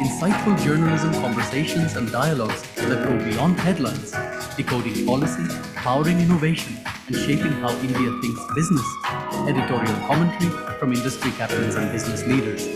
Insightful journalism, conversations, and dialogues that go beyond headlines, decoding policy, powering innovation, and shaping how India thinks business. Editorial commentary from industry captains and business leaders.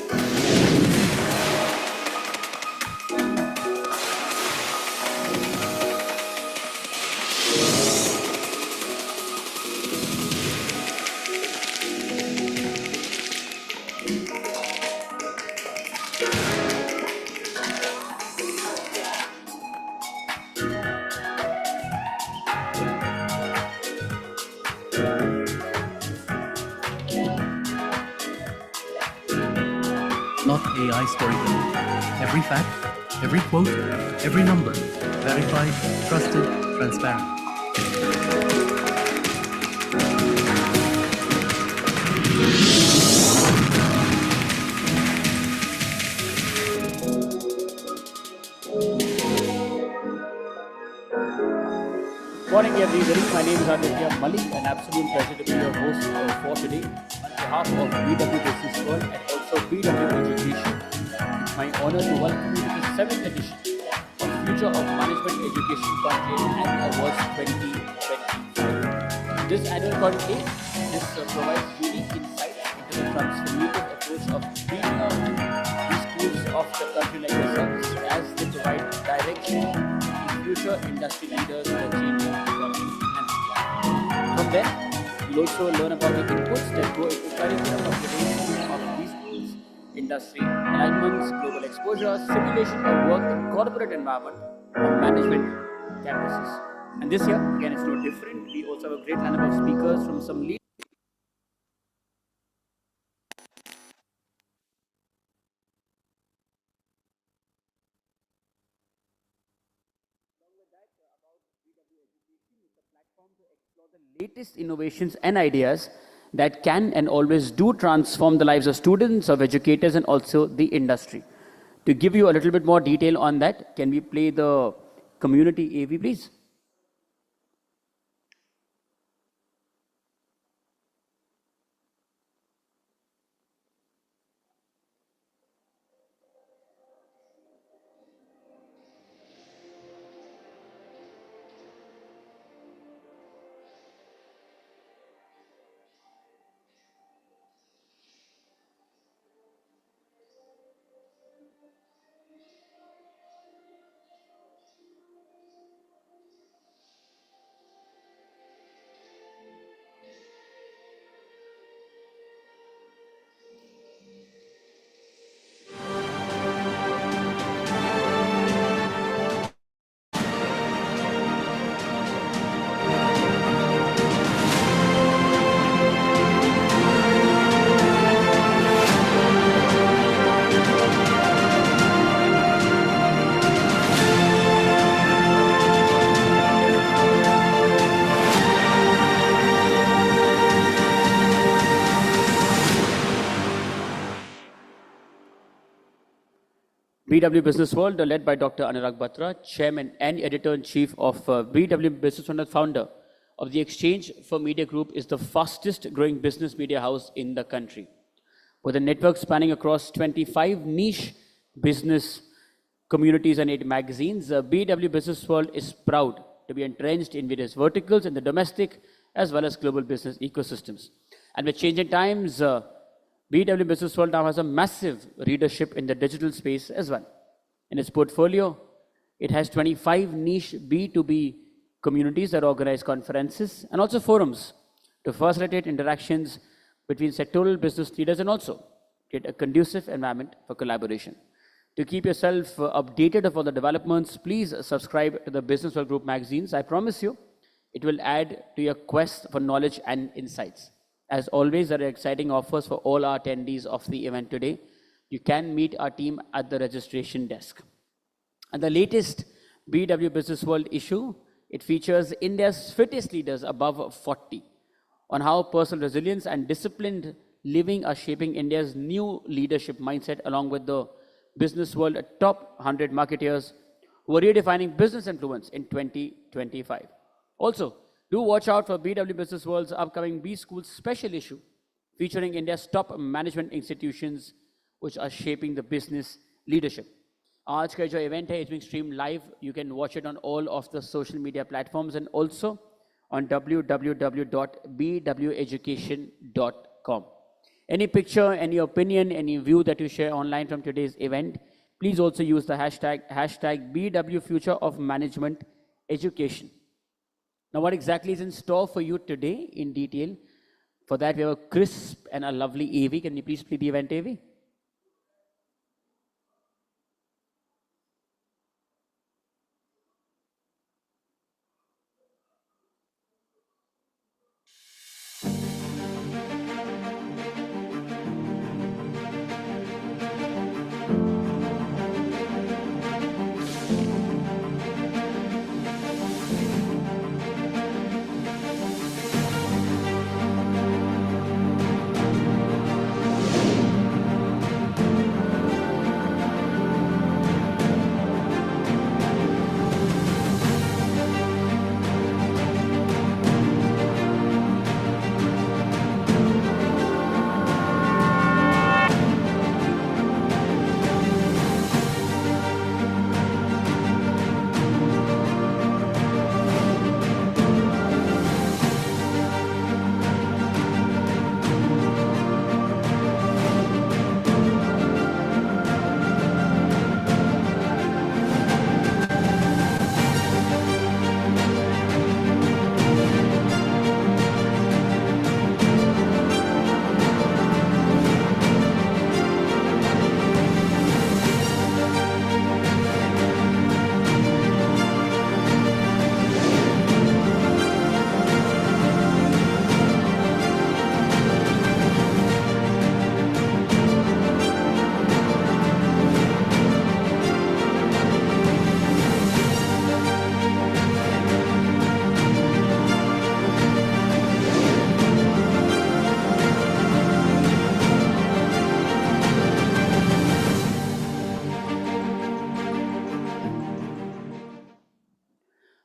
Not AI storytelling. Every fact, every quote, every number, verified, trusted, transparent. Morning everybody, my name is Aditya Malik, an absolute pleasure to be your host for today on behalf of BW Business World and also BW Education. It's my honor to welcome you to the 7th edition of Future of Management Education Conclave and Awards 2025. This annual conclave provides unique insight into the transformative approach of bringing these schools of the country like yourselves as they provide direction future industry leaders for changing economy and supply. From there, you'll also learn about the inputs that go into curriculum upgradation of these schools, industry alignments, global exposure, simulation of work in corporate environment, or management campuses. And this year, again, it's no different. We also have a great lineup of speakers from some leaders. Latest innovations and ideas that can and always do transform the lives of students, of educators, and also the industry. To give you a little bit more detail on that, can we play the community AV, please? BW Business World, led by Dr. Anurag Batra, Chairman and Editor-in-Chief of BW Business World, founder of the Exchange for Media Group, is the fastest growing business media house in the country. With a network spanning across 25 niche business communities and 8 magazines, BW Business World is proud to be entrenched in various verticals in the domestic as well as global business ecosystems. And with changing times, BW Business World now has a massive readership in the digital space as well. In its portfolio, it has 25 niche B2B communities that organize conferences and also forums to facilitate interactions between sectoral business leaders and also create a conducive environment for collaboration. To keep yourself updated of all the developments, please subscribe to the Business World Group magazines. I promise you, it will add to your quest for knowledge and insights. As always, there are exciting offers for all our attendees of the event today. You can meet our team at the registration desk. And the latest BW Business World issue, it features India's fittest leaders above 40 on how personal resilience and disciplined living are shaping India's new leadership mindset, along with the Business World top 100 marketeers who are redefining business influence in 2025. Also, do watch out for BW Business World's upcoming B School special issue, featuring India's top management institutions which are shaping the business leadership. आज का जो event है, it's being streamed live. You can watch it on all of the social media platforms and also on www.bweducation.com. Any picture, any opinion, any view that you share online from today's event, please also use the hashtag BW Future of Management Education. Now, what exactly is in store for you today in detail? For that, we have a crisp and a lovely AV. Can you please play the event AV?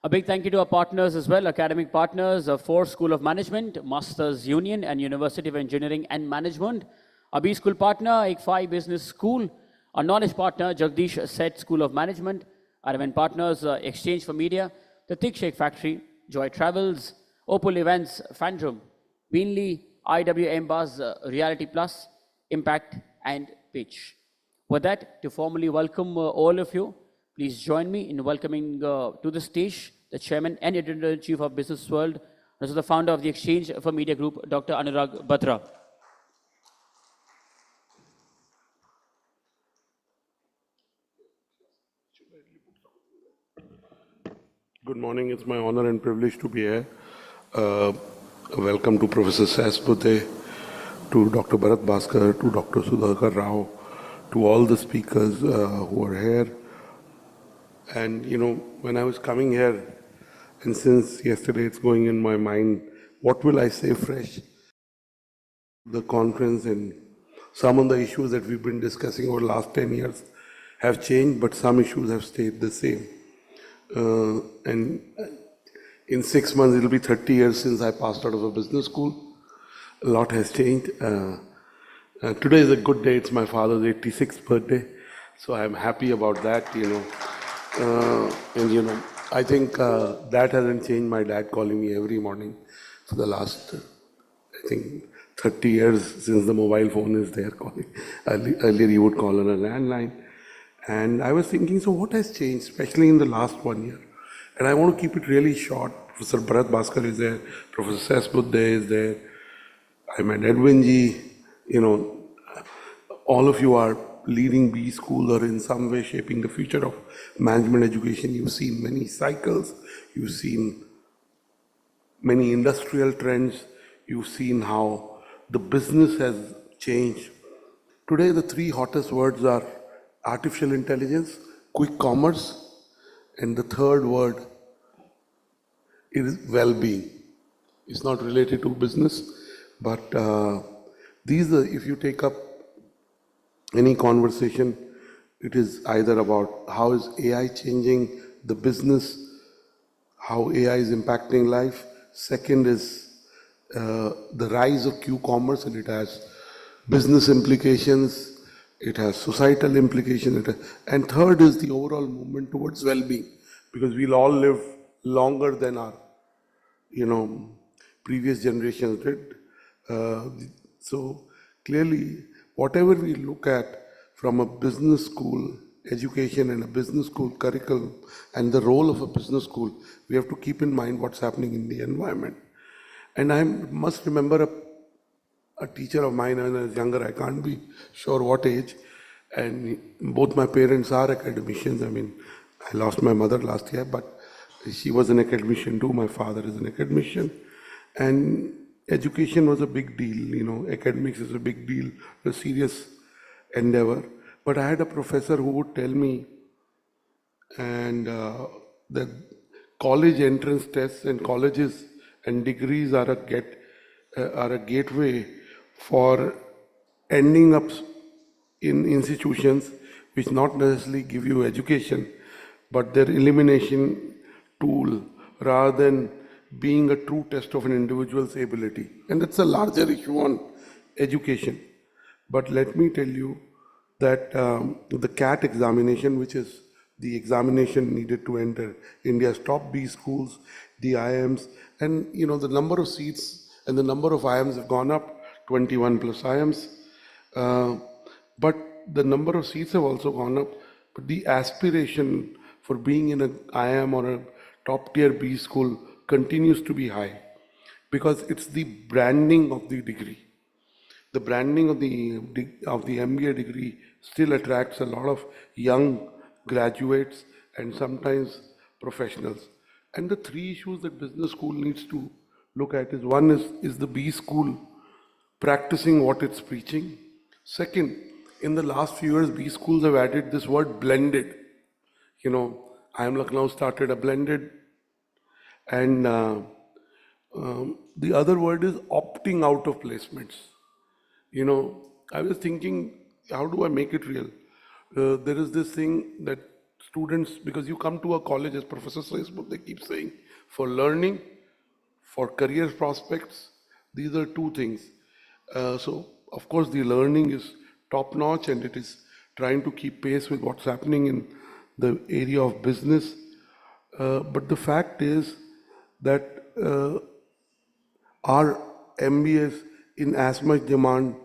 A big thank you to our partners as well, academic partners, Ford School of Management, Masters Union and University of Engineering and Management, our B School partner, Ikfai Business School, our knowledge partner, Jagdish Seth School of Management, our event partners, Exchange for Media, the Thick Shake Factory, Joy Travels, Opal Events, Fandrom, Beanley, IWM Buzz, Reality Plus, Impact and Pitch. With that, to formally welcome all of you, please join me in welcoming to the stage the Chairman and Editor-in-Chief of Business World, also the founder of the Exchange for Media Group, Dr. Anurag Batra. Good morning. It's my honor and privilege to be here. Welcome to Professor Sasbute, to Dr. Bharat Bhaskar, to Dr. Sudhakar Rao, to all the speakers who are here. And, you know, when I was coming here, and since yesterday it's going in my mind, what will I say fresh? The conference and some of the issues that we've been discussing over the last 10 years have changed, but some issues have stayed the same. And in 6 months, it'll be 30 years since I passed out of a business school. A lot has changed. Today is a good day. It's my father's 86th birthday. So I'm happy about that, you know. And, you know, I think that hasn't changed. My dad calling me every morning for the last, I think, 30 years since the mobile phone is there calling. Earlier he would call on a landline. And I was thinking, so what has changed, especially in the last 1 year? And I want to keep it really short. Professor Bharat Bhaskar is there, Professor Sasbudde is there, I met Edwin Ji, you know, all of you are leading B school or in some way shaping the future of management education. You've seen many cycles, you've seen many industrial trends, you've seen how the business has changed. Today the three hottest words are artificial intelligence, quick commerce, and the third word is well-being. It's not related to business, but these are, if you take up any conversation, it is either about how is AI changing the business, how AI is impacting life. Second is the rise of Q-commerce, and it has business implications. it has societal implications, and third is the overall movement towards well-being, because we'll all live longer than our, previous generations did. So clearly, whatever we look at from a business school education and a business school curriculum and the role of a business school, we have to keep in mind what's happening in the environment. And I must remember a teacher of mine when I was younger, I can't be sure what age, and both my parents are academicians. I mean, I lost my mother last year, but she was an academician too. My father is an academician. And education was a big deal, academics is a big deal, a serious endeavor. But I had a professor who would tell me, and that college entrance tests and colleges and degrees are a gateway for ending up in institutions which not necessarily give you education, but their elimination tool rather than being a true test of an individual's ability. And that's a larger issue on education. But let me tell you that the CAT examination, which is the examination needed to enter India's top B schools, the IIMs, and the number of seats and the number of IIMs have gone up, 21 plus IIMs. But the number of seats have also gone up, but the aspiration for being in an IIM or a top tier B school continues to be high, because it's the branding of the degree. The branding of the MBA degree still attracts a lot of young graduates and sometimes professionals. And the three issues that business school needs to look at is, one is the B school practicing what it's preaching. Second, in the last few years, B schools have added this word blended. IIM Lucknow started a blended, and the other word is opting out of placements. I was thinking, how do I make it real? There is this thing that students, because you come to a college, as Professor says, they keep saying, for learning, for career prospects, these are two things. So, of course, the learning is top-notch, and it is trying to keep pace with what's happening in the area of business. But the fact is that our MBAs in as much demand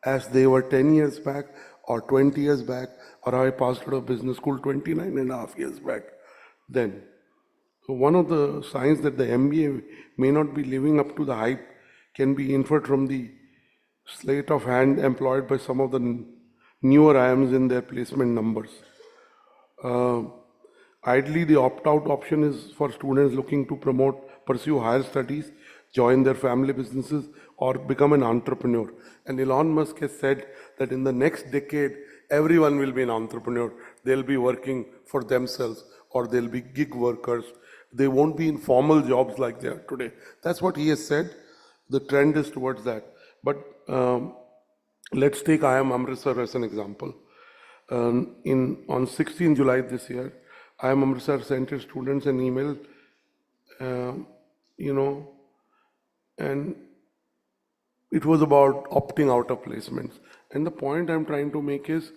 as they were 10 years back or 20 years back, or I passed out of business school 29 and a half years back then. So one of the signs that the MBA may not be living up to the hype can be inferred from the sleight of hand employed by some of the newer IIMs in their placement numbers. Ideally, the opt-out option is for students looking to pursue higher studies, join their family businesses, or become an entrepreneur. And Elon Musk has said that in the next decade, everyone will be an entrepreneur. They'll be working for themselves, or they'll be gig workers. They won't be in formal jobs like they are today. That's what he has said. The trend is towards that. But let's take IIM Amritsar as an example. On 16 July this year, IIM Amritsar sent its students an email, and it was about opting out of placements. And the point I'm trying to make is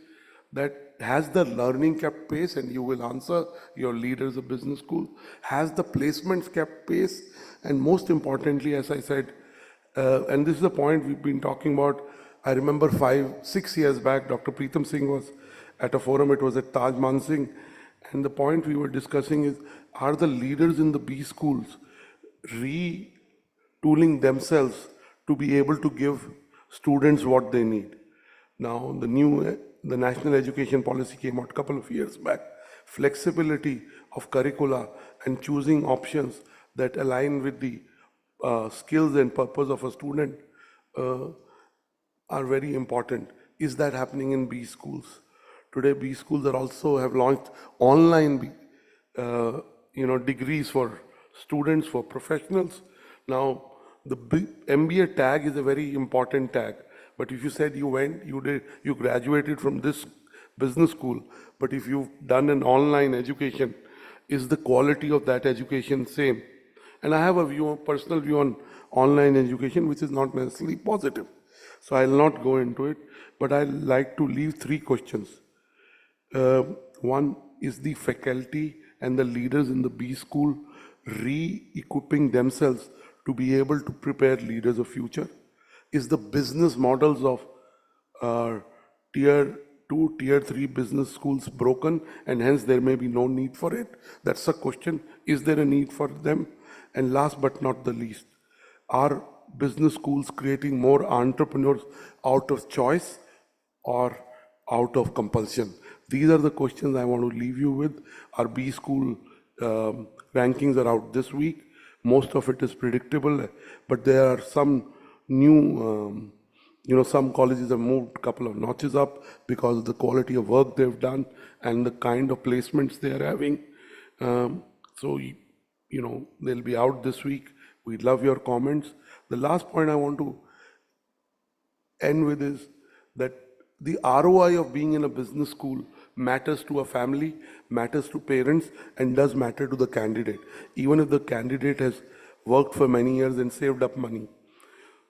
that, has the learning kept pace? And you will answer, your leaders of business school. Has the placements kept pace? And most importantly, as I said, and this is the point we've been talking about, I remember 5-6 years back, Dr. Preetam Singh was at a forum, it was at Taj Mansingh, and the point we were discussing is, are the leaders in the B schools retooling themselves to be able to give students what they need? Now, the National Education Policy came out a couple of years back. Flexibility of curricula and choosing options that align with the skills and purpose of a student are very important. Is that happening in B schools? Today, B schools have launched online degrees for students, for professionals. Now, the MBA tag is a very important tag. But if you said you graduated from this business school, but if you've done an online education, is the quality of that education same? And I have a personal view on online education, which is not necessarily positive. So I'll not go into it, but I'd like to leave 3 questions. One, is the faculty and the leaders in the B school re-equipping themselves to be able to prepare leaders of future? Is the business models of tier 2, tier 3 business schools broken, and hence there may be no need for it? That's a question. Is there a need for them? And last but not the least, are business schools creating more entrepreneurs out of choice or out of compulsion? These are the questions I want to leave you with. Our B school rankings are out this week. Most of it is predictable, but there are some new, some colleges have moved a couple of notches up because of the quality of work they've done and the kind of placements they are having. So, they'll be out this week. We'd love your comments. The last point I want to end with is that the ROI of being in a business school matters to a family, matters to parents, and does matter to the candidate, even if the candidate has worked for many years and saved up money.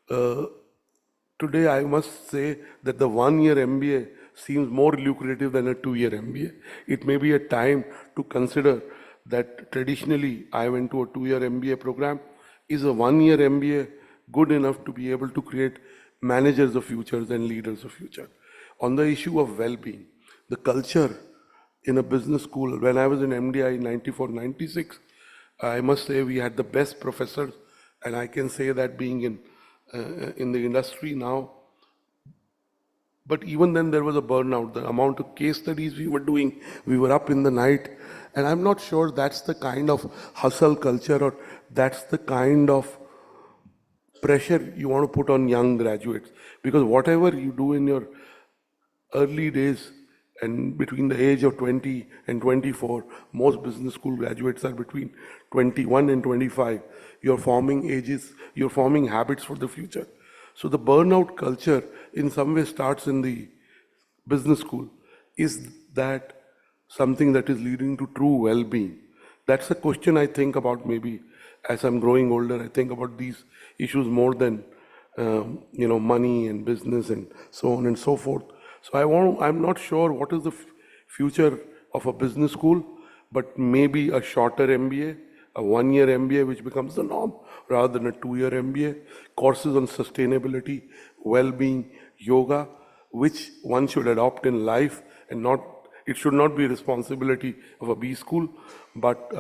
Today, I must say that the 1-year MBA seems more lucrative than a 2-year MBA. It may be a time to consider that traditionally I went to a 2-year MBA program. Is a 1-year MBA good enough to be able to create managers of futures and leaders of future? On the issue of well-being, the culture in a business school, when I was in MDI in 94, 96, I must say we had the best professors, and I can say that being in the industry now. But even then there was a burnout. The amount of case studies we were doing, we were up in the night, and I'm not sure that's the kind of hustle culture or that's the kind of pressure you want to put on young graduates. Because whatever you do in your early days and between the age of 20 and 24, most business school graduates are between 21 and 25. You're forming habits for the future. So the burnout culture in some way starts in the business school. Is that something that is leading to true well-being? That's a question I think about. Maybe as I'm growing older, I think about these issues more than money and business and so on and so forth. So I'm not sure what is the future of a business school, but maybe a shorter MBA, a 1-year MBA, which becomes the norm, rather than a 2-year MBA, courses on sustainability, well-being, yoga, which one should adopt in life, and it should not be a responsibility of a B school, but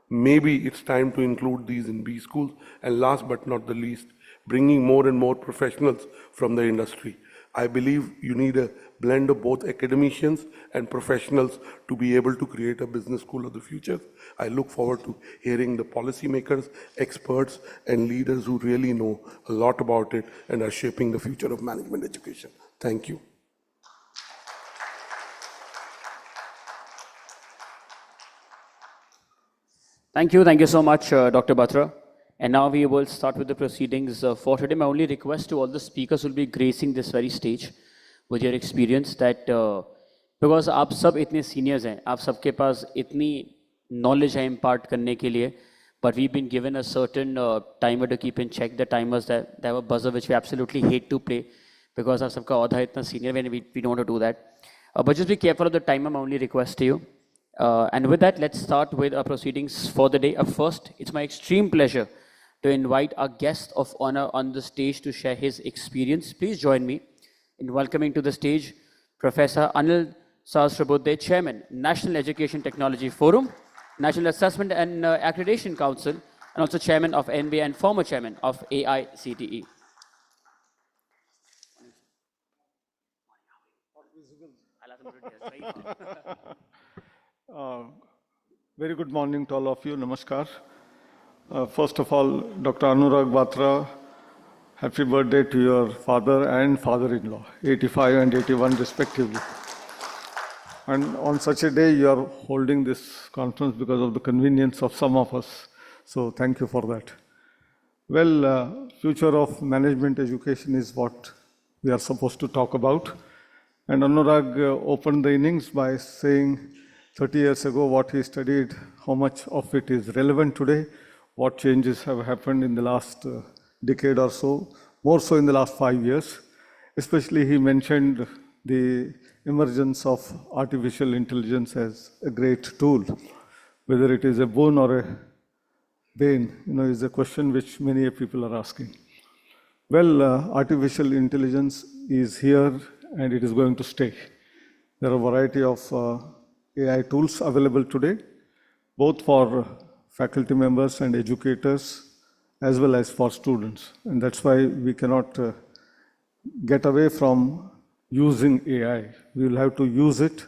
maybe it's time to include these in B schools. And last but not the least, bringing more and more professionals from the industry. I believe you need a blend of both academicians and professionals to be able to create a business school of the future. I look forward to hearing the policymakers, experts, and leaders who really know a lot about it and are shaping the future of management education. Thank you. Thank you so much, Dr. Batra. And now we will start with the proceedings for today. My only request to all the speakers will be gracing this very stage with your experience that because आप सब इतने seniors हैं, आप सबके पास इतनी knowledge है impart करने के लिए, but we've been given a certain timer to keep in check. The timers that have a buzzer which we absolutely hate to play because आप सबका औधा इतना senior when we don't want to do that. But just be careful of the timer. My only request to you. And with that, let's start with our proceedings for the day. First, it's my extreme pleasure to invite our guest of honor on the stage to share his experience. Please join me in welcoming to the stage Professor Anil Sahasrabudhe, Chairman, National Education Technology Forum, National Assessment and Accreditation Council, and also Chairman of NBA and former Chairman of AICTE. Very good morning to all of you. Namaskar. First of all, Dr. Anurag Batra, happy birthday to your father and father-in-law, 85 and 81 respectively. And on such a day, you are holding this conference because of the convenience of some of us. So thank you for that. Well, future of management education is what we are supposed to talk about. And Anurag opened the innings by saying 30 years ago what he studied, how much of it is relevant today, what changes have happened in the last decade or so, more so in the last 5 years. Especially he mentioned the emergence of artificial intelligence as a great tool. Whether it is a boon or a bane, is a question which many people are asking. Well, artificial intelligence is here and it is going to stay. There are a variety of AI tools available today, both for faculty members and educators, as well as for students. And that's why we cannot get away from using AI. We will have to use it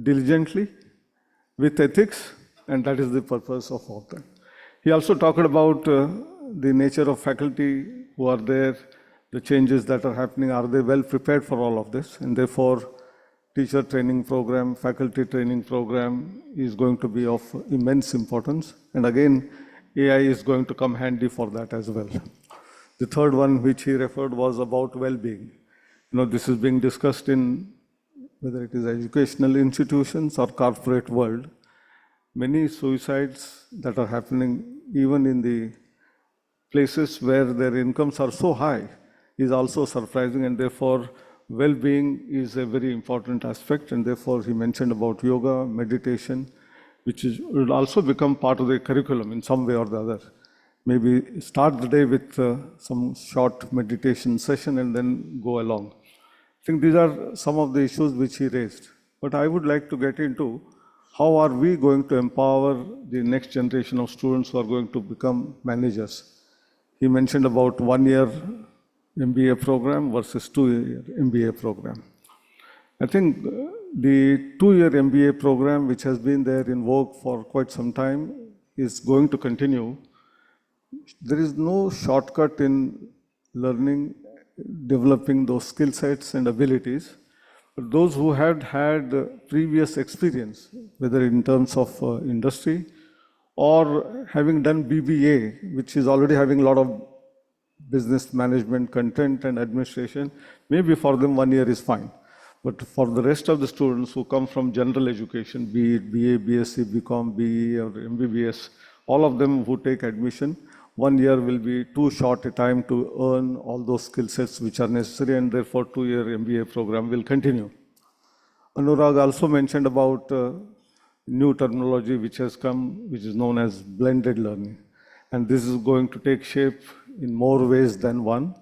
diligently, with ethics, and that is the purpose of all that. He also talked about the nature of faculty who are there, the changes that are happening, are they well prepared for all of this? And therefore, teacher training program, faculty training program is going to be of immense importance. And again, AI is going to come handy for that as well. The third one which he referred was about well-being. This is being discussed in whether it is educational institutions or corporate world. Many suicides that are happening even in the places where their incomes are so high is also surprising, and therefore well-being is a very important aspect, and therefore he mentioned about yoga, meditation, which will also become part of the curriculum in some way or the other. Maybe start the day with some short meditation session and then go along. I think these are some of the issues which he raised. But I would like to get into how are we going to empower the next generation of students who are going to become managers. He mentioned about 1-year MBA program versus 2-year MBA program. I think the 2-year MBA program, which has been there in vogue for quite some time, is going to continue. There is no shortcut in learning, developing those skill sets and abilities. But those who had previous experience, whether in terms of industry or having done BBA, which is already having a lot of business management content and administration, maybe for them 1 year is fine. But for the rest of the students who come from general education, be it BA, BSc, BCom, BE or MBBS, all of them who take admission, 1 year will be too short a time to earn all those skill sets which are necessary, and therefore 2-year MBA program will continue. Anurag also mentioned about new terminology which has come, which is known as blended learning. And this is going to take shape in more ways than one.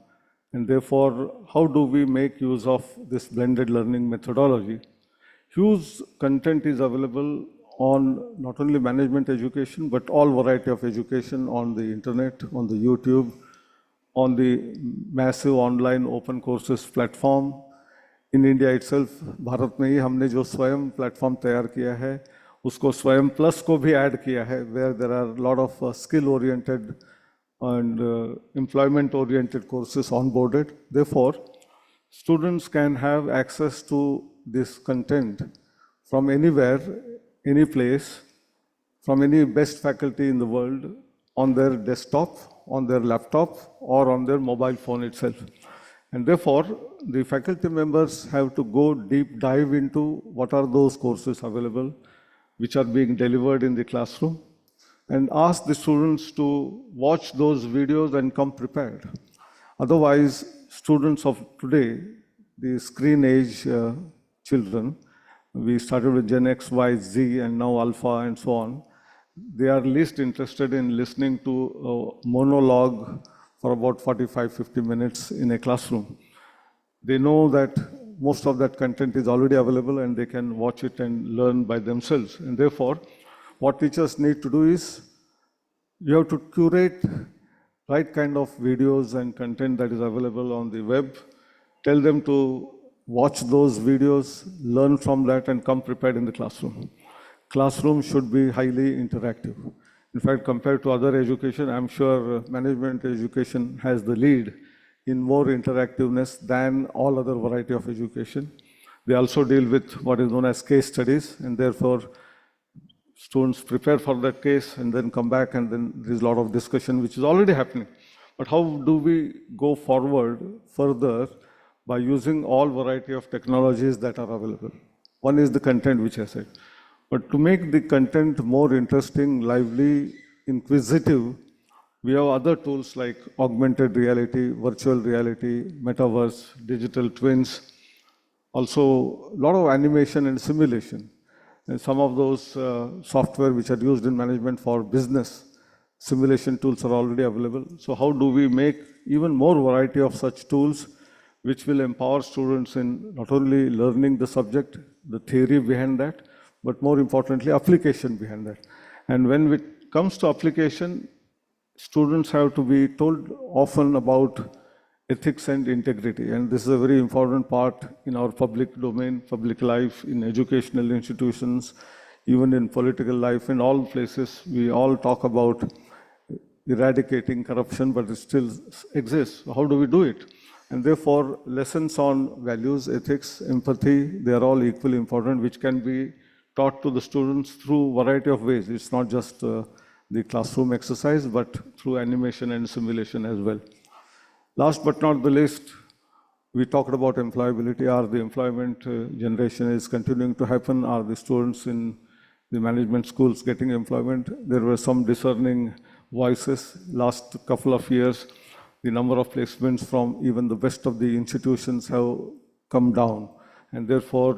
And therefore, how do we make use of this blended learning methodology? Huge content is available on not only management education, but all variety of education on the internet, on the YouTube, on the massive online open courses platform. In India itself, Bharat में ही हमने जो स्वयं platform तैयार किया है, उसको स्वयं plus को भी add किया है, where there are a lot of skill-oriented and employment-oriented courses onboarded. Therefore, students can have access to this content from anywhere, any place, from any best faculty in the world, on their desktop, on their laptop, or on their mobile phone itself. And therefore, the faculty members have to go deep dive into what are those courses available, which are being delivered in the classroom, and ask the students to watch those videos and come prepared. Otherwise, students of today, the screen age children, we started with Gen X, Y, Z, and now Alpha, and so on. They are least interested in listening to a monologue for about 45-50 minutes in a classroom. They know that most of that content is already available and they can watch it and learn by themselves. And therefore, what teachers need to do is, you have to curate right kind of videos and content that is available on the web. Tell them to watch those videos, learn from that, and come prepared in the classroom. Classroom should be highly interactive. In fact, compared to other education, I'm sure management education has the lead in more interactiveness than all other variety of education. They also deal with what is known as case studies, and therefore students prepare for that case and then come back, and then there's a lot of discussion which is already happening. But how do we go forward further by using all variety of technologies that are available? One is the content, which I said. But to make the content more interesting, lively, inquisitive, We have other tools like augmented reality, virtual reality, metaverse, digital twins, also a lot of animation and simulation. And some of those software which are used in management for business, simulation tools are already available. So how do we make even more variety of such tools which will empower students in not only learning the subject, the theory behind that, but more importantly, application behind that. And when it comes to application, students have to be told often about ethics and integrity. And this is a very important part in our public domain, public life, in educational institutions, even in political life, in all places. We all talk about eradicating corruption, but it still exists. So how do we do it? And therefore, lessons on values, ethics, empathy, they are all equally important, which can be taught to the students through a variety of ways. It's not just the classroom exercise, but through animation and simulation as well. Last but not the least, we talked about employability. Are the employment generation is continuing to happen? Are the students in the management schools getting employment? There were some discerning voices last couple of years. The number of placements from even the best of the institutions have come down. And therefore,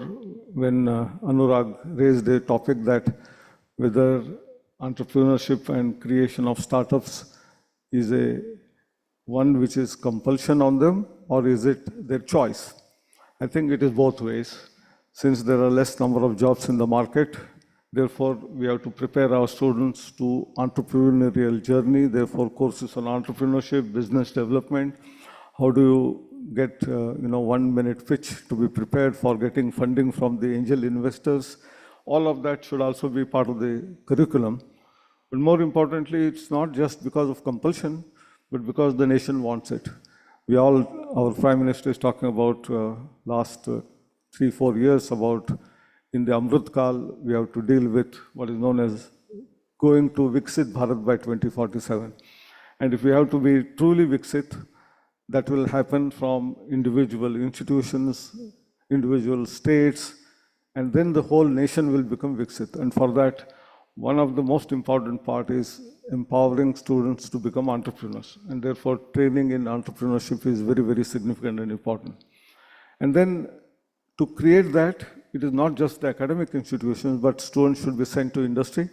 when Anurag raised a topic that whether entrepreneurship and creation of startups is a one which is compulsion on them, or is it their choice? I think it is both ways. Since there are less number of jobs in the market, therefore we have to prepare our students to entrepreneurial journey, therefore courses on entrepreneurship, business development. How do you get 1 minute pitch to be prepared for getting funding from the angel investors? All of that should also be part of the curriculum. But more importantly, it's not just because of compulsion, but because the nation wants it. Our Prime Minister is talking about last 3-4 years about in the Amrit Kal, we have to deal with what is known as going to Viksit Bharat by 2047. And if we have to be truly Viksit, that will happen from individual institutions, individual states, and then the whole nation will become Viksit. And for that, one of the most important part is empowering students to become entrepreneurs. And therefore, training in entrepreneurship is very, very significant and important. And then to create that, it is not just the academic institutions, but students should be sent to industry.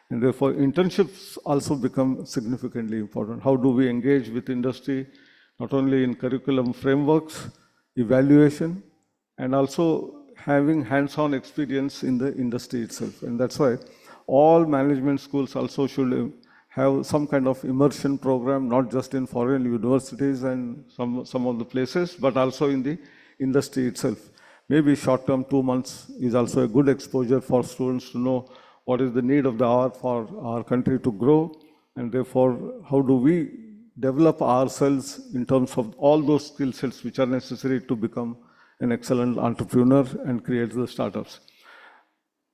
And therefore, internships also become significantly important. How do we engage with industry, not only in curriculum frameworks, evaluation, and also having hands-on experience in the industry itself. And that's why all management schools also should have some kind of immersion program, not just in foreign universities and some of the places, but also in the industry itself. Maybe short-term 2 months is also a good exposure for students to know what is the need of the hour for our country to grow, and therefore how do we develop ourselves in terms of all those skill sets which are necessary to become an excellent entrepreneur and create the startups.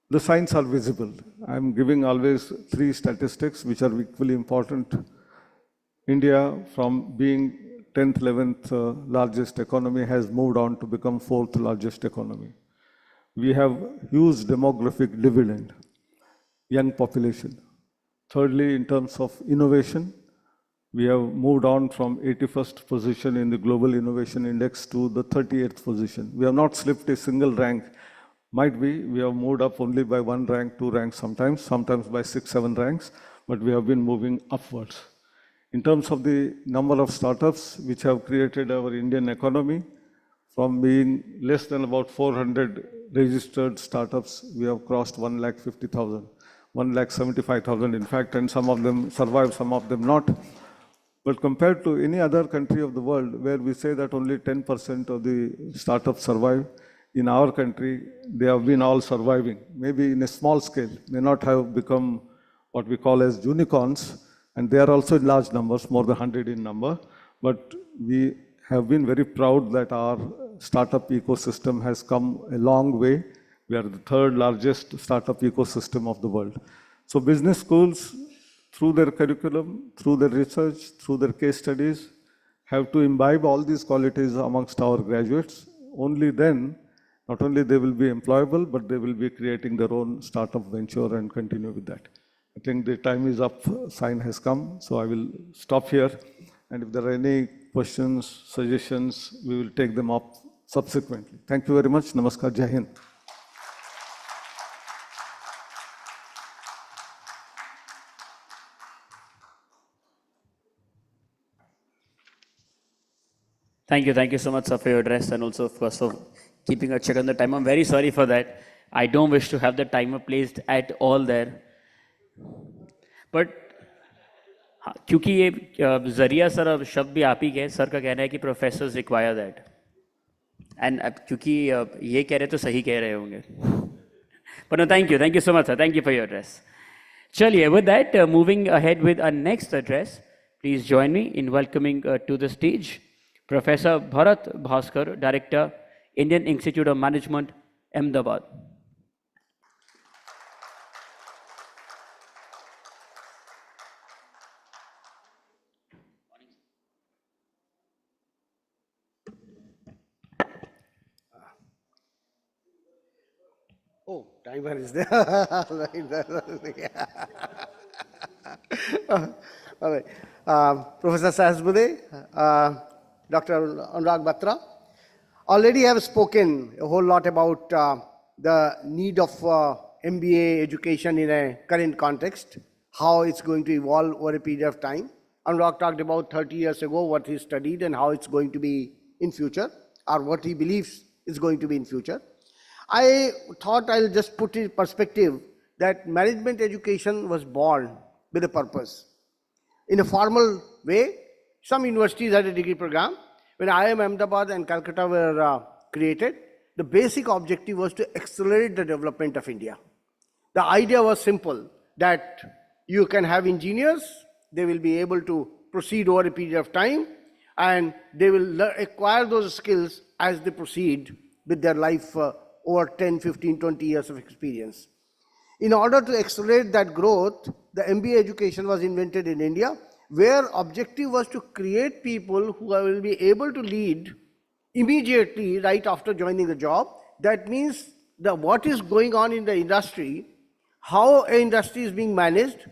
The signs are visible. I'm giving always 3 statistics which are equally important. India, from being 10th, 11th largest economy, has moved on to become 4th largest economy. We have huge demographic dividend, young population. Thirdly, in terms of innovation, we have moved on from 81st position in the Global Innovation Index to the 38th position. We have not slipped a single rank. Might be we have moved up only by 1 rank, 2 ranks sometimes by 6, 7 ranks, but we have been moving upwards. In terms of the number of startups which have created our Indian economy, from being less than about 400 registered startups, we have crossed 150,000, 175,000 in fact, and some of them survive, some of them not. But compared to any other country of the world where we say that only 10% of the startups survive, in our country, they have been all surviving, maybe in a small scale, may not have become what we call as unicorns, and they are also in large numbers, more than 100 in number, but we have been very proud that our startup ecosystem has come a long way. We are the 3rd largest startup ecosystem of the world. So business schools, through their curriculum, through their research, through their case studies, have to imbibe all these qualities amongst our graduates. Only then, not only they will be employable, but they will be creating their own startup venture and continue with that. I think the time is up, sign has come, so I will stop here. And if there are any questions, suggestions, we will take them up subsequently. Thank you very much. Namaskar, Jai Hind. Thank you so much, sir, for your address and also for keeping a check on the time. I'm very sorry for that. I don't wish to have the timer placed at all there. But क्योंकि ये जरिया sir अब शब्द भी आप ही के sir का कहना है कि प्रोफेसर्स रिक्वायर दैट एंड क्योंकि ये कह रहे तो सही कह रहे होंगे but no, thank you so much sir, thank you for your address. चलिए, with that, moving ahead with our next address, please join me in welcoming to the stage Professor Bharat Bhaskar, Director, Indian Institute of Management, Ahmedabad. Oh, timer is there. All right. Professor Sahasbuddhe, Dr. Anurag Batra, already have spoken a whole lot about the need of MBA education in a current context, how it's going to evolve over a period of time. Anurag talked about 30 years ago what he studied and how it's going to be in future, or what he believes is going to be in future. I thought I'll just put in perspective that management education was born with a purpose. In a formal way, some universities had a degree program. When IIM Ahmedabad and Calcutta were created, the basic objective was to accelerate the development of India. The idea was simple, that you can have engineers, they will be able to proceed over a period of time, and they will acquire those skills as they proceed with their life over 10, 15, 20 years of experience. In order to accelerate that growth, the MBA education was invented in India, where objective was to create people who will be able to lead immediately right after joining the job. That means what is going on in the industry, how an industry is being managed,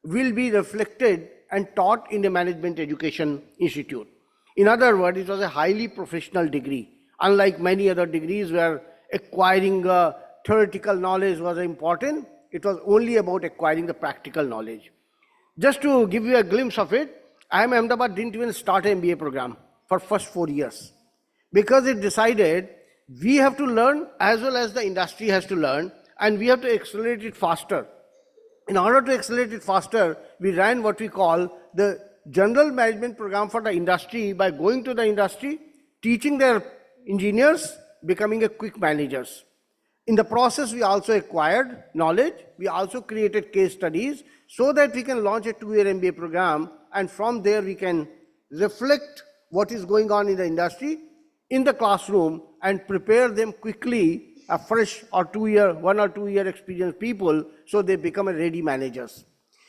will be reflected and taught in the management education institute. In other words, it was a highly professional degree. Unlike many other degrees where acquiring theoretical knowledge was important, it was only about acquiring the practical knowledge. Just to give you a glimpse of it, IIM Ahmedabad didn't even start an MBA program for first 4 years, because it decided we have to learn as well as the industry has to learn, and we have to accelerate it faster. In order to accelerate it faster, we ran what we call the general management program for the industry by going to the industry, teaching their engineers, becoming a quick managers. In the process, we also acquired knowledge. We also created case studies so that we can launch a 2-year MBA program, and from there we can reflect what is going on in the industry in the classroom and prepare them quickly, a fresh or 1 or 2 year experienced people, so they become a ready managers.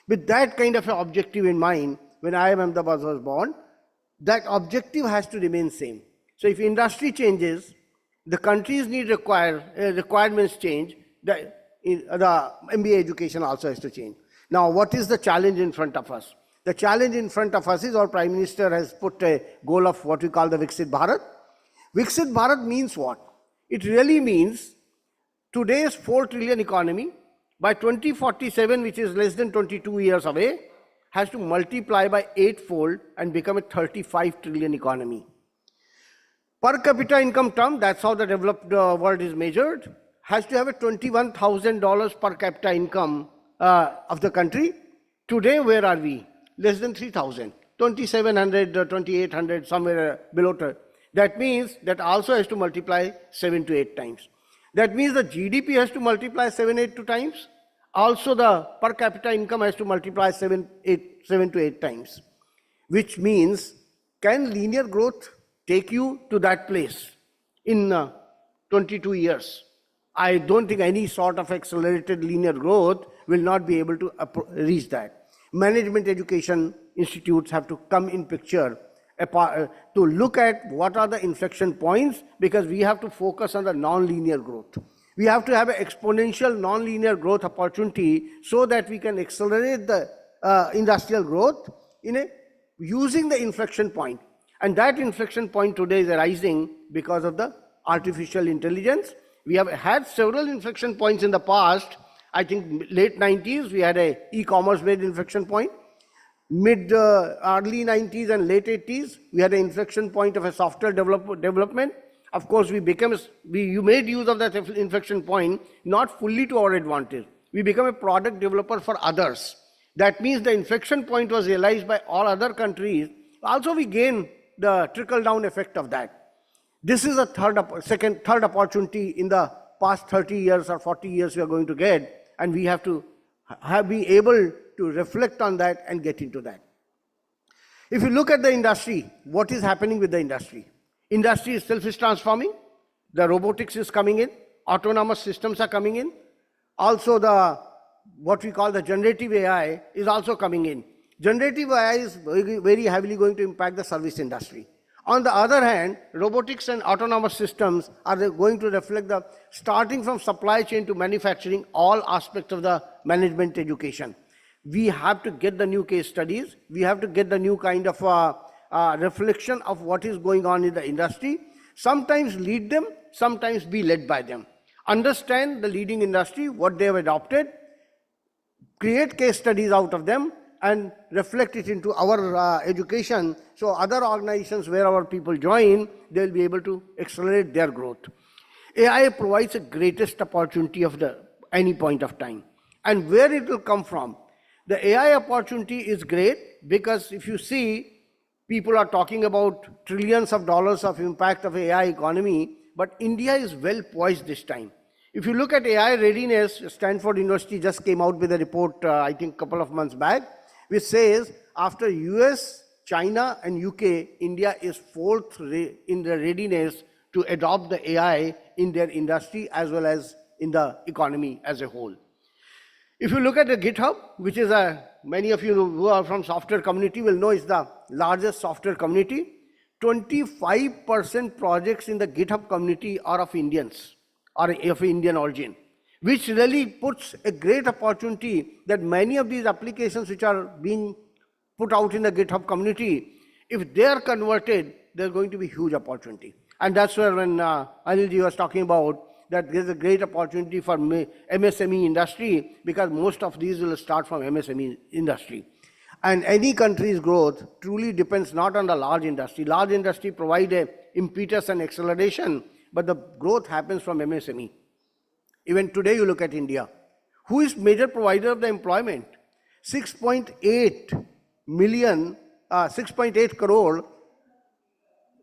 With that kind of an objective in mind, when IIM Ahmedabad was born, that objective has to remain same. So if industry changes, the country's requirements change, the MBA education also has to change. Now, what is the challenge in front of us? The challenge in front of us is our Prime Minister has put a goal of what we call the Viksit Bharat. Viksit Bharat means what? It really means today's 4 trillion economy, by 2047, which is less than 22 years away, has to multiply by 8-fold and become a 35 trillion economy. Per capita income term, that's how the developed world is measured, has to have a $21,000 per capita income of the country. Today, where are we? Less than 3,000, 2,700, 2,800, somewhere below. That means that also has to multiply 7 to 8 times. That means the GDP has to multiply 7-8 times. Also, the per capita income has to multiply 7 to 8 times. Which means, can linear growth take you to that place in 22 years? I don't think any sort of accelerated linear growth will not be able to reach that. Management education institutes have to come in picture to look at what are the inflection points, because we have to focus on the non-linear growth. We have to have an exponential non-linear growth opportunity so that we can accelerate the industrial growth using the inflection point. And that inflection point today is arising because of the artificial intelligence. We have had several inflection points in the past. I think late 90s, we had a e-commerce based inflection point. Early 90s and late 80s, we had an inflection point of a software development. Of course, you made use of that inflection point, not fully to our advantage. We become a product developer for others. That means the inflection point was realized by all other countries. Also, we gain the trickle-down effect of that. This is a third opportunity in the past 30 years or 40 years we are going to get, and we have to be able to reflect on that and get into that. If you look at the industry, what is happening with the industry? Industry itself is transforming. The robotics is coming in. Autonomous systems are coming in. Also what we call the generative AI is also coming in. Generative AI is very heavily going to impact the service industry. On the other hand, robotics and autonomous systems are going to reflect the starting from supply chain to manufacturing, all aspects of the management education. We have to get the new case studies. We have to get the new kind of reflection of what is going on in the industry. Sometimes lead them, sometimes be led by them. Understand the leading industry, what they have adopted, create case studies out of them, and reflect it into our education, so other organizations where our people join, they'll be able to accelerate their growth. AI provides the greatest opportunity of any point of time. And where it will come from? The AI opportunity is great because if you see, people are talking about trillions of dollars of impact of AI economy, but India is well poised this time. If you look at AI readiness, Stanford University just came out with a report, I think a couple of months back, which says after US, China and UK, India is fourth in the readiness to adopt the AI in their industry as well as in the economy as a whole. If you look at the GitHub, which is many of you who are from software community will know is the largest software community, 25% projects in the GitHub community are of Indians or of Indian origin, which really puts a great opportunity that many of these applications which are being put out in the GitHub community, if they are converted, there's going to be huge opportunity. And that's where when Anilji was talking about that there's a great opportunity for MSME industry because most of these will start from MSME industry. And any country's growth truly depends not on the large industry. Large industry provide a impetus and acceleration, but the growth happens from MSME. Even today you look at India. Who is major provider of the employment? 6.8 crore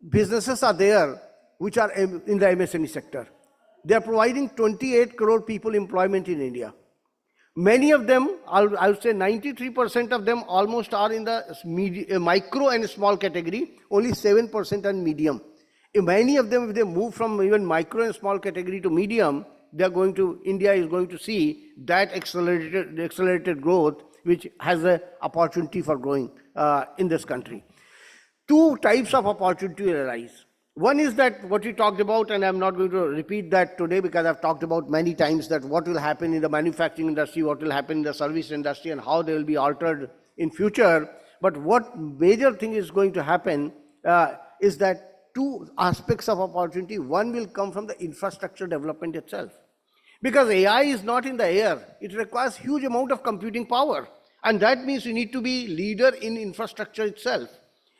businesses are there which are in the MSME sector. They are providing 28 crore people employment in India. Many of them, I would say 93% of them almost are in the micro and small category, only 7% are medium. Many of them, if they move from even micro and small category to medium, India is going to see that accelerated growth, which has an opportunity for growing in this country. Two types of opportunity arise. One is that what we talked about, and I'm not going to repeat that today because I've talked about many times that what will happen in the manufacturing industry, what will happen in the service industry, and how they will be altered in future. But what major thing is going to happen is that two aspects of opportunity. One will come from the infrastructure development itself. Because AI is not in the air. It requires huge amount of computing power. And that means you need to be leader in infrastructure itself.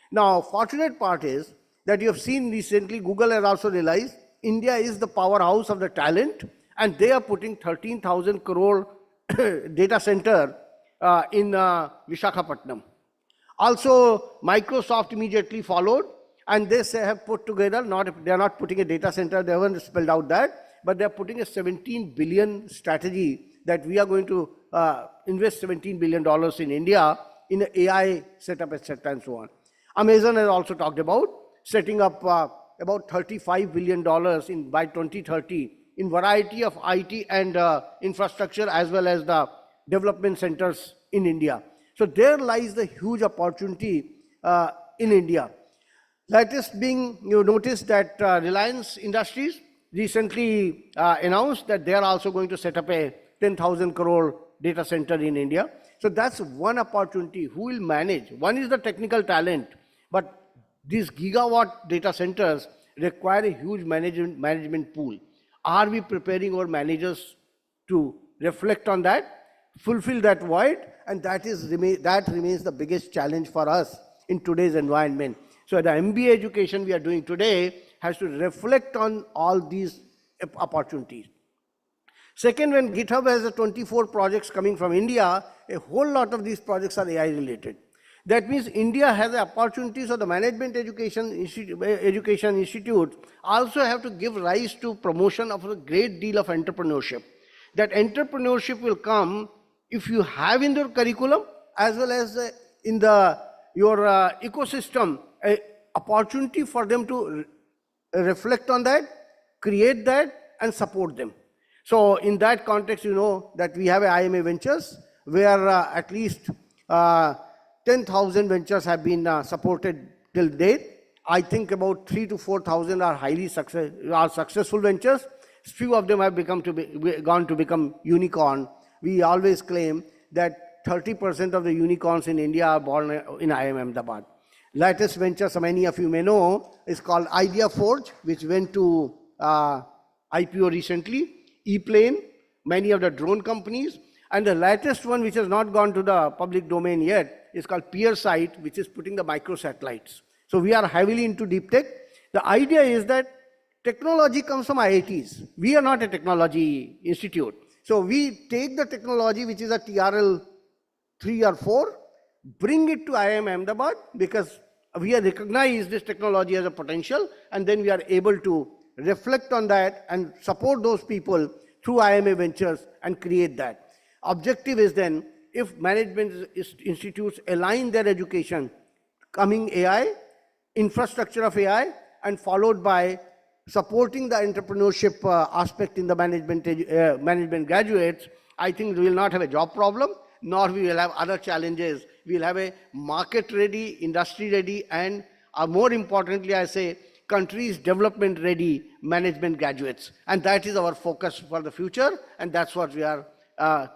Now, fortunate part is that you have seen recently, Google has also realized India is the powerhouse of the talent, and they are putting 13,000 crore data center in Visakhapatnam. Also, Microsoft immediately followed, and they have put together, they are not putting a data center, they haven't spelled out that, but they are putting a 17 billion strategy that we are going to invest $17 billion in India in AI setup, etc. and so on. Amazon has also talked about setting up about $35 billion by 2030 in variety of IT and infrastructure as well as the development centers in India. So there lies the huge opportunity in India. Latest being, you notice that Reliance Industries, recently announced that they are also going to set up a 10,000 crore data center in India. So that's one opportunity. Who will manage? One is the technical talent, but these gigawatt data centers require a huge management pool. Are we preparing our managers to reflect on that, fulfill that void? And that remains the biggest challenge for us in today's environment. So the MBA education we are doing today has to reflect on all these opportunities. Second, when GitHub has 24 projects coming from India, a whole lot of these projects are AI related. That means India has the opportunities, so the management education institute also have to give rise to promotion of a great deal of entrepreneurship. That entrepreneurship will come if you have in your curriculum as well as in your ecosystem a opportunity for them to reflect on that, create that, and support them. So in that context, you know that we have a IMA Ventures where at least 10,000 ventures have been supported till date. I think about 3,000 to 4,000 are successful ventures. Few of them have gone to become unicorn. We always claim that 30% of the unicorns in India are born in IIM Ahmedabad. Latest venture, so many of you may know, is called Idea Forge, which went to IPO recently. E-Plane, many of the drone companies, and the latest one, which has not gone to the public domain yet, is called PeerSight, which is putting the microsatellites. So we are heavily into deep tech. The idea is that technology comes from IITs. We are not a technology institute. So we take the technology, which is a TRL 3 or 4, bring it to IIM Ahmedabad because we have recognized this technology as a potential, and then we are able to reflect on that and support those people through IMA Ventures and create that. Objective is then, if management institutes align their education, coming AI, infrastructure of AI, and followed by supporting the entrepreneurship aspect in the management graduates, I think we will not have a job problem, nor we will have other challenges. We will have a market-ready, industry-ready, and more importantly, I say, countries development-ready management graduates. And that is our focus for the future, and that's what we are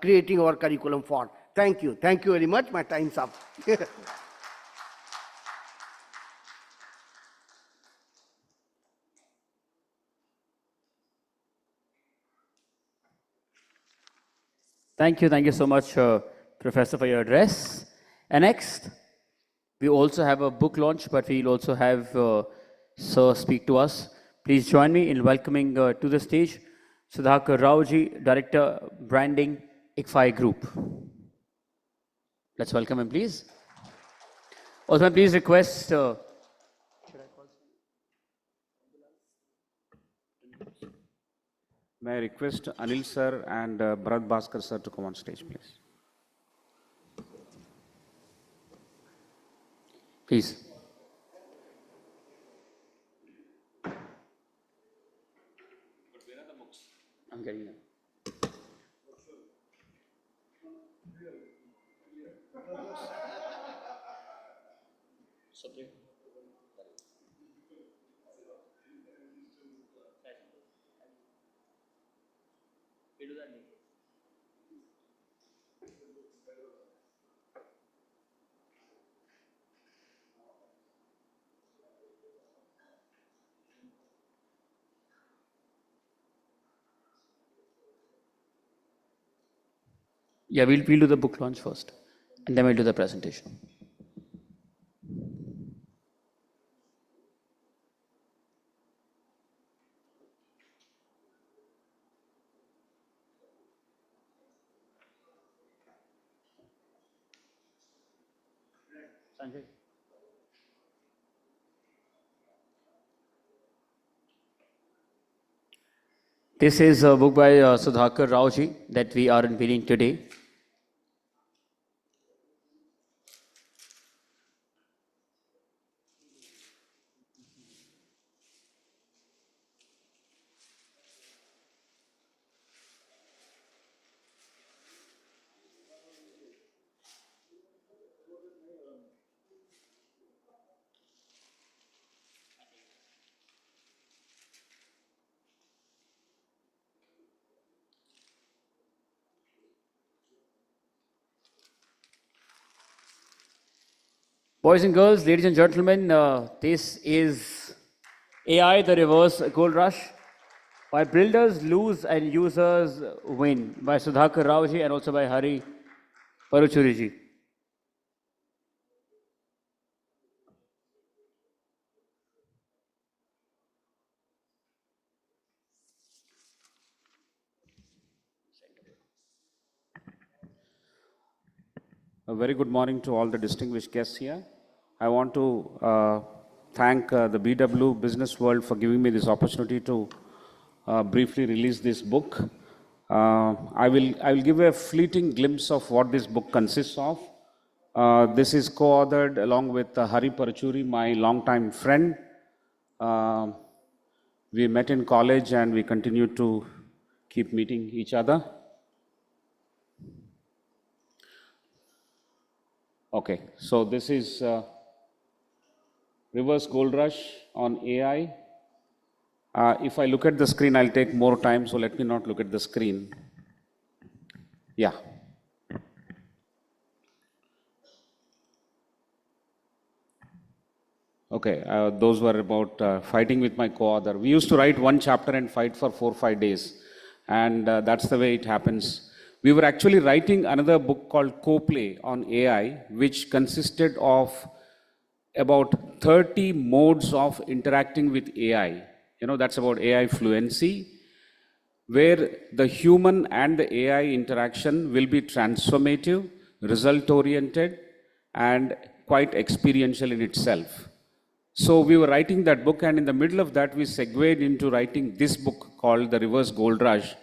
creating our curriculum for. Thank you. Thank you very much. My time's up. Thank you so much, Professor, for your address. And next, we also have a book launch, but we'll also have Sir speak to us. Please join me in welcoming to the stage Sudhakar Raoji, Director, Branding, ICFI Group. Let's welcome him, please. Also, please request. May I request Anil sir and Bharat Bhaskar sir to come on stage, please. Please. I'm getting them. Yeah, we'll do the book launch first, and then we'll do the presentation. Sanjay. This is a book by Sudhakar Raoji that we are unveiling today. Boys and girls, ladies and gentlemen, this is AI, the reverse gold rush. Why builders lose and users win, by Sudhakar Rao ji and also by Hari Paruchuri ji. A very good morning to all the distinguished guests here. I want to thank the BW Business World for giving me this opportunity to briefly release this book. I will give a fleeting glimpse of what this book consists of. This is co-authored along with Hari Parachuri, my longtime friend. We met in college and we continue to keep meeting each other. Okay, so this is reverse gold rush on AI. If I look at the screen, I'll take more time, so let me not look at the screen. Yeah. Okay, those were about fighting with my co-author. We used to write one chapter and fight for 4 or 5 days, and that's the way it happens. We were actually writing another book called Co-Play on AI, which consisted of about 30 modes of interacting with AI. You know, that's about AI fluency, where the human and the AI interaction will be transformative, result-oriented, and quite experiential in itself. So we were writing that book, and in the middle of that, we segued into writing this book called The Reverse Gold Rush,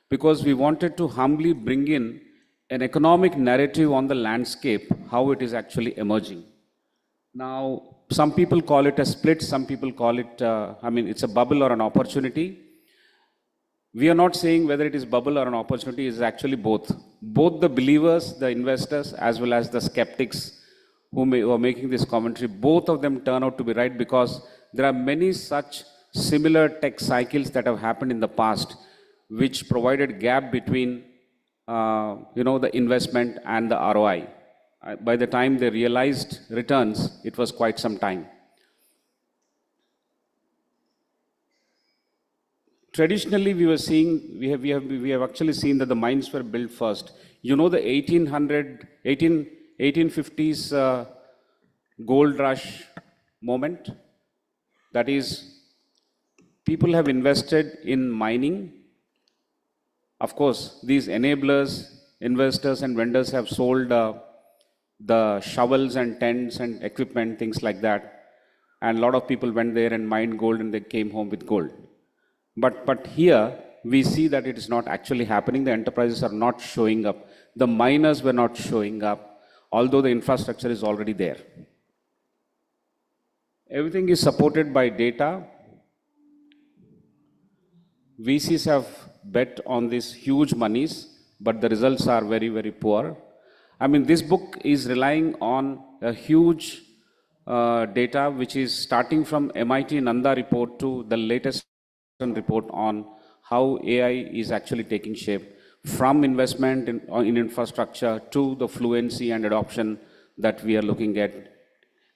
because we wanted to humbly bring in an economic narrative on the landscape, how it is actually emerging. Now, some people call it a split, some people call it, it's a bubble or an opportunity. We are not saying whether it is bubble or an opportunity, it is actually both. Both the believers, the investors, as well as the skeptics who are making this commentary, both of them turn out to be right, because there are many such similar tech cycles that have happened in the past, which provided gap between the investment and the ROI. By the time they realized returns, it was quite some time. Traditionally, we have actually seen that the mines were built first. You know, the 1850s gold rush moment. That is, people have invested in mining. Of course, these enablers, investors and vendors have sold the shovels and tents and equipment, things like that. And a lot of people went there and mined gold and they came home with gold. But here, we see that it is not actually happening. The enterprises are not showing up. The miners were not showing up, although the infrastructure is already there. Everything is supported by data. VCs have bet on these huge monies, but the results are very, very poor. This book is relying on a huge data, which is starting from MIT Nanda report to the latest report on how AI is actually taking shape, from investment in infrastructure to the fluency and adoption that we are looking at.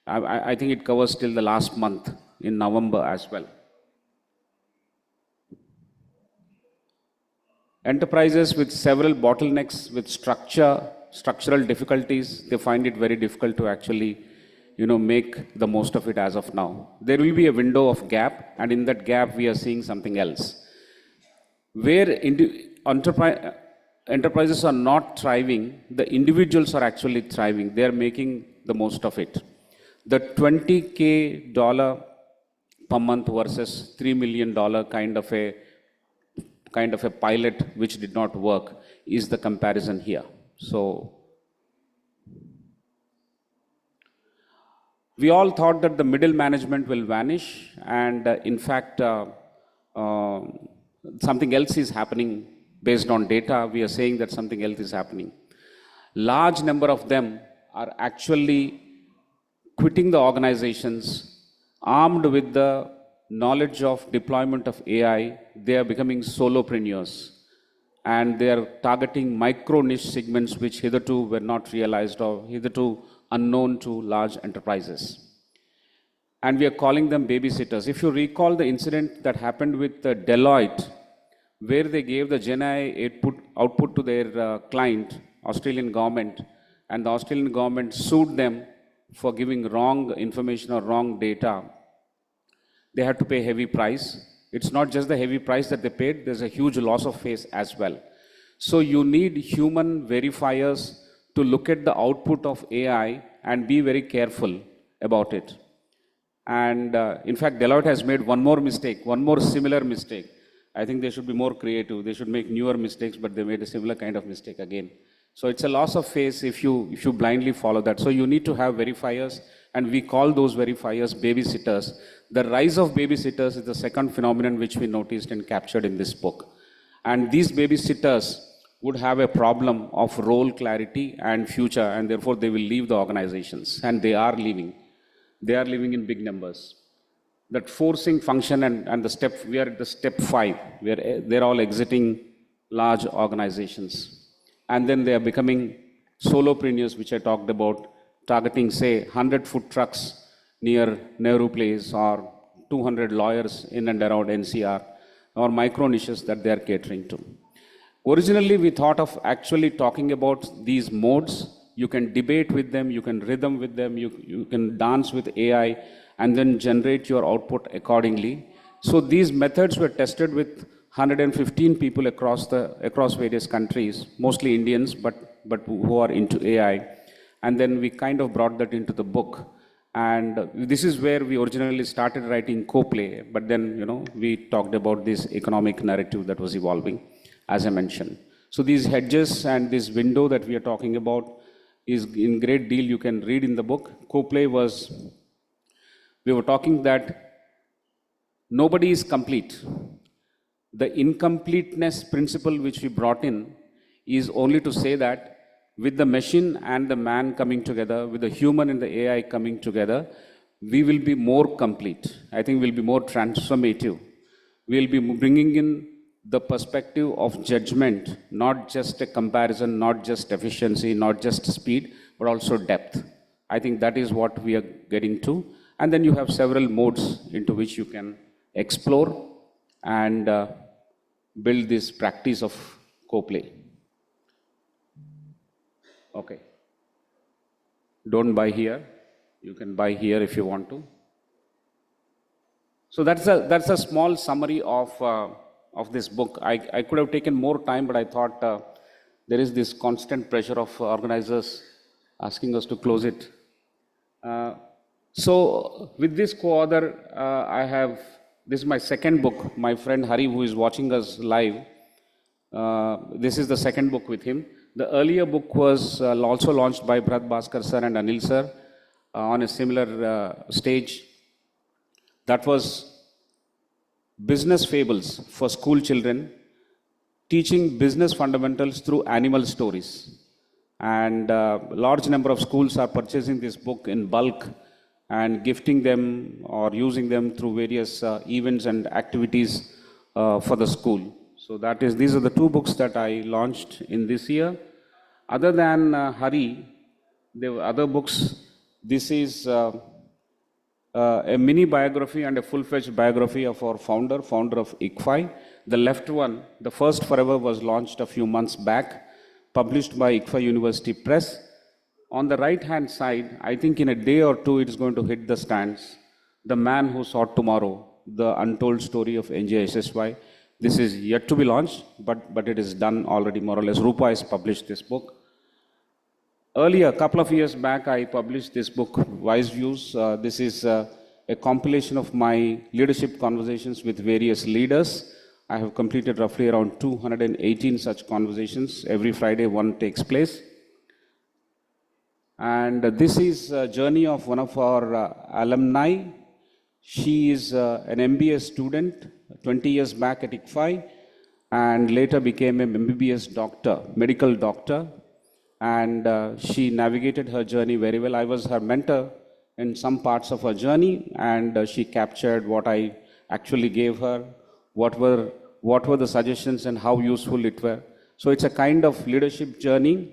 I think it covers till the last month in November as well. Enterprises with several bottlenecks, with structural difficulties, they find it very difficult to actually, make the most of it as of now. There will be a window of gap, and in that gap, we are seeing something else. Where enterprises are not thriving, the individuals are actually thriving. They are making the most of it. The $20K per month versus $3 million kind of a pilot which did not work is the comparison here. So we all thought that the middle management will vanish, and in fact, something else is happening based on data. We are saying that something else is happening. Large number of them are actually quitting the organizations, armed with the knowledge of deployment of AI. They are becoming solopreneurs, and they are targeting micro niche segments which hitherto were not realized or hitherto unknown to large enterprises. And we are calling them babysitters. If you recall the incident that happened with Deloitte, where they gave the GenAI output to their client, Australian government, and the Australian government sued them for giving wrong information or wrong data, they had to pay a heavy price. It's not just the heavy price that they paid, there's a huge loss of face as well. So you need human verifiers to look at the output of AI and be very careful about it. And in fact, Deloitte has made one more mistake, one more similar mistake. I think they should be more creative. They should make newer mistakes, but they made a similar kind of mistake again. So it's a loss of face if you blindly follow that. So you need to have verifiers, and we call those verifiers babysitters. The rise of babysitters is the second phenomenon which we noticed and captured in this book. And these babysitters would have a problem of role clarity and future, and therefore they will leave the organizations, and they are leaving. They are leaving in big numbers. That forcing function and the step, we are at the step 5, where they're all exiting large organizations. And then they are becoming solopreneurs, which I talked about, targeting, say, 100 food trucks near Nehru Place, or 200 lawyers in and around NCR, or micro niches that they are catering to. Originally, we thought of actually talking about these modes. You can debate with them, you can rhythm with them, you can dance with AI, and then generate your output accordingly. So these methods were tested with 115 people across various countries, mostly Indians, but who are into AI. And then we kind of brought that into the book. And this is where we originally started writing co-play, but then, we talked about this economic narrative that was evolving, as I mentioned. So these hedges and this window that we are talking about is in great deal you can read in the book. Co-play was, we were talking that nobody is complete. The incompleteness principle which we brought in is only to say that with the machine and the man coming together, with the human and the AI coming together, we will be more complete. I think we'll be more transformative. We'll be bringing in the perspective of judgment, not just a comparison, not just efficiency, not just speed, but also depth. I think that is what we are getting to. And then you have several modes into which you can explore and build this practice of co-play. Okay. Don't buy here. You can buy here if you want to. So that's a small summary of this book. I could have taken more time, but I thought there is this constant pressure of organizers asking us to close it. So with this co-author, this is my second book. My friend Hari, who is watching us live, this is the second book with him. The earlier book was also launched by Bharat Bhaskar sir and Anil sir on a similar stage. That was Business Fables for School Children, teaching business fundamentals through animal stories. And a large number of schools are purchasing this book in bulk and gifting them or using them through various events and activities for the school. So these are the two books that I launched in this year. Other than Hari, there were other books. This is a mini biography and a full-fledged biography of our founder of ICFI. The left one, the first forever, was launched a few months back, published by ICFI University Press. On the right-hand side, I think in a day or two, it's going to hit the stands. The Man Who Saw Tomorrow, the untold story of NJSSY. This is yet to be launched, but it is done already, more or less. Rupa has published this book. Earlier, a couple of years back, I published this book, Wise Views. This is a compilation of my leadership conversations with various leaders. I have completed roughly around 218 such conversations. Every Friday, one takes place. And this is a journey of one of our alumni. She is an MBA student 20 years back at ICFI and later became an MBBS doctor, medical doctor. And she navigated her journey very well. I was her mentor in some parts of her journey, and she captured what I actually gave her, what were the suggestions and how useful it were. So it's a kind of leadership journey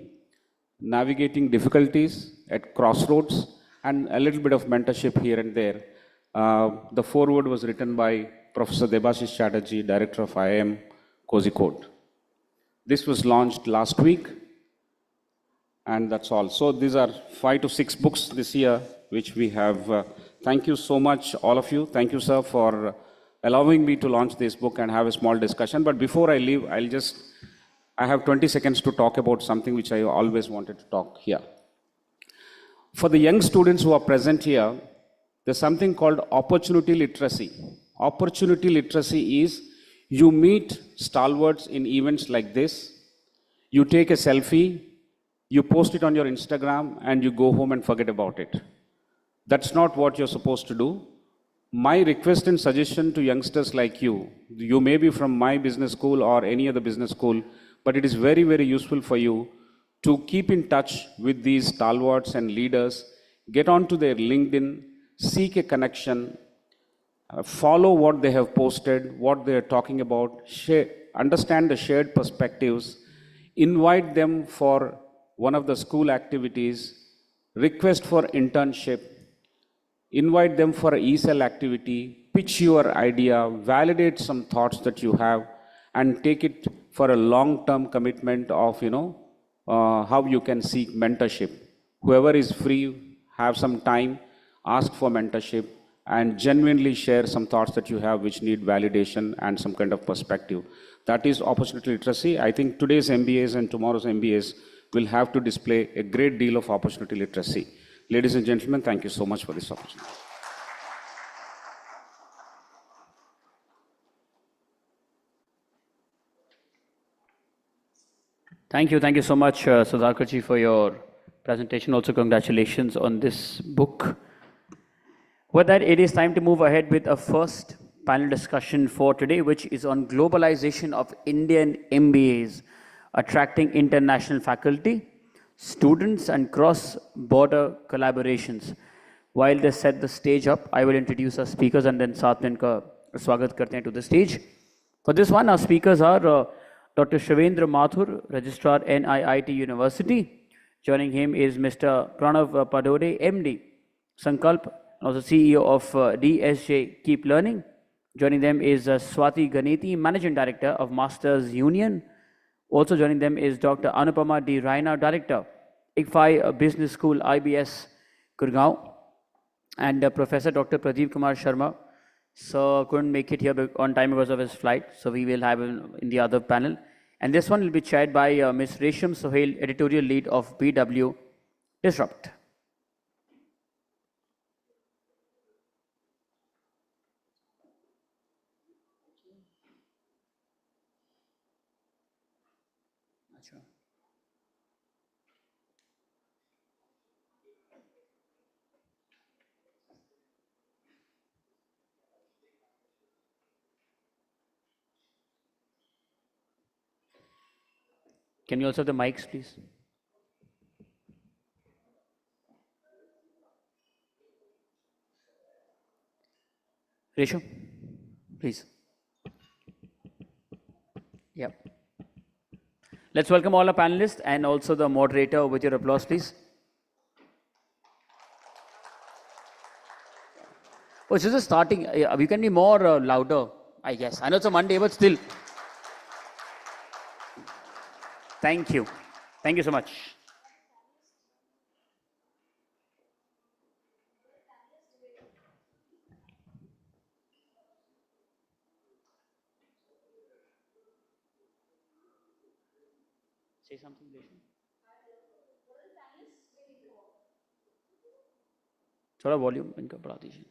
navigating difficulties at crossroads, and a little bit of mentorship here and there. The foreword was written by Professor Debashish Chatterjee, Director of IIM Kozhikode. This was launched last week, and that's all. So these are 5 to 6 books this year, which we have. Thank you so much, all of you. Thank you, sir, for allowing me to launch this book and have a small discussion. But before I leave, I have 20 seconds to talk about something which I always wanted to talk here. For the young students who are present here, there's something called opportunity literacy. Opportunity literacy is you meet stalwarts in events like this, you take a selfie, you post it on your Instagram, and you go home and forget about it. That's not what you're supposed to do. My request and suggestion to youngsters like you may be from my business school or any other business school, but it is very, very useful for you to keep in touch with these stalwarts and leaders, get onto their LinkedIn, seek a connection, follow what they have posted, what they are talking about, understand the shared perspectives, invite them for one of the school activities, request for internship, invite them for an ESL activity, pitch your idea, validate some thoughts that you have, and take it for a long-term commitment of, how you can seek mentorship. Whoever is free, have some time, ask for mentorship, and genuinely share some thoughts that you have which need validation and some kind of perspective. That is opportunity literacy. I think today's MBAs and tomorrow's MBAs will have to display a great deal of opportunity literacy. Ladies and gentlemen, thank you so much for this opportunity. Thank you so much, Sudhakarji, for your presentation. Also, congratulations on this book. With that, it is time to move ahead with a first panel discussion for today, which is on globalization of Indian MBAs, attracting international faculty, students, and cross-border collaborations. While they set the stage up, I will introduce our speakers and then साथ में इनका स्वागत करते हैं to the stage. For this one, our speakers are Dr. Shavendra Mathur, Registrar NIIT University. Joining him is Mr. Pranav Padode, MD, Sankalp, also CEO of DSJ Keep Learning. Joining them is Swati Ganeti, Managing Director of Masters Union. Also joining them is Dr. Anupama D. Raina, Director, ICFI Business School, IBS, Gurgaon. And Professor Dr. Pradeep Kumar Sharma. So couldn't make it here on time because of his flight. So we will have him in the other panel. And this one will be chaired by Ms. Resham Sohail, Editorial Lead of BW Disrupt. Can you also have the mics, please? Reshu, please. Yeah. Let's welcome all our panelists and also the moderator with your applause, please. Oh, this is starting. We can be more louder, I guess. I know it's a Monday, but still. Thank you. Thank you so much. Say something, Reshu. थोड़ा volume इनका बढ़ा दीजिए.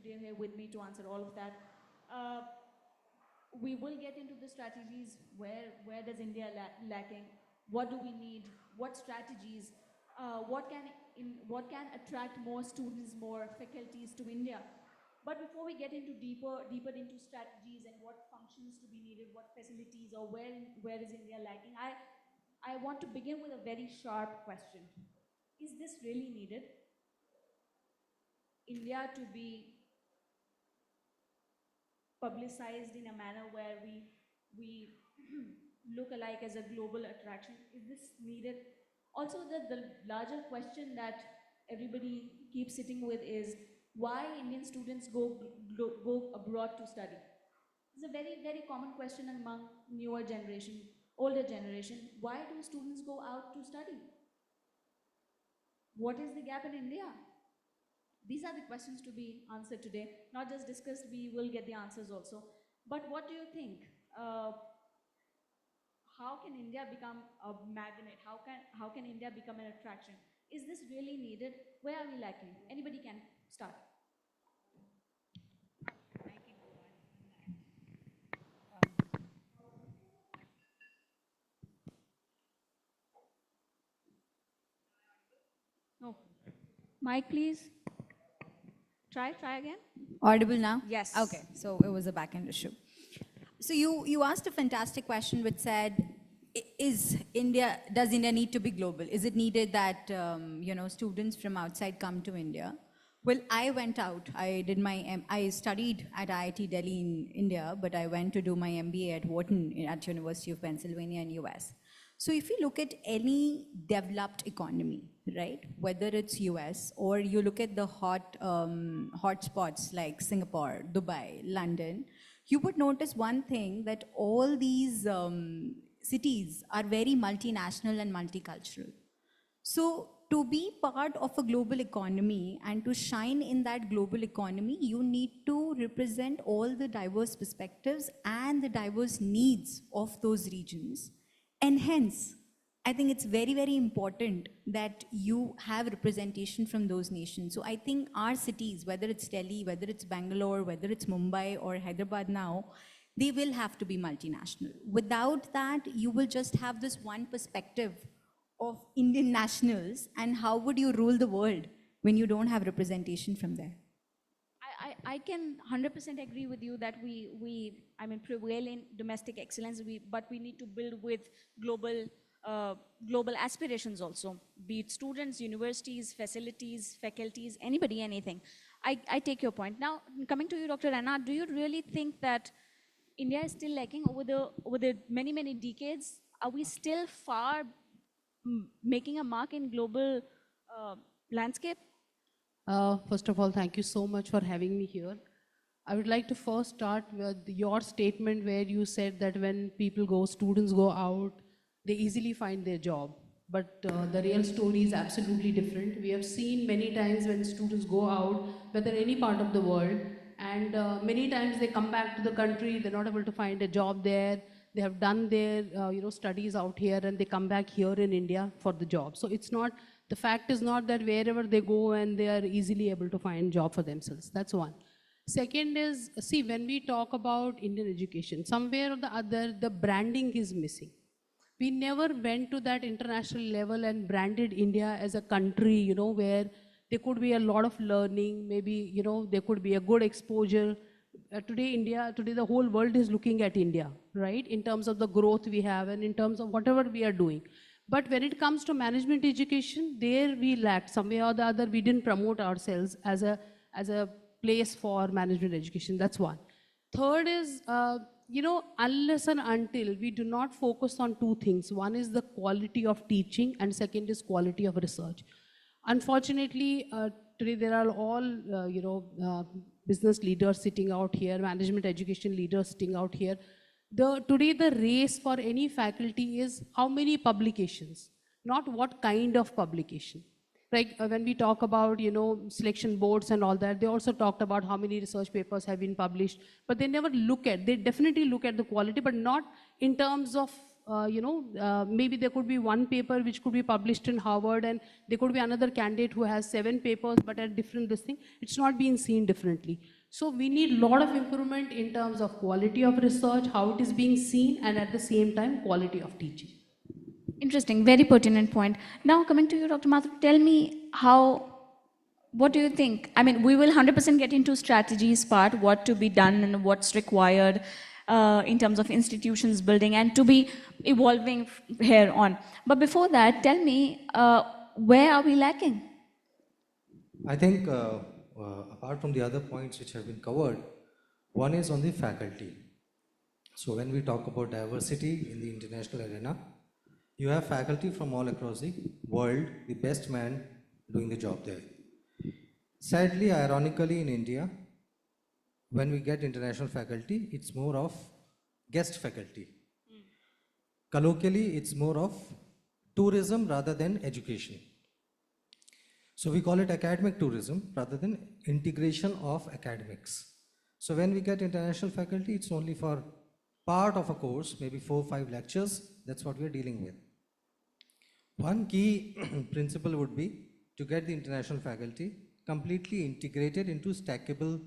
today here with me to answer all of that. We will get into the strategies. Where does India lacking? What do we need? What strategies? What can attract more students, more faculties to India? But before we get into deeper into strategies and what functions to be needed, what facilities, or where is India lacking, I want to begin with a very sharp question. Is this really needed? India to be publicized in a manner where we look alike as a global attraction? Is this needed? Also, the larger question that everybody keeps sitting with is why Indian students go abroad to study. It's a very, very common question among newer generation, older generation. Why do students go out to study? What is the gap in India? These are the questions to be answered today, not just discussed. We will get the answers also. But what do you think? How can India become a magnet? How can India become an attraction? Is this really needed? Where are we lacking? Anybody can start. No. Mic, please. Try again. Audible now? Yes. Okay, so it was a back-end issue. So you asked a fantastic question which said, does India need to be global? Is it needed that, students from outside come to India? Well, I went out. I studied at IIT Delhi in India, but I went to do my MBA at Wharton at University of Pennsylvania in US. So if you look at any developed economy, right, whether it's US or you look at the hot spots like Singapore, Dubai, London, you would notice one thing, that all these cities are very multinational and multicultural. So to be part of a global economy and to shine in that global economy, you need to represent all the diverse perspectives and the diverse needs of those regions. And hence, I think it's very, very important that you have representation from those nations. So I think our cities, whether it's Delhi, whether it's Bangalore, whether it's Mumbai or Hyderabad now, they will have to be multinational. Without that, you will just have this one perspective of Indian nationals, and how would you rule the world when you don't have representation from there? I can 100% agree with you that we prevail in domestic excellence, but we need to build with global aspirations also, be it students, universities, facilities, faculties, anybody, anything. I take your point. Now, coming to you, Dr. Rana, do you really think that India is still lacking over the many, many decades? Are we still far making a mark in global landscape? First of all, thank you so much for having me here. I would like to first start with your statement where you said that when students go out, they easily find their job. But the real story is absolutely different. We have seen many times when students go out, whether any part of the world, and many times they come back to the country, they're not able to find a job there. They have done their studies out here and they come back here in India for the job. So the fact is not that wherever they go and they are easily able to find a job for themselves. That's one. Second is, see, when we talk about Indian education, somewhere or the other, the branding is missing. We never went to that international level and branded India as a country, where there could be a lot of learning, maybe, there could be a good exposure. Today the whole world is looking at India, right? In terms of the growth we have and in terms of whatever we are doing. But when it comes to management education, there we lacked. Some way or the other, we didn't promote ourselves as a place for management education. That's one. Third is, unless and until we do not focus on two things. One is the quality of teaching and second is quality of research. Unfortunately, today there are all, business leaders sitting out here, management education leaders sitting out here. Today the race for any faculty is how many publications, not what kind of publication. Like when we talk about, selection boards and all that, they also talked about how many research papers have been published, but they never they definitely look at the quality, but not in terms of maybe there could be one paper which could be published in Harvard, and there could be another candidate who has 7 papers but at different this thing. It's not being seen differently. So we need a lot of improvement in terms of quality of research, how it is being seen, and at the same time, quality of teaching. Interesting, very pertinent point. Now coming to you, Dr. Mathur, tell me what do you think? I mean, we will 100% get into strategies part, what to be done and what's required in terms of institutions building and to be evolving here on. But before that, tell me, where are we lacking? I think apart from the other points which have been covered, one is on the faculty. So when we talk about diversity in the international arena, you have faculty from all across the world, the best man doing the job there. Sadly, ironically, in India, when we get international faculty, it's more of guest faculty. Colloquially, it's more of tourism rather than education. So we call it academic tourism rather than integration of academics. So when we get international faculty, it's only for part of a course, maybe 4 or 5 lectures. That's what we're dealing with. One key principle would be to get the international faculty completely integrated into stackable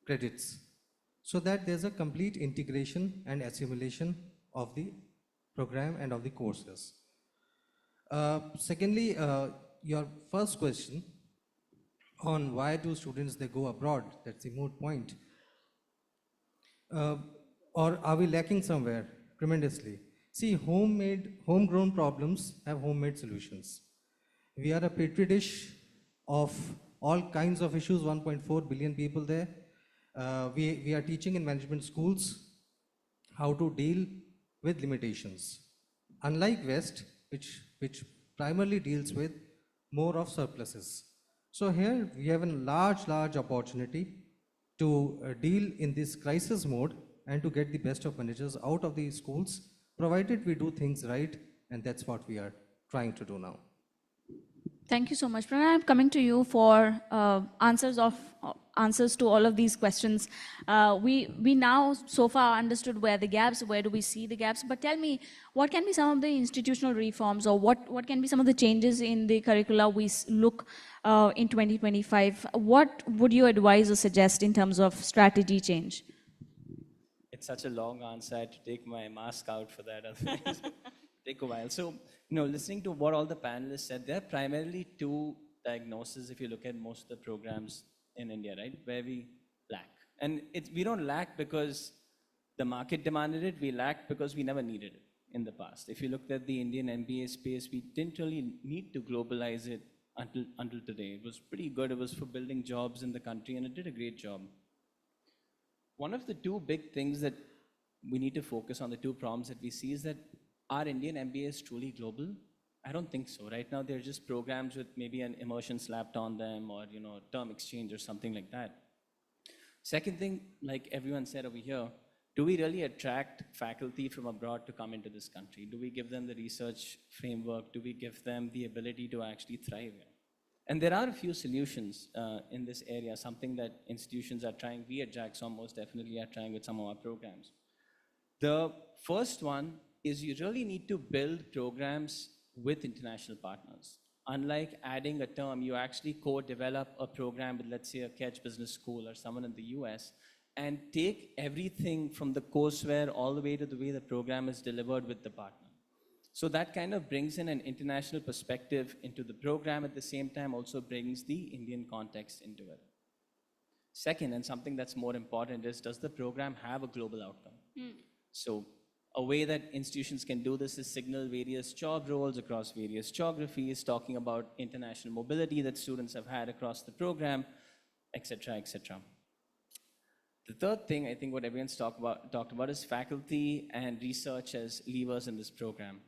credits, so that there's a complete integration and assimilation of the program and of the courses. Secondly, your first question on why do students they go abroad, that's the moot point. Or are we lacking somewhere tremendously? See, homegrown problems have homemade solutions. We are a petri dish of all kinds of issues, 1.4 billion people there. We are teaching in management schools how to deal with limitations. Unlike West, which primarily deals with more of surpluses. So here we have a large opportunity to deal in this crisis mode and to get the best of managers out of the schools, provided we do things right, and that's what we are trying to do now. Thank you so much. Pranay, I'm coming to you for answers to all of these questions. We now so far understood where the gaps, where do we see the gaps, but tell me, what can be some of the institutional reforms, or what can be some of the changes in the curricula we look in 2025? What would you advise or suggest in terms of strategy change? It's such a long answer. I had to take my mask out for that. Otherwise, take a while. So, listening to what all the panelists said, there are primarily 2 diagnoses if you look at most of the programs in India, right, where we lack. And we don't lack because the market demanded it. We lack because we never needed it in the past. If you looked at the Indian MBA space, we didn't really need to globalize it until today. It was pretty good. It was for building jobs in the country, and it did a great job. One of the 2 big things that we need to focus on, the 2 problems that we see, is that are Indian MBAs truly global? I don't think so. Right now, they're just programs with maybe an immersion slapped on them, or term exchange or something like that. Second thing, like everyone said over here, do we really attract faculty from abroad to come into this country? Do we give them the research framework? Do we give them the ability to actually thrive here? And there are a few solutions in this area, something that institutions are trying. We at Jackson most definitely are trying with some of our programs. The first one is you really need to build programs with international partners. Unlike adding a term, you actually co-develop a program with, let's say, a Kedge Business School or someone in the US, and take everything from the courseware all the way to the way the program is delivered with the partner. So that kind of brings in an international perspective into the program, at the same time also brings the Indian context into it. Second, and something that's more important, is does the program have a global outcome? So a way that institutions can do this is signal various job roles across various geographies, talking about international mobility that students have had across the program, etc., etc. The third thing, I think what everyone's talked about is faculty and research as levers in this program.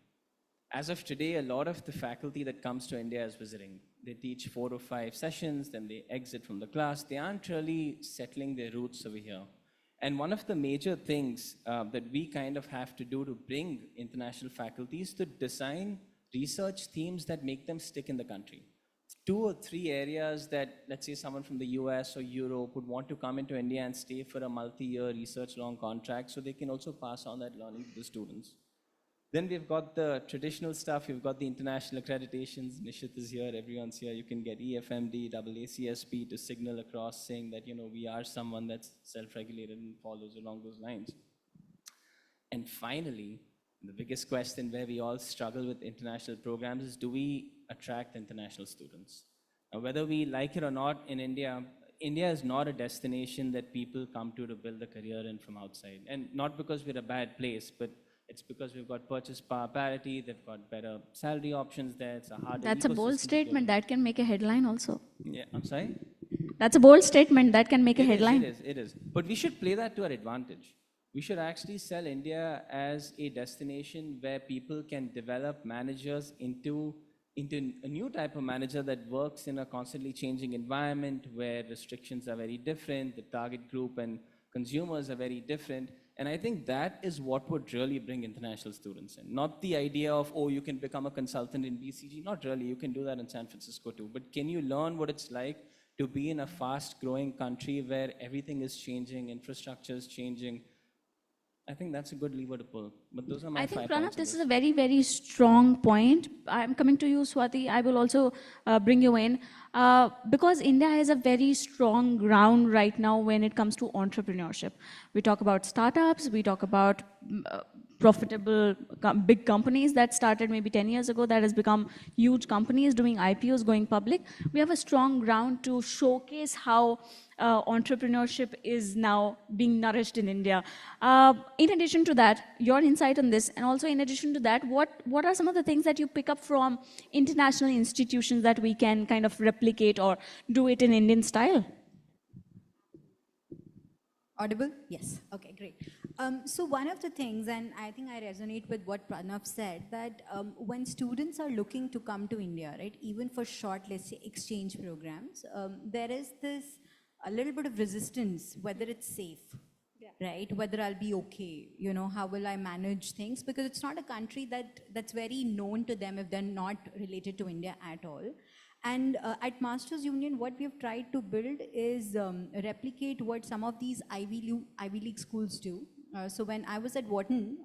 As of today, a lot of the faculty that comes to India is visiting. They teach 4 or 5 sessions, then they exit from the class. They aren't really settling their roots over here. And one of the major things that we kind of have to do to bring international faculty is to design research themes that make them stick in the country. 2 or 3 areas that, let's say, someone from the US or Europe would want to come into India and stay for a multi-year research long contract, so they can also pass on that learning to the students. Then we've got the traditional stuff. We've got the international accreditations. Nishit is here. Everyone's here. You can get EFMD, AACSP to signal across saying that, we are someone that's self-regulated and follows along those lines. And finally, the biggest question where we all struggle with international programs is, do we attract international students? Now, whether we like it or not, in India, India is not a destination that people come to build a career in from outside. And not because we're a bad place, but it's because we've got purchase power parity, they've got better salary options there, it's a harder That's a bold ecosystem to statement grow. that can make a headline also. Yeah, I'm sorry? That's a bold statement that can make a headline. It is. But we should play that to our advantage. We should actually sell India as a destination where people can develop managers into a new type of manager that works in a constantly changing environment where restrictions are very different, the target group and consumers are very different. And I think that is what would really bring international students in. Not the idea of, oh, you can become a consultant in BCG. Not really. You can do that in San Francisco too. But can you learn what it's like to be in a fast-growing country where everything is changing, infrastructure is changing? I think that's a good lever to pull. But those are my I think, 5 Pranav, points on this is a very, very strong point. I'm coming to you, Swati. I will also bring you in. Because India has a very strong ground right now when it comes to entrepreneurship. We talk about startups, we talk about profitable big companies that started maybe 10 years ago that has become huge companies doing IPOs, going public. We have a strong ground to showcase how entrepreneurship is now being nourished in India. In addition to that, your insight on this, and also in addition to that, what are some of the things that you pick up from international institutions that we can kind of replicate or do it in Indian style? Audible? Yes. Okay, great. So one of the things, and I think I resonate with what Pranav said, that when students are looking to come to India, right, even for short, let's say, exchange programs, there is this a little bit of resistance, whether it's safe, right, whether I'll be okay, how will I manage things, because it's not a country that's very known to them if they're not related to India at all. And at Masters Union, what we have tried to build is replicate what some of these Ivy League schools do. So when I was at Wharton,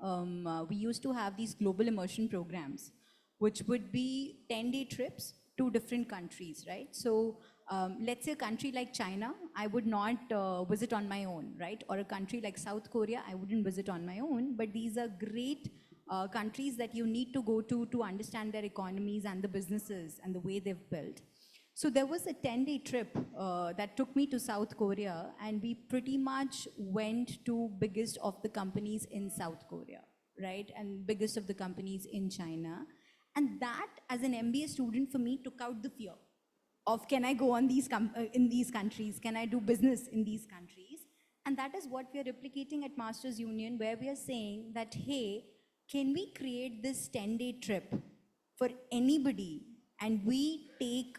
we used to have these global immersion programs, which would be 10-day trips to different countries, right? So let's say a country like China, I would not visit on my own, right? Or a country like South Korea, I wouldn't visit on my own, but these are great countries that you need to go to understand their economies and the businesses and the way they've built. So there was a 10-day trip that took me to South Korea, and we pretty much went to biggest of the companies in South Korea, right? And biggest of the companies in China. And that, as an MBA student, for me, took out the fear of, can I go on in these countries? Can I do business in these countries? And that is what we are replicating at Masters Union, where we are saying that, hey, can we create this 10-day trip for anybody, and we take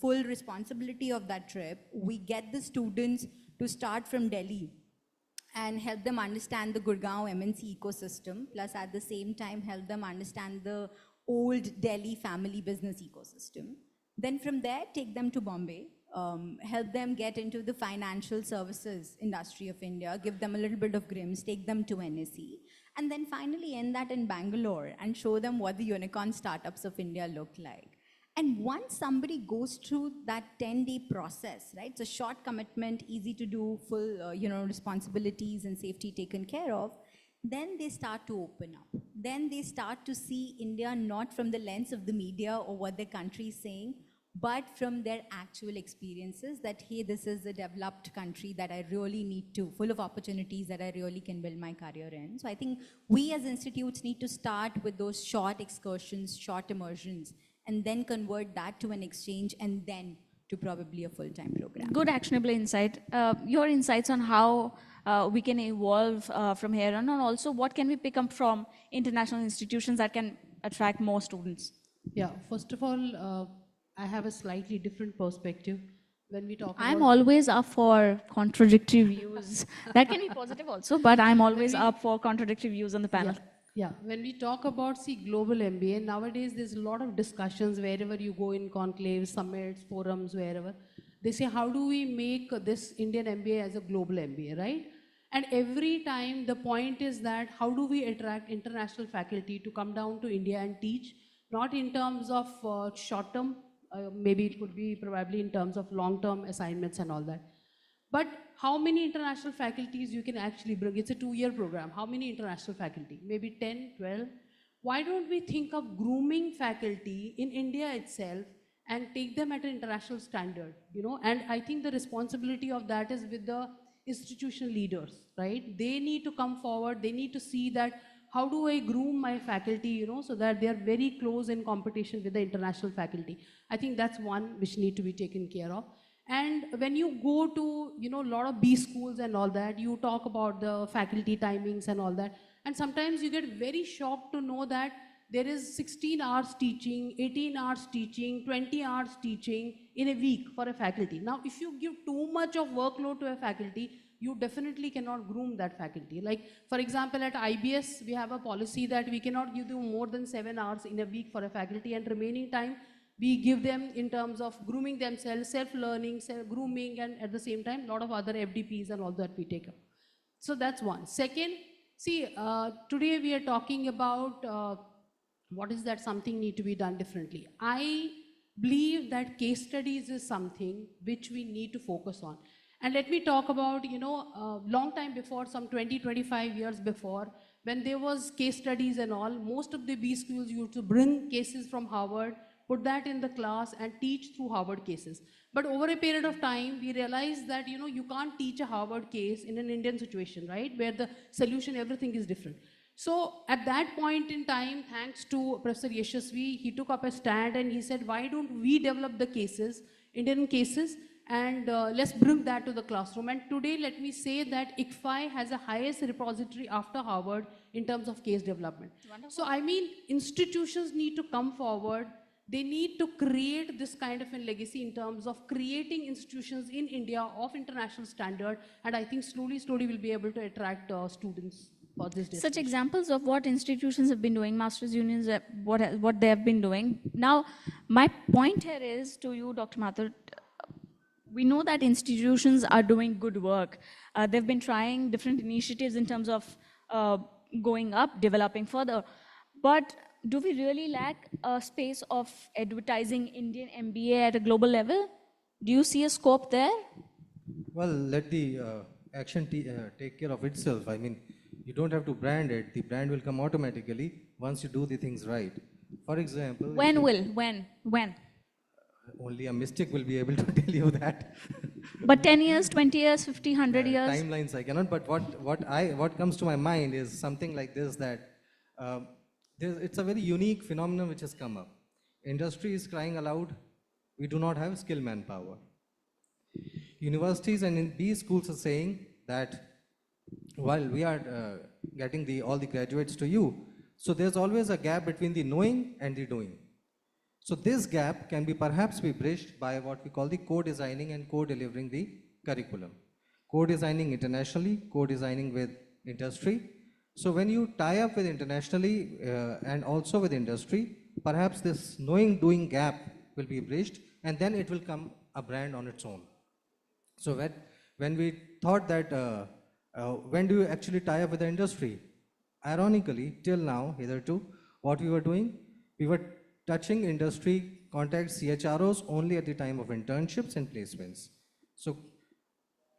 full responsibility of that trip? We get the students to start from Delhi and help them understand the Gurgaon MNC ecosystem, plus at the same time help them understand the old Delhi family business ecosystem. Then from there, take them to Bombay, help them get into the financial services industry of India, give them a little bit of GRIMS, take them to NSE, and then finally end that in Bangalore and show them what the unicorn startups of India look like. And once somebody goes through that 10-day process, right, it's a short commitment, easy to do, full responsibilities and safety taken care of, then they start to open up. Then they start to see India not from the lens of the media or what their country is saying, but from their actual experiences that, hey, this is a developed country that I really need to, full of opportunities that I really can build my career in. So I think we as institutes need to start with those short excursions, short immersions, and then convert that to an exchange and then to probably a full-time program. Good actionable insight. Your insights on how we can evolve from here on, and also what can we pick up from international institutions that can attract more students? Yeah, first of all, I have a slightly different perspective. When we talk I'm about always up for contradictory views. That can be positive also, but I'm always up for contradictory views on the panel. Yeah, when we talk about, global MBA, nowadays there's a lot of discussions wherever you go in conclaves, summits, forums, wherever. They say, how do we make this Indian MBA as a global MBA, right? And every time the point is that how do we attract international faculty to come down to India and teach, not in terms of short term, maybe it could be probably in terms of long term assignments and all that. But how many international faculties you can actually bring? It's a 2-year program. How many international faculty? Maybe 10, 12? Why don't we think of grooming faculty in India itself and take them at an international standard, And I think the responsibility of that is with the institutional leaders, right? They need to come forward. They need to see that how do I groom my faculty, so that they are very close in competition with the international faculty. I think that's one which need to be taken care of. And when you go to, a lot of B schools and all that, you talk about the faculty timings and all that. And sometimes you get very shocked to know that there is 16 hours teaching, 18 hours teaching, 20 hours teaching in a week for a faculty. Now, if you give too much of workload to a faculty, you definitely cannot groom that faculty. Like, for example, at IBS, we have a policy that we cannot give them more than 7 hours in a week for a faculty, and remaining time we give them in terms of grooming themselves, self-learning, self-grooming, and at the same time, a lot of other FDPs and all that we take up. So that's one. Second, see, today we are talking about what is that something need to be done differently. I believe that case studies is something which we need to focus on. And let me talk about, long time before, some 20, 25 years before, when there was case studies and all, most of the B schools used to bring cases from Harvard, put that in the class and teach through Harvard cases. But over a period of time, we realized that, you can't teach a Harvard case in an Indian situation, right? Where the solution, everything is different. So at that point in time, thanks to Professor Yashasvi, he took up a stand and he said, why don't we develop the cases, Indian cases, and let's bring that to the classroom. And today, let me say that ICFI has the highest repository after Harvard in terms of case development. Wonderful. So I mean, institutions need to come forward. They need to create this kind of a legacy in terms of creating institutions in India of international standard. And I think slowly, slowly we'll be able to attract students for this destination. Such examples of what institutions have been doing, masters unions, what they have been doing. Now, my point here is to you, Dr. Mathur. We know that institutions are doing good work. They've been trying different initiatives in terms of going up, developing further. But do we really lack a space of advertising Indian MBA at a global level? Do you see a scope there? Well, let the action take care of itself. I mean, you don't have to brand it. The brand will come automatically once you do the things right. For example... When? Only a mystic will be able to tell you that. But 10 years, 20 years, 50, 100 years? Timelines I cannot, but what comes to my mind is something like this, that it's a very unique phenomenon which has come up. Industry is crying aloud, we do not have skilled manpower. Universities and in these schools are saying that while we are getting all the graduates to you, so there's always a gap between the knowing and the doing. So this gap can perhaps be bridged by what we call the co-designing and co-delivering the curriculum. Co-designing internationally, co-designing with industry. So when you tie up with internationally and also with industry, perhaps this knowing-doing gap will be bridged, and then it will come a brand on its own. So when we thought that, when do you actually tie up with the industry? Ironically, till now, hitherto, what we were doing, we were touching industry contacts, CHROs, only at the time of internships and placements. So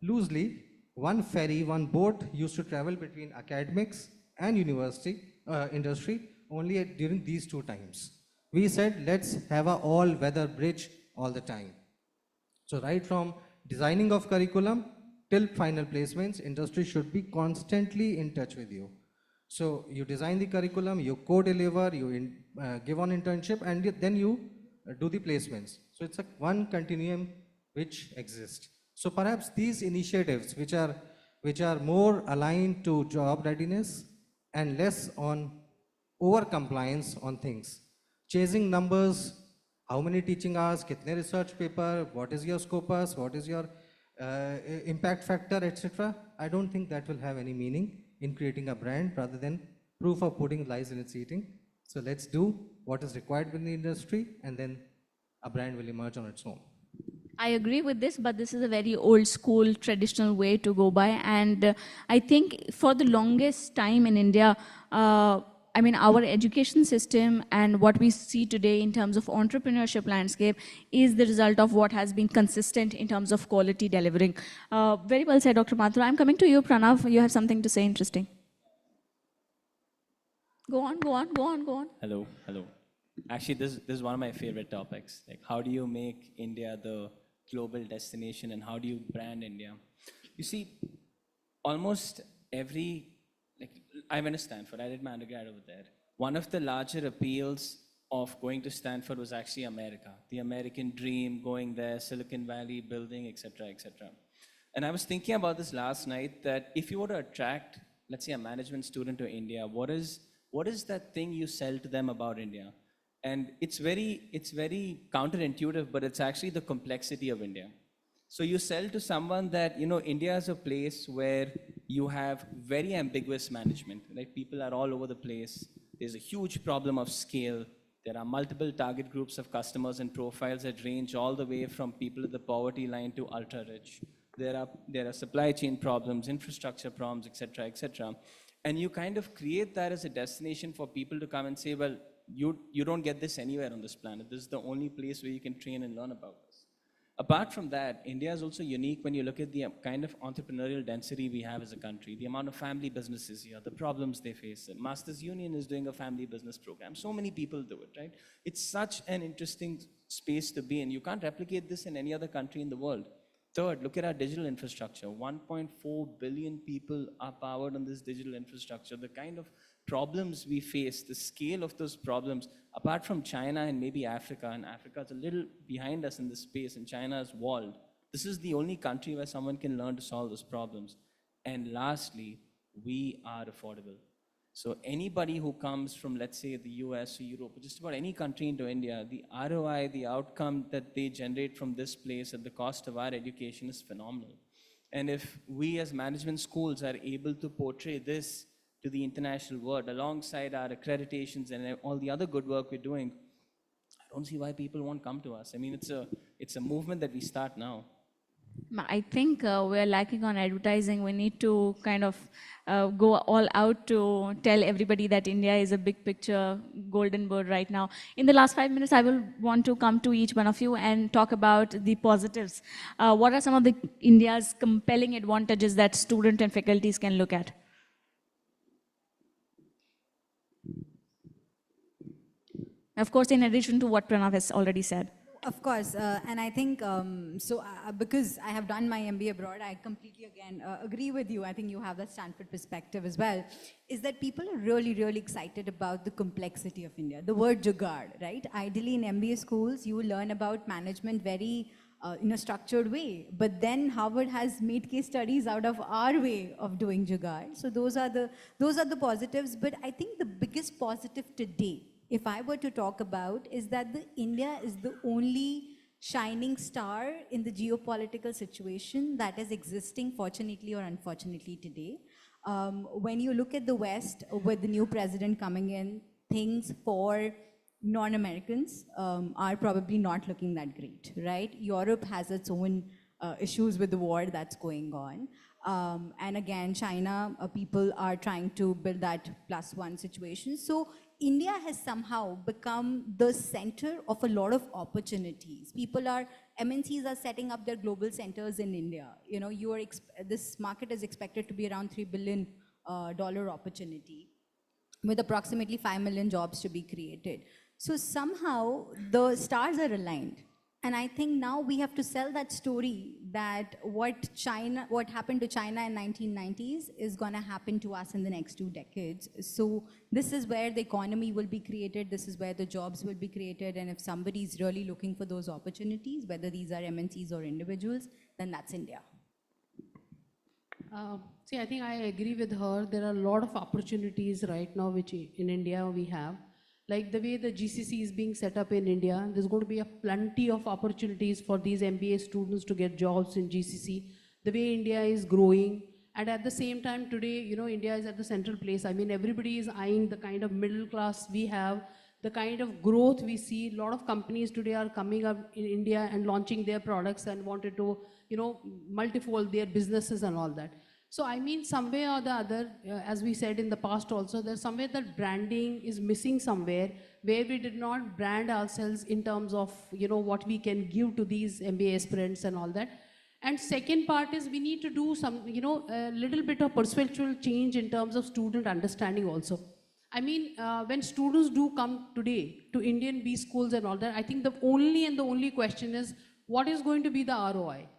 loosely, one ferry, one boat used to travel between academics and industry only during these two times. We said, let's have an all-weather bridge all the time. So right from designing of curriculum till final placements, industry should be constantly in touch with you. So you design the curriculum, you co-deliver, you give on internship, and then you do the placements. So it's one continuum which exists. So perhaps these initiatives which are more aligned to job readiness and less on over-compliance on things. Chasing numbers, how many teaching hours, kitne research paper, what is your scopus, what is your impact factor, etc. I don't think that will have any meaning in creating a brand, rather than proof of pudding lies in its eating. So let's do what is required within the industry, and then a brand will emerge on its own. I agree with this, but this is a very old school traditional way to go by. And I think for the longest time in India, I mean, our education system and what we see today in terms of entrepreneurship landscape is the result of what has been consistent in terms of quality delivering. Very well said, Dr. Mathur. I'm coming to you, Pranav. You have something to say interesting. Go on, go on, go on, go on. Hello, hello. Actually, this is one of my favorite topics. Like, how do you make India the global destination, and how do you brand India? You see, almost every, like, I went to Stanford. I did my undergrad over there. One of the larger appeals of going to Stanford was actually America, the American dream, going there, Silicon Valley, building, etc., etc. And I was thinking about this last night, that if you were to attract, let's say, a management student to India, what is that thing you sell to them about India? And it's very counterintuitive, but it's actually the complexity of India. So you sell to someone that, you know, India is a place where you have very ambiguous management, right? People are all over the place. There's a huge problem of scale. There are multiple target groups of customers and profiles that range all the way from people at the poverty line to ultra rich. There are supply chain problems, infrastructure problems, etc., etc. And you kind of create that as a destination for people to come and say, well, you don't get this anywhere on this planet. This is the only place where you can train and learn about this. Apart from that, India is also unique when you look at the kind of entrepreneurial density we have as a country, the amount of family businesses here, the problems they face. The Masters Union is doing a family business program. So many people do it, right? It's such an interesting space to be in. You can't replicate this in any other country in the world. Third, look at our digital infrastructure. 1.4 billion people are powered on this digital infrastructure. The kind of problems we face, the scale of those problems, apart from China and maybe Africa, and Africa is a little behind us in this space, and China is walled. This is the only country where someone can learn to solve those problems. And lastly, we are affordable. So anybody who comes from, let's say, the US or Europe, or just about any country into India, the ROI, the outcome that they generate from this place at the cost of our education is phenomenal. And if we as management schools are able to portray this to the international world alongside our accreditations and all the other good work we're doing, I don't see why people won't come to us. I mean, it's a movement that we start now. I think we're lacking on advertising. We need to kind of go all out to tell everybody that India is a big picture golden bird right now. In the last 5 minutes, I will want to come to each one of you and talk about the positives. What are some of the India's compelling advantages that students and faculties can look at? Of course, in addition to what Pranav has already said. Of course, and I think, because I have done my MBA abroad, I completely, again, agree with you. I think you have that Stanford perspective as well, is that people are really, really excited about the complexity of India. The word jugaad, right? Ideally, in MBA schools, you learn about management very in a structured way. But then Harvard has made case studies out of our way of doing jugaad. So those are the positives. But I think the biggest positive today, if I were to talk about, is that India is the only shining star in the geopolitical situation that is existing, fortunately or unfortunately, today. When you look at the West, with the new president coming in, things for non-Americans are probably not looking that great, right? Europe has its own issues with the war that's going on. And again, China, people are trying to build that +1 situation. So India has somehow become the center of a lot of opportunities. MNCs are setting up their global centers in India. You know, this market is expected to be around $3 billion opportunity, with approximately 5 million jobs to be created. So somehow the stars are aligned. And I think now we have to sell that story that what happened to China in 1990s is going to happen to us in the next 2 decades. So this is where the economy will be created. This is where the jobs will be created. And if somebody is really looking for those opportunities, whether these are MNCs or individuals, then that's India. See, I think I agree with her. There are a lot of opportunities right now which in India we have. Like the way the GCC is being set up in India, there's going to be a plenty of opportunities for these MBA students to get jobs in GCC. The way India is growing, and at the same time today, you know, India is at the central place. I mean, everybody is eyeing the kind of middle class we have. the kind of growth we see. A lot of companies today are coming up in India and launching their products and wanted to, multifold their businesses and all that. So I mean, some way or the other, as we said in the past also, there's somewhere that branding is missing somewhere, where we did not brand ourselves in terms of, what we can give to these MBA aspirants and all that. And second part is we need to do some, a little bit of perceptual change in terms of student understanding also. I mean, when students do come today to Indian B schools and all that, I think the only question is, what is going to be the ROI?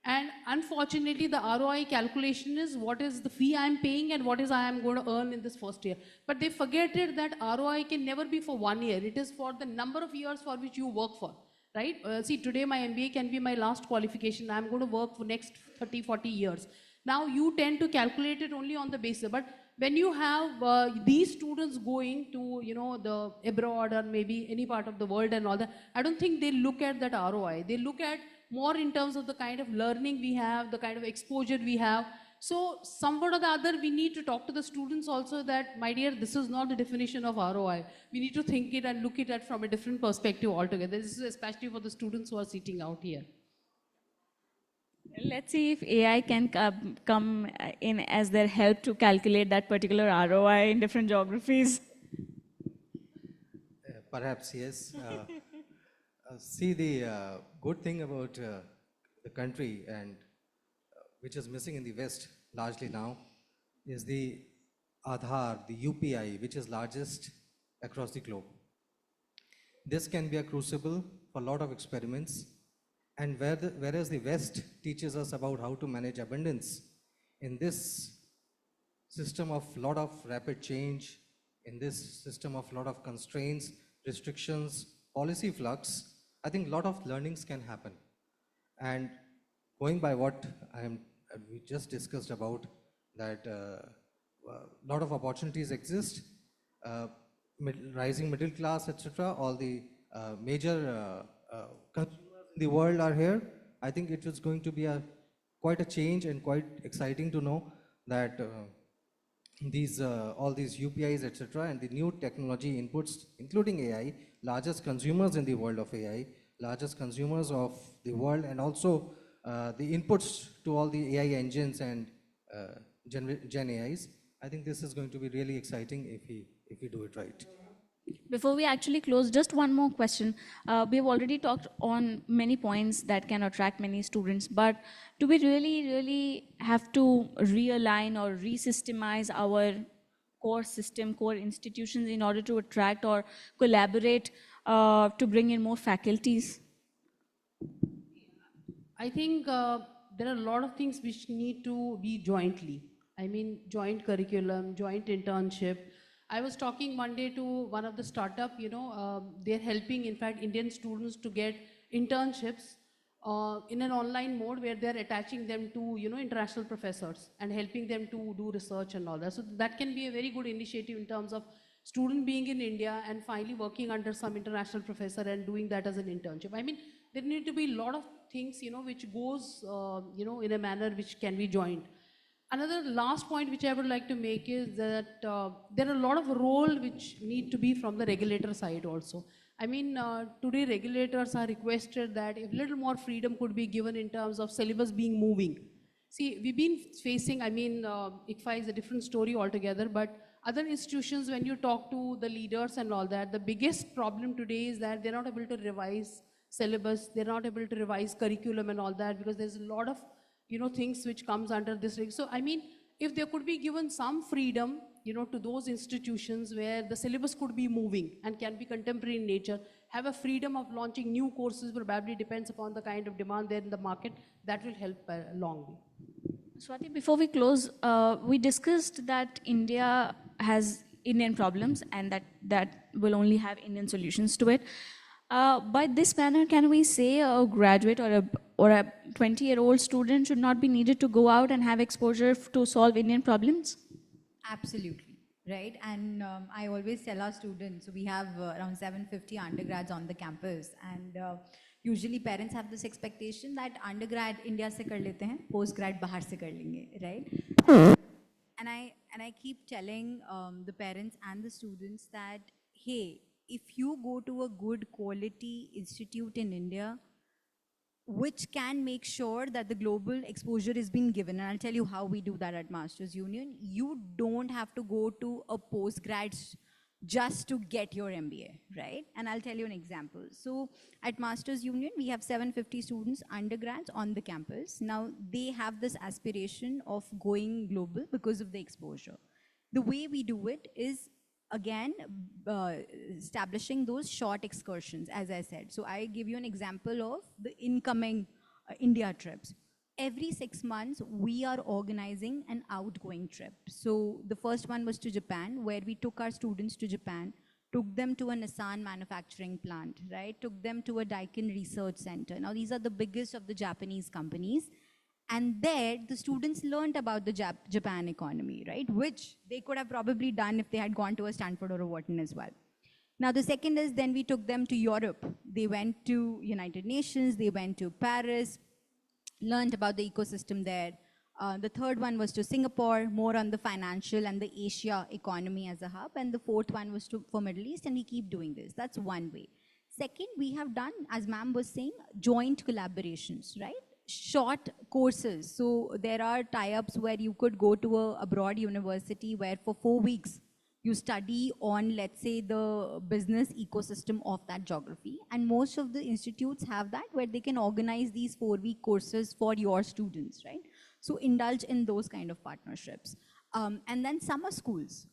And unfortunately, the ROI calculation is what is the fee I'm paying and what is I am going to earn in this first year. But they forget it that ROI can never be for 1 year. It is for the number of years for which you work for, right? See, today my MBA can be my last qualification. I'm going to work for next 30, 40 years. Now you tend to calculate it only on the basis. But when you have these students going to, the abroad or maybe any part of the world and all that, I don't think they look at that ROI. They look at more in terms of the kind of learning we have, the kind of exposure we have. So somewhat or the other, we need to talk to the students also that, my dear, this is not the definition of ROI. We need to think it and look at it from a different perspective altogether. This is especially for the students who are sitting out here. Let's see if AI can come in as their help to calculate that particular ROI in different geographies. Perhaps, yes. See, the good thing about the country, and which is missing in the West largely now, is the Aadhaar, the UPI, which is largest across the globe. This can be a crucible for a lot of experiments, and whereas the West teaches us about how to manage abundance, in this system of lot of rapid change, in this system of lot of constraints, restrictions, policy flux, I think a lot of learnings can happen. And going by what we just discussed about, that a lot of opportunities exist, rising middle class, etc. All the major consumers in the world are here. I think it was going to be quite a change and quite exciting to know that all these UPIs, etc., and the new technology inputs, including AI, largest consumers in the world of AI, largest consumers of the world, and also the inputs to all the AI engines and Gen AIs. I think this is going to be really exciting if we do it right. Before we actually close, just one more question. We have already talked on many points that can attract many students, but do we really have to realign or resystemize our core system, core institutions in order to attract or collaborate to bring in more faculties? I think there are a lot of things which need to be jointly. I mean, joint curriculum, joint internship. I was talking one day to one of the startup, they're helping, in fact, Indian students to get internships in an online mode where they're attaching them to, international professors and helping them to do research and all that. So that can be a very good initiative in terms of student being in India and finally working under some international professor and doing that as an internship. I mean, there need to be a lot of things, which goes, in a manner which can be joined. Another last point which I would like to make is that there are a lot of roles which need to be from the regulator side also. I mean, today regulators are requested that if little more freedom could be given in terms of syllabus being moving. See, we've been facing, I mean, ICFA is a different story altogether, but other institutions, when you talk to the leaders and all that, the biggest problem today is that they're not able to revise syllabus, they're not able to revise curriculum and all that, because there's a lot of things which comes under this. So, I mean, if there could be given some freedom, to those institutions where the syllabus could be moving and can be contemporary in nature, have a freedom of launching new courses, probably depends upon the kind of demand there in the market, that will help a long way. Swati, before we close, we discussed that India has Indian problems and that will only have Indian solutions to it. By this manner, can we say a graduate or a 20-year-old student should not be needed to go out and have exposure to solve Indian problems? Absolutely, right? And I always tell our students, we have around 750 undergrads on the campus, and usually parents have this expectation that undergrad India se kar lete hain, postgrad bahar se kar lenge, right? And I keep telling the parents and the students that, hey, if you go to a good quality institute in India, which can make sure that the global exposure is being given. And I'll tell you how we do that at Masters Union. You don't have to go to a postgrad just to get your MBA, right? And I'll tell you an example. So at Masters Union, we have 750 students, undergrads on the campus. Now they have this aspiration of going global because of the exposure. The way we do it is, again, establishing those short excursions, as I said. So I give you an example of the incoming India trips. Every 6 months, we are organizing an outgoing trip. So the first one was to Japan, where we took our students to Japan, took them to a Nissan manufacturing plant, right? Took them to a Daikin research center. Now, these are the biggest of the Japanese companies. And there, the students learned about the Japan economy, right? Which they could have probably done if they had gone to a Stanford or a Wharton as well. Now, the second is then we took them to Europe. They went to United Nations, they went to Paris, learned about the ecosystem there. The third one was to Singapore, more on the financial and the Asia economy as a hub. And the fourth one was for Middle East, and we keep doing this. That's one way. Second, we have done, as ma'am was saying, joint collaborations, right? Short courses. So there are tie-ups where you could go to a abroad university where for 4 weeks you study on, let's say, the business ecosystem of that geography. And most of the institutes have that, where they can organize these 4-week courses for your students, right? So indulge in those kind of partnerships. And then summer schools,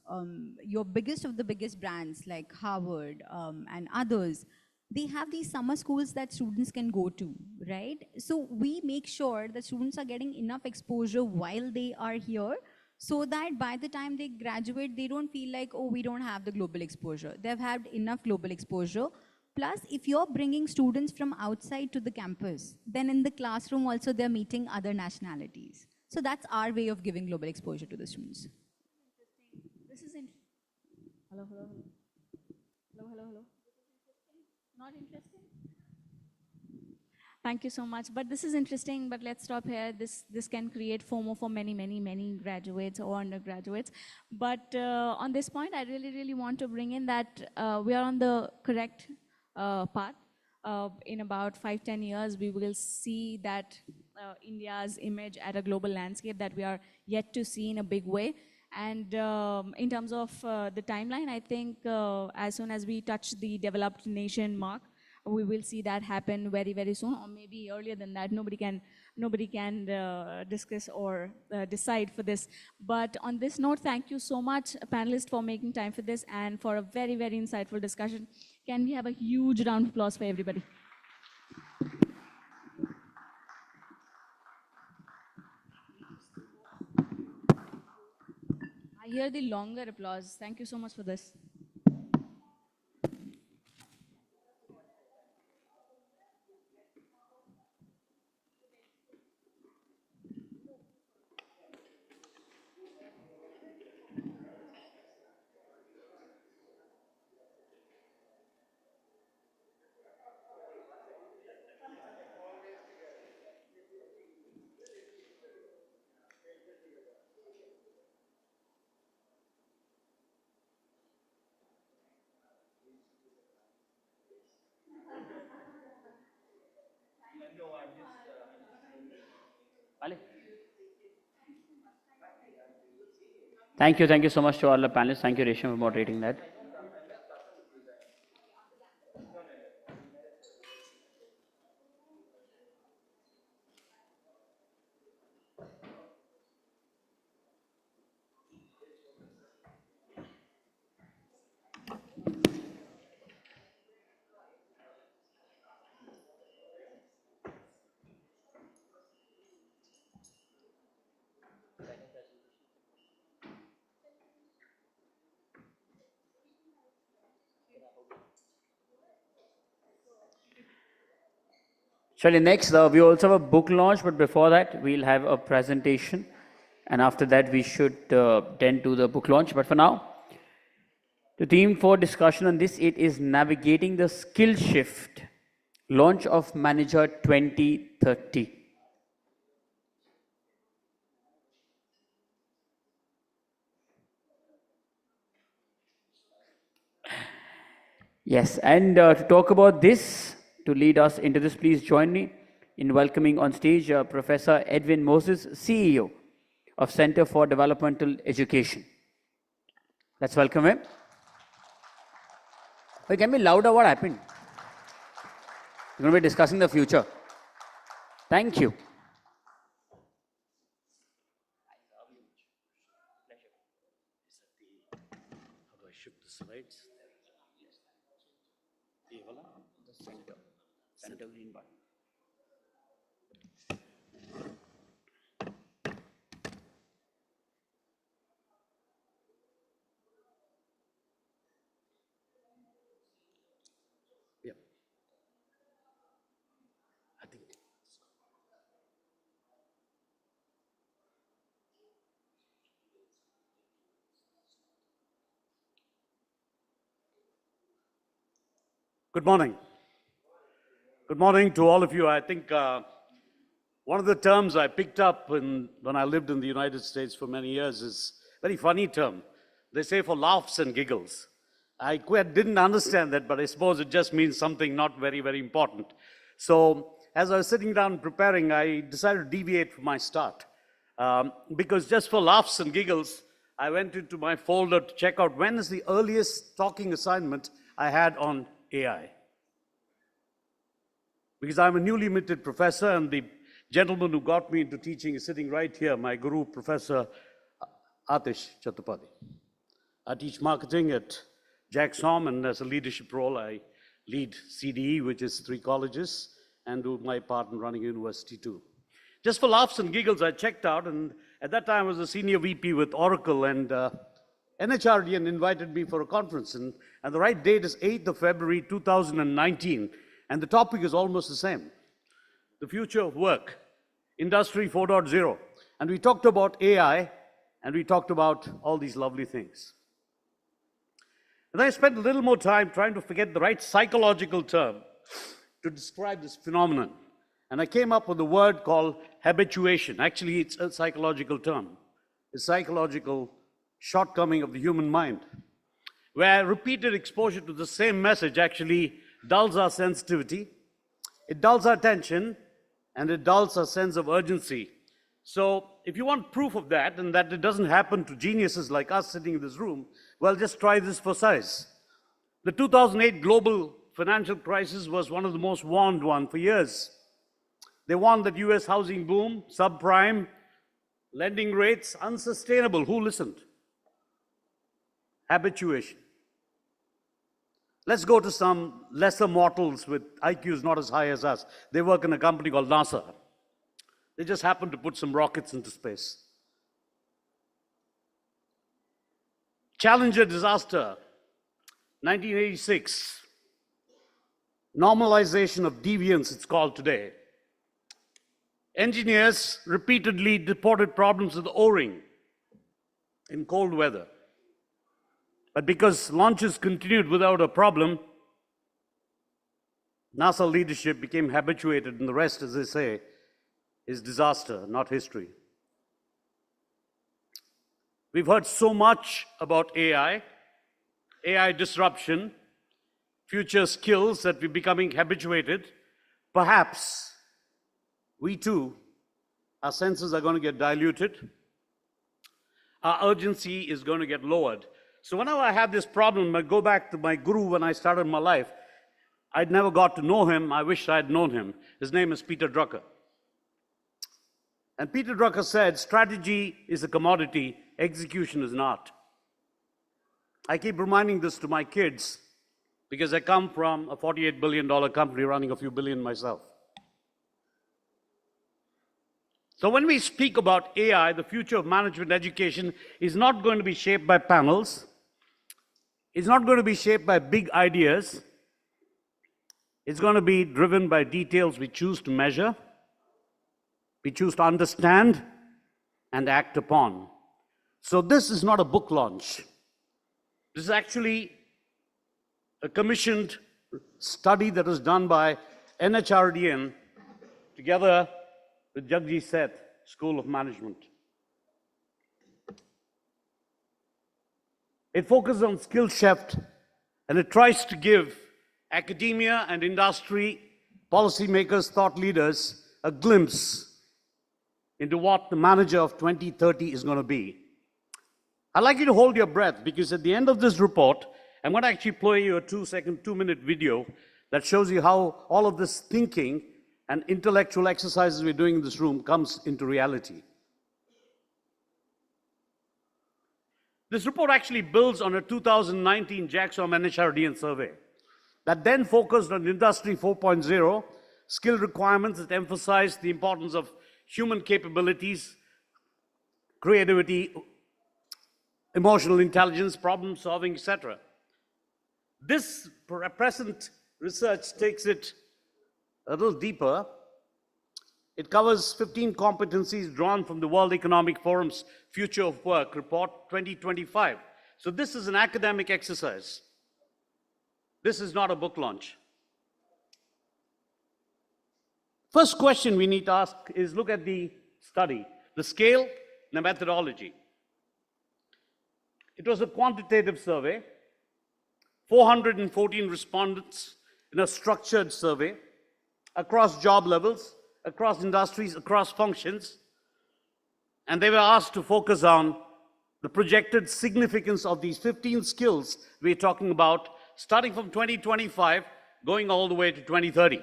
your biggest of the biggest brands like Harvard and others, they have these summer schools that students can go to, right? So we make sure that students are getting enough exposure while they are here, so that by the time they graduate, they don't feel like, oh, we don't have the global exposure. They've had enough global exposure. Plus, if you're bringing students from outside to the campus, then in the classroom also they're meeting other nationalities. So that's our way of giving global exposure to the students. This is interesting. Hello, hello, hello. Hello, hello, hello. Not interesting? Thank you so much. But this is interesting, but let's stop here. This can create FOMO for many graduates or undergraduates. But on this point, I really want to bring in that we are on the correct path. In about 5-10 years, we will see that India's image at a global landscape that we are yet to see in a big way. And in terms of the timeline, I think as soon as we touch the developed nation mark, we will see that happen very soon, or maybe earlier than that. Nobody can discuss or decide for this. But on this note, thank you so much, panelists, for making time for this and for a very insightful discussion. Can we have a huge round of applause for everybody? I hear the longer applause. Thank you so much for this. Thank you so much to all the panelists. Thank you, Resham, for moderating that. Surely next, we also have a book launch, but before that, we'll have a presentation. And after that, we should tend to the book launch. But for now, the theme for discussion on this, it is navigating the skill shift, launch of Manager 2030. Yes, and to talk about this, to lead us into this, please join me in welcoming on stage Professor Edwin Moses, CEO of Center for Developmental Education. Let's welcome him. Wait, can we louder? What happened? We're going to be discussing the future. Thank you. How do I shift the slides? The center green button. Yeah. I think. Good morning. Good morning to all of you. I think one of the terms I picked up when I lived in the United States for many years is a very funny term. They say for laughs and giggles. I didn't understand that, but I suppose it just means something not very, very important. So as I was sitting down preparing, I decided to deviate from my start. Because just for laughs and giggles, I went into my folder to check out when is the earliest talking assignment I had on AI. Because I'm a newly minted professor, and the gentleman who got me into teaching is sitting right here, my guru, Professor Atish Chaturvedi. I teach marketing at JackSOM, and as a leadership role, I lead CDE, which is 3 colleges, and do my part in running a university too. Just for laughs and giggles, I checked out, and at that time I was a senior VP with Oracle, and NHRDN invited me for a conference, and the right date is 8th of February 2019, and the topic is almost the same. The future of work, Industry 4.0. And we talked about AI, and we talked about all these lovely things. And I spent a little more time trying to forget the right psychological term to describe this phenomenon. And I came up with a word called habituation. Actually, it's a psychological term. A psychological shortcoming of the human mind, where repeated exposure to the same message actually dulls our sensitivity, it dulls our attention, and it dulls our sense of urgency. So if you want proof of that, and that it doesn't happen to geniuses like us sitting in this room, well, just try this for size. The 2008 global financial crisis was one of the most warned ones for years. They warned that US housing boom, subprime, lending rates, unsustainable. Who listened? Habituation. Let's go to some lesser mortals with IQs not as high as us. They work in a company called NASA. They just happen to put some rockets into space. Challenger disaster, 1986. Normalization of deviance, it's called today. Engineers repeatedly reported problems with the O-ring in cold weather. But because launches continued without a problem, NASA leadership became habituated, and the rest, as they say, is disaster, not history. We've heard so much about AI disruption, future skills that we're becoming habituated. Perhaps we too, our senses are going to get diluted. Our urgency is going to get lowered. So whenever I have this problem, I go back to my guru when I started my life. I'd never got to know him. I wish I'd known him. His name is Peter Drucker. And Peter Drucker said, strategy is a commodity, execution is not. I keep reminding this to my kids because I come from a $48 billion company running a few billion myself. So when we speak about AI, the future of management education is not going to be shaped by panels. It's not going to be shaped by big ideas. It's going to be driven by details we choose to measure, we choose to understand, and act upon. So this is not a book launch. This is actually a commissioned study that was done by NHRDN together with Jagdish Seth, School of Management. It focuses on skill shift and it tries to give academia and industry, policymakers, thought leaders, a glimpse into what the manager of 2030 is going to be. I'd like you to hold your breath, because at the end of this report, I'm going to actually play you a 2-minute video that shows you how all of this thinking and intellectual exercises we're doing in this room comes into reality. This report actually builds on a 2019 Jackson NHRDN survey that then focused on Industry 4.0, skill requirements that emphasized the importance of human capabilities, creativity, emotional intelligence, problem solving, etc. This present research takes it a little deeper. It covers 15 competencies drawn from the World Economic Forum's Future of Work report 2025. So this is an academic exercise. This is not a book launch. First question we need to ask is, look at the study, the scale, the methodology. It was a quantitative survey, 414 respondents in a structured survey across job levels, across industries, across functions, and they were asked to focus on the projected significance of these 15 skills we're talking about, starting from 2025, going all the way to 2030.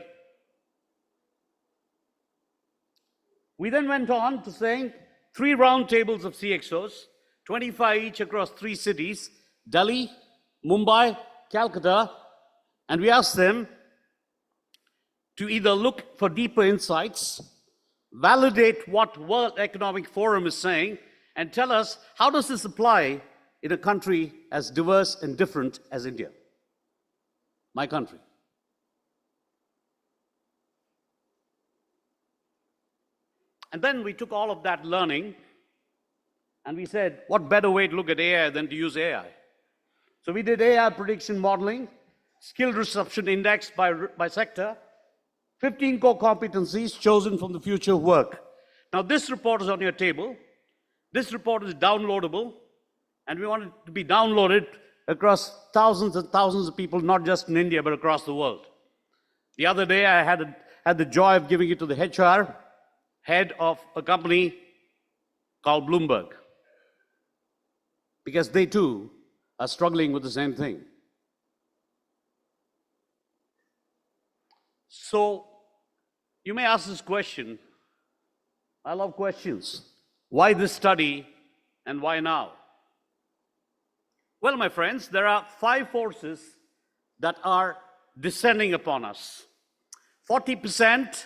We then went on to saying 3 round tables of CXOs, 25 each across 3 cities, Delhi, Mumbai, Calcutta, and we asked them to either look for deeper insights, validate what World Economic Forum is saying, and tell us, how does this apply in a country as diverse and different as India, my country? And then we took all of that learning and we said, what better way to look at AI than to use AI? So we did AI prediction modeling, skill reception index by sector, 15 core competencies chosen from the future of work. Now this report is on your table. This report is downloadable, and we want it to be downloaded across thousands and thousands of people, not just in India, but across the world. The other day, I had the joy of giving it to the HR head of a company called Bloomberg, because they too are struggling with the same thing. So you may ask this question. I love questions. Why this study and why now? Well, my friends, there are 5 forces that are descending upon us. 40%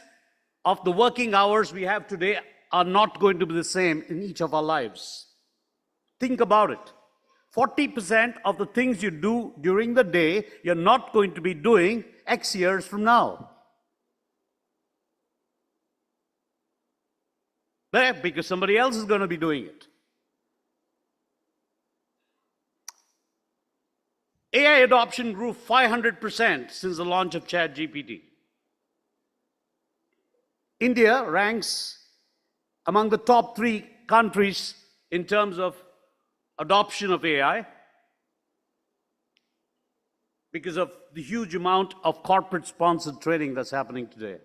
of the working hours we have today are not going to be the same in each of our lives. Think about it. 40% of the things you do during the day, you're not going to be doing X years from now. Because somebody else is going to be doing it. AI adoption grew 500% since the launch of ChatGPT. India ranks among the top 3 countries in terms of adoption of AI because of the huge amount of corporate-sponsored training that's happening today.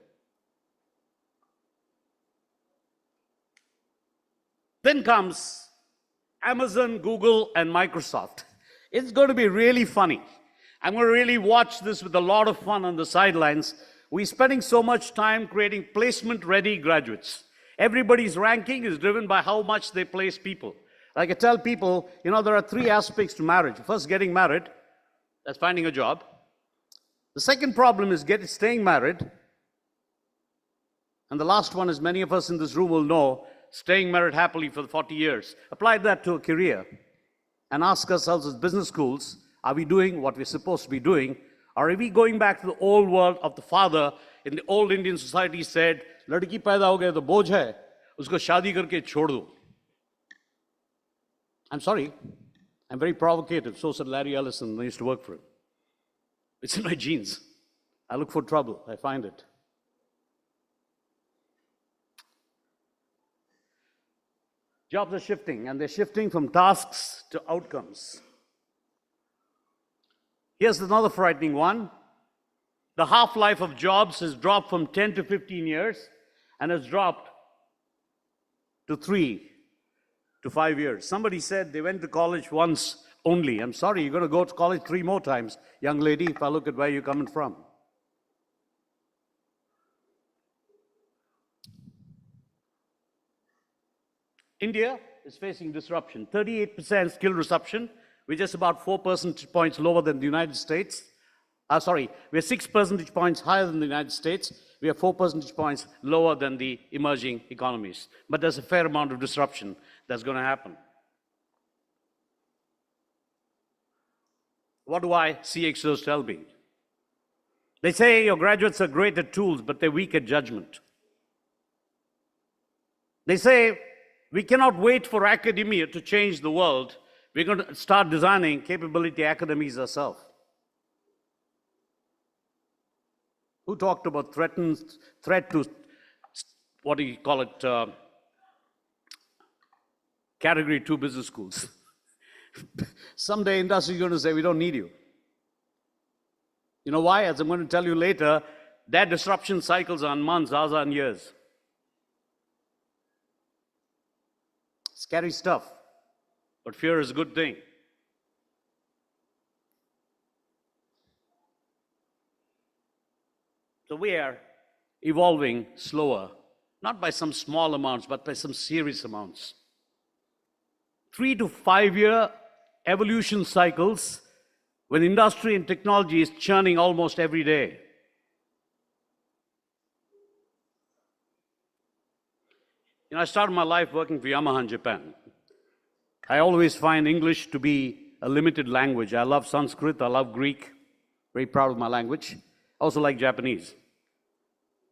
Then comes Amazon, Google, and Microsoft. It's going to be really funny. I'm going to really watch this with a lot of fun on the sidelines. We're spending so much time creating placement-ready graduates. Everybody's ranking is driven by how much they place people. Like I tell people, there are 3 aspects to marriage. First, getting married. That's finding a job. The second problem is staying married. And the last one, as many of us in this room will know, staying married happily for 40 years. Apply that to a career and ask ourselves as business schools, are we doing what we're supposed to be doing? Or are we going back to the old world of the father in the old Indian society said, ladki paida ho gaya to bojh hai, usko shaadi karke chhod do. I'm sorry, I'm very provocative. So said Larry Ellison, I used to work for him. It's in my genes. I look for trouble, I find it. Jobs are shifting, and they're shifting from tasks to outcomes. Here's another frightening one. The half-life of jobs has dropped from 10 to 15 years and has dropped to 3 to 5 years. Somebody said they went to college once only. I'm sorry, you're going to go to college 3 more times, young lady, if I look at where you're coming from. India is facing disruption. 38% skill disruption, which is about 4 percentage points lower than the United States. We're 6 percentage points higher than the United States. We are 4 percentage points lower than the emerging economies. But there's a fair amount of disruption that's going to happen. What do CXOs tell me? They say your graduates are great at tools, but they're weak at judgment. They say we cannot wait for academia to change the world. We're going to start designing capability academies ourselves. Who talked about threat to, what do you call it, category 2 business schools? Someday industry is going to say, we don't need you. You know why? As I'm going to tell you later, their disruption cycles are on months, ours are on years. Scary stuff, but fear is a good thing. So we are evolving slower, not by some small amounts, but by some serious amounts. 3 to 5 year evolution cycles when industry and technology is churning almost every day. You know, I started my life working for Yamaha in Japan. I always find English to be a limited language. I love Sanskrit, I love Greek, very proud of my language. I also like Japanese.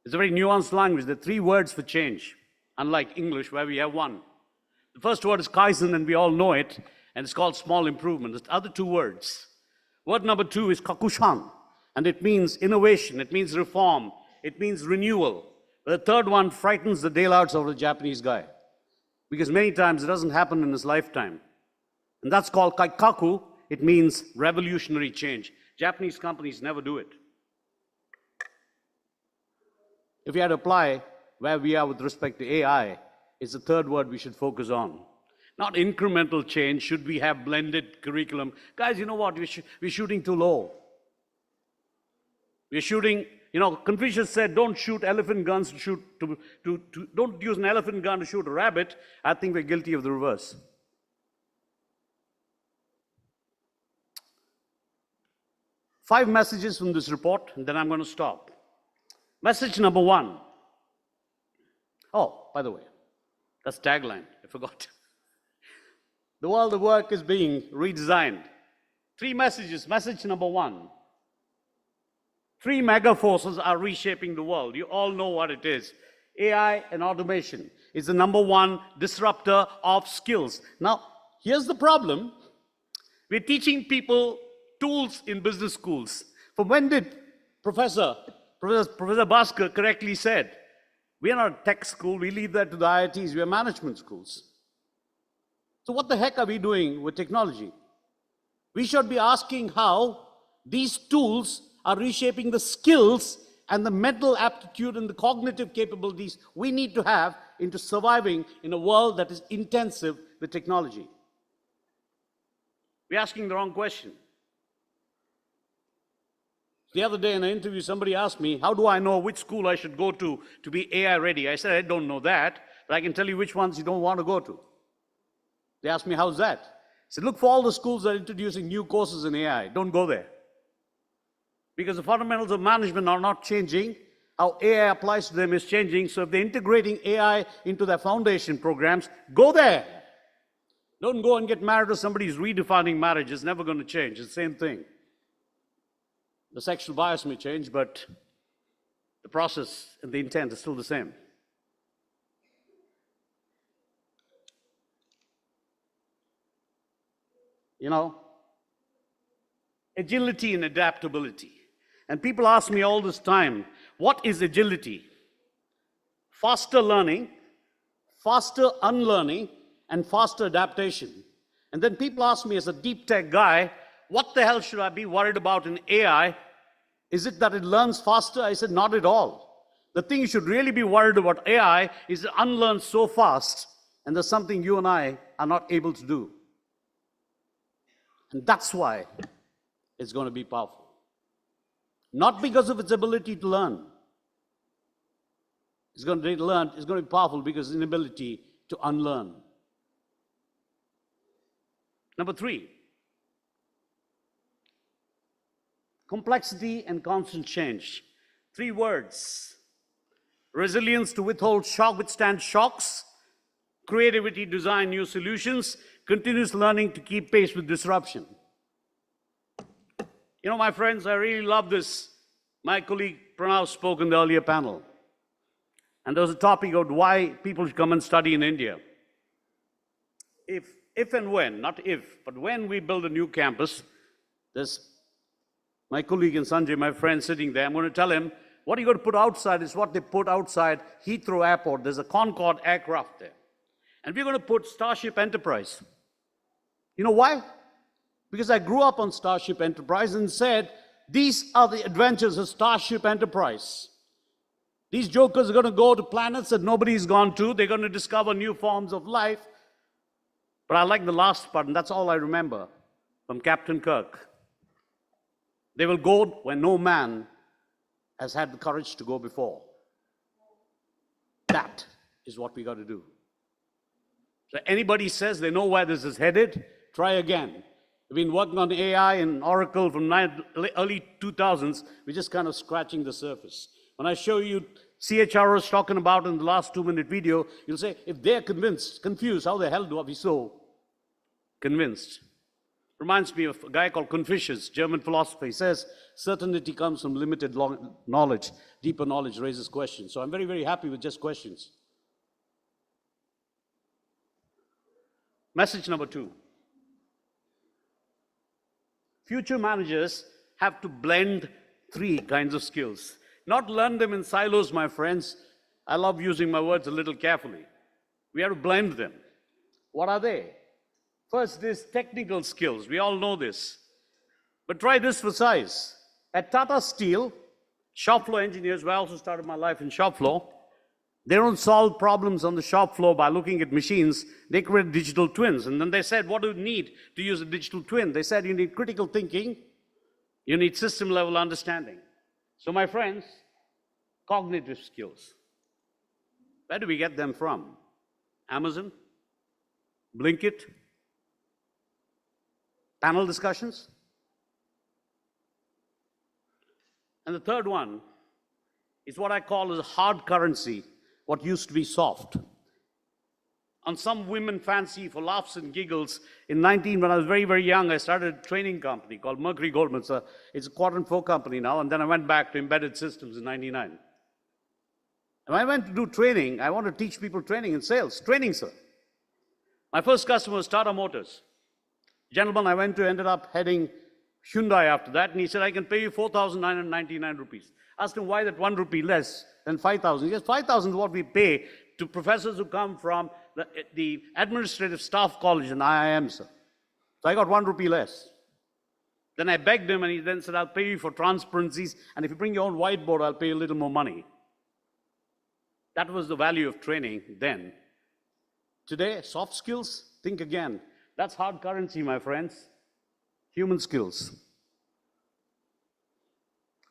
It's a very nuanced language. There are 3 words for change, unlike English where we have 1. The first word is Kaizen, and we all know it, and it's called small improvement. The other 2 words. Word number 2 is Kakushan, and it means innovation, it means reform, it means renewal. But the 3rd one frightens the daylights out of the Japanese guy, because many times it doesn't happen in his lifetime. And that's called Kaikaku. It means revolutionary change. Japanese companies never do it. If we had to apply where we are with respect to AI, it's the 3rd word we should focus on. Not incremental change. Should we have blended curriculum? Guys, you know what? We're shooting too low. We're shooting, you know, Confucius said, don't shoot elephant guns to shoot, don't use an elephant gun to shoot a rabbit. I think we're guilty of the reverse. Five messages from this report, and then I'm going to stop. Message number 1. Oh, by the way, that's tagline. I forgot. The world of work is being redesigned. 3 messages. Message number 1. 3 mega forces are reshaping the world. You all know what it is. AI and automation is the number 1 disruptor of skills. Now, here's the problem. We're teaching people tools in business schools. From when did Professor Bhaskar correctly said, we are not a tech school, we leave that to the IITs, we are management schools. So what the heck are we doing with technology? We should be asking how these tools are reshaping the skills and the mental aptitude and the cognitive capabilities we need to have into surviving in a world that is intensive with technology. We're asking the wrong question. The other day in an interview, somebody asked me, how do I know which school I should go to be AI ready? I said, I don't know that, but I can tell you which ones you don't want to go to. They asked me, how's that? I said, look for all the schools that are introducing new courses in AI. Don't go there. Because the fundamentals of management are not changing. How AI applies to them is changing. So if they're integrating AI into their foundation programs, go there. Don't go and get married to somebody who's redefining marriage. It's never going to change. It's the same thing. The sexual bias may change, but the process and the intent is still the same. You know, agility and adaptability. And people ask me all this time, what is agility? Faster learning, faster unlearning, and faster adaptation. And then people ask me as a deep tech guy, what the hell should I be worried about in AI? Is it that it learns faster? I said, not at all. The thing you should really be worried about AI is it unlearns so fast, and there's something you and I are not able to do. And that's why it's going to be powerful. Not because of its ability to learn. It's going to learn, it's going to be powerful because of its inability to unlearn. Number 3, complexity and constant change. 3 words. Resilience to withstand shocks, creativity to design new solutions, continuous learning to keep pace with disruption. You know, my friends, I really love this. My colleague Pranav spoke in the earlier panel. And there was a topic of why people should come and study in India. If and when, not if, but when we build a new campus, there's my colleague and Sanjay, my friend, sitting there. I'm going to tell him, what you're going to put outside is what they put outside Heathrow Airport. There's a Concorde aircraft there. And we're going to put Starship Enterprise. You know why? Because I grew up on Starship Enterprise and said, these are the adventures of Starship Enterprise. These jokers are going to go to planets that nobody's gone to. They're going to discover new forms of life. But I like the last part, and that's all I remember from Captain Kirk. They will go where no man has had the courage to go before. That is what we got to do. So anybody says they know where this is headed, try again. We've been working on AI and Oracle from early 2000s. We're just kind of scratching the surface. When I show you CHROs talking about in the last 2-minute video, you'll say, if they're confused, how the hell do I be so convinced? Reminds me of a guy called Confucius, German philosopher. He says, certainty comes from limited knowledge. Deeper knowledge raises questions. So I'm very, very happy with just questions. Message number 2. Future managers have to blend 3 kinds of skills. Not learn them in silos, my friends. I love using my words a little carefully. We have to blend them. What are they? First, there's technical skills. We all know this. But try this for size. At Tata Steel, shop floor engineers, where I also started my life in shop floor, they don't solve problems on the shop floor by looking at machines. They create digital twins. And then they said, what do you need to use a digital twin? They said, you need critical thinking. You need system level understanding. So my friends, cognitive skills. Where do we get them from? Amazon? Blinkit? Panel discussions? And the third one is what I call as a hard currency, what used to be soft. On some women fancy for laughs and giggles, when I was very, very young, I started a training company called Mercury Goldman. So it's a quadrant 4 company now, and then I went back to embedded systems in 99. And when I went to do training, I wanted to teach people training in sales. Training, sir. My first customer was Tata Motors. Gentleman I went to ended up heading Hyundai after that, and he said, I can pay you 4,999 rupees. Asked him why that 1 rupee less than 5,000. He says, 5,000 is what we pay to professors who come from the administrative staff college in IIM, sir. So I got 1 rupee less. Then I begged him, and he then said, I'll pay you for transparencies, and if you bring your own whiteboard, I'll pay you a little more money. That was the value of training then. Today, soft skills, think again. That's hard currency, my friends. Human skills.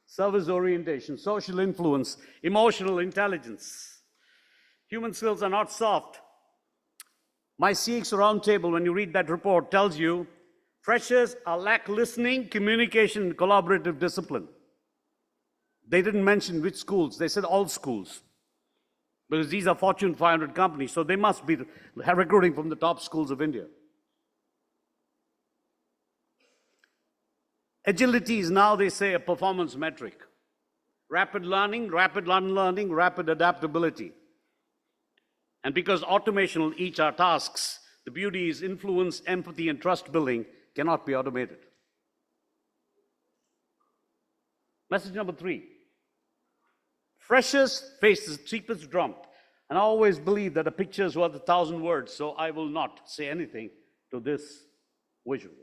Service orientation, social influence, emotional intelligence. Human skills are not soft. My CX roundtable, when you read that report, tells you freshers lack listening, communication, and collaborative discipline. They didn't mention which schools. They said all schools. Because these are Fortune 500 companies, so they must be recruiting from the top schools of India. Agility is now, they say, a performance metric. Rapid learning, rapid unlearning, rapid adaptability. And because automation will eat our tasks, the beauty is influence, empathy, and trust building cannot be automated. Message number 3. Freshers face the cheapest drum. And I always believe that a picture is worth 1,000 words, so I will not say anything to this visual.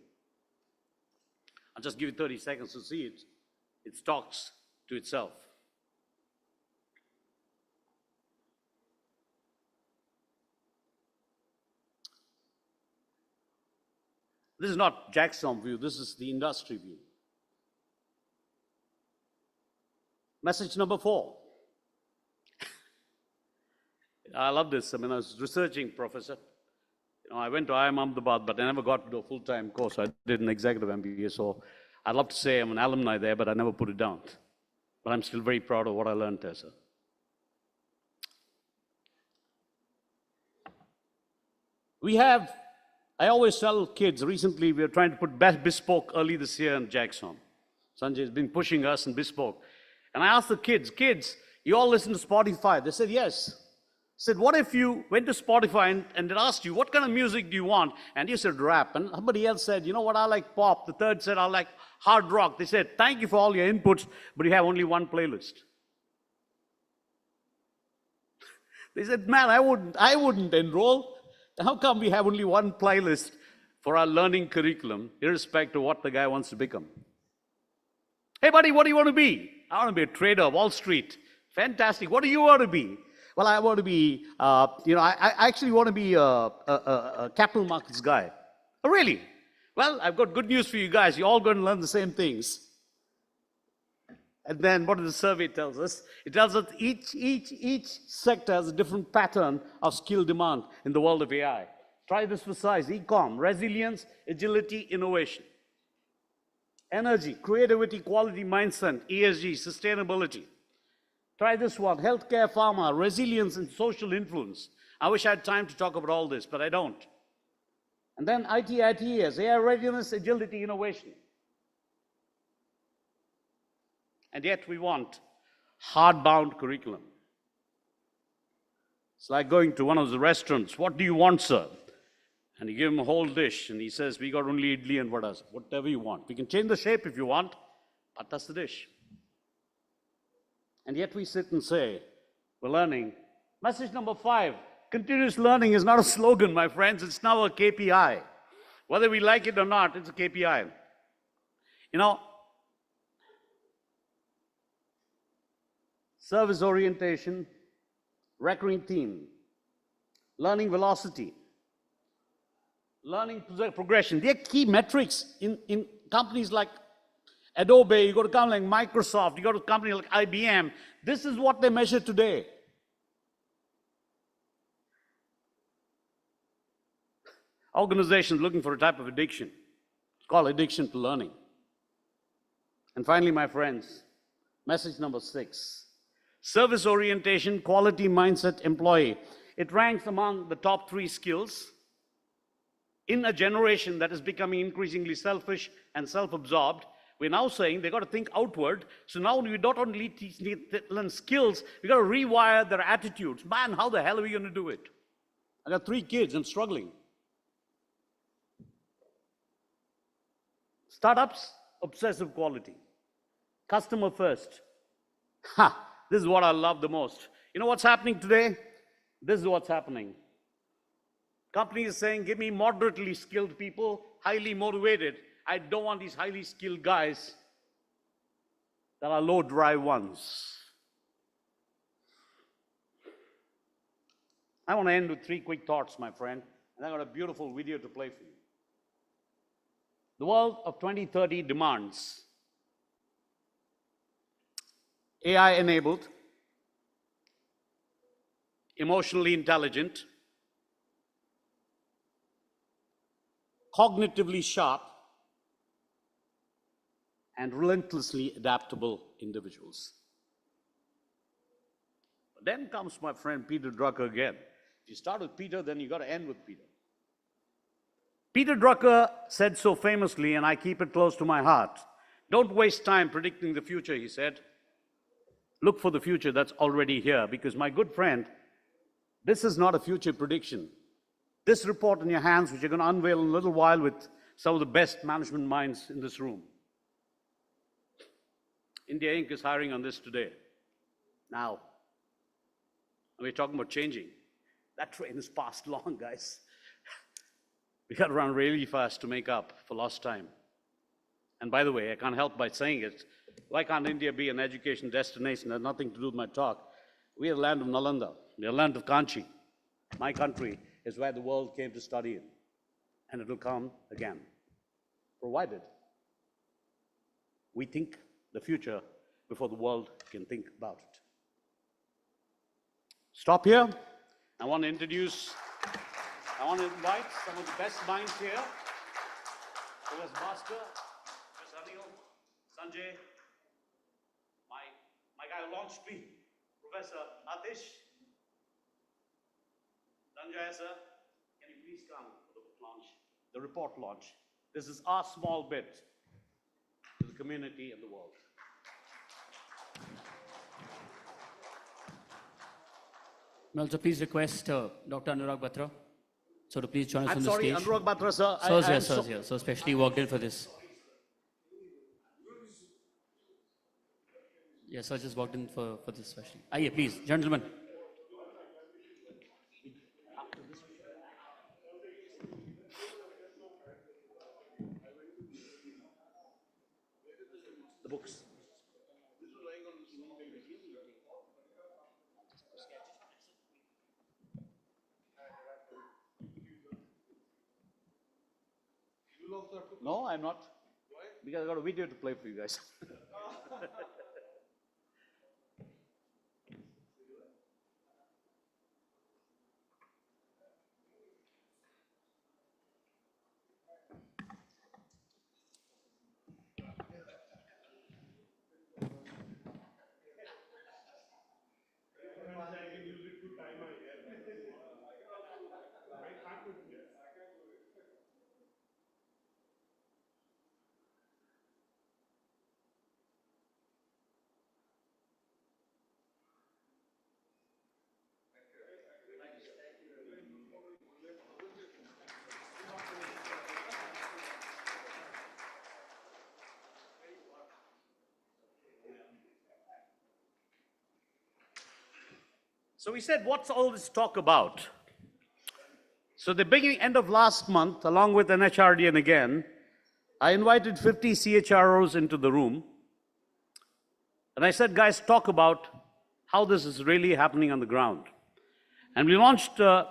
I'll just give you 30 seconds to see it. It talks to itself. This is not Jackson view, this is the industry view. Message number 4. I love this. I mean, I was researching, Professor. I went to IIM Ahmedabad, but I never got to do a full-time course. I did an executive MBA, so I'd love to say I'm an alumni there, but I never put it down. But I'm still very proud of what I learned there, sir. I always tell kids, recently we are trying to put bespoke early this year in Jackson. Sanjay has been pushing us in bespoke. And I asked the kids, you all listen to Spotify? They said, yes. I said, what if you went to Spotify and it asked you, what kind of music do you want? And you said, rap. And somebody else said, you know what, I like pop. The third said, I like hard rock. They said, thank you for all your inputs, but you have only one playlist. They said, man, I wouldn't enroll. How come we have only one playlist for our learning curriculum, irrespective of what the guy wants to become? Hey, buddy, what do you want to be? I want to be a trader, Wall Street. Fantastic. What do you want to be? Well, I want to be, I actually want to be a capital markets guy. Oh, really? Well, I've got good news for you guys. You're all going to learn the same things. And then what does the survey tells us? It tells us each sector has a different pattern of skill demand in the world of AI. Try this for size: e-com, resilience, agility, innovation. Energy, creativity, quality mindset, ESG, sustainability. Try this one: healthcare, pharma, resilience, and social influence. I wish I had time to talk about all this, but I don't. And then ITES, AI readiness, agility, innovation. And yet we want hardbound curriculum. It's like going to one of the restaurants. What do you want, sir? And you give him a whole dish, and he says, we got only idli and vadas. Whatever you want. We can change the shape if you want, but that's the dish. And yet we sit and say, we're learning. Message number 5, continuous learning is not a slogan, my friends. It's now a KPI. Whether we like it or not, it's a KPI. You know, service orientation, recurring theme, learning velocity, learning progression. They are key metrics in companies like Adobe. You go to a company like Microsoft, you go to a company like IBM. This is what they measure today. Organizations looking for a type of addiction. It's called addiction to learning. And finally, my friends, message number 6. Service orientation, quality mindset, employee. It ranks among the top 3 skills in a generation that is becoming increasingly selfish and self-absorbed. We're now saying they've got to think outward. So now we not only learn skills, we've got to rewire their attitudes. Man, how the hell are we going to do it? I got 3 kids, I'm struggling. Startups, obsessive quality. Customer first. This is what I love the most. You know what's happening today? This is what's happening. Companies are saying, give me moderately skilled people, highly motivated. I don't want these highly skilled guys that are low drive ones. I want to end with 3 quick thoughts, my friend. And I've got a beautiful video to play for you. The world of 2030 demands AI-enabled, emotionally intelligent, cognitively sharp, and relentlessly adaptable individuals. But then comes my friend Peter Drucker again. If you start with Peter, then you got to end with Peter. Peter Drucker said so famously, and I keep it close to my heart, don't waste time predicting the future, he said. Look for the future that's already here, because my good friend, this is not a future prediction. This report in your hands, which you're going to unveil in a little while with some of the best management minds in this room. India Inc. is hiring on this today. Now, we're talking about changing. That train is passed long, guys. We got to run really fast to make up for lost time. And by the way, I can't help by saying it. Why can't India be an education destination? It has nothing to do with my talk. We are the land of Nalanda. We are the land of Kanchi. My country is where the world came to study in. And it will come again, provided we think the future before the world can think about it. Stop here. I want to invite some of the best minds here. Professor Bhaskar, Professor Anil, Sanjay, my guy who launched me, Professor Atish, Sanjay sir, can you please come for the book launch, the report launch? This is our small bit to the community and the world. May I also please request Dr. Anurag Batra, so to please join us I'm on the sorry, stage. Anurag Batra, sir. Sir's here, so especially walked in for this. Yes, sir just walked in for this session. Yeah, please, gentlemen. The books. No, I'm not. Why? Because I got a video to play for you guys. So we said, what's all this talk about? So the end of last month, along with NHRD and again, I invited 50 CHROs into the room. And I said, guys, talk about how this is really happening on the ground. And we launched a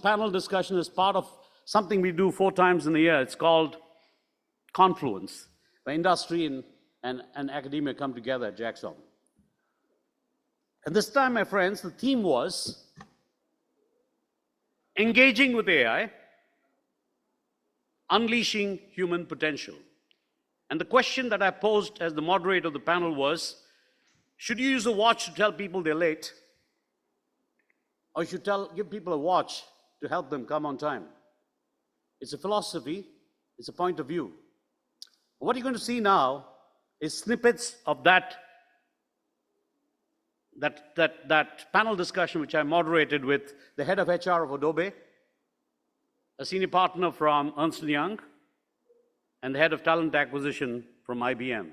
panel discussion as part of something we do 4 times in a year. It's called Confluence, where industry and academia come together at Jackson. And this time, my friends, the theme was engaging with AI, unleashing human potential. And the question that I posed as the moderator of the panel was, should you use a watch to tell people they're late? Or you should give people a watch to help them come on time? It's a philosophy, it's a point of view. What you're going to see now is snippets of that panel discussion which I moderated with the head of HR of Adobe, a senior partner from Ernst & Young, and the head of talent acquisition from IBM.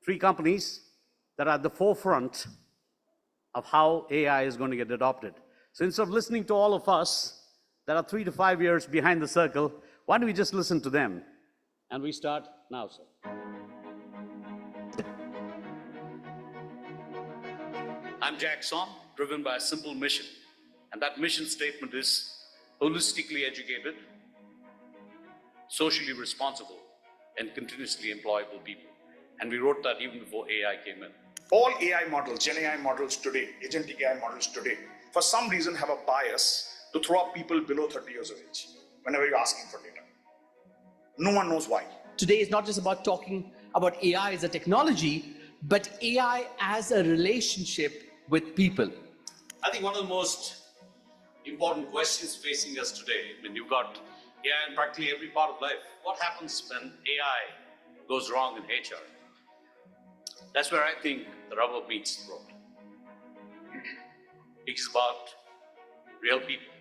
3 companies that are at the forefront of how AI is going to get adopted. So instead of listening to all of us that are 3 to 5 years behind the circle, why don't we just listen to them? And we start now, sir. I'm Jack Son, driven by a simple mission. And that mission statement is holistically educated, socially responsible, and continuously employable people. And we wrote that even before AI came in. All AI models, Gen AI models today, agentic AI models today, for some reason have a bias to throw up people below 30 years of age whenever you're asking for data. No one knows why. Today is not just about talking about AI as a technology, but AI as a relationship with people. I think one of the most important questions facing us today, when you've got AI in practically every part of life, what happens when AI goes wrong in HR? That's where I think the rubber meets the road. It's about real people.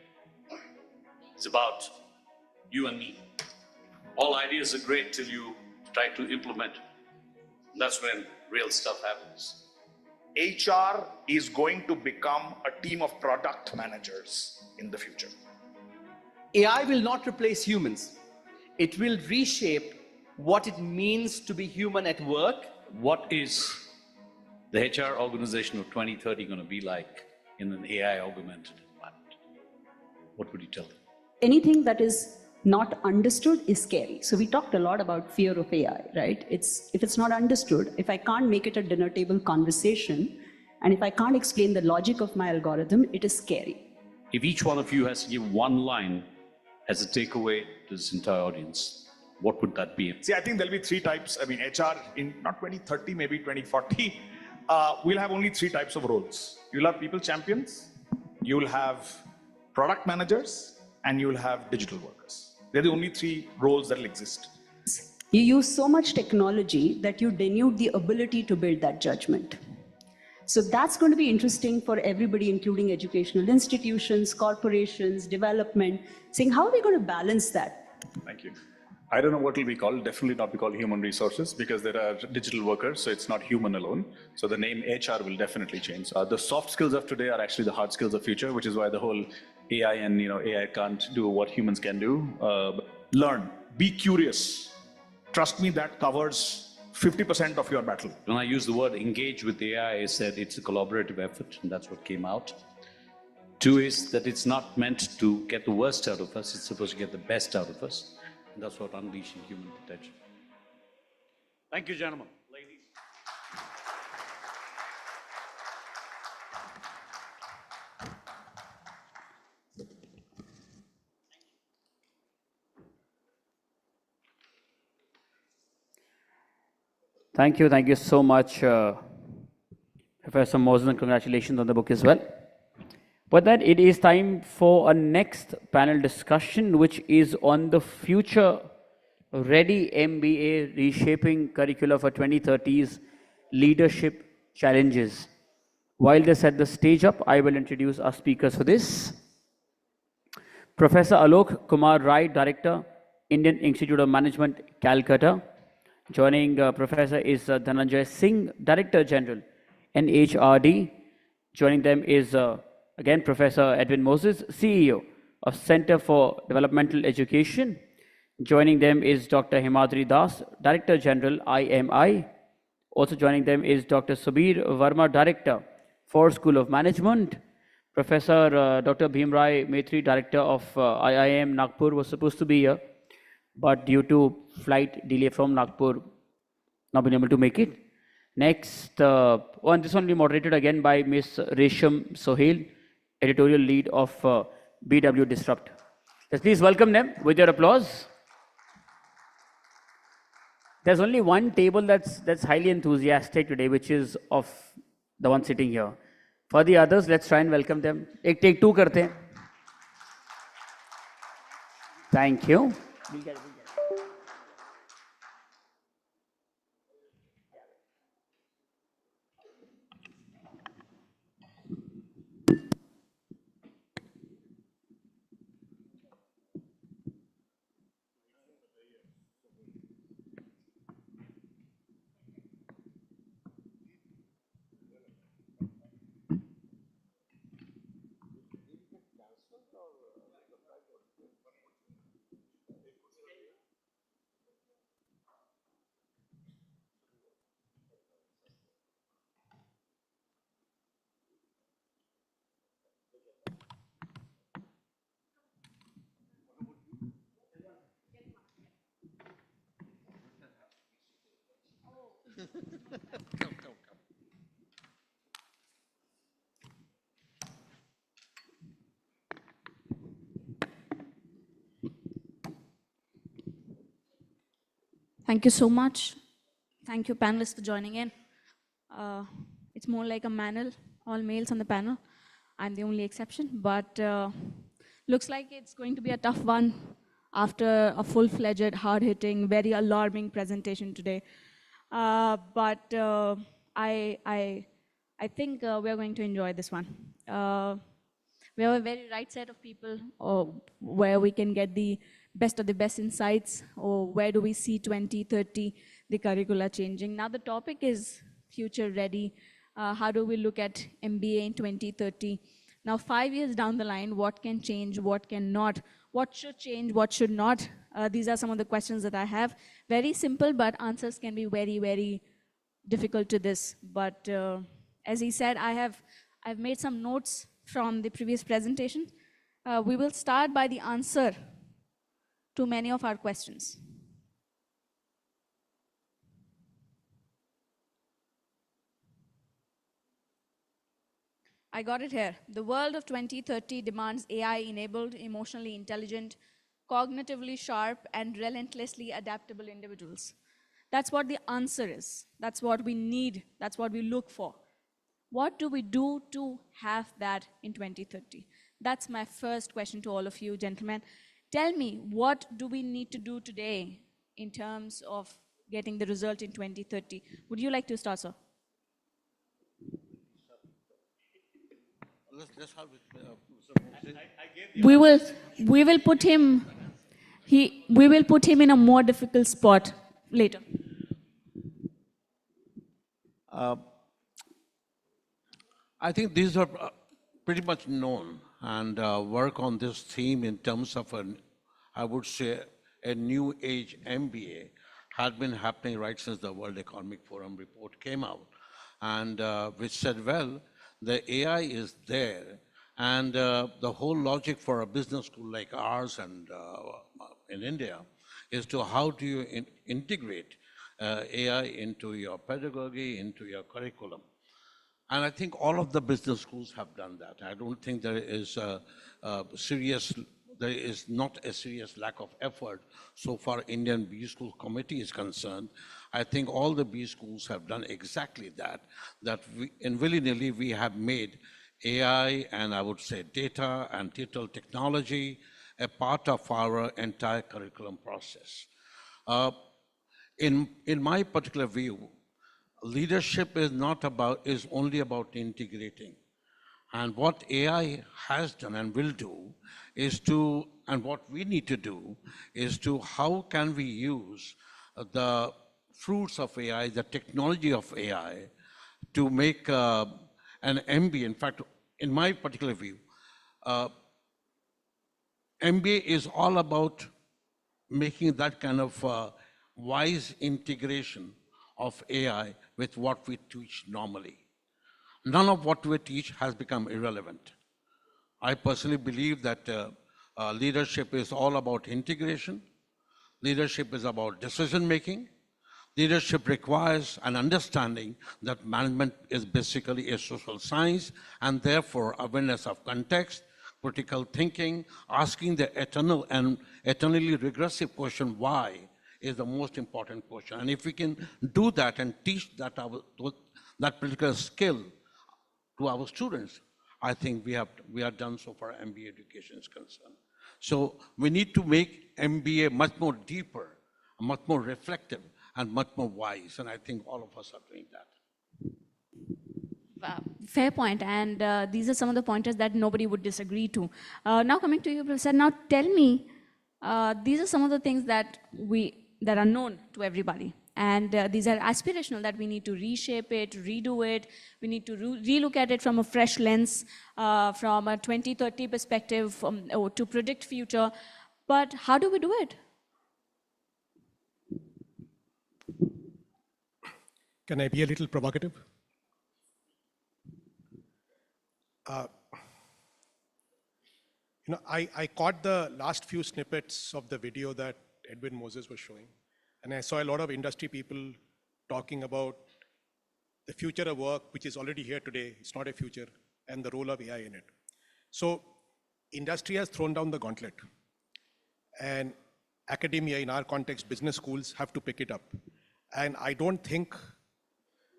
It's about you and me. All ideas are great till you try to implement. That's when real stuff happens. HR is going to become a team of product managers in the future. AI will not replace humans. It will reshape what it means to be human at work. What is the HR organization of 2030 going to be like in an AI augmented environment? What would you tell them? Anything that is not understood is scary. So we talked a lot about fear of AI, right? If it's not understood, if I can't make it a dinner table conversation, and if I can't explain the logic of my algorithm, it is scary. If each one of you has to give one line as a takeaway to this entire audience, what would that be? See, I think there'll be three types. I mean, HR in not 2030, maybe 2040, we'll have only three types of roles. You'll have people champions, you'll have product managers, and you'll have digital workers. They're the only three roles that will exist. You use so much technology that you denude the ability to build that judgment. So that's going to be interesting for everybody, including educational institutions, corporations, development, saying how are we going to balance that? Thank you. I don't know what it will be called, definitely not be called human resources because there are digital workers, so it's not human alone. So the name HR will definitely change. The soft skills of today are actually the hard skills of future, which is why the whole AI and AI can't do what humans can do. Learn, be curious. Trust me, that covers 50% of your battle. When I use the word engage with AI, I said it's a collaborative effort, and that's what came out. Two is that it's not meant to get the worst out of us, it's supposed to get the best out of us. And that's what unleashing human potential. Thank you, gentlemen. Ladies. Thank you so much, Professor Moses, and congratulations on the book as well. But then it is time for a next panel discussion, which is on the future ready MBA reshaping curricula for 2030's leadership challenges. While they set the stage up, I will introduce our speakers for this. Professor Alok Kumar Rai, Director, Indian Institute of Management, Calcutta. Joining Professor is Dhananjay Singh, Director General, NHRD. Joining them is again Professor Edwin Moses, CEO of Center for Developmental Education. Joining them is Dr. Himadri Das, Director General, IMI. Also joining them is Dr. Subir Verma, Director for School of Management. Professor Dr. Bhimrai Maitri, Director of IIM Nagpur, was supposed to be here, but due to flight delay from Nagpur, not been able to make it. Next, this one will be moderated again by Ms. Resham Sohail, editorial lead of BW Disrupt. Let's please welcome them with your applause. There's only one table that's highly enthusiastic today, which is of the one sitting here. For the others, let's try and welcome them. Take two karte hain. Thank you. Thank you so much. Thank you, panelists, for joining in. It's more like a manel, all males on the panel. I'm the only exception, but looks like it's going to be a tough one after a full-fledged, hard-hitting, very alarming presentation today. But I think we're going to enjoy this one. We have a very right set of people where we can get the best of the best insights, or where do we see 2030, the curricula changing. Now the topic is future ready. How do we look at MBA in 2030? Now 5 years down the line, what can change, what cannot, what should change, what should not, These are some of the questions that I have. Very simple, but answers can be very, very difficult to this. But as he said, I've made some notes from the previous presentation. We will start by the answer to many of our questions. I got it here. The world of 2030 demands AI-enabled, emotionally intelligent, cognitively sharp, and relentlessly adaptable individuals. That's what the answer is. That's what we need. That's what we look for. What do we do to have that in 2030? That's my first question to all of you, gentlemen. Tell me, what do we need to do today in terms of getting the result in 2030? Would you like to start, sir? Let's start with we will put him in a more difficult spot later. I think these are pretty much known, and work on this theme in terms of I would say, a new age MBA had been happening right since the World Economic Forum report came out, and which said, well, the AI is there, and the whole logic for a business school like ours and in India is to how do you integrate AI into your pedagogy, into your curriculum. And I think all of the business schools have done that. I don't think there is not a serious lack of effort so far Indian B School Committee is concerned. I think all the B schools have done exactly that in willy-nilly we have made AI and I would say data and digital technology a part of our entire curriculum process. In my particular view, leadership is only about integrating. And what AI has done and will do and what we need to do is how can we use the fruits of AI, the technology of AI, to make an MBA. In fact, in my particular view, MBA is all about making that kind of wise integration of AI with what we teach normally. None of what we teach has become irrelevant. I personally believe that leadership is all about integration. Leadership is about decision making. Leadership requires an understanding that management is basically a social science, and therefore awareness of context, critical thinking, asking the eternally regressive question, why, is the most important question. And if we can do that and teach that particular skill to our students, I think we are done so far MBA education is concerned. So we need to make MBA much more deeper, much more reflective, and much more wise. And I think all of us are doing that. Fair point, and these are some of the pointers that nobody would disagree to. Now coming to you, Professor, now tell me, these are some of the things that are known to everybody. And these are aspirational, that we need to reshape it, redo it. We need to relook at it from a fresh lens, from a 2030 perspective, to predict future. But how do we do it? Can I be a little provocative? I caught the last few snippets of the video that Edwin Moses was showing. And I saw a lot of industry people talking about the future of work, which is already here today. It's not a future, and the role of AI in it. So industry has thrown down the gauntlet. And academia, in our context, business schools have to pick it up. And I don't think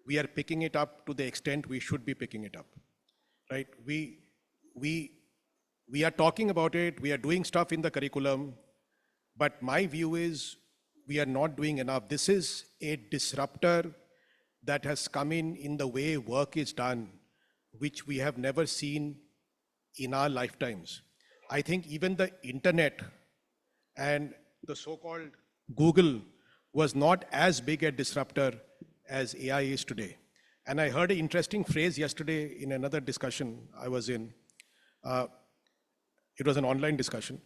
we are picking it up to the extent we should be picking it up, right? We are talking about it, we are doing stuff in the curriculum, but my view is we are not doing enough. This is a disruptor that has come in the way work is done, which we have never seen in our lifetimes. I think even the internet and the so-called Google was not as big a disruptor as AI is today. And I heard an interesting phrase yesterday in another discussion I was in. It was an online discussion,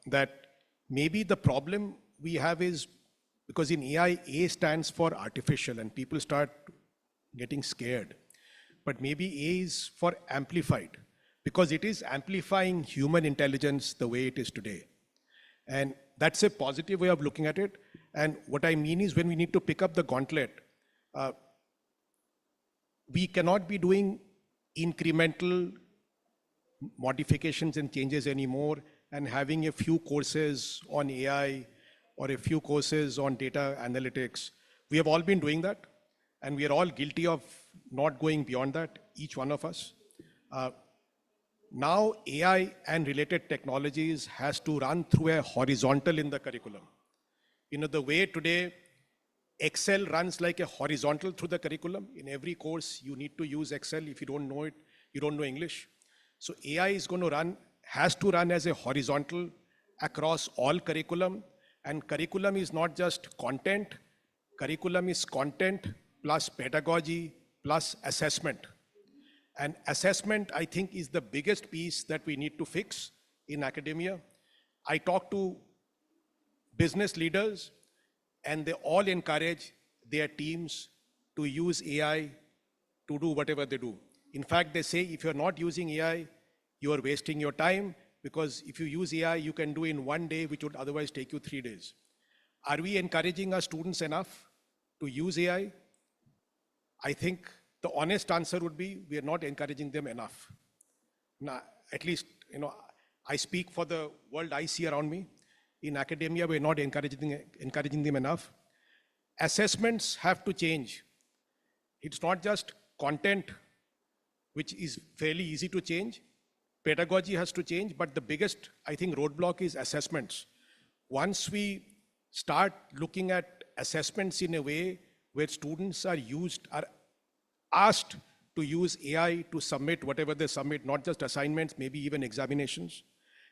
that maybe the problem we have is because in AI, A stands for artificial and people start getting scared. But maybe A is for amplified because it is amplifying human intelligence the way it is today. And that's a positive way of looking at it. And what I mean is when we need to pick up the gauntlet, we cannot be doing incremental modifications and changes anymore and having a few courses on AI or a few courses on data analytics. We have all been doing that and we are all guilty of not going beyond that, each one of us. Now AI and related technologies has to run through a horizontal in the curriculum. You know, the way today Excel runs like a horizontal through the curriculum. In every course, you need to use Excel. If you don't know it, you don't know English. So AI is going to run, has to run as a horizontal across all curriculum. And curriculum is not just content. Curriculum is content plus pedagogy plus assessment. And assessment, I think, is the biggest piece that we need to fix in academia. I talk to business leaders and they all encourage their teams to use AI to do whatever they do. In fact, they say if you're not using AI, you are wasting your time because if you use AI, you can do in one day, which would otherwise take you 3 days. Are we encouraging our students enough to use AI? I think the honest answer would be we are not encouraging them enough. Now, at least, you know, I speak for the world I see around me. In academia, we're not encouraging them enough. Assessments have to change. It's not just content, which is fairly easy to change. Pedagogy has to change, but the biggest, I think, roadblock is assessments. Once we start looking at assessments in a way where students are asked to use AI to submit whatever they submit, not just assignments, maybe even examinations,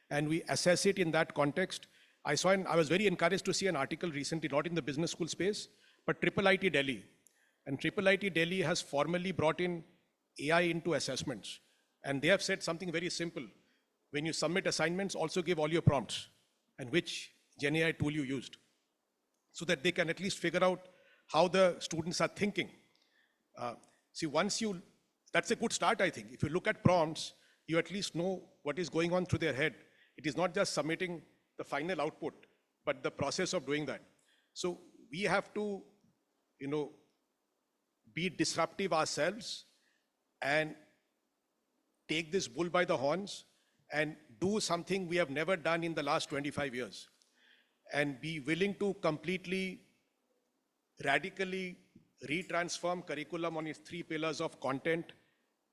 and we assess it in that context. I was very encouraged to see an article recently, not in the business school space, but IIIT Delhi. And IIIT Delhi has formally brought in AI into assessments. And they have said something very simple. When you submit assignments, also give all your prompts and which GenAI tool you used, so that they can at least figure out how the students are thinking. That's a good start, I think. If you look at prompts, you at least know what is going on through their head. It is not just submitting the final output, but the process of doing that. So we have to, you know, be disruptive ourselves and take this bull by the horns and do something we have never done in the last 25 years. And be willing to completely, radically retransform curriculum on its 3 pillars of content,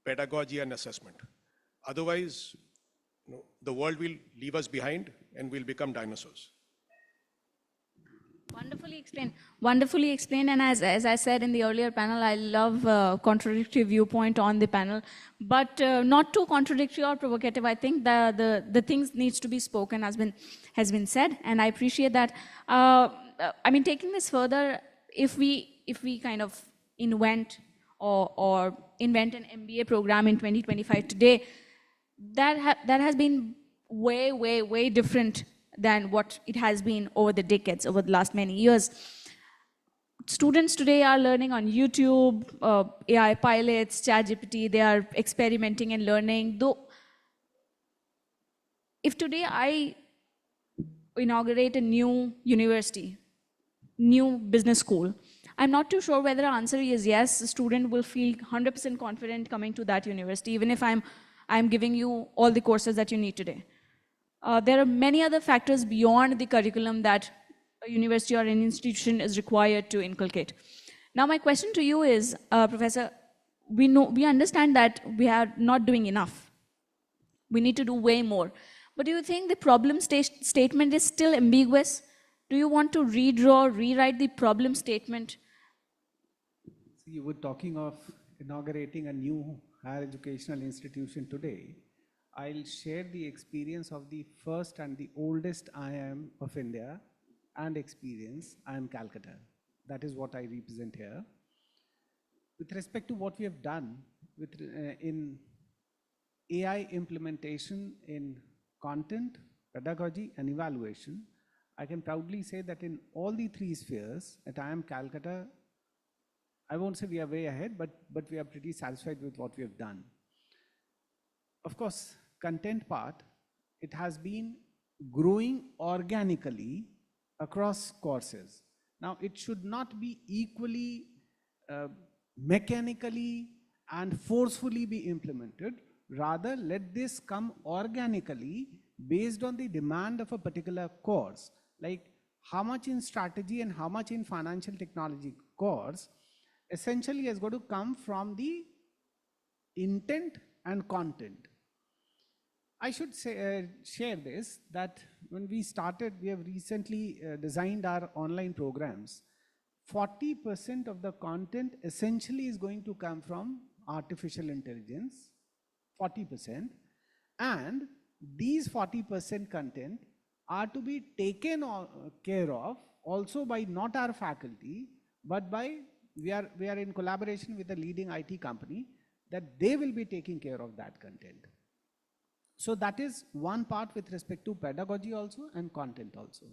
pedagogy, and assessment. Otherwise, you know, the world will leave us behind and we'll become dinosaurs. Wonderfully explained. Wonderfully explained. And as I said in the earlier panel, I love contradictory viewpoint on the panel, but not too contradictory or provocative. I think the things needs to be spoken has been said, and I appreciate that. I mean, taking this further, if we kind of invent or invent an MBA program in 2025 today, that has been way different than what it has been over the decades, over the last many years. Students today are learning on YouTube, AI pilots, ChatGPT, they are experimenting and learning. Though, if today I inaugurate a new university, new business school, I'm not too sure whether the answer is yes, the student will feel 100% confident coming to that university, even if I'm giving you all the courses that you need today. There are many other factors beyond the curriculum that a university or an institution is required to inculcate. Now, my question to you is, Professor, we understand that we are not doing enough. We need to do way more. But do you think the problem statement is still ambiguous? Do you want to rewrite the problem statement? See, you were talking of inaugurating a new higher educational institution today. I'll share the experience of the first and the oldest IIM of India and experience, IIM Calcutta. That is what I represent here. With respect to what we have done in AI implementation in content, pedagogy, and evaluation, I can proudly say that in all the three spheres at IIM Calcutta, I won't say we are way ahead, but we are pretty satisfied with what we have done. Of course, content part, it has been growing organically across courses. Now, it should not be equally mechanically and forcefully be implemented. Rather, let this come organically based on the demand of a particular course. Like how much in strategy and how much in financial technology course essentially is going to come from the intent and content. I should say, share this, that when we started, we have recently designed our online programs. 40% of the content essentially is going to come from artificial intelligence, 40%. And these 40% content are to be taken care of also by not our faculty, but by, we are in collaboration with a leading IT company, that they will be taking care of that content. So that is one part with respect to pedagogy also and content also.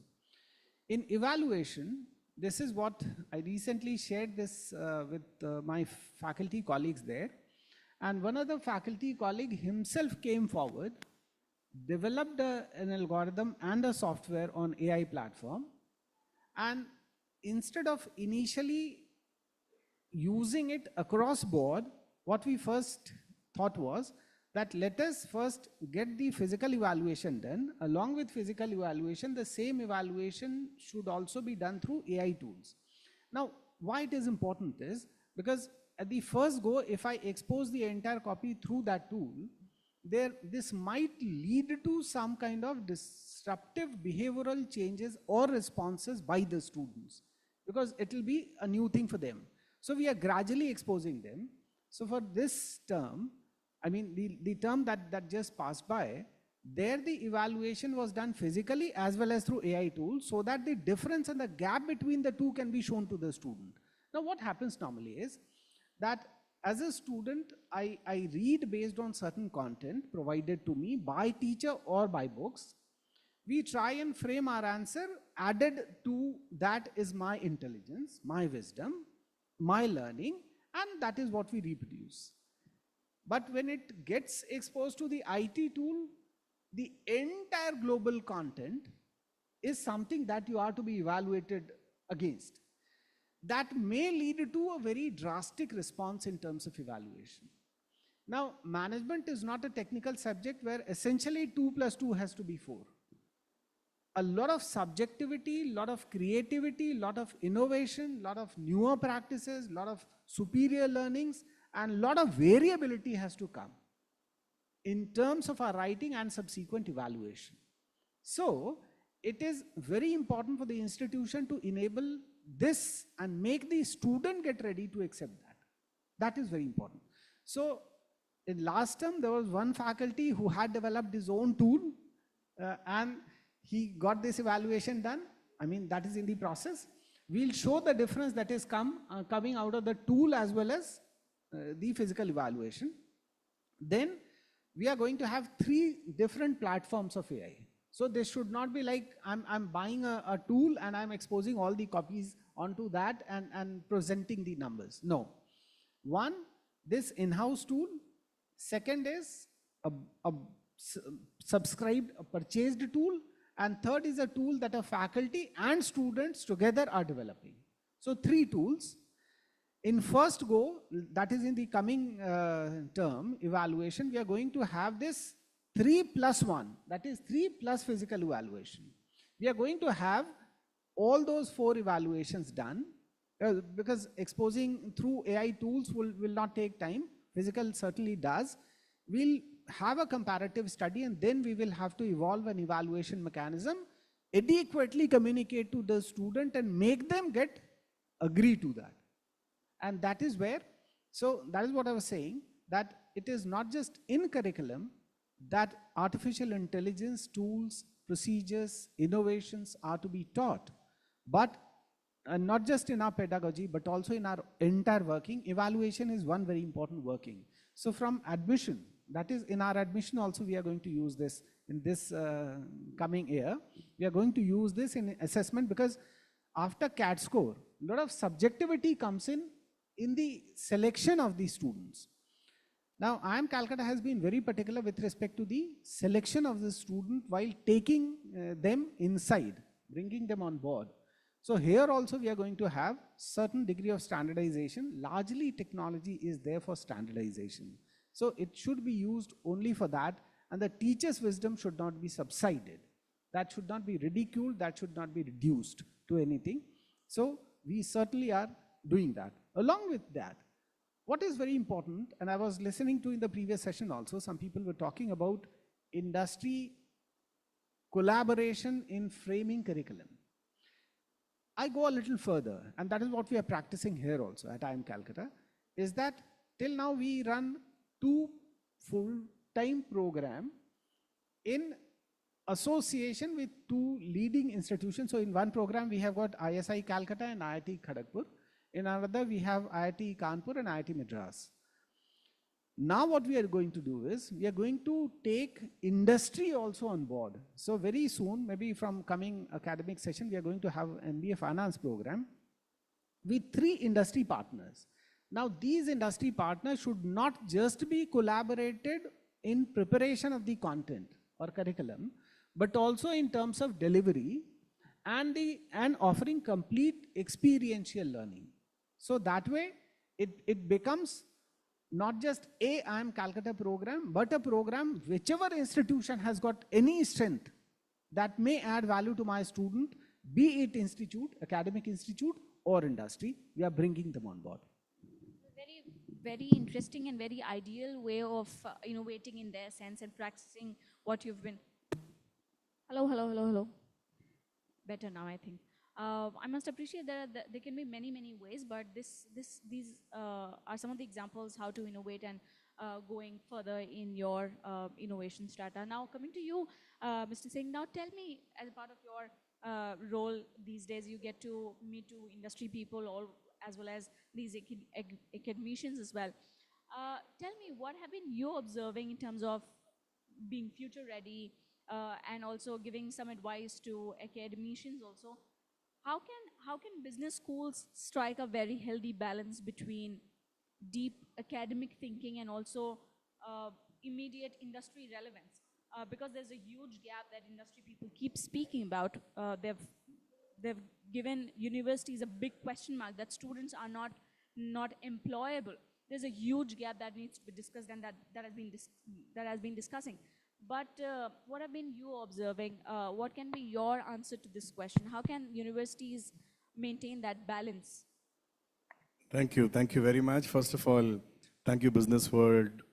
In evaluation, this is what I recently shared this with my faculty colleagues there. And one of the faculty colleague himself came forward, developed an algorithm and a software on AI platform. And instead of initially using it across board, what we first thought was that let us first get the physical evaluation done. Along with physical evaluation, the same evaluation should also be done through AI tools. Now, why it is important is because at the first go, if I expose the entire copy through that tool, this might lead to some kind of disruptive behavioral changes or responses by the students, because it will be a new thing for them. So we are gradually exposing them. So for this term, I mean, the term that just passed by, there the evaluation was done physically as well as through AI tools, so that the difference and the gap between the two can be shown to the student. Now, what happens normally is that as a student, I read based on certain content provided to me by teacher or by books. We try and frame our answer, added to that is my intelligence, my wisdom, my learning, and that is what we reproduce. But when it gets exposed to the IT tool, the entire global content is something that you are to be evaluated against. That may lead to a very drastic response in terms of evaluation. Now, management is not a technical subject where essentially 2 + 2 has to be 4. A lot of subjectivity, a lot of creativity, a lot of innovation, a lot of newer practices, a lot of superior learnings, and a lot of variability has to come in terms of our writing and subsequent evaluation. So it is very important for the institution to enable this and make the student get ready to accept that. That is very important. So in last term, there was one faculty who had developed his own tool and he got this evaluation done. I mean, that is in the process. We'll show the difference that is coming out of the tool as well as the physical evaluation. Then we are going to have 3 different platforms of AI. So this should not be like I'm buying a tool and I'm exposing all the copies onto that and presenting the numbers. No. One, this in-house tool. Second is a subscribed, a purchased tool. And third is a tool that a faculty and students together are developing. So 3 tools. In first go, that is in the coming term evaluation, we are going to have this 3+1, that is 3 plus physical evaluation. We are going to have all those 4 evaluations done because exposing through AI tools will not take time. Physical certainly does. We'll have a comparative study and then we will have to evolve an evaluation mechanism, adequately communicate to the student and make them agree to that. And that is where, so that is what I was saying, that it is not just in curriculum that artificial intelligence tools, procedures, innovations are to be taught, but not just in our pedagogy, but also in our entire working. Evaluation is one very important working. So from admission, That is, in our admission also, we are going to use this in this coming year. We are going to use this in assessment because after CAT score, a lot of subjectivity comes in the selection of the students. Now, IIM Calcutta has been very particular with respect to the selection of the student while taking them inside, bringing them on board. So here also we are going to have certain degree of standardization. Largely technology is there for standardization. So it should be used only for that, and the teacher's wisdom should not be subsided. That should not be ridiculed, that should not be reduced to anything. So we certainly are doing that. Along with that, what is very important, and I was listening to in the previous session also, some people were talking about industry collaboration in framing curriculum. I go a little further, and that is what we are practicing here also at IIM Calcutta, is that till now we run 2 full-time programs in association with 2 leading institutions. So in one program we have got ISI Calcutta and IIT Kharagpur. In another we have IIT Kanpur and IIT Madras. Now what we are going to do is, we are going to take industry also on board. So very soon, maybe from coming academic session, we are going to have MBA finance program with 3 industry partners. Now these industry partners should not just be collaborated in preparation of the content or curriculum, but also in terms of delivery and offering complete experiential learning. So that way it becomes not just a IIM Calcutta program, but a program whichever institution has got any strength that may add value to my student, be it institute, academic institute or industry, we are bringing them on board. Very, very interesting and very ideal way of innovating in their sense and practicing what you've been. Hello, hello, hello, hello. Better now, I think. I must appreciate that there can be many, many ways, but these are some of the examples how to innovate and going further in your innovation strata. Now, coming to you, Mr. Singh, now tell me, as a part of your role these days, you get to meet to industry people or as well as these academicians as well. Tell me, what have been you observing in terms of being future ready and also giving some advice to academicians also? How can business schools strike a very healthy balance between deep academic thinking and also immediate industry relevance? Because there's a huge gap that industry people keep speaking about. They've given universities a big question mark that students are not employable. There's a huge gap that needs to be discussed and that has been discussing. But what have been you observing? What can be your answer to this question? How can universities maintain that balance? Thank you very much. First of all, thank you Business World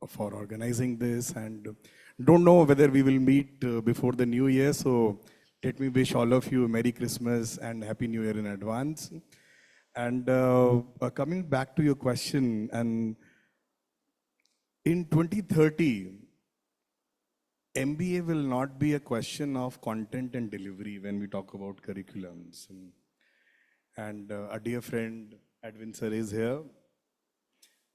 for organizing this, and don't know whether we will meet before the new year, so let me wish all of you Merry Christmas and Happy New Year in advance. And coming back to your question, and in 2030, MBA will not be a question of content and delivery when we talk about curriculums. And a dear friend, Edwin sir, is here.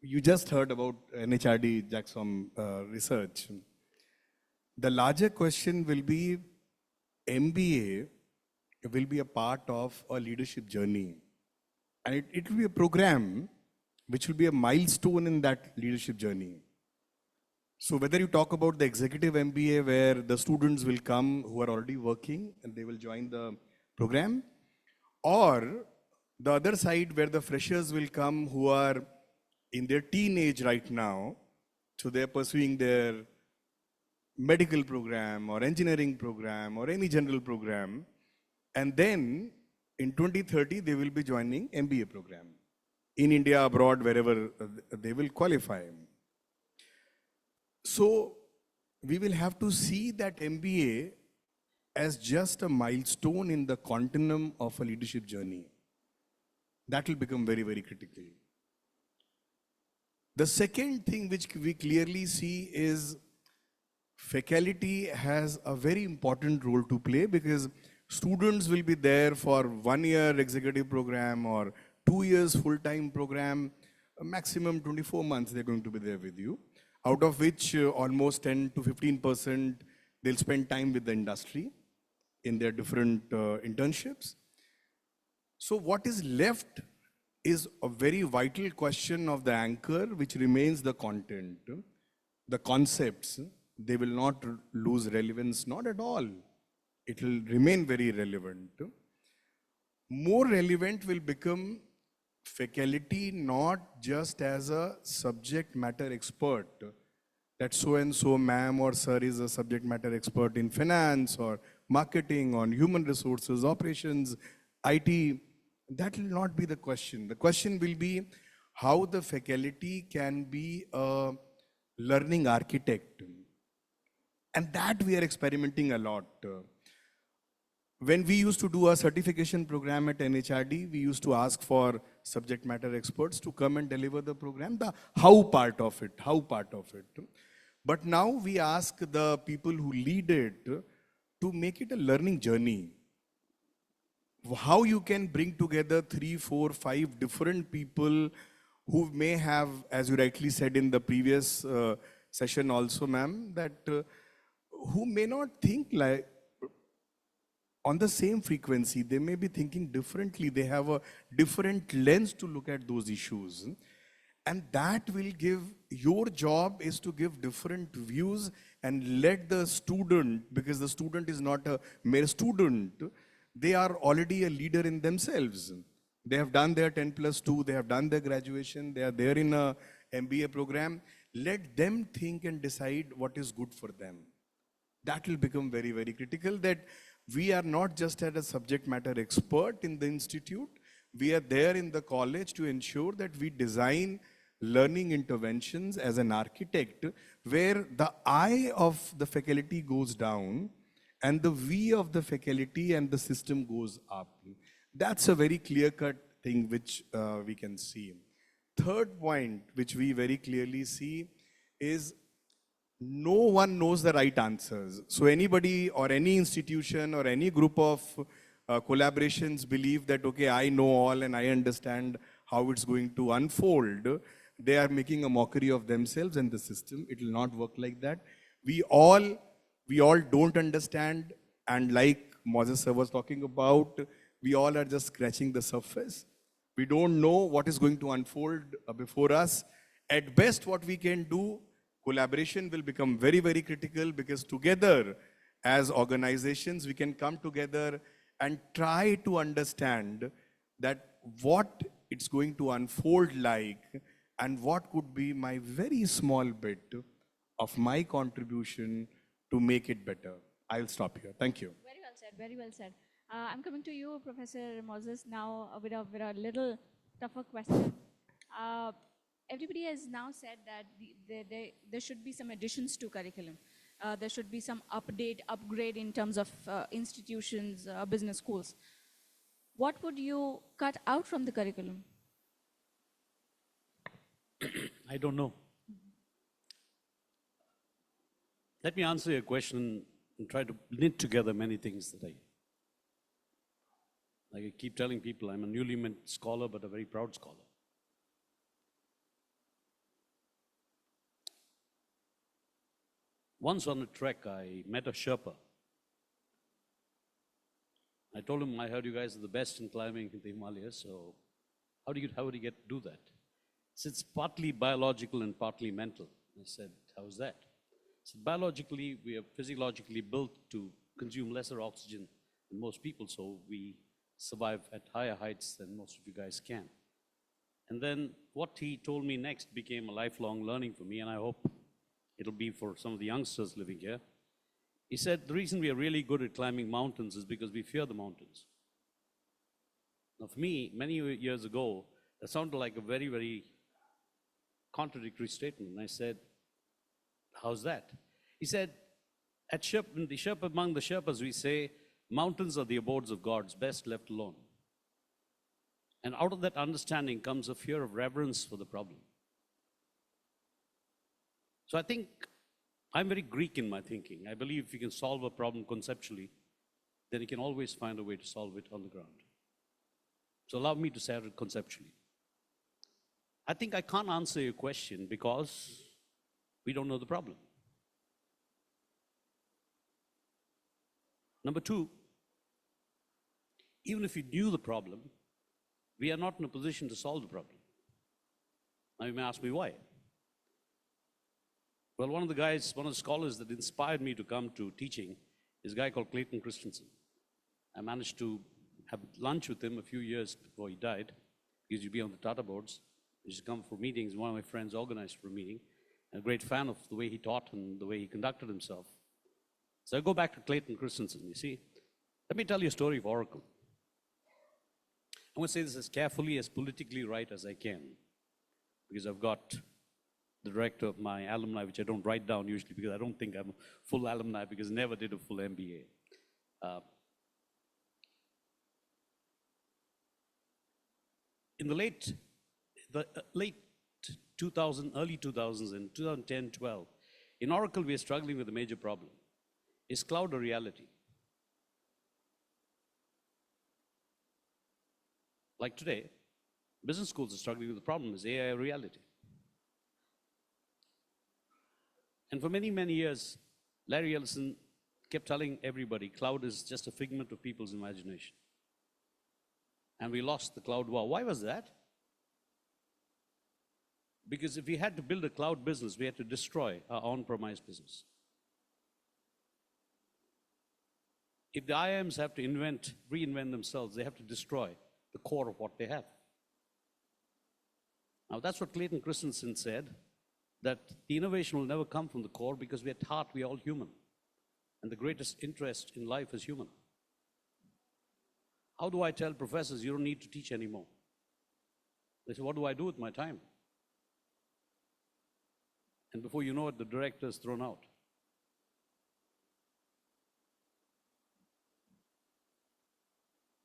You just heard about NHRD Jackson research. The larger question will be, MBA will be a part of a leadership journey. And it will be a program which will be a milestone in that leadership journey. So whether you talk about the executive MBA where the students will come who are already working and they will join the program, or the other side where the freshers will come who are in their teenage right now, so they're pursuing their medical program or engineering program or any general program, and then in 2030 they will be joining MBA program in India, abroad, wherever they will qualify. So we will have to see that MBA as just a milestone in the continuum of a leadership journey. That will become very, very critical. The second thing which we clearly see is faculty has a very important role to play, because students will be there for 1 year executive program or 2 years full-time program, maximum 24 months they're going to be there with you. out of which almost 10 to 15% they'll spend time with the industry in their different internships. So what is left is a very vital question of the anchor, which remains the content. The concepts, they will not lose relevance, not at all. It will remain very relevant. More relevant will become faculty not just as a subject matter expert, that so and so ma'am or sir is a subject matter expert in finance or marketing, on human resources, operations, IT. That will not be the question. The question will be how the faculty can be a learning architect. And that we are experimenting a lot. When we used to do a certification program at NHRD, we used to ask for subject matter experts to come and deliver the program, the how part of it. But now we ask the people who lead it to make it a learning journey. How you can bring together 3, 4, 5 different people who may have, as you rightly said in the previous session also, ma'am, that who may not think like on the same frequency. They may be thinking differently. They have a different lens to look at those issues. And that will give, your job is to give different views and let the student, because the student is not a mere student, they are already a leader in themselves. They have done their 10+2, they have done their graduation, they are there in a MBA program. Let them think and decide what is good for them. That will become very, very critical, that we are not just as a subject matter expert in the institute, we are there in the college to ensure that we design learning interventions as an architect where the I of the faculty goes down and the we of the faculty and the system goes up. That's a very clear-cut thing which we can see. Third point which we very clearly see is no one knows the right answers. So anybody or any institution or any group of collaborations believe that, okay, I know all and I understand how it's going to unfold. They are making a mockery of themselves and the system. It will not work like that. We all don't understand, and like Moses sir was talking about, we all are just scratching the surface. We don't know what is going to unfold before us. At best, what we can do, collaboration will become very, very critical, because together as organizations, we can come together and try to understand that what it's going to unfold like and what could be my very small bit of my contribution to make it better. I'll stop here. Thank you. Very well said, very well said. I'm coming to you, Professor Moses, now with a little tougher question. Everybody has now said that there should be some additions to curriculum. There should be some upgrade in terms of institutions, business schools. What would you cut out from the curriculum? I don't know. Let me answer your question and try to knit together many things that I keep telling people, I'm a newly mint scholar, but a very proud scholar. Once on a trek, I met a Sherpa. I told him, I heard you guys are the best in climbing in the Himalayas, so how do you get to do that? He said, it's partly biological and partly mental. I said, how's that? He said, biologically, we are physiologically built to consume lesser oxygen than most people, so we survive at higher heights than most of you guys can. And then what he told me next became a lifelong learning for me, and I hope it'll be for some of the youngsters living here. He said, the reason we are really good at climbing mountains is because we fear the mountains. Now for me, many years ago, that sounded like a very, very contradictory statement. And I said, how's that? He said, among the Sherpas, we say, mountains are the abodes of gods, best left alone. And out of that understanding comes a fear of reverence for the problem. So I think I'm very Greek in my thinking. I believe if you can solve a problem conceptually, then you can always find a way to solve it on the ground. So allow me to say it conceptually. I think I can't answer your question because we don't know the problem. Number two, even if we knew the problem, we are not in a position to solve the problem. Now you may ask me why. Well, one of the scholars that inspired me to come to teaching is a guy called Clayton Christensen. I managed to have lunch with him a few years before he died. He used to be on the Tata boards. He used to come for meetings. One of my friends organized for a meeting. I'm a great fan of the way he taught and the way he conducted himself. So I go back to Clayton Christensen, you see. Let me tell you a story of Oracle. I'm going to say this as carefully, as politically right as I can, because I've got the director of my alumni, which I don't write down usually because I don't think I'm a full alumni because I never did a full MBA. In the late 2000, early 2000s, in 2010, 12, in Oracle, we are struggling with a major problem. Is cloud a reality? Like today, business schools are struggling with the problem. Is AI a reality? And for many, many years, Larry Ellison kept telling everybody cloud is just a figment of people's imagination. And we lost the cloud war. Why was that? Because if we had to build a cloud business, we had to destroy our on-premise business. If the IIMs have to reinvent themselves, they have to destroy the core of what they have. Now, that's what Clayton Christensen said, that the innovation will never come from the core because we at heart, we're all human. And the greatest interest in life is human. How do I tell professors you don't need to teach anymore? They say, what do I do with my time? And before you know it, the director is thrown out.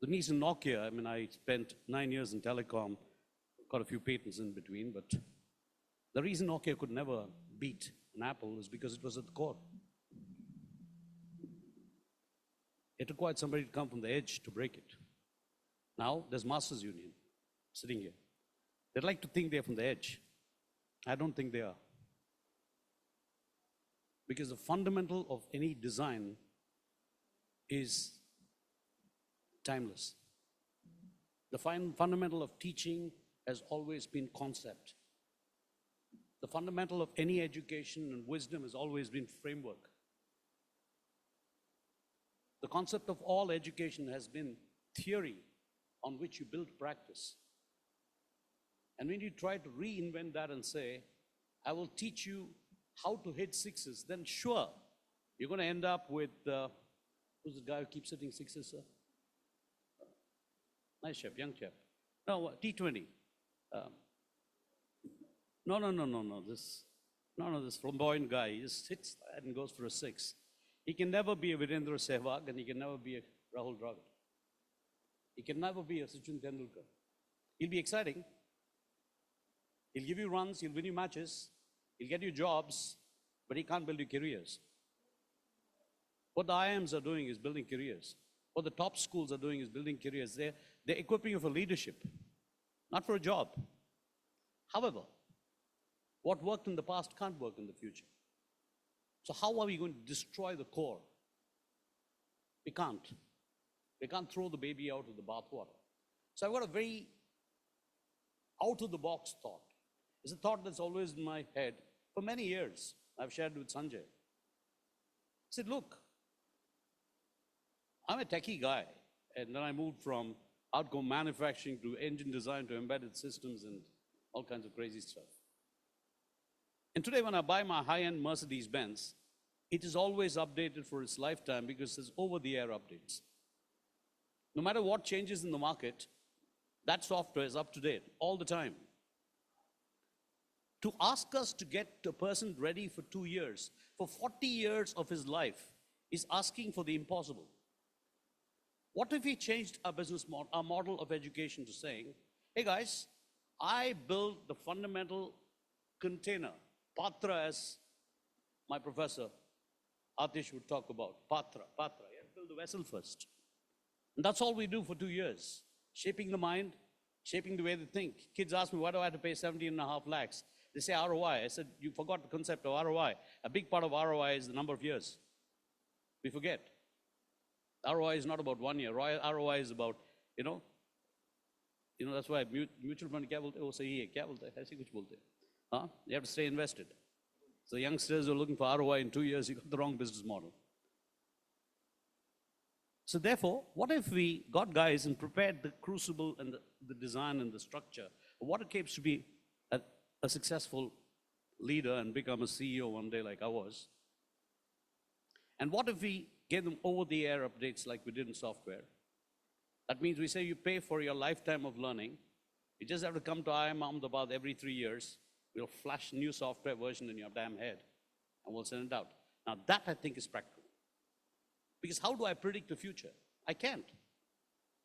The reason Nokia, I mean, I spent 9 years in telecom, got a few patents in between, but the reason Nokia could never beat an Apple is because it was at the core. It required somebody to come from the edge to break it. Now, there's Masters Union sitting here. They'd like to think they're from the edge. I don't think they are. Because the fundamental of any design is timeless. The fundamental of teaching has always been concept. The fundamental of any education and wisdom has always been framework. The concept of all education has been theory on which you build practice. And when you try to reinvent that and say, I will teach you how to hit sixes, then sure, you're going to end up with, who's the guy who keeps hitting sixes, sir? Nice chap, young chap. No, T20. This flamboyant guy, he just hits that and goes for a six. He can never be a Virendra Sehwag and he can never be a Rahul Dravid. He can never be a Sachin Tendulkar. He'll be exciting. He'll give you runs, he'll win you matches, he'll get you jobs, but he can't build you careers. What the IIMs are doing is building careers. What the top schools are doing is building careers. They're equipping you for leadership, not for a job. However, what worked in the past can't work in the future. So how are we going to destroy the core? We can't. We can't throw the baby out of the bathwater. So I've got a very out-of-the-box thought. It's a thought that's always in my head for many years. I've shared with Sanjay. I said, look, I'm a techie guy, and then I moved from outcome manufacturing to engine design to embedded systems and all kinds of crazy stuff. And today when I buy my high-end Mercedes-Benz, it is always updated for its lifetime because there's over-the-air updates. No matter what changes in the market, that software is up to date all the time. To ask us to get a person ready for 2 years, for 40 years of his life, is asking for the impossible. What if we changed our business model, our model of education to saying, hey guys, I built the fundamental container, Patra, as my professor Atish would talk about, Patra, you have to build the vessel first. And that's all we do for 2 years, shaping the mind, shaping the way they think. Kids ask me, why do I have to pay 17.5 lakhs? They say ROI. I said, you forgot the concept of ROI. A big part of ROI is the number of years. We forget. ROI is not about 1 year. ROI is about, that's why mutual fund क्या बोलते हैं वो सही है क्या बोलते हैं ऐसे कुछ बोलते हैं You have to stay invested. So youngsters who are looking for ROI in 2 years, you got the wrong business model. So therefore, what if we got guys and prepared the crucible and the design and the structure of what it takes to be a successful leader and become a CEO one day like I was? And what if we gave them over-the-air updates like we did in software? That means we say you pay for your lifetime of learning. You just have to come to IIM Ahmedabad every 3 years. We'll flash a new software version in your damn head, and we'll send it out. Now that, I think, is practical. Because how do I predict the future? I can't.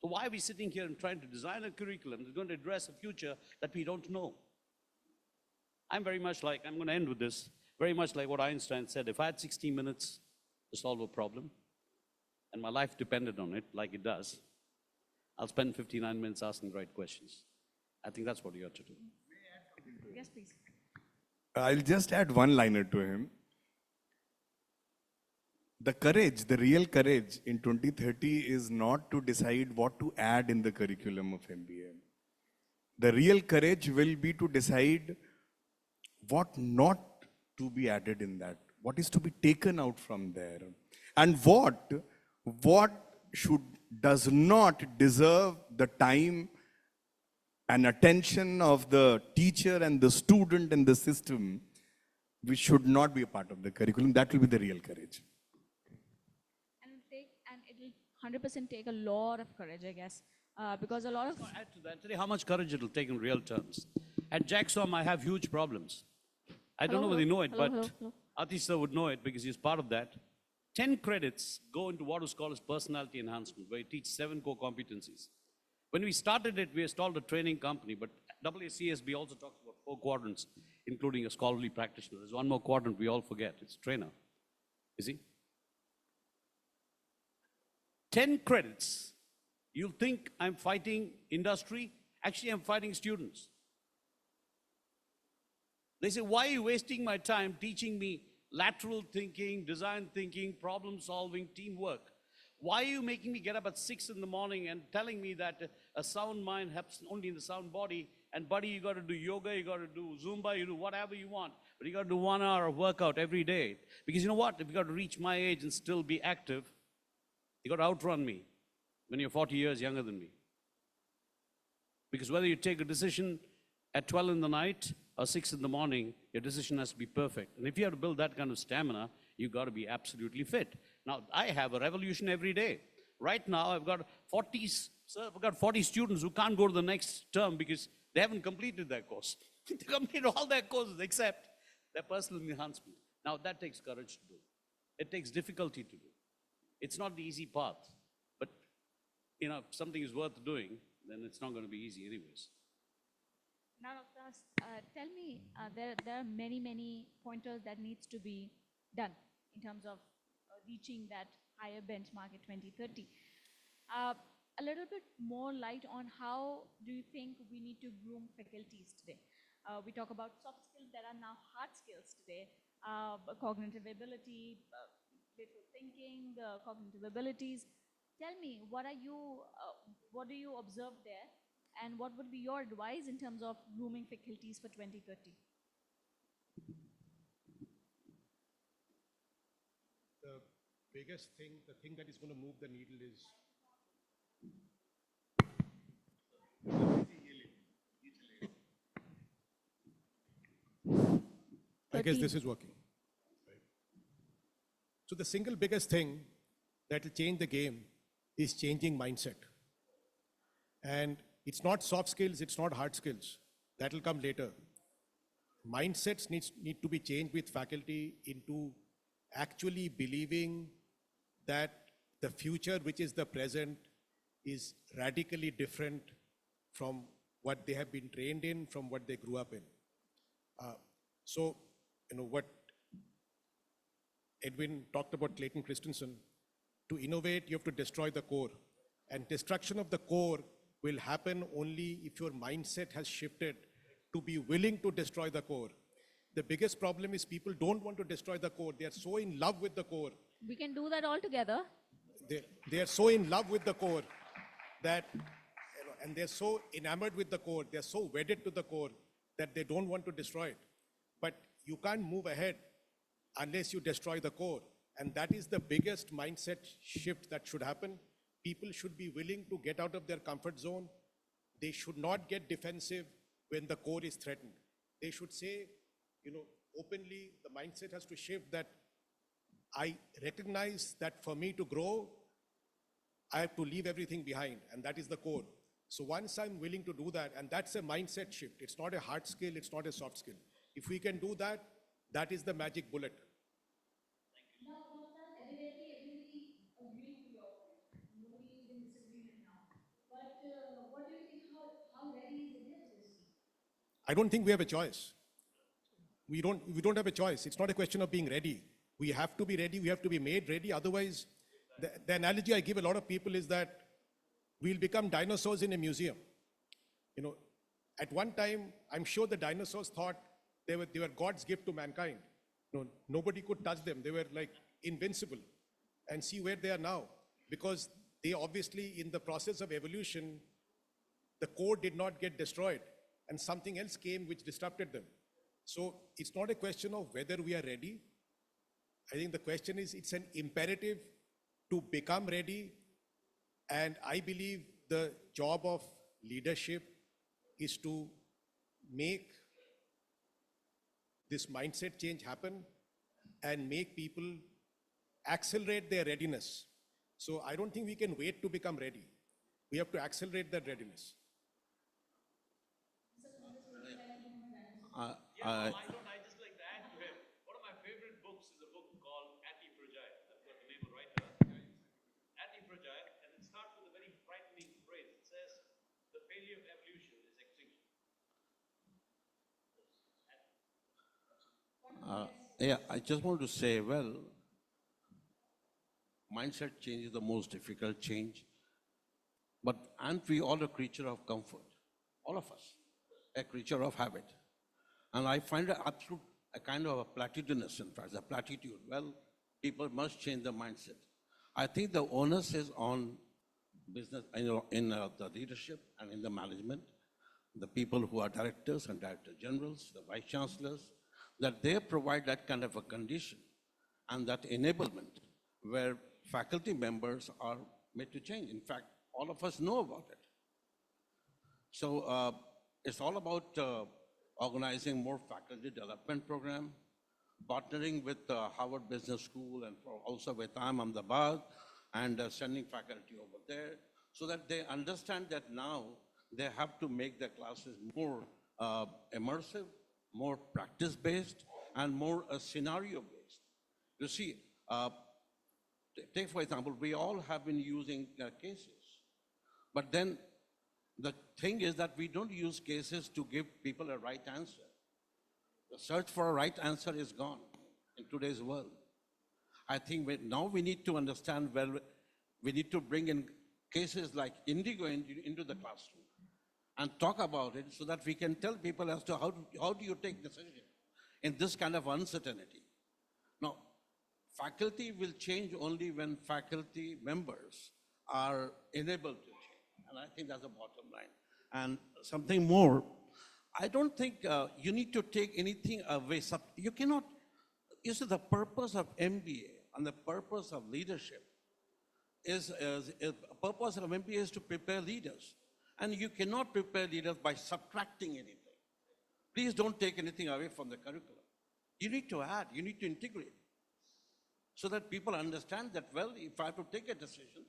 So why are we sitting here and trying to design a curriculum that's going to address a future that we don't know? I'm very much like, I'm going to end with this, very much like what Einstein said. If I had 60 minutes to solve a problem, and my life depended on it, like it does, I'll spend 59 minutes asking the right questions. I think that's what you ought to do. Yes, please. I'll just add one-liner to him. The courage, the real courage in 2030 is not to decide what to add in the curriculum of MBA. The real courage will be to decide what not to be added in that, what is to be taken out from there, and what does not deserve the time and attention of the teacher and the student and the system, which should not be a part of the curriculum. That will be the real courage. And it'll 100% take a lot of courage, I guess, because a lot of... Add to that, tell you how much courage it'll take in real terms. At JAXOM, I have huge problems. I don't know whether you know it, but Atish sir would know it because he's part of that. 10 credits go into what is called as personality enhancement, where you teach 7 core competencies. When we started it, we installed a training company, but WCSB also talks about 4 quadrants, including a scholarly practitioner. There's one more quadrant we all forget. It's trainer. You see? 10 credits. You'll think I'm fighting industry. Actually, I'm fighting students. They say, why are you wasting my time teaching me lateral thinking, design thinking, problem solving, teamwork? Why are you making me get up at 6 in the morning and telling me that a sound mind happens only in the sound body, and buddy, you got to do yoga, you got to do Zumba, you do whatever you want, but you got to do 1 hour of workout every day. Because you know what? If you got to reach my age and still be active, you got to outrun me when you're 40 years younger than me. Because whether you take a decision at 12 in the night or 6 in the morning, your decision has to be perfect. And if you have to build that kind of stamina, you got to be absolutely fit. Now, I have a revolution every day. Right now, I've got 40 students who can't go to the next term because they haven't completed their course. They completed all their courses except their personal enhancement. Now, that takes courage to do. It takes difficulty to do. It's not the easy path. But, if something is worth doing, then it's not going to be easy anyways. Now, tell me, there are many, many pointers that needs to be done in terms of reaching that higher benchmark at 2030. A little bit more light on how do you think we need to groom faculties today? We talk about soft skills that are now hard skills today, cognitive ability, lateral thinking, the cognitive abilities. Tell me, what do you observe there? And what would be your advice in terms of grooming faculties for 2030? The biggest thing, the thing that is going to move the needle is I guess this is working. Right. So the single biggest thing that will change the game is changing mindset. And it's not soft skills, it's not hard skills. That will come later. Mindsets need to be changed with faculty into actually believing that the future, which is the present, is radically different from what they have been trained in, from what they grew up in. So, what Edwin talked about Clayton Christensen, to innovate, you have to destroy the core. And destruction of the core will happen only if your mindset has shifted to be willing to destroy the core. The biggest problem is people don't want to destroy the core. They are so in love with the core. We can do that all together. They are so in love with the core that, and they're so enamored with the core, they're so wedded to the core that they don't want to destroy it. But you can't move ahead unless you destroy the core. And that is the biggest mindset shift that should happen. People should be willing to get out of their comfort zone. They should not get defensive when the core is threatened. They should say, openly, the mindset has to shift that I recognize that for me to grow, I have to leave everything behind, and that is the core. So once I'm willing to do that, and that's a mindset shift. It's not a hard skill, it's not a soft skill. If we can do that, that is the magic bullet. I don't think we have a choice. We don't have a choice. It's not a question of being ready. We have to be ready. We have to be made ready. Otherwise, the analogy I give a lot of people is that we'll become dinosaurs in a museum. At one time, I'm sure the dinosaurs thought they were God's gift to mankind. Nobody could touch them. They were like invincible. And see where they are now. Because they obviously, in the process of evolution, the core did not get destroyed. And something else came which disrupted them. So it's not a question of whether we are ready. I think the question is, it's an imperative to become ready. And I believe the job of leadership is to make this mindset change happen and make people accelerate their readiness. So I don't think we can wait to become ready. We have to accelerate that readiness. I just like to add to him. One of my favorite books is a book called Anti-Fragile. I've got the name of writer. Anti-Fragile, and it starts with a very frightening phrase. It says, the failure of evolution is extinction. Yeah, I just want to say, well, mindset change is the most difficult change. But aren't we all a creature of comfort? All of us, a creature of habit. And I find a kind of a platitudinous, in fact, a platitude. Well, people must change their mindset. I think the onus is on business, in the leadership and in the management, the people who are directors and director generals, the vice chancellors, that they provide that kind of a condition and that enablement where faculty members are made to change. In fact, all of us know about it. So it's all about organizing more faculty development program, partnering with Harvard Business School and also with IIM Ahmedabad and sending faculty over there so that they understand that now they have to make their classes more immersive, more practice-based, and more scenario-based. You see, take for example, we all have been using cases, but then the thing is that we don't use cases to give people a right answer. The search for a right answer is gone in today's world. I think now we need to understand, well, we need to bring in cases like Indigo into the classroom and talk about it so that we can tell people as to how do you take decision in this kind of uncertainty. Now, faculty will change only when faculty members are enabled to change. And I think that's the bottom line. And something more, I don't think you need to take anything away. You cannot, you see, the purpose of MBA and the purpose of leadership is to prepare leaders. And you cannot prepare leaders by subtracting anything. Please don't take anything away from the curriculum. You need to add, you need to integrate so that people understand that, well, if I have to take a decision,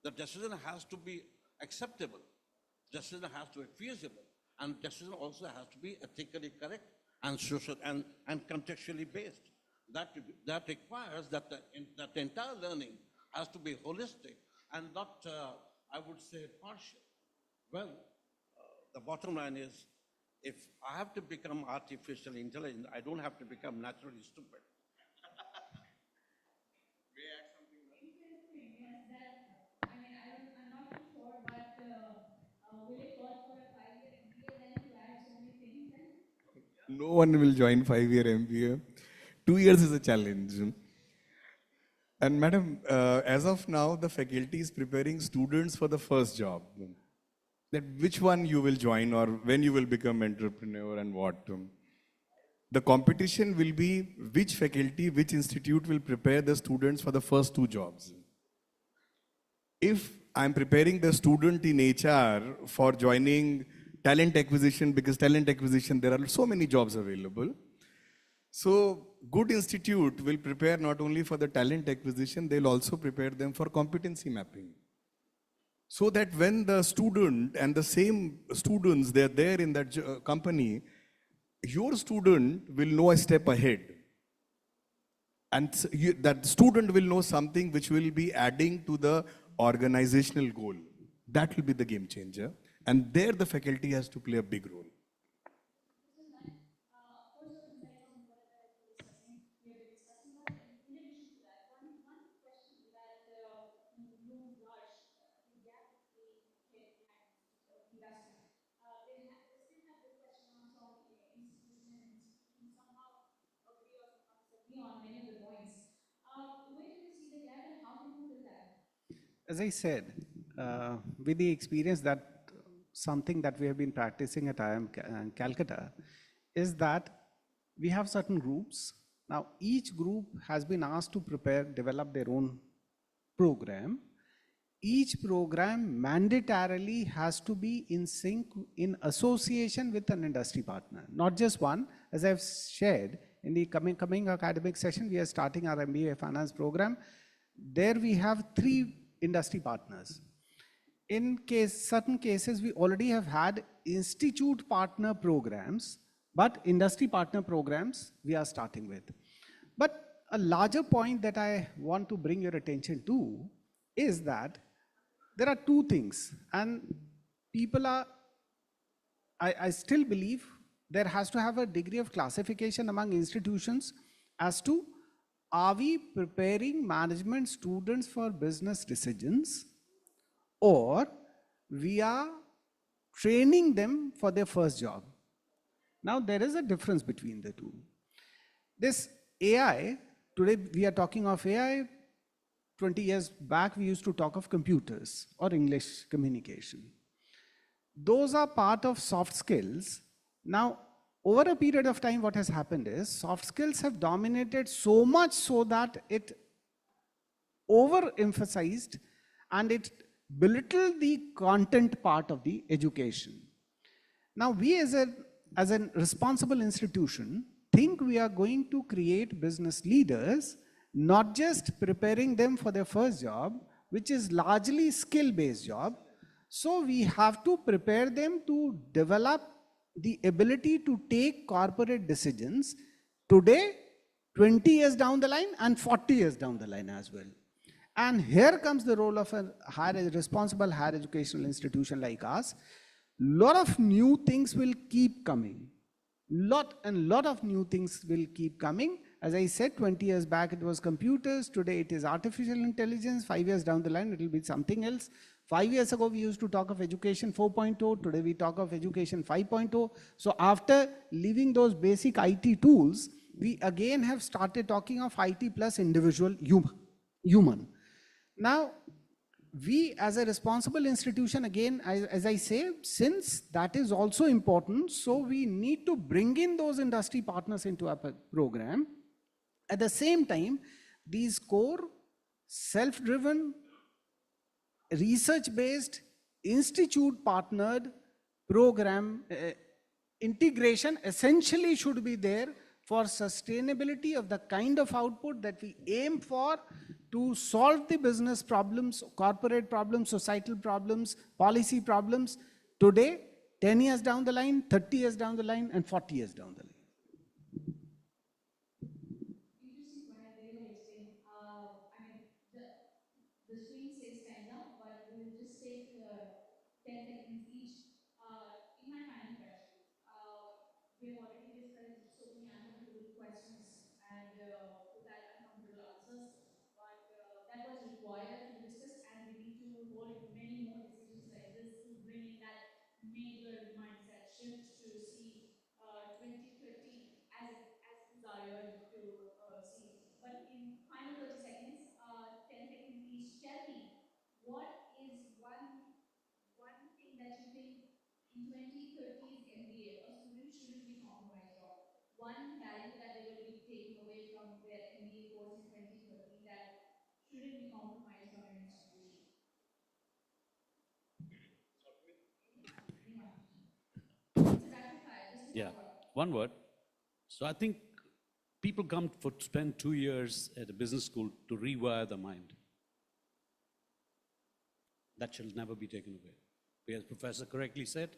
the decision has to be acceptable. Decision has to be feasible. And decision also has to be ethically correct and social and contextually based. That requires that the entire learning has to be holistic and not, I would say, partial. Well, the bottom line is, if I have to become artificially intelligent, I don't have to become naturally stupid. Will it work for a 5-year MBA then to add so many things? No one will join 5-year MBA. 2 years is a challenge. And madam, as of now, the faculty is preparing students for the first job. That which one you will join or when you will become entrepreneur and what. The competition will be which faculty, which institute will prepare the students for the first two jobs. If I'm preparing the student in HR for joining talent acquisition, because talent acquisition, there are so many jobs available. So good institute will prepare not only for the talent acquisition, they'll also prepare them for competency mapping. So that when the student and the same students, they're there in that company, your student will know a step ahead. And that student will know something which will be adding to the organizational goal. That will be the game changer. And there the faculty has to play a big role. On many of the points. Where do you see the gap and how can you fill that? As I said, with the experience that something that we have been practicing at IIM Calcutta is that we have certain groups. Now, each group has been asked to develop their own program. Each program mandatorily has to be in sync, in association with an industry partner, not just one. As I've shared, in the coming academic session, we are starting our MBA finance program. There we have 3 industry partners. In certain cases, we already have had institute partner programs, but industry partner programs we are starting with. But a larger point that I want to bring your attention to is that there are 2 things, and people are, I still believe there has to have a degree of classification among institutions as to, are we preparing management students for business decisions, or we are training them for their first job. Now there is a difference between the two. This AI, today we are talking of AI, 20 years back we used to talk of computers or English communication. Those are part of soft skills. Now, over a period of time, what has happened is soft skills have dominated so much so that it overemphasized and it belittled the content part of the education. Now, we as a responsible institution think we are going to create business leaders, not just preparing them for their first job, which is largely skill-based job. So we have to prepare them to develop the ability to take corporate decisions today, 20 years down the line, and 40 years down the line as well. And here comes the role of a responsible higher educational institution like us. Lot of new things will keep coming. Lot of new things will keep coming. As I said, 20 years back it was computers, today it is artificial intelligence, 5 years down the line it will be something else. 5 years ago we used to talk of education 4.0, today we talk of education 5.0. So after leaving those basic IT tools, we again have started talking of IT plus individual human. Now, we as a responsible institution, again, as I say, since that is also important, so we need to bring in those industry partners into our program. At the same time, these core, self-driven, research-based, institute-partnered program integration essentially should be there for sustainability of the kind of output that we aim for to solve the business problems, corporate problems, societal problems, policy problems today, 10 years down the line, 30 years down the line, and 40 years down the line. The screen says time's up, but we'll just take 10 seconds each. In my final question, we've already discussed so many uncomfortable questions and with that uncomfortable answers, but that was required to discuss, and we need to hold many more decisions like this to bring in that major mindset shift to see 2050 Yeah, one word. So I think people come to spend 2 years at a business school to rewire the mind. That shall never be taken away. As Professor correctly said,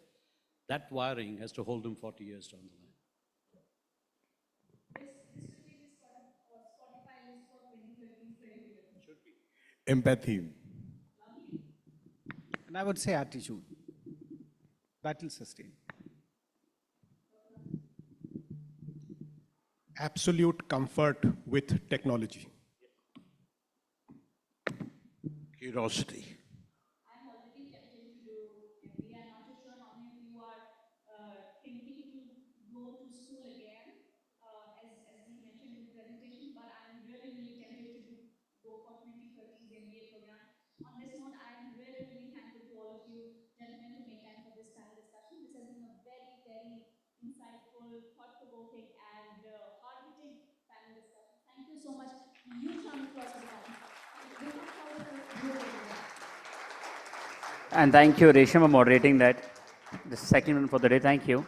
that wiring has to hold them 40 years down the line. Empathy. And I would say attitude. That will sustain. Absolute comfort with technology. Curiosity. I'm already tempted to do MBA. I'm not too sure how many of you are thinking to go to school again, as he mentioned in the presentation, but I'm really, really tempted to go for 2030's MBA program. On this note, I'm really, really thankful to all of you gentlemen to make time for this panel discussion. This has been a very, very insightful, thought-provoking, and hard-hitting panel discussion. Thank you so much. Huge round of applause for the panel. We look forward to your work. And thank you, Resham, for moderating that. The second one for the day. Thank you.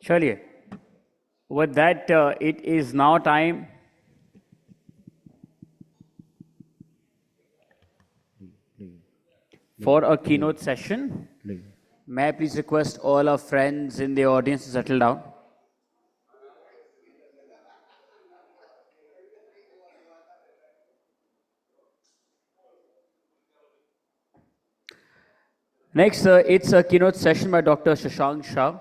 Surely. With that, it is now time for a keynote session. May I please request all our friends in the audience to settle down? Next, it's a keynote session by Dr. Shashank Shah.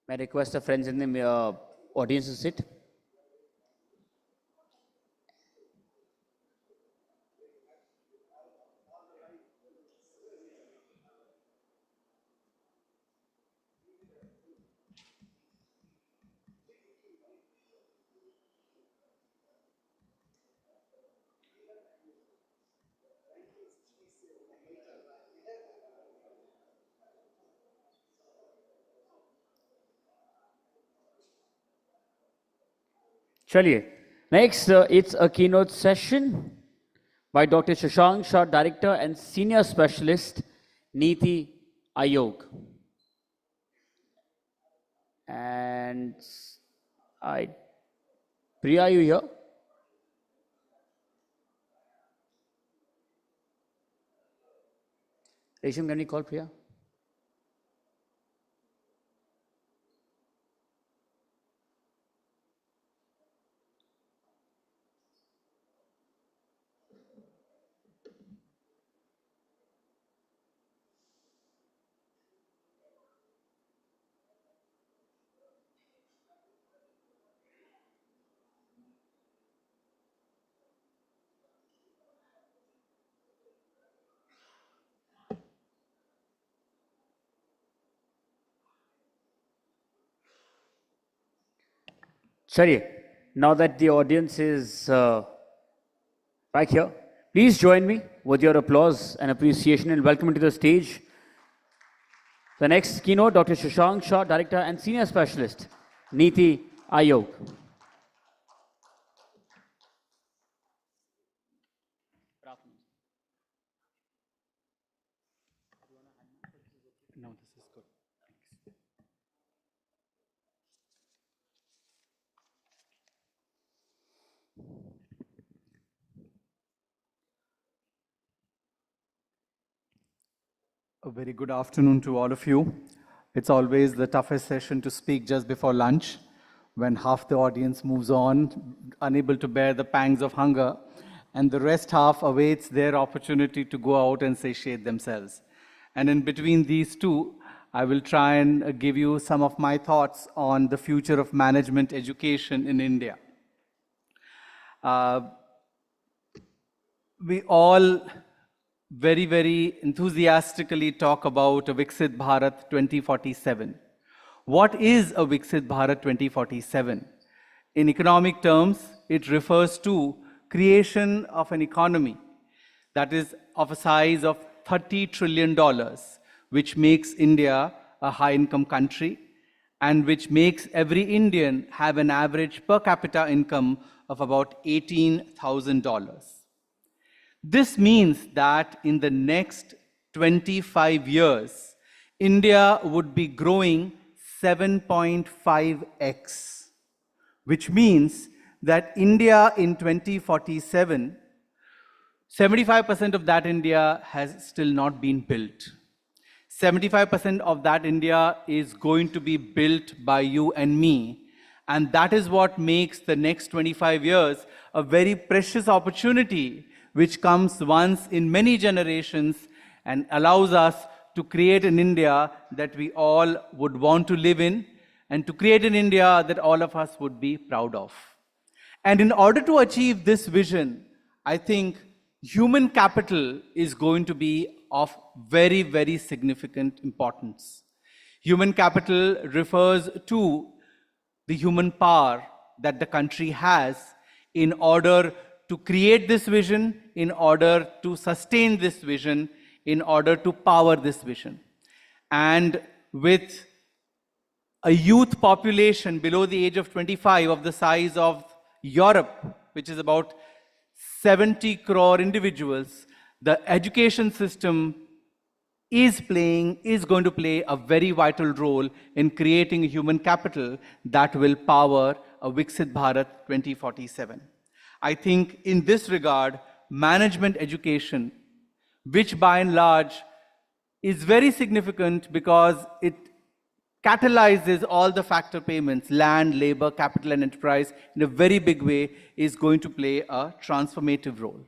May I request the friends in the audience to sit? Chaliye. Next, it's a keynote session by Dr. Shashank Shah, Director and Senior Specialist, Niti Ayog. And Priya, are you here? Resham, can we call Priya? Chaliye. Now that the audience is back here, please join me with your applause and appreciation and welcome to the stage the next keynote, Dr. Shashank Shah, Director and Senior Specialist, Niti Ayog. this is good. Thanks. A very good afternoon to all of you. It's always the toughest session to speak just before lunch, when half the audience moves on, unable to bear the pangs of hunger, and the rest half awaits their opportunity to go out and satiate themselves. And in between these two, I will try and give you some of my thoughts on the future of management education in India. We all very, very enthusiastically talk about a Viksit Bharat 2047. What is a Viksit Bharat 2047? In economic terms, it refers to creation of an economy that is of a size of $30 trillion, which makes India a high-income country and which makes every Indian have an average per capita income of about $18,000. This means that in the next 25 years, India would be growing 7.5x, which means that India in 2047, 75% of that India has still not been built. 75% of that India is going to be built by you and me. And that is what makes the next 25 years a very precious opportunity, which comes once in many generations and allows us to create an India that we all would want to live in, and to create an India that all of us would be proud of. And in order to achieve this vision, I think human capital is going to be of very, very significant importance. Human capital refers to the human power that the country has in order to create this vision, in order to sustain this vision, in order to power this vision. And with a youth population below the age of 25 of the size of Europe, which is about 70 crore individuals, the education system is going to play a very vital role in creating a human capital that will power a Viksit Bharat 2047. I think in this regard, management education, which by and large is very significant because it catalyzes all the factor payments, land, labor, capital, and enterprise in a very big way, is going to play a transformative role.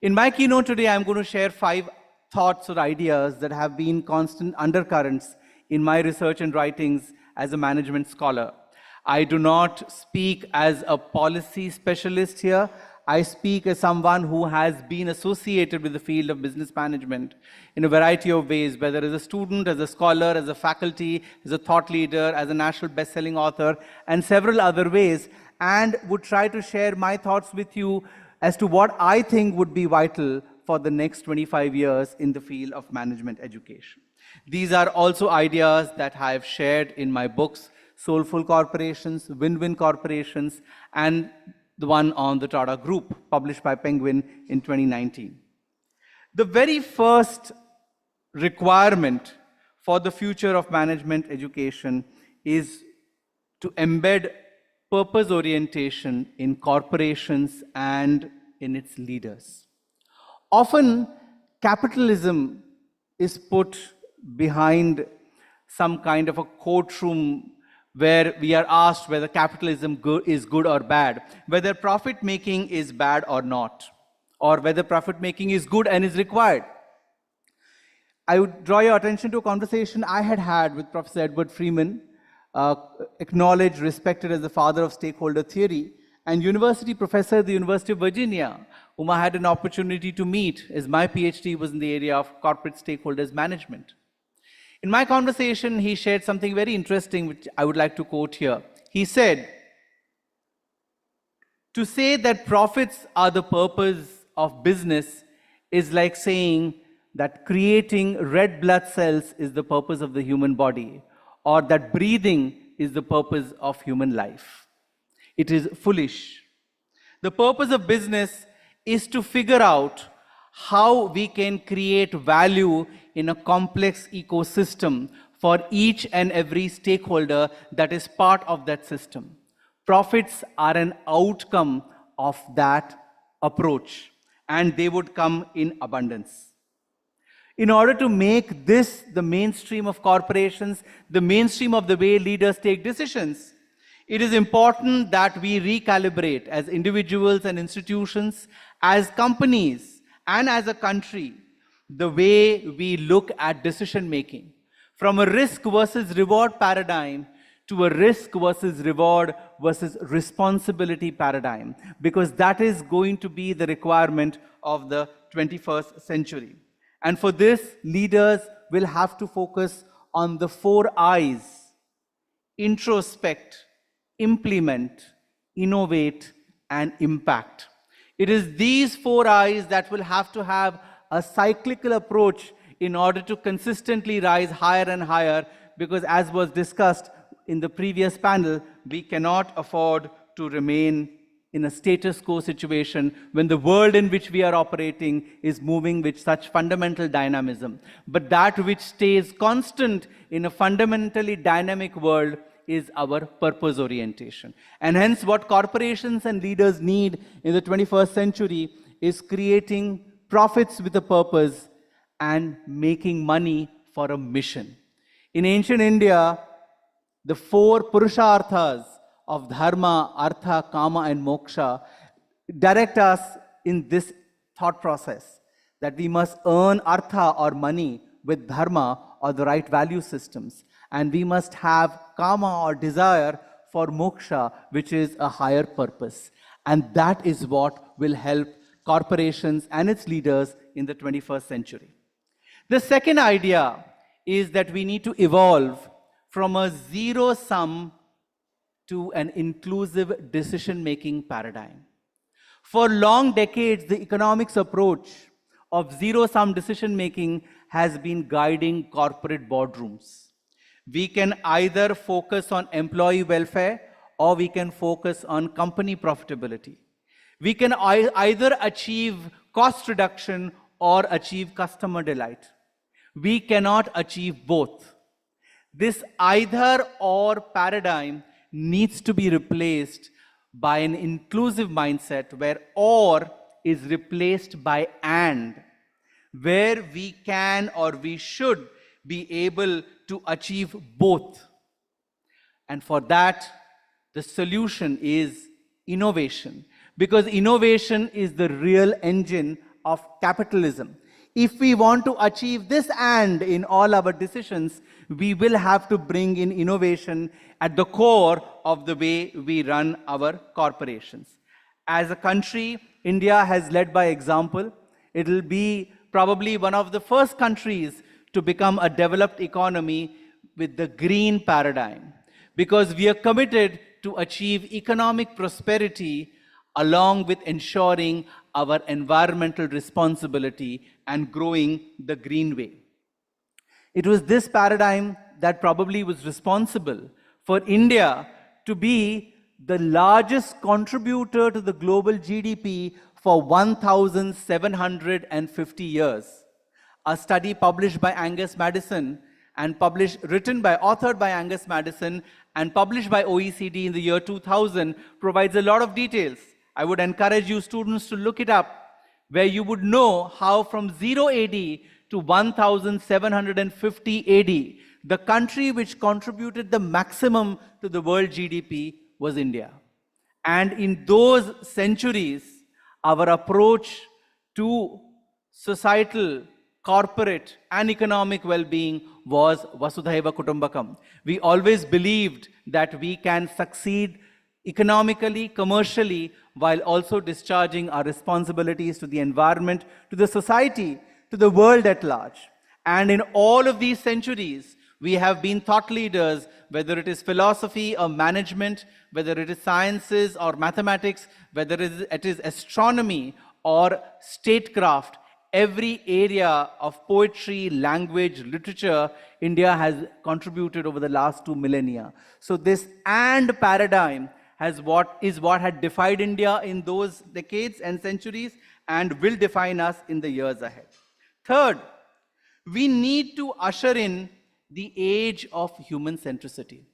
In my keynote today, I'm going to share 5 thoughts or ideas that have been constant undercurrents in my research and writings as a management scholar. I do not speak as a policy specialist here. I speak as someone who has been associated with the field of business management in a variety of ways, whether as a student, as a scholar, as a faculty, as a thought leader, as a national best-selling author, and several other ways, and would try to share my thoughts with you as to what I think would be vital for the next 25 years in the field of management education. These are also ideas that I have shared in my books, Soulful Corporations, Win-Win Corporations, and the one on the Tata Group, published by Penguin in 2019. The very first requirement for the future of management education is to embed purpose orientation in corporations and in its leaders. Often, capitalism is put behind some kind of a courtroom where we are asked whether capitalism is good or bad, whether profit-making is bad or not, or whether profit-making is good and is required. I would draw your attention to a conversation I had with Professor Edward Freeman, acknowledged, respected as the father of stakeholder theory, and university professor at the University of Virginia, whom I had an opportunity to meet as my PhD was in the area of corporate stakeholders management. In my conversation, he shared something very interesting, which I would like to quote here. He said, to say that profits are the purpose of business is like saying that creating red blood cells is the purpose of the human body, or that breathing is the purpose of human life. It is foolish. The purpose of business is to figure out how we can create value in a complex ecosystem for each and every stakeholder that is part of that system. Profits are an outcome of that approach, and they would come in abundance. In order to make this the mainstream of corporations, the mainstream of the way leaders take decisions, it is important that we recalibrate as individuals and institutions, as companies, and as a country, the way we look at decision making. From a risk versus reward paradigm to a risk versus reward versus responsibility paradigm, because that is going to be the requirement of the 21st century. And for this, leaders will have to focus on the 4 I's: introspect, implement, innovate, and impact. It is these 4 I's that will have to have a cyclical approach in order to consistently rise higher and higher, because as was discussed in the previous panel, we cannot afford to remain in a status quo situation when the world in which we are operating is moving with such fundamental dynamism. But that which stays constant in a fundamentally dynamic world is our purpose orientation. And hence what corporations and leaders need in the 21st century is creating profits with a purpose and making money for a mission. In ancient India, the 4 Purusharthas of dharma, artha, kama, and moksha direct us in this thought process, that we must earn artha or money with dharma or the right value systems, and we must have kama or desire for moksha, which is a higher purpose. And that is what will help corporations and its leaders in the 21st century. The second idea is that we need to evolve from a zero-sum to an inclusive decision-making paradigm. For long decades, the economics approach of zero-sum decision-making has been guiding corporate boardrooms. We can either focus on employee welfare or we can focus on company profitability. We can either achieve cost reduction or achieve customer delight. We cannot achieve both. This either-or paradigm needs to be replaced by an inclusive mindset where or is replaced by and, where we can or we should be able to achieve both. And for that, the solution is innovation, because innovation is the real engine of capitalism. If we want to achieve this and in all our decisions, we will have to bring in innovation at the core of the way we run our corporations. As a country, India has led by example. It will be probably one of the first countries to become a developed economy with the green paradigm, because we are committed to achieve economic prosperity along with ensuring our environmental responsibility and growing the green way. It was this paradigm that probably was responsible for India to be the largest contributor to the global GDP for 1,750 years. A study published by Angus Maddison and authored by Angus Maddison and published by OECD in the year 2000 provides a lot of details. I would encourage you students to look it up, where you would know how from 0 AD to 1750 AD, the country which contributed the maximum to the world GDP was India. And in those centuries, our approach to societal, corporate, and economic well-being was Vasudhaiva Kutumbakam. We always believed that we can succeed economically, commercially, while also discharging our responsibilities to the environment, to the society, to the world at large. And in all of these centuries, we have been thought leaders, whether it is philosophy or management, whether it is sciences or mathematics, whether it is astronomy or statecraft. Every area of poetry, language, literature, India has contributed over the last 2 millennia. So this and paradigm is what had defied India in those decades and centuries, and will define us in the years ahead. Third, we need to usher in the age of human centricity.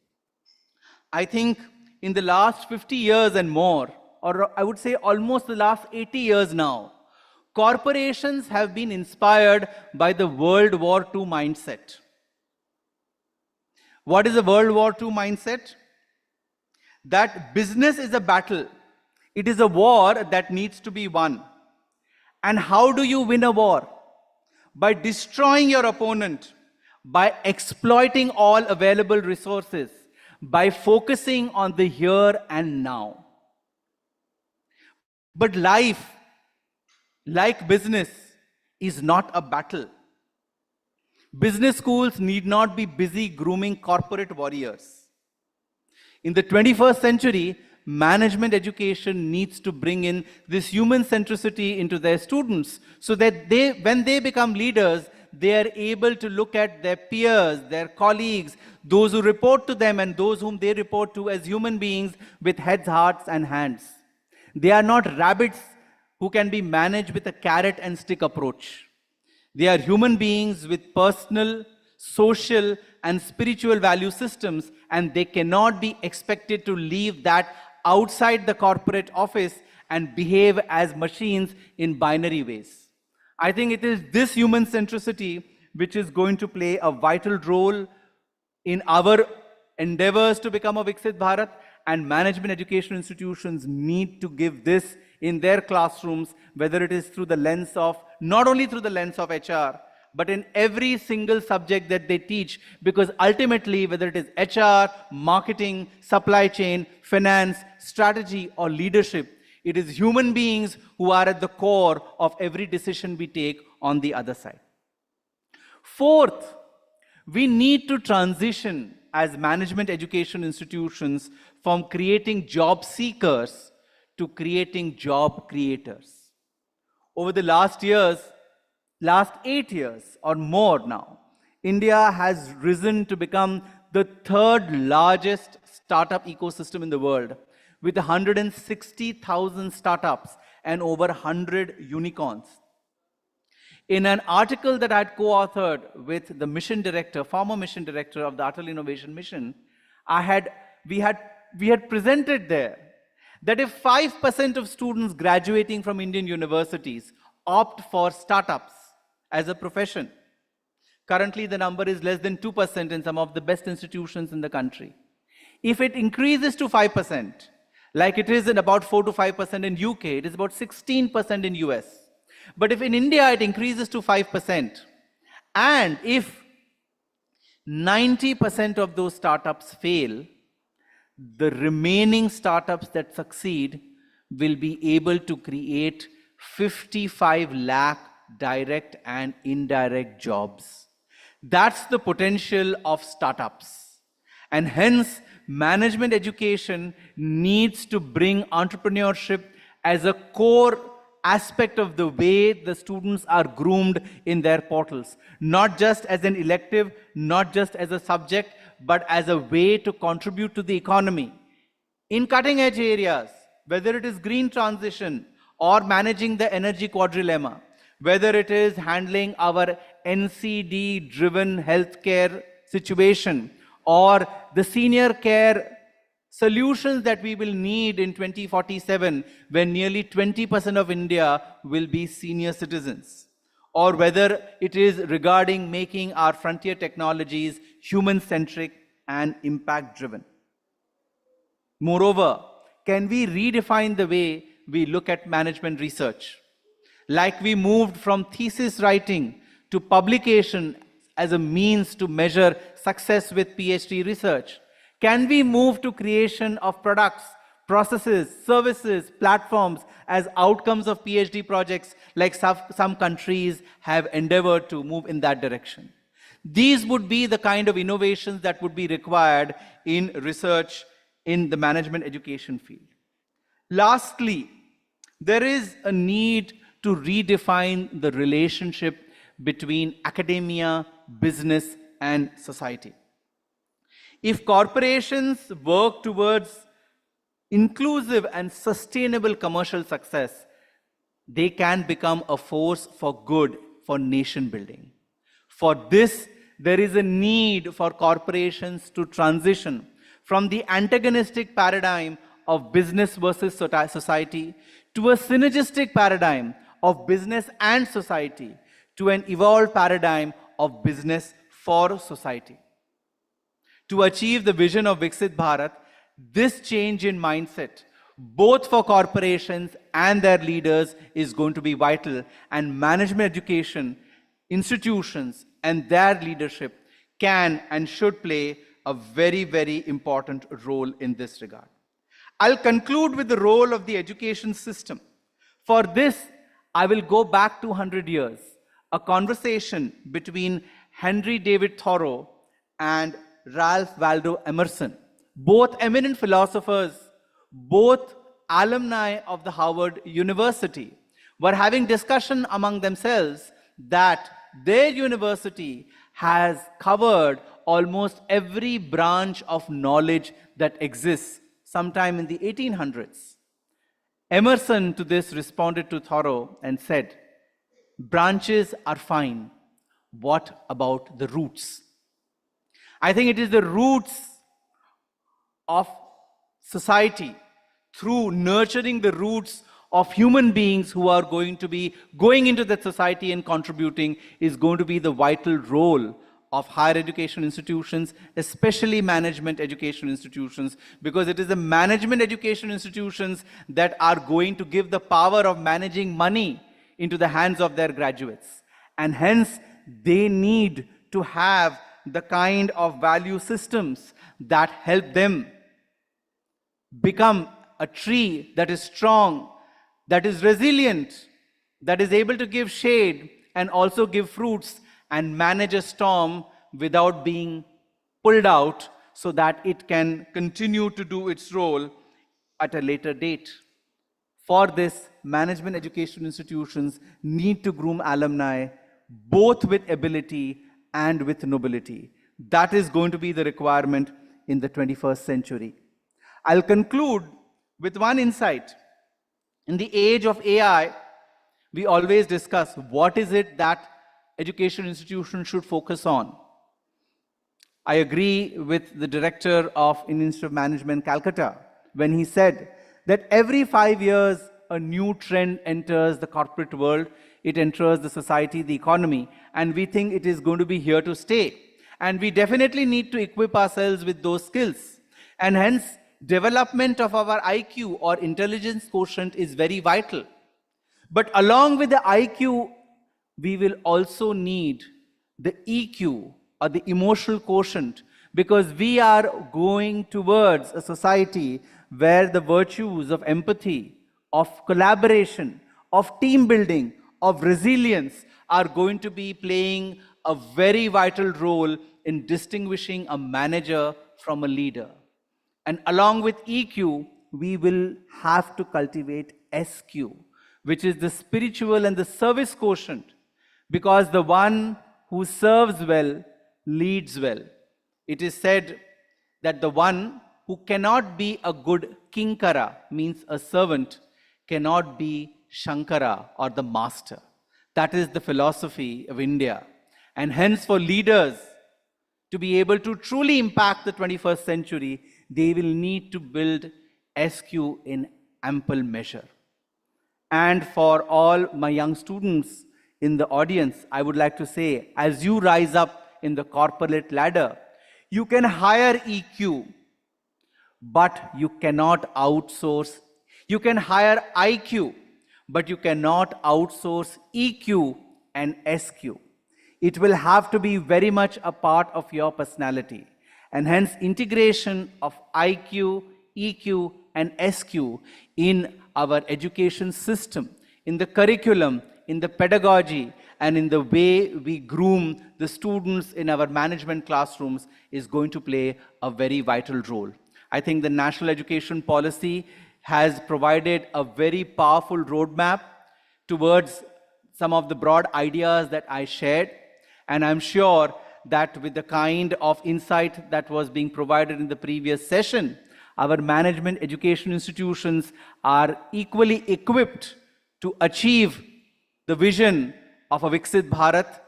I think in the last 50 years and more, or I would say almost the last 80 years now, corporations have been inspired by the World War II mindset. What is a World War II mindset? That business is a battle. It is a war that needs to be won. And how do you win a war? By destroying your opponent, by exploiting all available resources, by focusing on the here and now. But life, like business, is not a battle. Business schools need not be busy grooming corporate warriors. In the 21st century, management education needs to bring in this human centricity into their students so that when they become leaders, they are able to look at their peers, their colleagues, those who report to them and those whom they report to as human beings with heads, hearts, and hands. They are not rabbits who can be managed with a carrot and stick approach. They are human beings with personal, social, and spiritual value systems, and they cannot be expected to leave that outside the corporate office and behave as machines in binary ways. I think it is this human centricity which is going to play a vital role in our endeavors to become a Viksit Bharat, and management education institutions need to give this in their classrooms, whether it is through the lens of, not only through the lens of HR, but in every single subject that they teach, because ultimately, whether it is HR, marketing, supply chain, finance, strategy, or leadership, it is human beings who are at the core of every decision we take on the other side. Fourth, we need to transition as management education institutions from creating job seekers to creating job creators. Over the last 8 years or more now, India has risen to become the third largest startup ecosystem in the world, with 160,000 startups and over 100 unicorns. In an article that I had co-authored with the mission director, former mission director of the Atal Innovation Mission, we had presented there that if 5% of students graduating from Indian universities opt for startups as a profession, currently the number is less than 2% in some of the best institutions in the country. If it increases to 5%, like it is in about 4 to 5% in UK, it is about 16% in US. But if in India it increases to 5%, and if 90% of those startups fail, the remaining startups that succeed will be able to create 55 lakh direct and indirect jobs. That's the potential of startups. And hence, management education needs to bring entrepreneurship as a core aspect of the way the students are groomed in their portals. Not just as an elective, not just as a subject, but as a way to contribute to the economy. In cutting edge areas, whether it is green transition or managing the energy quadrilemma, whether it is handling our NCD-driven healthcare situation, or the senior care solutions that we will need in 2047 when nearly 20% of India will be senior citizens, or whether it is regarding making our frontier technologies human-centric and impact-driven. Moreover, can we redefine the way we look at management research? Like we moved from thesis writing to publication as a means to measure success with PhD research, can we move to creation of products, processes, services, platforms as outcomes of PhD projects like some countries have endeavored to move in that direction? These would be the kind of innovations that would be required in research in the management education field. Lastly, there is a need to redefine the relationship between academia, business, and society. If corporations work towards inclusive and sustainable commercial success, they can become a force for good for nation building. For this, there is a need for corporations to transition from the antagonistic paradigm of business versus society to a synergistic paradigm of business and society, to an evolved paradigm of business for society. To achieve the vision of Viksit Bharat, this change in mindset, both for corporations and their leaders, is going to be vital, and management education, institutions, and their leadership can and should play a very, very important role in this regard. I'll conclude with the role of the education system. For this, I will go back 200 years, a conversation between Henry David Thoreau and Ralph Waldo Emerson, both eminent philosophers, both alumni of the Harvard University, were having discussion among themselves that their university has covered almost every branch of knowledge that exists sometime in the 1800s. Emerson to this responded to Thoreau and said, branches are fine. What about the roots? I think it is the roots of society, through nurturing the roots of human beings who are going to be going into that society and contributing, is going to be the vital role of higher education institutions, especially management education institutions, because it is the management education institutions that are going to give the power of managing money into the hands of their graduates. And hence, they need to have the kind of value systems that help them become a tree that is strong, that is resilient, that is able to give shade and also give fruits, and manage a storm without being pulled out, so that it can continue to do its role at a later date. For this, management education institutions need to groom alumni both with ability and with nobility. That is going to be the requirement in the 21st century. I'll conclude with one insight. In the age of AI, we always discuss what is it that education institutions should focus on. I agree with the director of Indian Institute of Management, Calcutta, when he said that every 5 years, a new trend enters the corporate world, it enters the society, the economy, and we think it is going to be here to stay. And we definitely need to equip ourselves with those skills. And hence, development of our IQ or intelligence quotient is very vital. But along with the IQ, we will also need the EQ or the emotional quotient, because we are going towards a society where the virtues of empathy, of collaboration, of team building, of resilience are going to be playing a very vital role in distinguishing a manager from a leader. And along with EQ, we will have to cultivate SQ, which is the spiritual and the service quotient, because the one who serves well leads well. It is said that the one who cannot be a good kinkara, means a servant, cannot be Shankara or the master. That is the philosophy of India. And hence, for leaders to be able to truly impact the 21st century, they will need to build SQ in ample measure. And for all my young students in the audience, I would like to say, as you rise up in the corporate ladder, you can hire EQ, but you cannot outsource. You can hire IQ, but you cannot outsource EQ and SQ. It will have to be very much a part of your personality. And hence, integration of IQ, EQ, and SQ in our education system, in the curriculum, in the pedagogy, and in the way we groom the students in our management classrooms is going to play a very vital role. I think the National Education Policy has provided a very powerful roadmap towards some of the broad ideas that I shared. And I'm sure that with the kind of insight that was being provided in the previous session, our management education institutions are equally equipped to achieve the vision of a Viksit Bharat,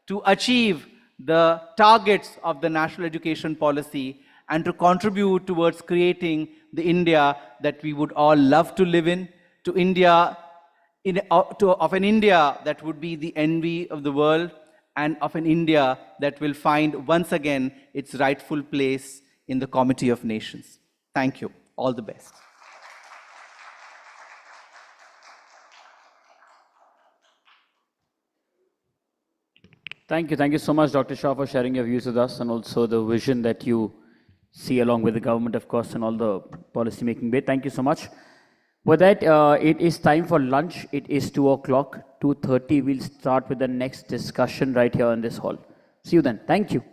to achieve the targets of the national education policy, and to contribute towards creating the India that we would all love to live in, to India, of an India that would be the envy of the world, and of an India that will find once again its rightful place in the Committee of Nations. Thank you. All the best. Thank you. Thank you so much, Dr. Shah, for sharing your views with us and also the vision that you see along with the government, of course, and all the policy making bit. Thank you so much. With that, it is time for lunch. It is 2 o'clock, 2:30. We'll start with the next discussion right here in this hall. See you then. Thank you.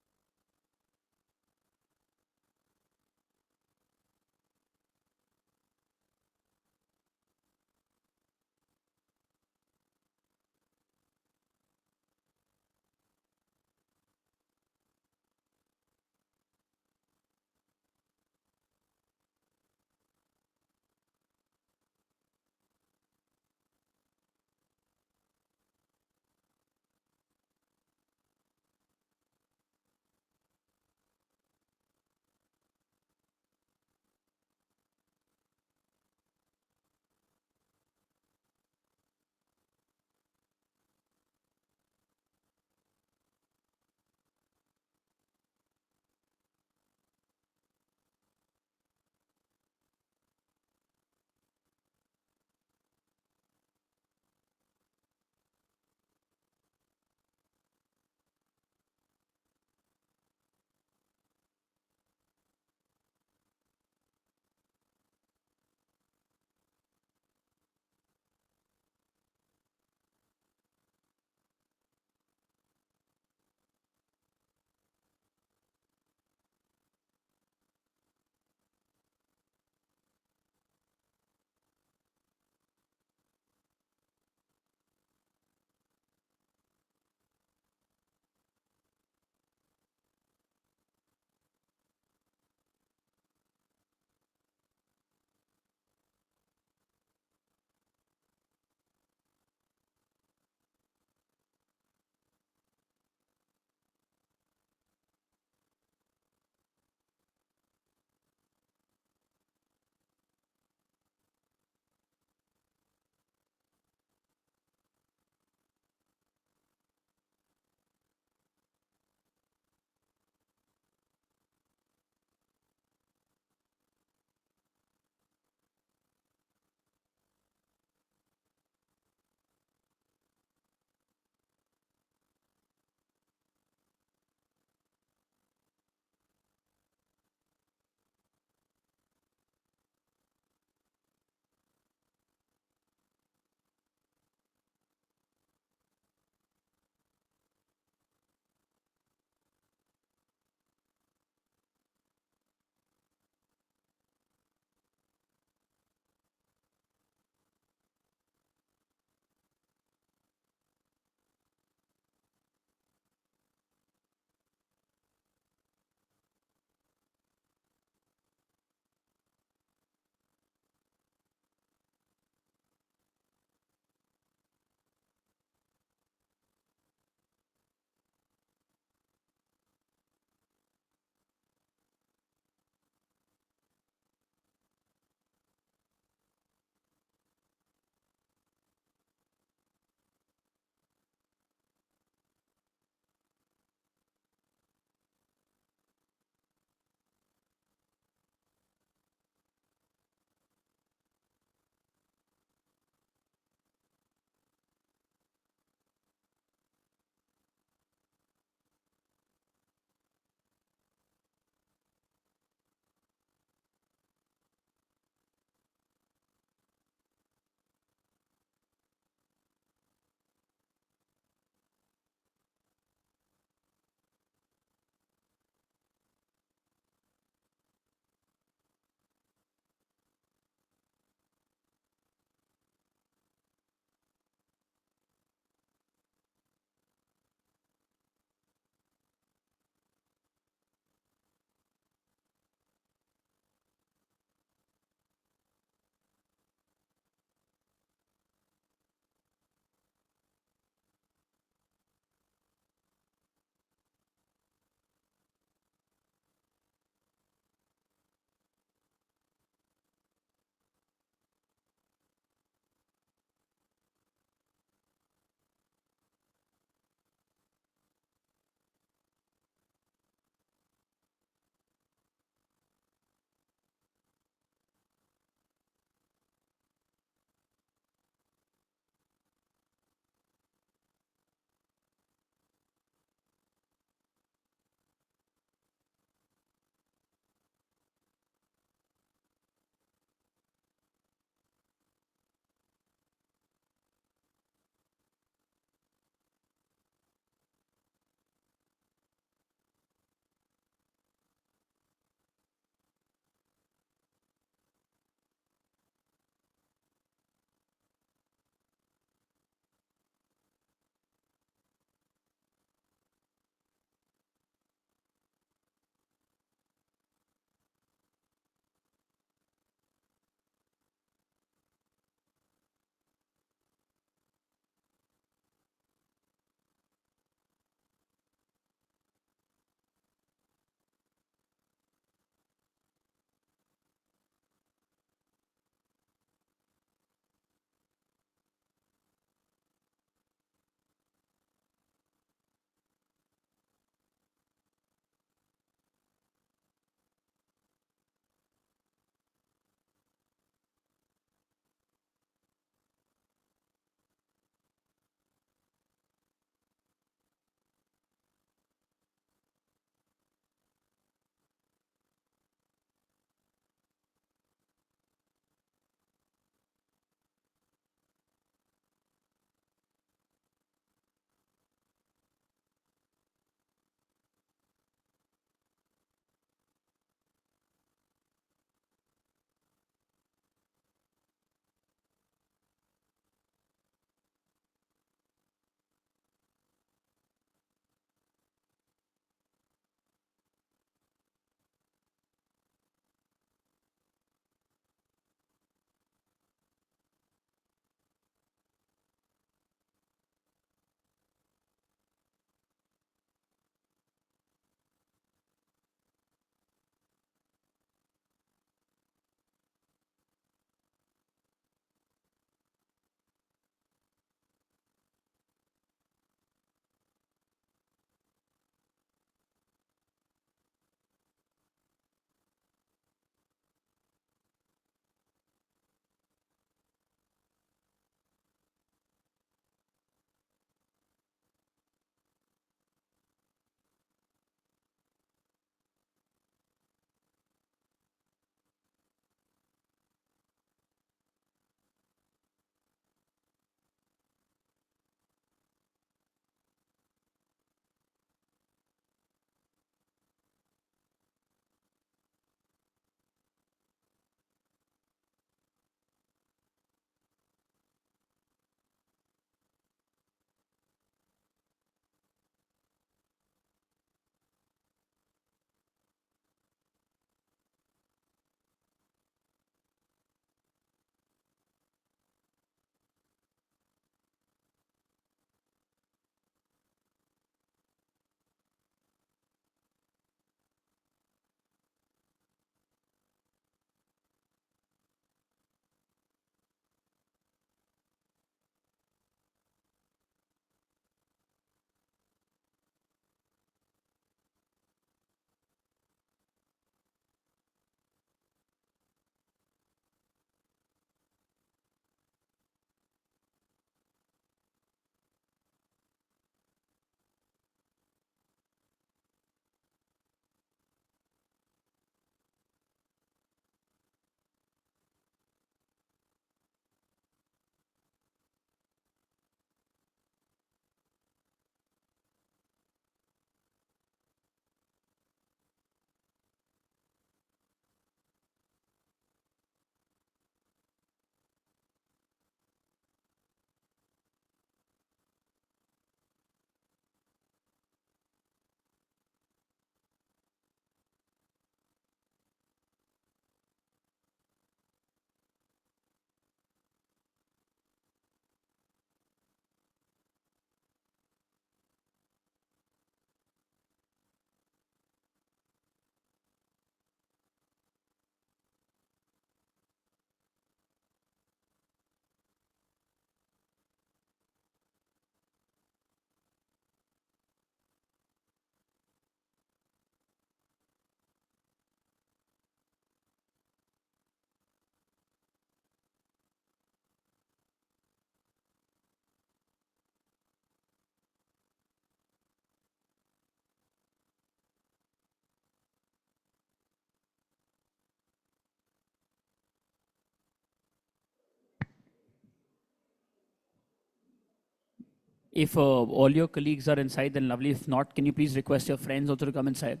If all your colleagues are inside, then lovely. If not, can you please request your friends also to come inside?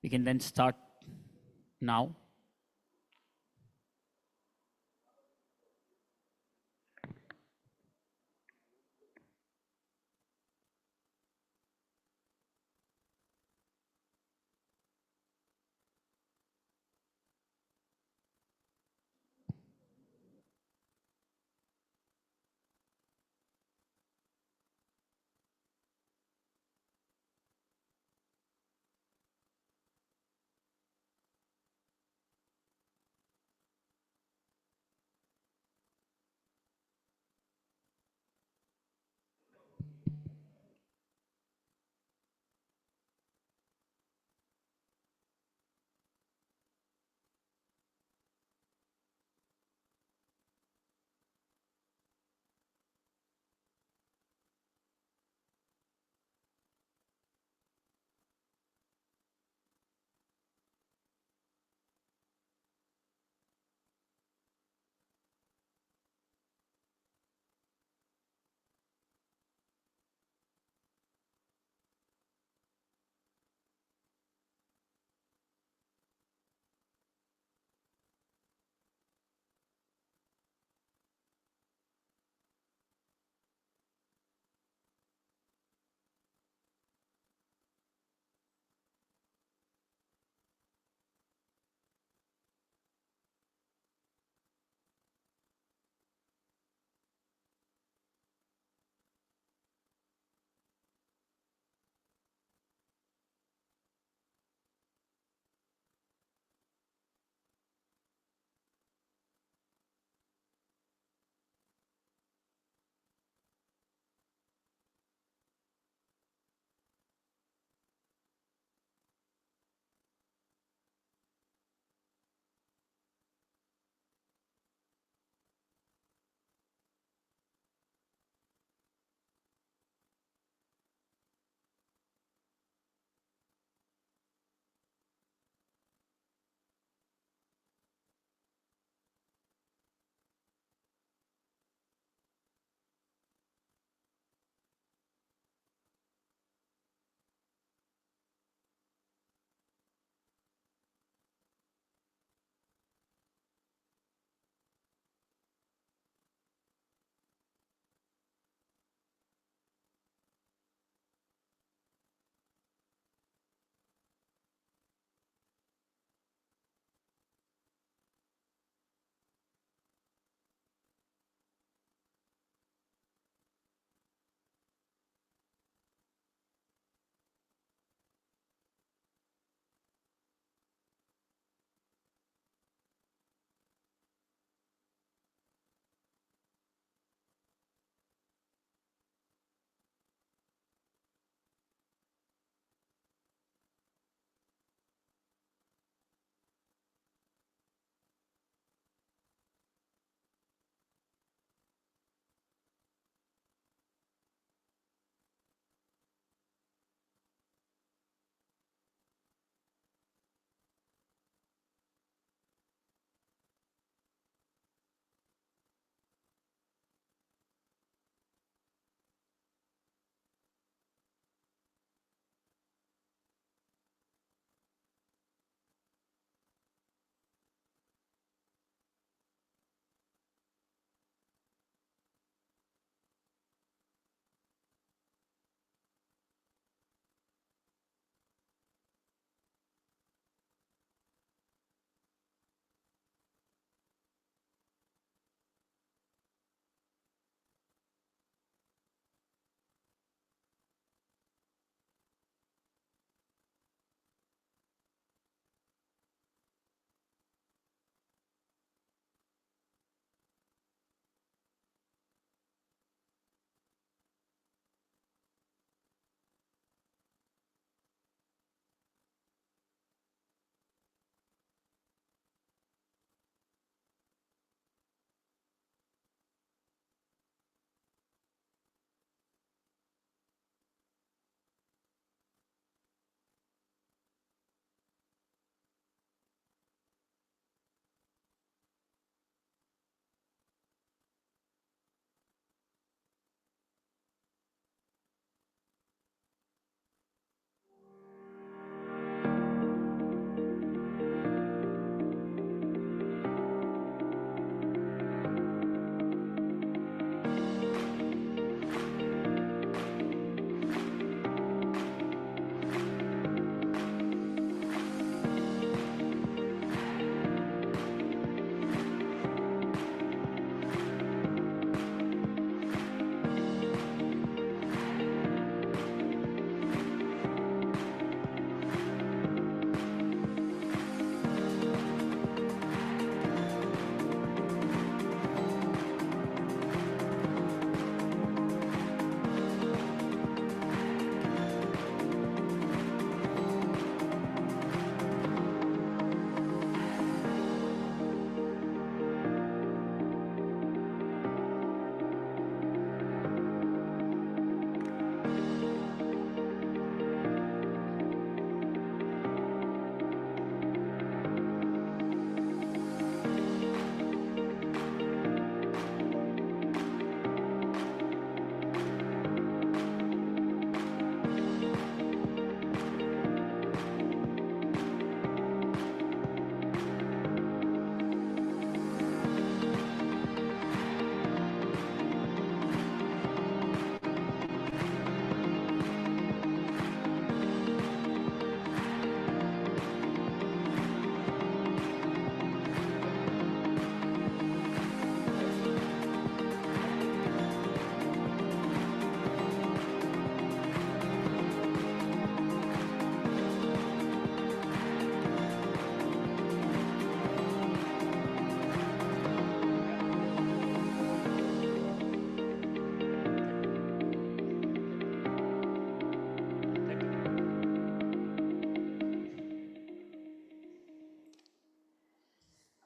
We can then start now.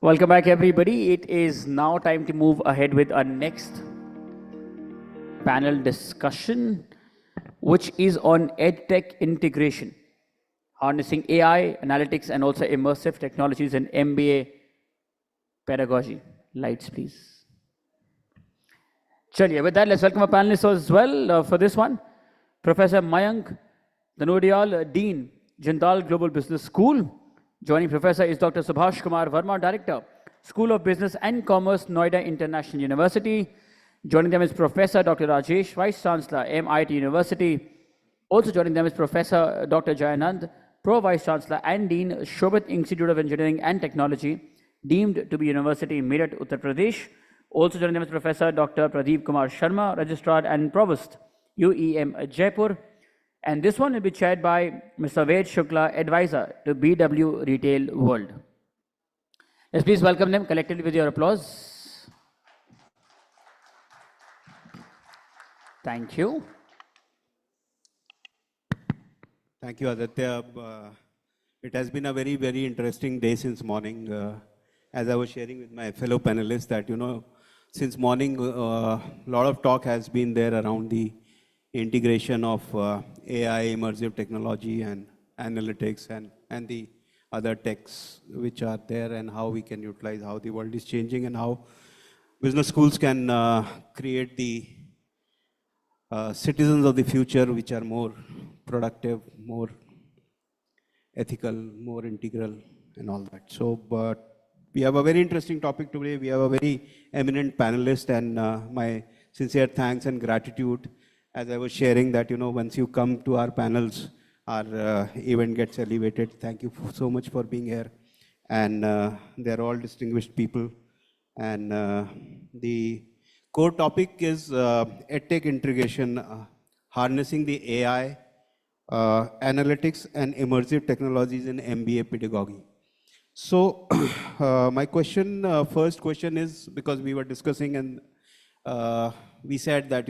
Welcome back, everybody. It is now time to move ahead with our next panel discussion, which is on EdTech integration, harnessing AI, analytics, and also immersive technologies in MBA pedagogy. Lights, please. Chaliye, with that, let's welcome our panelists as well for this one. Professor Mayank Dhanodial, Dean, Jindal Global Business School. Joining Professor is Dr. Subhash Kumar Verma, Director, School of Business and Commerce, Noida International University. Joining them is Professor Dr. Rajesh, Vice Chancellor, MIT University. Also joining them is Professor Dr. Jayanand, Pro Vice Chancellor and Dean, Shobit Institute of Engineering and Technology, deemed to be University in Meerut, Uttar Pradesh. Also joining them is Professor Dr. Pradeep Kumar Sharma, Registrar and Provost, UEM Jaipur. And this one will be chaired by Mr. Ved Shukla, Advisor to BW Retail World. Let's please welcome them collectively with your applause. Thank you. Thank you, Aditya. It has been a very, very interesting day since morning. As I was sharing with my fellow panelists that, since morning, a lot of talk has been there around the integration of AI, immersive technology and analytics and the other techs which are there and how we can utilize, how the world is changing and how business schools can create the citizens of the future which are more productive, more ethical, more integral and all that. So, but we have a very interesting topic today. We have a very eminent panelist and my sincere thanks and gratitude. As I was sharing that, once you come to our panels, our event gets elevated. Thank you so much for being here. And they're all distinguished people. And the core topic is EdTech integration, harnessing the AI, analytics and immersive technologies in MBA pedagogy. So my question, first question is, because we were discussing and we said that,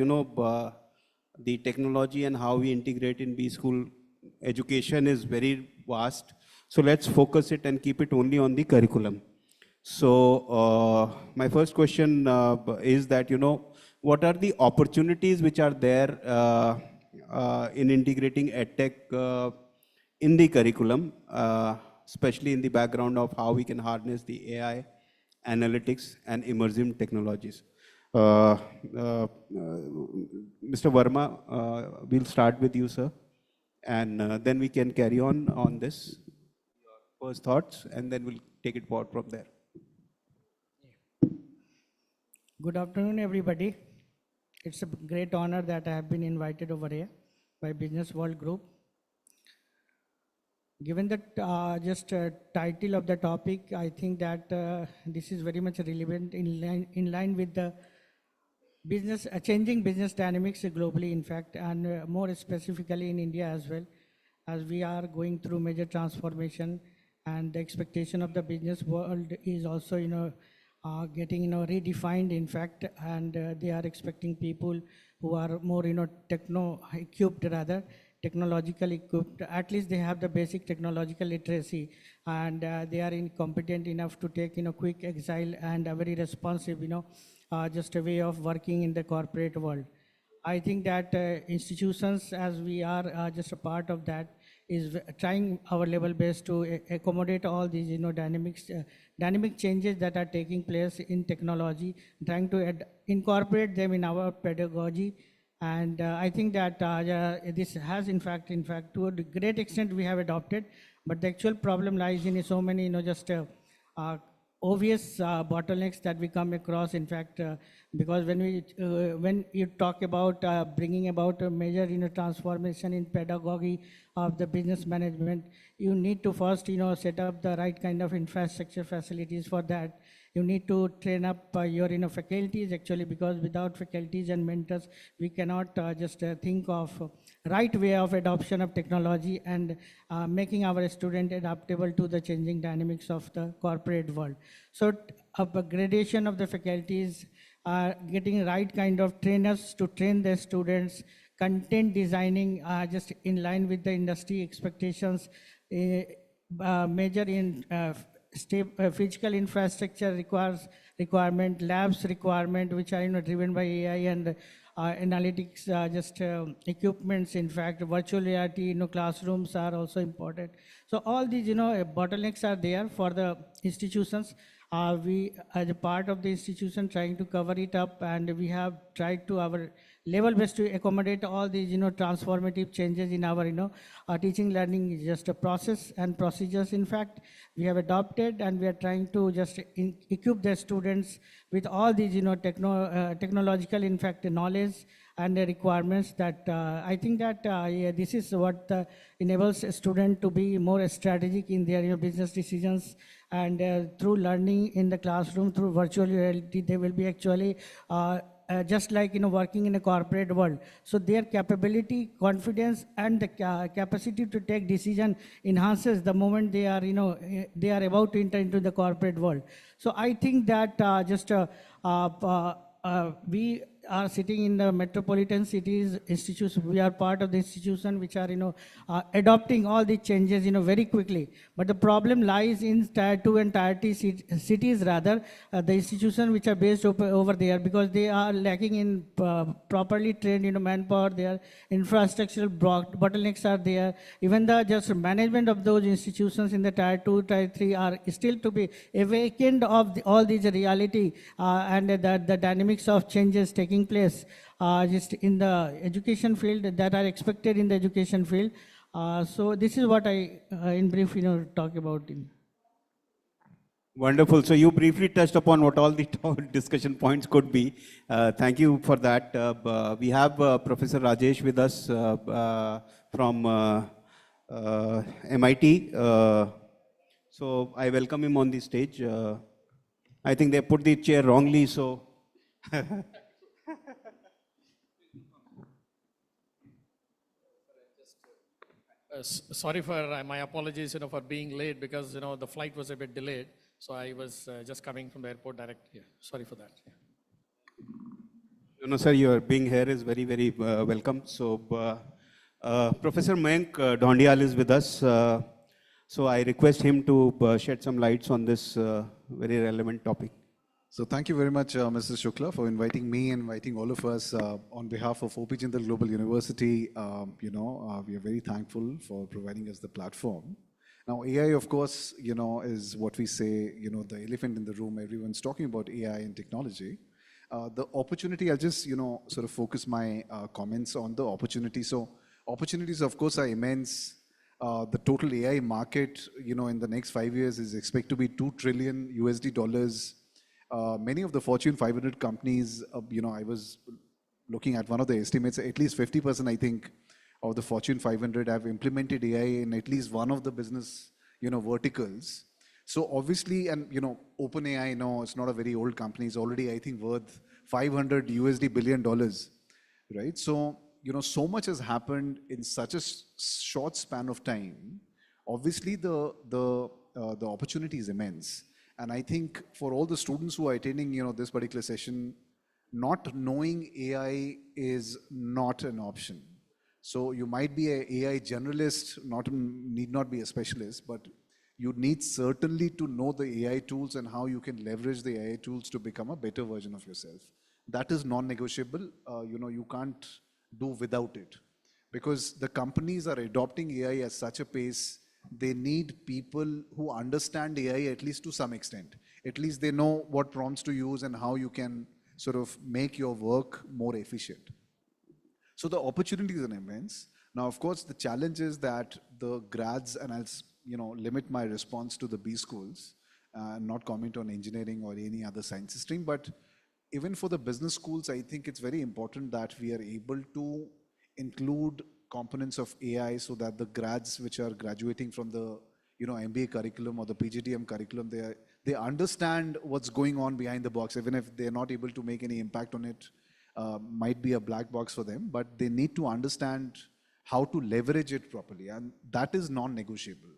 the technology and how we integrate in B school education is very vast. So let's focus it and keep it only on the curriculum. So my first question is that, what are the opportunities which are there in integrating EdTech in the curriculum, especially in the background of how we can harness the AI, analytics and immersive technologies. Mr. Verma, we'll start with you, sir, and then we can carry on this, your first thoughts, and then we'll take it forward from there. Good afternoon, everybody. It's a great honor that I have been invited over here by Business World Group. Given the title of the topic, I think that this is very much relevant in line with the changing business dynamics globally, in fact, and more specifically in India as well, as we are going through major transformation, and the expectation of the business world is also, getting, redefined, in fact, and they are expecting people who are more, technologically equipped. At least they have the basic technological literacy, and they are competent enough to take, quick exile and very responsive, just a way of working in the corporate world. I think that institutions, as we are just a part of that, is trying our level best to accommodate all these dynamic changes that are taking place in technology, trying to incorporate them in our pedagogy. And I think that this has, in fact, to a great extent we have adopted, but the actual problem lies in so many, obvious bottlenecks that we come across, in fact, because when you talk about bringing about a major transformation in pedagogy of the business management, you need to first set up the right kind of infrastructure facilities for that. You need to train up your faculties, actually, because without faculties and mentors, we cannot just think of right way of adoption of technology and making our student adaptable to the changing dynamics of the corporate world. So upgradation of the faculties, getting right kind of trainers to train their students, content designing just in line with the industry expectations, major in physical infrastructure requirement, labs requirement, which are driven by AI and analytics, equipments. In fact, virtual reality, classrooms are also important. So all these, bottlenecks are there for the institutions. We, as a part of the institution, trying to cover it up, and we have tried to our level best to accommodate all these, transformative changes in our, teaching learning is just a process and procedures. In fact, we have adopted, and we are trying to just equip the students with all these, technological, in fact, knowledge and the requirements that I think that this is what enables a student to be more strategic in their business decisions. And through learning in the classroom, through virtual reality, they will be actually just like working in a corporate world. So their capability, confidence, and the capacity to take decision enhances the moment they are they are about to enter into the corporate world. So I think that we are sitting in the metropolitan cities institutions. We are part of the institution which are adopting all the changes very quickly. But the problem lies in tier 2 and tier 3 cities rather, the institutions which are based over there, because they are lacking in properly trained manpower. Their infrastructural bottlenecks are there. Even the just management of those institutions in the tier 2, tier 3 are still to be awakened of all these reality and the dynamics of changes taking place just in the education field that are expected in the education field. So this is what I, in brief, talk about. Wonderful. So you briefly touched upon what all the discussion points could be. Thank you for that. We have Professor Rajesh with us from MIT. So I welcome him on the stage. I think they put the chair wrongly, so. Sorry for my apologies, for being late, because the flight was a bit delayed. So I was just coming from the airport direct here. Sorry for that. No, sir, your being here is very, very welcome. So Professor Mayank Dhondial is with us. So I request him to shed some lights on this very relevant topic. So thank you very much, Mr. Shukla, for inviting me and inviting all of us on behalf of OP Jindal Global University. We are very thankful for providing us the platform. Now, AI, of course, is what we say, the elephant in the room. Everyone's talking about AI and technology. The opportunity, I'll just, sort of focus my comments on the opportunity. So opportunities, of course, are immense. The total AI market, in the next 5 years is expected to be $2 trillion USD. Many of the Fortune 500 companies, I was looking at one of the estimates, at least 50%, I think, of the Fortune 500 have implemented AI in at least one of the business, verticals. So obviously, and, OpenAI, it's not a very old company. It's already, I think, worth $500 billion, right? So, so much has happened in such a short span of time. Obviously, the opportunity is immense. And I think for all the students who are attending, this particular session, not knowing AI is not an option. So you might be an AI generalist, need not be a specialist, but you need certainly to know the AI tools and how you can leverage the AI tools to become a better version of yourself. That is non-negotiable. You can't do without it, because the companies are adopting AI at such a pace. They need people who understand AI at least to some extent. At least they know what prompts to use and how you can sort of make your work more efficient. So the opportunities are immense. Now, of course, the challenge is that the grads, and I'll limit my response to the B schools, not comment on engineering or any other science stream, but even for the business schools, I think it's very important that we are able to include components of AI so that the grads which are graduating from the MBA curriculum or the PGDM curriculum, they understand what's going on behind the box, even if they're not able to make any impact on it. Might be a black box for them, but they need to understand how to leverage it properly, and that is non-negotiable.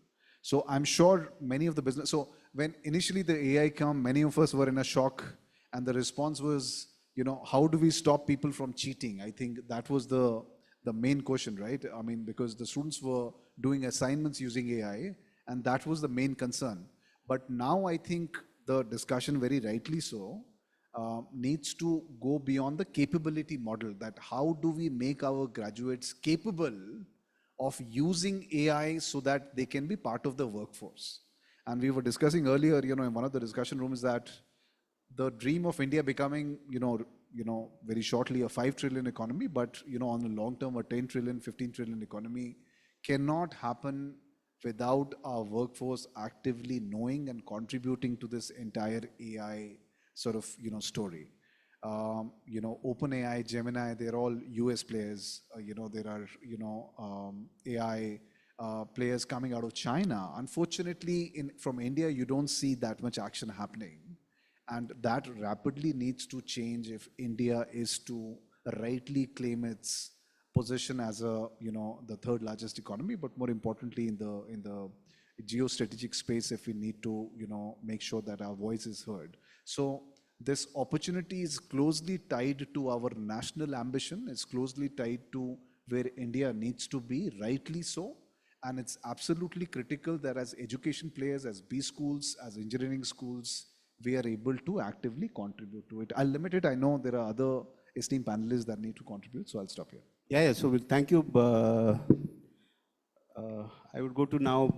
So I'm sure many of the business, so when initially the AI came, many of us were in a shock, and the response was, how do we stop people from cheating? I think that was the main question, right? I mean, because the students were doing assignments using AI, and that was the main concern. But now I think the discussion, very rightly so, needs to go beyond the capability model, that how do we make our graduates capable of using AI so that they can be part of the workforce. And we were discussing earlier, in one of the discussion rooms, that the dream of India becoming, very shortly a 5 trillion economy, but, on the long term, a 10 trillion, 15 trillion economy cannot happen without our workforce actively knowing and contributing to this entire AI sort of, story. OpenAI, Gemini, they're all US players. There are, AI players coming out of China. Unfortunately, from India, you don't see that much action happening. And that rapidly needs to change if India is to rightly claim its position as the third largest economy, but more importantly in the geostrategic space, if we need to, make sure that our voice is heard. So this opportunity is closely tied to our national ambition. It's closely tied to where India needs to be, rightly so. And it's absolutely critical that as education players, as B schools, as engineering schools, we are able to actively contribute to it. I'll limit it. I know there are other esteemed panelists that need to contribute, so I'll stop here. Yeah, so thank you. I would go to now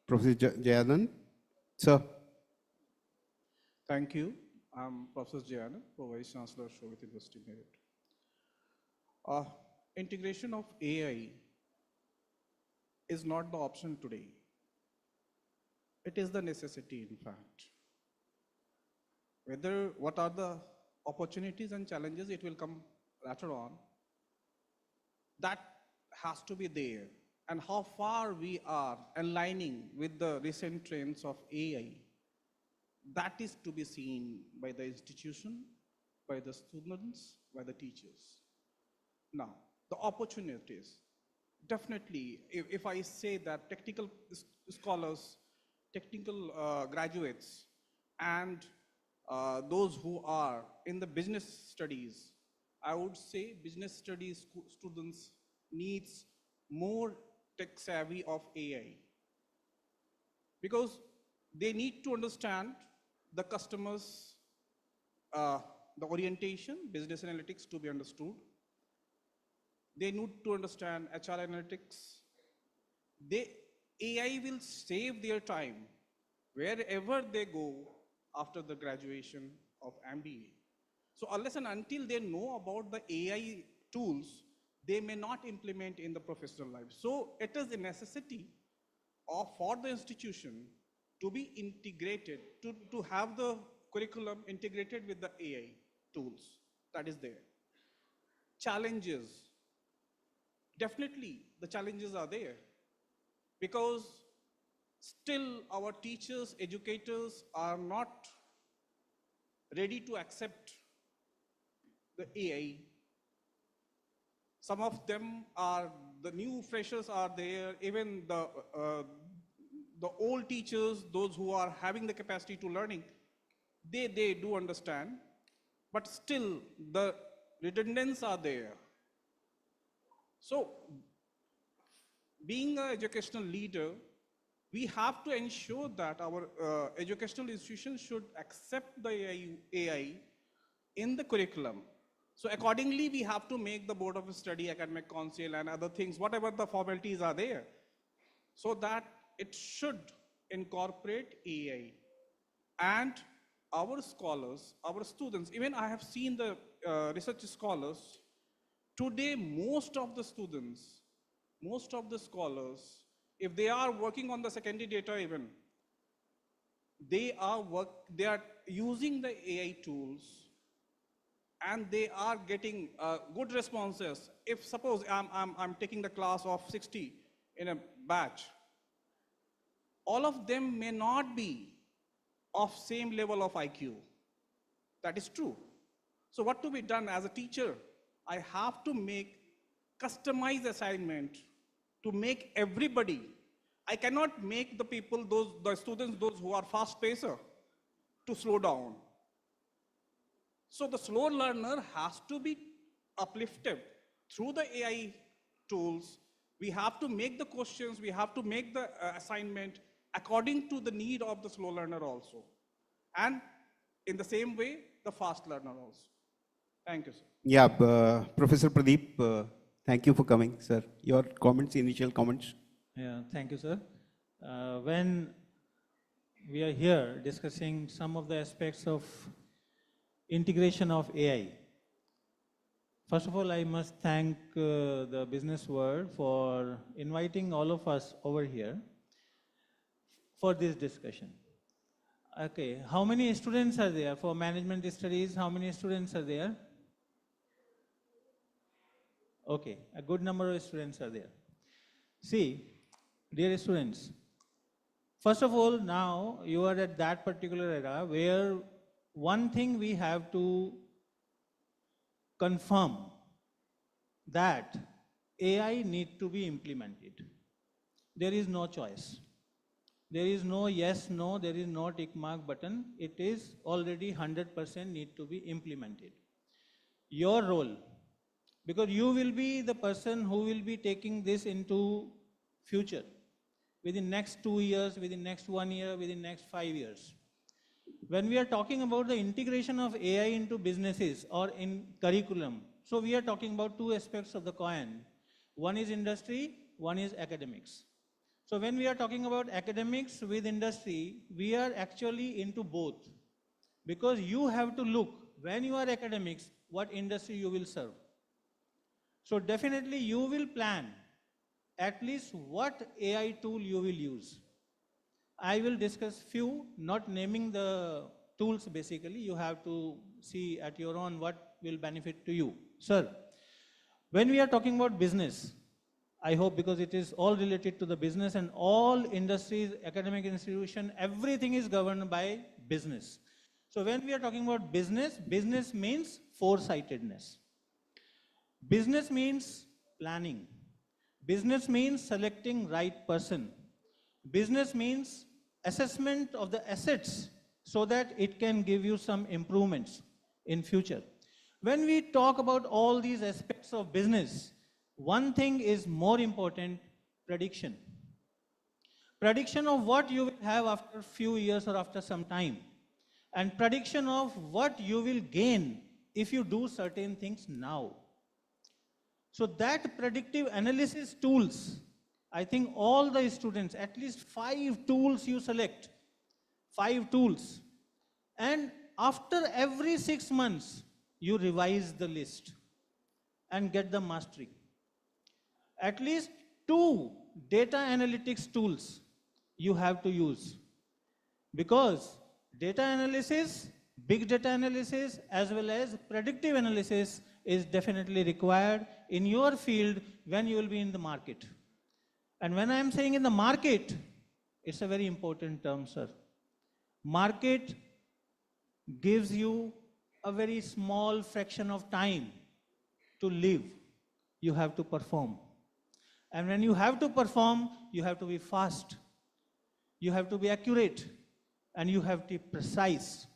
Professor Jayanand. Sir. Thank you. I'm Professor Jayanand, Vice Chancellor, Shogit University, Meerut. Integration of AI is not the option today. It is the necessity, in fact. What are the opportunities and challenges, it will come later on. That has to be there. And how far we are aligning with the recent trends of AI, that is to be seen by the institution, by the students, by the teachers. Now, the opportunities. Definitely, if I say that technical scholars, technical graduates, and those who are in the business studies, I would say business studies students needs more tech savvy of AI, because they need to understand the customers, the orientation, business analytics to be understood. They need to understand HR analytics. AI will save their time wherever they go after the graduation of MBA. So unless and until they know about the AI tools, they may not implement in the professional life. So it is a necessity for the institution to be integrated, to have the curriculum integrated with the AI tools that is there. Challenges. Definitely the challenges are there, because still our teachers, educators are not ready to accept the AI. Some of them are, the new freshers are there, even the old teachers, those who are having the capacity to learning, they do understand, but still the redundancies are there. So being an educational leader, we have to ensure that our educational institutions should accept the AI in the curriculum. So accordingly, we have to make the Board of Study, Academic Council, and other things, whatever the formalities are there, so that it should incorporate AI. And our scholars, our students, even I have seen the research scholars, today most of the students, most of the scholars, if they are working on the secondary data even, they are using the AI tools, and they are getting good responses. If suppose I'm taking the class of 60 in a batch, all of them may not be of same level of IQ. That is true. So what to be done as a teacher? I have to make customized assignment to make everybody. I cannot make the people, the students, those who are fast pacer, to slow down. So the slow learner has to be uplifted through the AI tools. We have to make the questions, we have to make the assignment, according to the need of the slow learner also. And in the same way, the fast learner also. Thank you, sir. Yeah, Professor Pradeep, thank you for coming, sir. Your comments, initial comments. Yeah, thank you, sir. When we are here discussing some of the aspects of integration of AI, first of all, I must thank the business world for inviting all of us over here for this discussion. Okay, how many students are there for management studies? How many students are there? Okay, a good number of students are there. See, dear students, first of all, now you are at that particular era where one thing we have to confirm that AI need to be implemented. There is no choice. There is no yes, no, there is no tick mark button. It is already 100% need to be implemented. Your role, because you will be the person who will be taking this into future, within next 2 years, within next 1 year, within next 5 years. When we are talking about the integration of AI into businesses or in curriculum, so we are talking about two aspects of the coin. One is industry, one is academics. So when we are talking about academics with industry, we are actually into both. Because you have to look, when you are academics, what industry you will serve. So definitely you will plan at least what AI tool you will use. I will discuss few, not naming the tools basically. You have to see at your own what will benefit to you. Sir, when we are talking about business, I hope because it is all related to the business and all industries, academic institution, everything is governed by business. So when we are talking about business, business means foresightedness. Business means planning. Business means selecting right person. Business means assessment of the assets so that it can give you some improvements in future. When we talk about all these aspects of business, one thing is more important, prediction. Prediction of what you will have after a few years or after some time. And prediction of what you will gain if you do certain things now. So that predictive analysis tools, I think all the students, at least 5 tools you select, 5 tools. And after every 6 months, you revise the list and get the mastery. At least 2 data analytics tools you have to use. Because data analysis, big data analysis, as well as predictive analysis is definitely required in your field when you will be in the market. And when I am saying in the market, it's a very important term, sir. Market gives you a very small fraction of time to live. You have to perform. And when you have to perform, you have to be fast. You have to be accurate. And you have to be precise.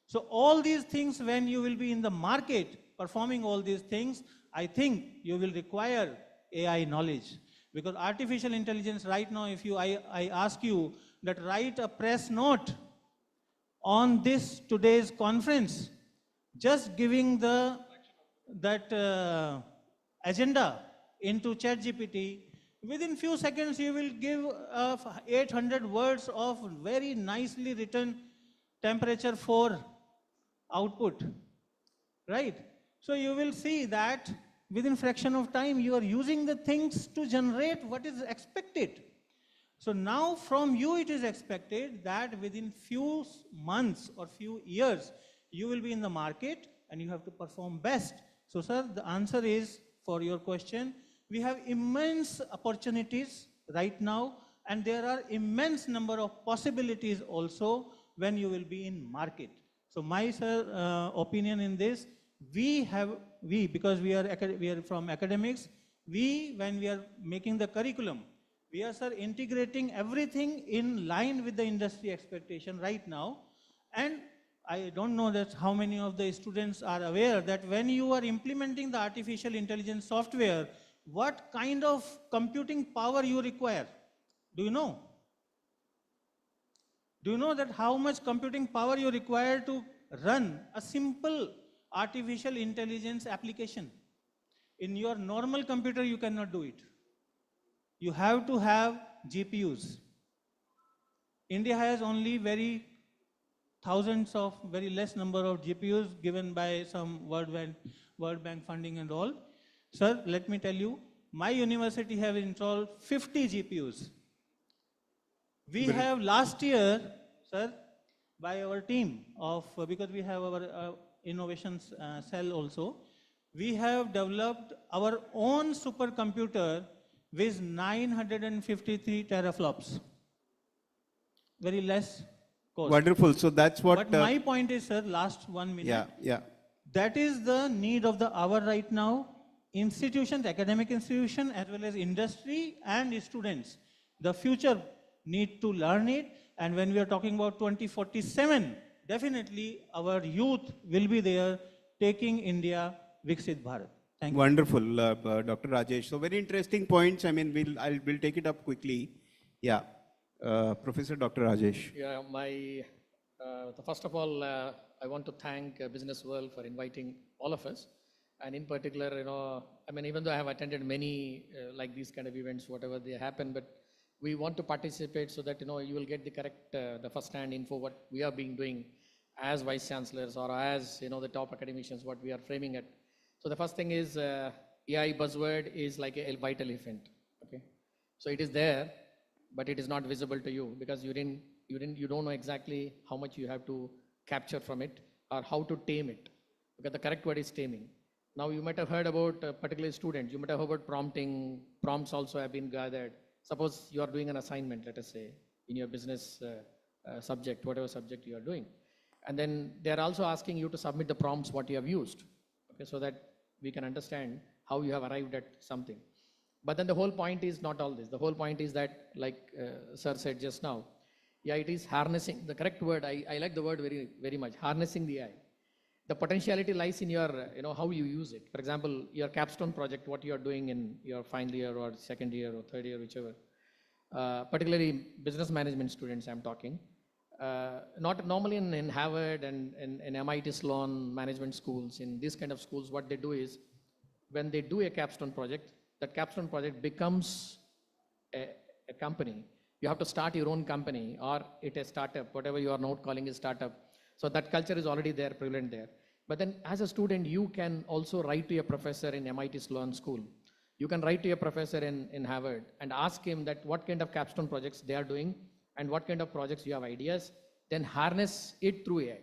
So all these things, when you will be in the market, performing all these things, I think you will require AI knowledge. Because artificial intelligence right now, if I ask you that write a press note on this today's conference, just giving that agenda into ChatGPT, within few seconds you will give 800 words of very nicely written temperature 4 output, right? So you will see that within fraction of time you are using the things to generate what is expected. So now from you it is expected that within few months or few years you will be in the market and you have to perform best. So sir, the answer is for your question, we have immense opportunities right now and there are immense number of possibilities also when you will be in market. So my opinion in this, because we are from academics, when we are making the curriculum, we are, sir, integrating everything in line with the industry expectation right now. And I don't know that how many of the students are aware that when you are implementing the artificial intelligence software, what kind of computing power you require? Do you know? Do you know that how much computing power you require to run a simple artificial intelligence application? In your normal computer, you cannot do it. You have to have GPUs. India has only thousands of very less number of GPUs given by some World Bank funding and all. Sir, let me tell you, my university have installed 50 GPUs. We have last year, sir, by our team because we have our innovations cell also, we have developed our own supercomputer with 953 teraflops. Very less cost. Wonderful. So that's what. But my point is, sir, last 1 minute. Yeah. That is the need of the hour right now. Institutions, academic institutions, as well as industry and students. The future need to learn it. And when we are talking about 2047, definitely our youth will be there taking India Viksit Bharat. Thank you. Wonderful, Dr. Rajesh. So very interesting points. I mean, we'll take it up quickly. Yeah, Professor Dr. Rajesh. Yeah, first of all, I want to thank Business World for inviting all of us. And in particular, even though I have attended many like these kind of events, whatever they happen, but we want to participate so that, you will get the correct, the first-hand info, what we are doing as Vice Chancellors or as, the top academicians, what we are framing at. So the first thing is AI buzzword is like a vital event, okay? So it is there, but it is not visible to you because you don't know exactly how much you have to capture from it or how to tame it, because the correct word is taming. Now you might have heard about particular students, you might have heard about prompting, prompts also have been gathered. Suppose you are doing an assignment, let us say, in your business subject, whatever subject you are doing. And then they are also asking you to submit the prompts what you have used, okay, so that we can understand how you have arrived at something. But then the whole point is not all this. The whole point is that, like Sir said just now, yeah, it is harnessing. The correct word, I like the word very, very much, harnessing the AI. The potentiality lies in your, how you use it. For example, your capstone project, what you are doing in your final year or second year or third year, whichever. Particularly business management students I'm talking. Not normally in Harvard and in MIT Sloan management schools, in these kind of schools, what they do is, when they do a capstone project, that capstone project becomes a company. You have to start your own company or it a startup, whatever you are now calling a startup. So that culture is already there, prevalent there. But then as a student, you can also write to a professor in MIT Sloan School. You can write to a professor in Harvard and ask him that what kind of capstone projects they are doing and what kind of projects you have ideas, then harness it through AI.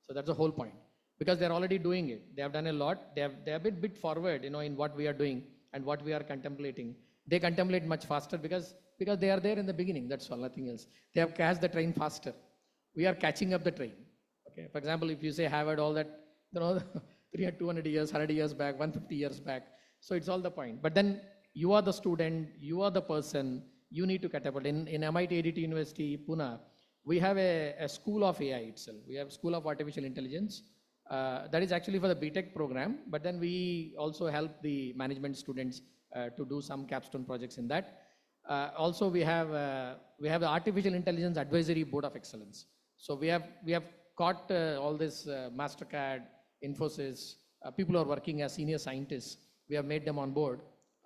So that's the whole point. Because they're already doing it. They have done a lot. They have been bit forward, in what we are doing and what we are contemplating. They contemplate much faster because they are there in the beginning. That's all, nothing else. They have catched the train faster. We are catching up the train. Okay. For example, if you say Harvard, all that, 200 years, 100 years back, 150 years back. So it's all the point. But then you are the student, you are the person, you need to catapult. In MIT ADT University, Pune, we have a school of AI itself. We have School of Artificial Intelligence. That is actually for the BTech program, but then we also help the management students to do some capstone projects in that. Also, we have the Artificial Intelligence Advisory Board of Excellence. So we have caught all this MasterCard, Infosys, people who are working as senior scientists. We have made them on board,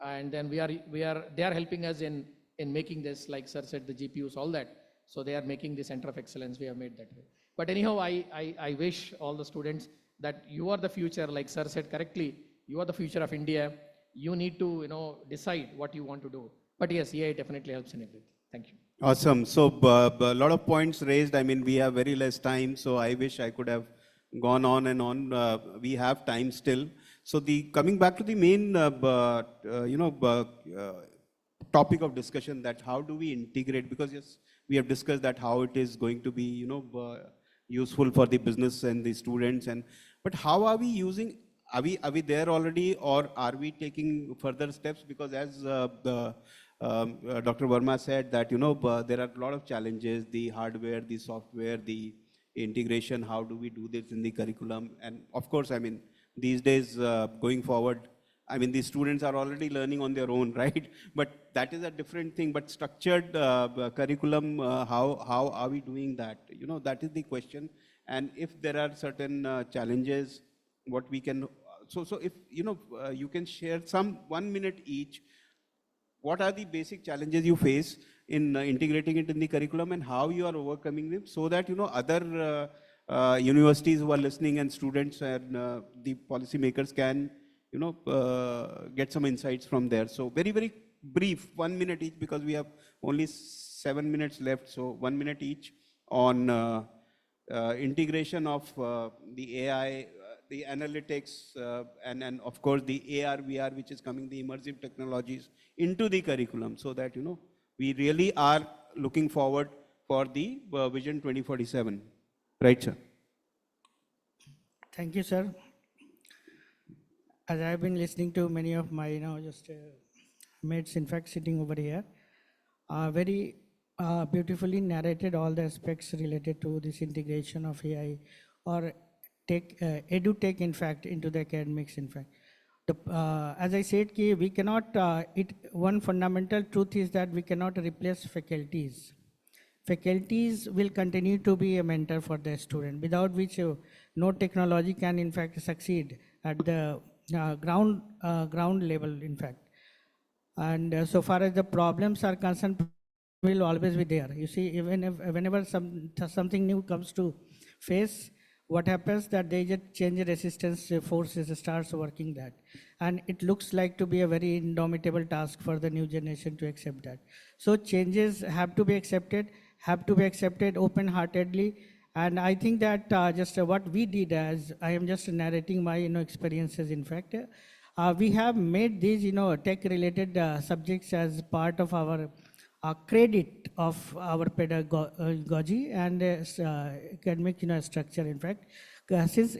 and then they are helping us in making this, like Sir said, the GPUs, all that. So they are making the center of excellence. We have made that way. But anyhow, I wish all the students that you are the future, like Sir said correctly, you are the future of India. You need to, decide what you want to do. But yes, AI definitely helps in everything. Thank you. Awesome. So a lot of points raised. I mean, we have very less time, so I wish I could have gone on and on. We have time still. So coming back to the main, topic of discussion, that how do we integrate? Because yes, we have discussed that how it is going to be, useful for the business and the students. But how are we using? Are we there already, or are we taking further steps? Because as Dr. Verma said that, there are a lot of challenges, the hardware, the software, the integration, how do we do this in the curriculum? And of course, I mean, these days going forward, I mean, the students are already learning on their own, right? But that is a different thing. But structured curriculum, how are we doing that? You know, that is the question. And if there are certain challenges, what we can, so if, you know, you can share some 1 minute each, what are the basic challenges you face in integrating it in the curriculum and how you are overcoming them, so that, you know, other universities who are listening and students and the policymakers can, you know, get some insights from there. So very, very brief, 1 minute each, because we have only 7 minutes left. So 1 minute each on integration of the AI, the analytics, and of course the AR, VR, which is coming, the immersive technologies into the curriculum, so that, you know, we really are looking forward for the Vision 2047. Right, sir? Thank you, sir. As I've been listening to many of my, mates, in fact, sitting over here, very beautifully narrated all the aspects related to this integration of AI or edutech, in fact, into the academics, in fact. As I said, we cannot, one fundamental truth is that we cannot replace faculties. Faculties will continue to be a mentor for the student, without which no technology can, in fact, succeed at the ground level, in fact. And so far as the problems are concerned, will always be there. You see, even if, whenever something new comes to face, what happens that they just change the resistance forces starts working that. And it looks like to be a very indomitable task for the new generation to accept that. So changes have to be accepted open-heartedly. And I think that just what we did, as I am just narrating my experiences, in fact, we have made these tech-related subjects as part of our credit of our pedagogy and academic structure, in fact. Since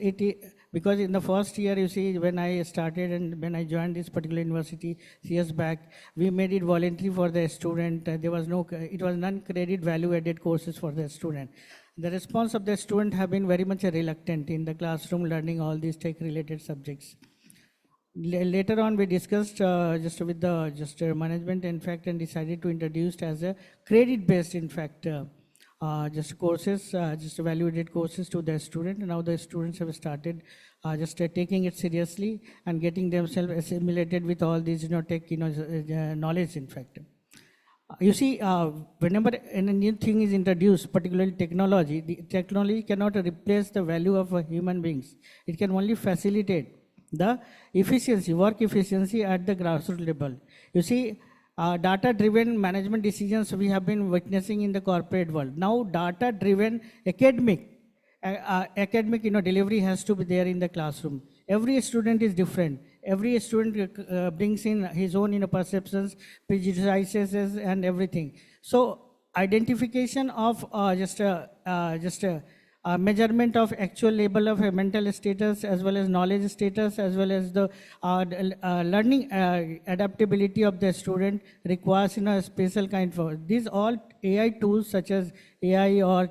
because in the first year, you see, when I started and when I joined this particular university years back, we made it voluntary for the student. There was it was non-credit value-added courses for the student. The response of the student have been very much reluctant in the classroom learning all these tech-related subjects. Later on, we discussed just with the management, in fact, and decided to introduce as a credit-based, in fact, just courses, just value-added courses to the student. And now the students have started just taking it seriously and getting themselves assimilated with all these tech knowledge, in fact. You see, whenever a new thing is introduced, particularly technology, the technology cannot replace the value of human beings. It can only facilitate the efficiency, work efficiency at the grassroots level. You see, data-driven management decisions we have been witnessing in the corporate world. Now, data-driven academic delivery has to be there in the classroom. Every student is different. Every student brings in his own perceptions, prejudices, and everything. So, identification of just a measurement of actual level of mental status, as well as knowledge status, as well as the learning adaptability of the student requires a special kind of these all AI tools such as AI or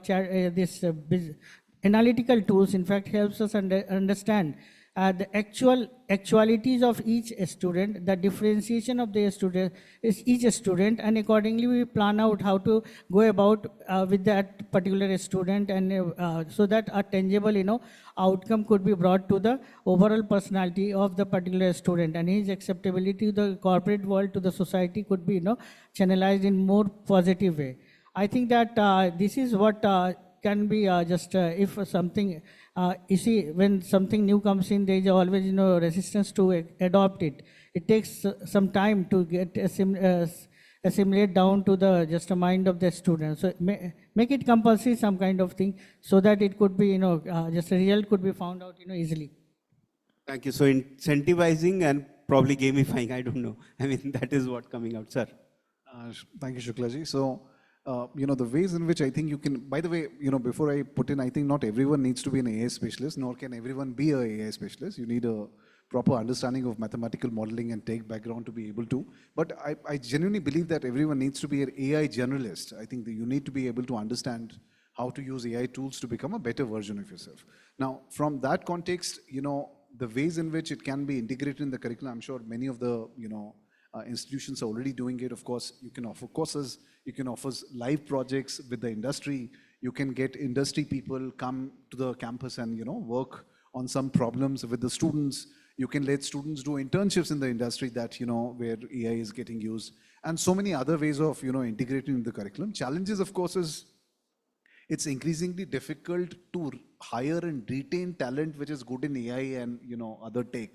analytical tools, in fact, helps us understand the actualities of each student, the differentiation of the student is each student, and accordingly we plan out how to go about with that particular student, and so that a tangible outcome could be brought to the overall personality of the particular student, and his acceptability to the corporate world, to the society, could be channelized in more positive way. I think that this is what can be if something you see, when something new comes in, there is always resistance to adopt it. It takes some time to get assimilate down to the just a mind of the student. So make it compulsory, some kind of thing, so that it could be just a result could be found out easily. Thank you. So incentivizing and probably gamifying, I don't know. I mean, that is what coming out, sir. Thank you, Shuklaji. So, the ways in which I think you can, by the way, before I put in, I think not everyone needs to be an AI specialist, nor can everyone be an AI specialist. You need a proper understanding of mathematical modeling and tech background to be able to. But I genuinely believe that everyone needs to be an AI generalist. I think that you need to be able to understand how to use AI tools to become a better version of yourself. Now, from that context, the ways in which it can be integrated in the curriculum, I'm sure many of the institutions are already doing it. Of course, you can offer courses, you can offer live projects with the industry, you can get industry people come to the campus and work on some problems with the students. You can let students do internships in the industry that where AI is getting used, and so many other ways of integrating in the curriculum. Challenges, of course, is it's increasingly difficult to hire and retain talent which is good in AI and other tech,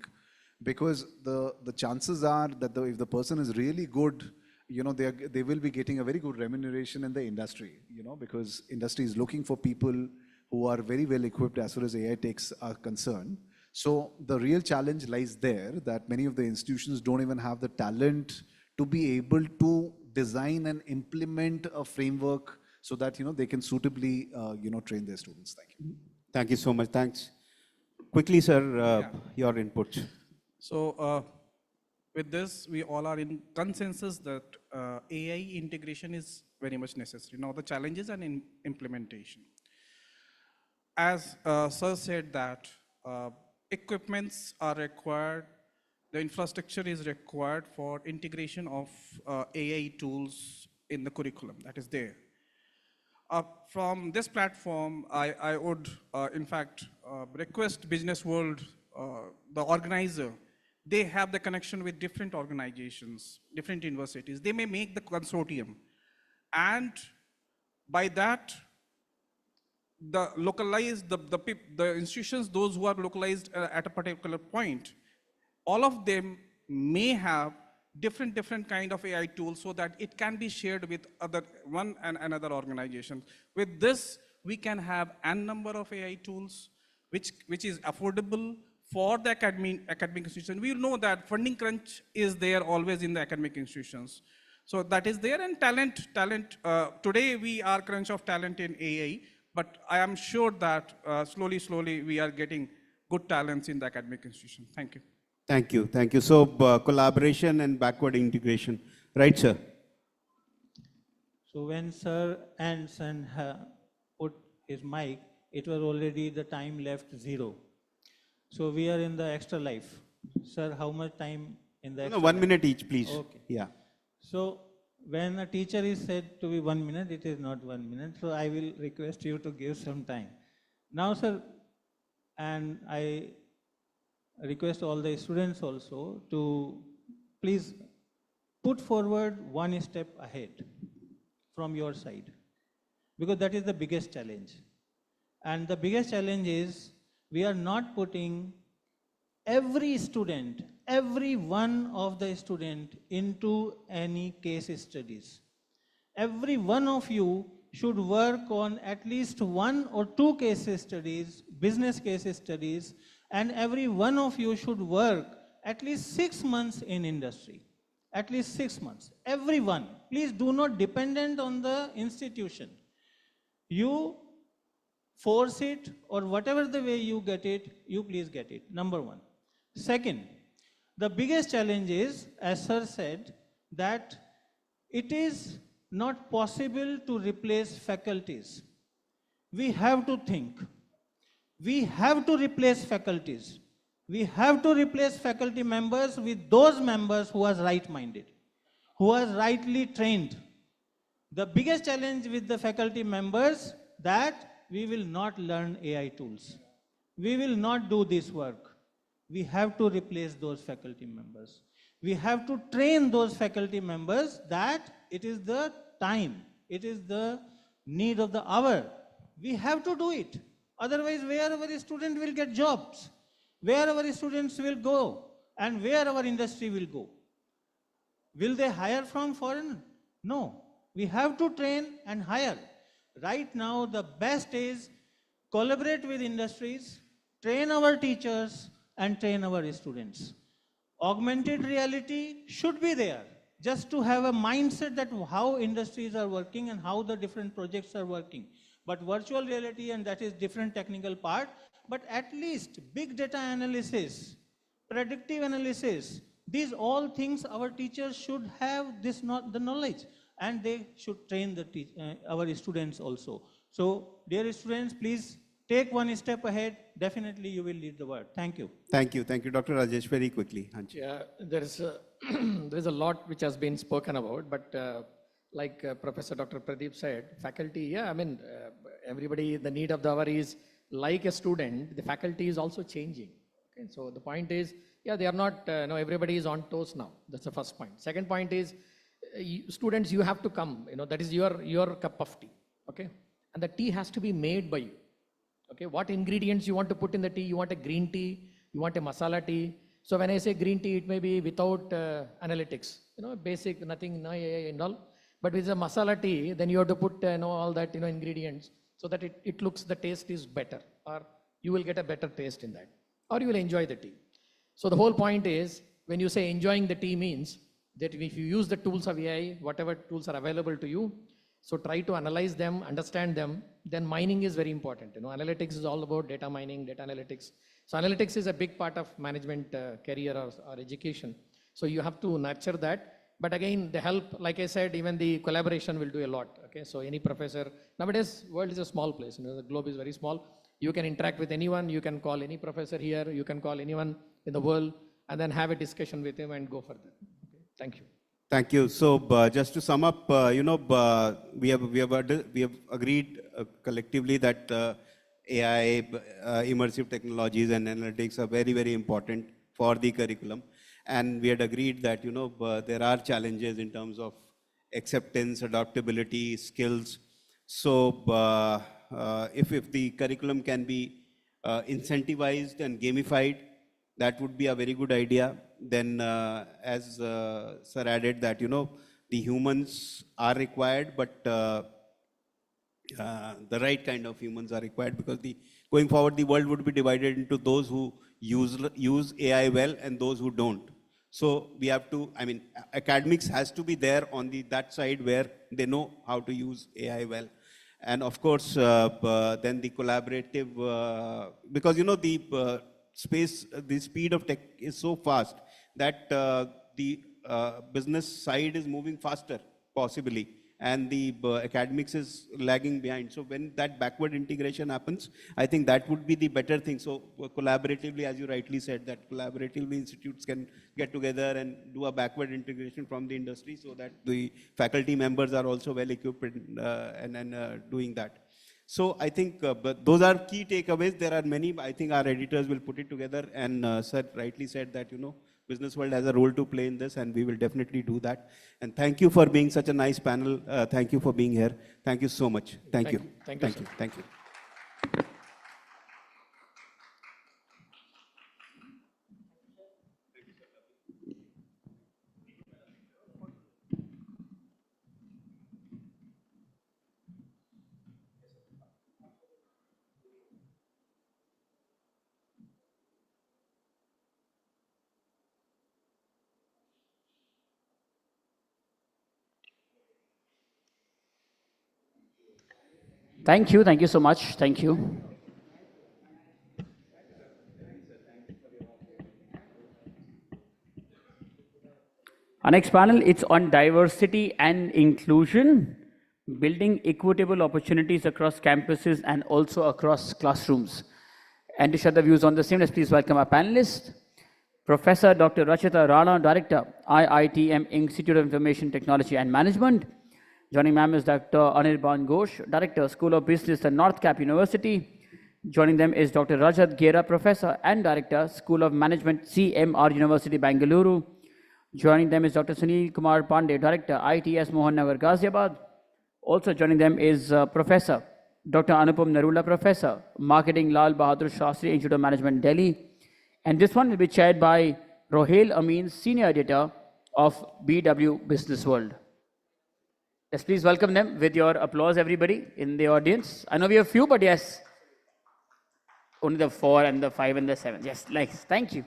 because the chances are that if the person is really good, they will be getting a very good remuneration in the industry, because industry is looking for people who are very well equipped as far as AI techs are concerned. So the real challenge lies there, that many of the institutions don't even have the talent to be able to design and implement a framework so that they can suitably train their students. Thank you. Thank you so much. Thanks. Quickly, sir, your input. So with this, we all are in consensus that AI integration is very much necessary. Now the challenges and implementation. As Sir said that equipments are required, the infrastructure is required for integration of AI tools in the curriculum that is there. From this platform, I would in fact request Business World, the organizer, they have the connection with different organizations, different universities. They may make the consortium, and by that, the localized, the institutions, those who are localized at a particular point, all of them may have different kind of AI tools so that it can be shared with one and another organization. With this, we can have n number of AI tools, which is affordable for the academic institution. We know that funding crunch is there always in the academic institutions. So that is there, and talent. Today we are crunch of talent in AI, but I am sure that slowly we are getting good talents in the academic institution. Thank you. Thank you. Thank you. So collaboration and backward integration. Right, sir? So when Sir Anderson put his mic, it was already the time left 0. So we are in the extra life. Sir, how much time in the extra No, 1 life? minute each, please. Okay. Yeah. So when a teacher is said to be 1 minute, it is not 1 minute. So I will request you to give some time. Now, sir, and I request all the students also to please put forward one step ahead from your side, because that is the biggest challenge. And the biggest challenge is we are not putting every student, every one of the student into any case studies. Every one of you should work on at least 1 or 2 case studies, business case studies, and every one of you should work at least 6 months in industry. At least 6 months. Everyone. Please do not dependent on the institution. You force it, or whatever the way you get it, you please get it. Number 1. Second, the biggest challenge is, as Sir said, that it is not possible to replace faculties. We have to think. We have to replace faculties. We have to replace faculty members with those members who are right-minded, who are rightly trained. The biggest challenge with the faculty members that we will not learn AI tools. We will not do this work. We have to replace those faculty members. We have to train those faculty members that it is the time, it is the need of the hour. We have to do it. Otherwise, where our students will get jobs, where our students will go, and where our industry will go. Will they hire from foreign? No. We have to train and hire. Right now, the best is collaborate with industries, train our teachers, and train our students. Augmented reality should be there, just to have a mindset that how industries are working and how the different projects are working. But virtual reality, and that is different technical part, but at least big data analysis, predictive analysis, these all things our teachers should have the knowledge, and they should train our students also. So dear students, please take one step ahead, definitely you will lead the world. Thank you. Thank you. Thank you, Dr. Rajesh. Very quickly. Hanchi. Yeah, there's a lot which has been spoken about, but like Professor Dr. Pradeep said, faculty, yeah, I mean, everybody, the need of the hour is like a student, the faculty is also changing. Okay, so the point is, yeah, they are not, no, everybody is on toes now. That's the first point. Second point is, students, you have to come, that is your cup of tea, okay? And the tea has to be made by you, okay? What ingredients you want to put in the tea? You want a green tea, you want a masala tea. So when I say green tea, it may be without analytics, basic, nothing, no AI and all. But with a masala tea, then you have to put, all that, ingredients so that it looks, the taste is better, or you will get a better taste in that, or you will enjoy the tea. So the whole point is, when you say enjoying the tea means that if you use the tools of AI, whatever tools are available to you, so try to analyze them, understand them, then mining is very important. Analytics is all about data mining, data analytics. So analytics is a big part of management career or education. So you have to nurture that. But again, the help, like I said, even the collaboration will do a lot. Okay, so any professor, nowadays world is a small place, the globe is very small. You can interact with anyone, you can call any professor here, you can call anyone in the world, and then have a discussion with him and go further. Okay, thank you. Thank you. So just to sum up, we have agreed collectively that AI, immersive technologies and analytics are very, very important for the curriculum. And we had agreed that, there are challenges in terms of acceptance, adaptability, skills. So if the curriculum can be incentivized and gamified, that would be a very good idea. Then as Sir added that, the humans are required, but the right kind of humans are required, because going forward, the world would be divided into those who use AI well and those who don't. So we have to, academics has to be there on that side where they know how to use AI well. And of course, then the collaborative, because the speed of tech is so fast that the business side is moving faster, possibly, and the academics is lagging behind. So when that backward integration happens, I think that would be the better thing. So collaboratively, as you rightly said, that collaboratively institutes can get together and do a backward integration from the industry, so that the faculty members are also well equipped and doing that. So I think but those are key takeaways. There are many. I think our editors will put it together, and Sir rightly said that, business world has a role to play in this, and we will definitely do that. And thank you for being such a nice panel. Thank you for being here. Thank you so much. Thank you. Thank you. Thank you. Thank you so much. Thank you. Our next panel, it's on diversity and inclusion, building equitable opportunities across campuses and also across classrooms. And to share the views on the same, let's please welcome our panelists. Professor Dr. Rachita Rana, Director, IITM Institute of Information Technology and Management. Joining ma'am is Dr. Anirban Ghosh, Director, School of Business at North Cap University. Joining them is Dr. Rajat Gera, Professor and Director, School of Management, CMR University, Bangalore. Joining them is Dr. Sunil Kumar Pandey, Director, ITS Mohan Nagar, Ghaziabad. Also joining them is Professor Dr. Anupam Narula, Professor, Marketing, Lal Bahadur Shastri Institute of Management, Delhi. And this one will be chaired by Rohail Amin, Senior Editor of BW Business World. Let's please welcome them with your applause, everybody in the audience. I know we have few, but yes, only the 4 and the 5 and the 7. Yes, nice. Thank you.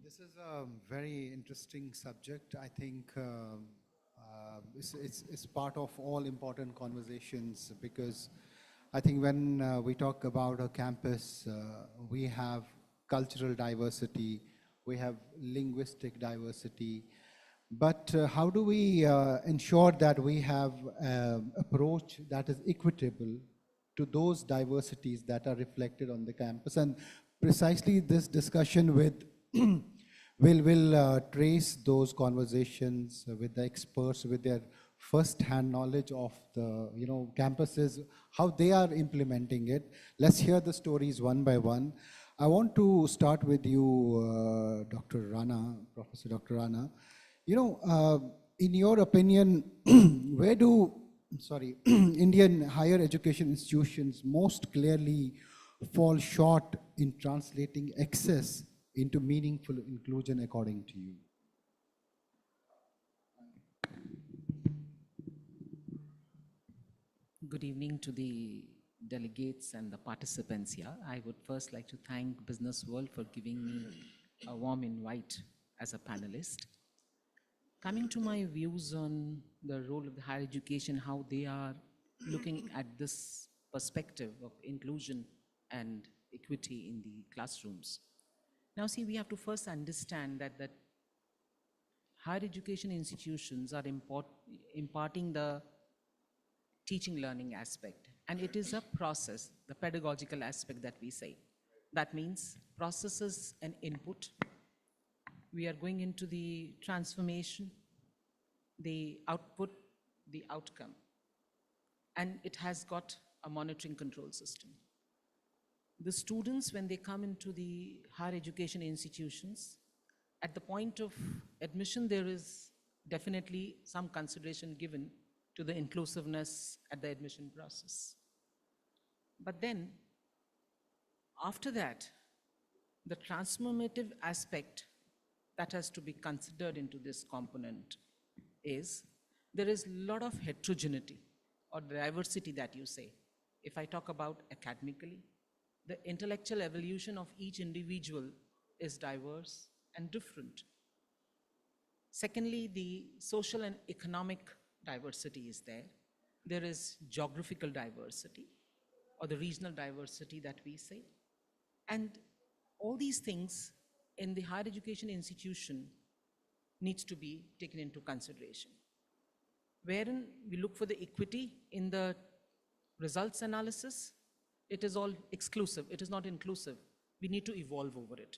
This is a very interesting subject. I think it's part of all important conversations, because I think when we talk about a campus, we have cultural diversity, we have linguistic diversity, but how do we ensure that we have an approach that is equitable to those diversities that are reflected on the campus? And precisely this discussion will trace those conversations with the experts, with their first-hand knowledge of the campuses, how they are implementing it. Let's hear the stories one by one. I want to start with you, Dr. Rana, Professor Dr. Rana. In your opinion, where do Indian higher education institutions most clearly fall short in translating access into meaningful inclusion, according to you? Good evening to the delegates and the participants here. I would first like to thank Business World for giving me a warm invite as a panelist. Coming to my views on the role of the higher education, how they are looking at this perspective of inclusion and equity in the classrooms. Now see, we have to first understand that higher education institutions are imparting the teaching learning aspect, and it is a process, the pedagogical aspect that we say. That means processes and input. We are going into the transformation, the output, the outcome, and it has got a monitoring control system. The students, when they come into the higher education institutions, at the point of admission, there is definitely some consideration given to the inclusiveness at the admission process. But then, after that, the transformative aspect that has to be considered into this component is there is a lot of heterogeneity or diversity that you say. If I talk about academically, the intellectual evolution of each individual is diverse and different. Secondly, the social and economic diversity is there. There is geographical diversity or the regional diversity that we say. And all these things in the higher education institution needs to be taken into consideration. Wherein we look for the equity in the results analysis, it is all exclusive, it is not inclusive. We need to evolve over it.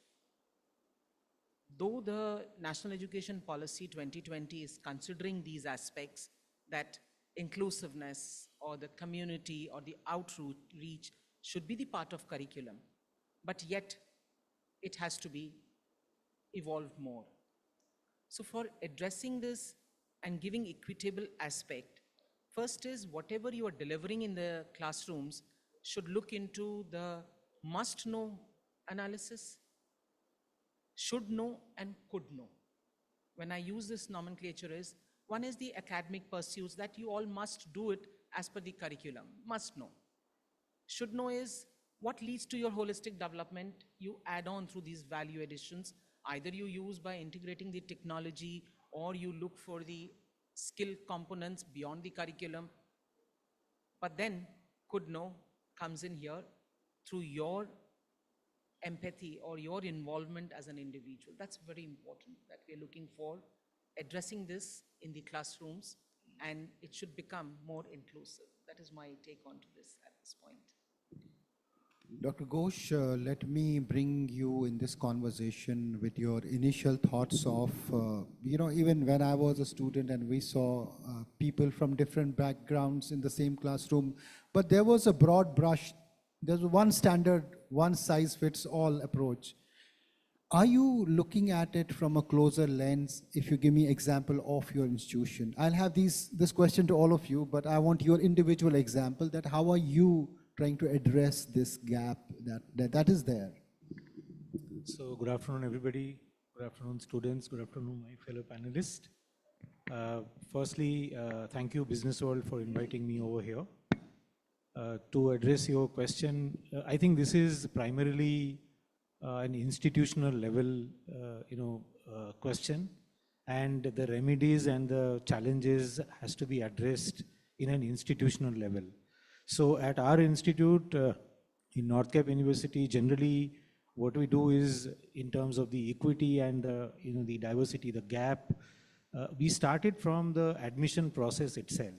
Though the National Education Policy 2020 is considering these aspects, that inclusiveness or the community or the outreach should be the part of curriculum, but yet it has to be evolved more. So for addressing this and giving equitable aspect, first is whatever you are delivering in the classrooms should look into the must-know analysis, should know and could know. When I use this nomenclature is, one is the academic pursuits that you all must do it as per the curriculum, must know. Should know is what leads to your holistic development, you add on through these value additions. Either you use by integrating the technology or you look for the skill components beyond the curriculum. But then could know comes in here through your empathy or your involvement as an individual. That's very important that we're looking for, addressing this in the classrooms, and it should become more inclusive. That is my take on to this at this point. Dr. Ghosh, let me bring you in this conversation with your initial thoughts of, even when I was a student and we saw people from different backgrounds in the same classroom, but there was a broad brush, there's one standard, one size fits all approach. Are you looking at it from a closer lens? If you give me example of your institution, I'll have this question to all of you, but I want your individual example, that how are you trying to address this gap that is there? So good afternoon, everybody. Good afternoon, students. Good afternoon, my fellow panelists. Firstly, thank you, Business World, for inviting me over here. To address your question, I think this is primarily an institutional level, question, and the remedies and the challenges has to be addressed in an institutional level. So at our institute, in North Cap University, generally what we do is in terms of the equity and the diversity, the gap, we started from the admission process itself.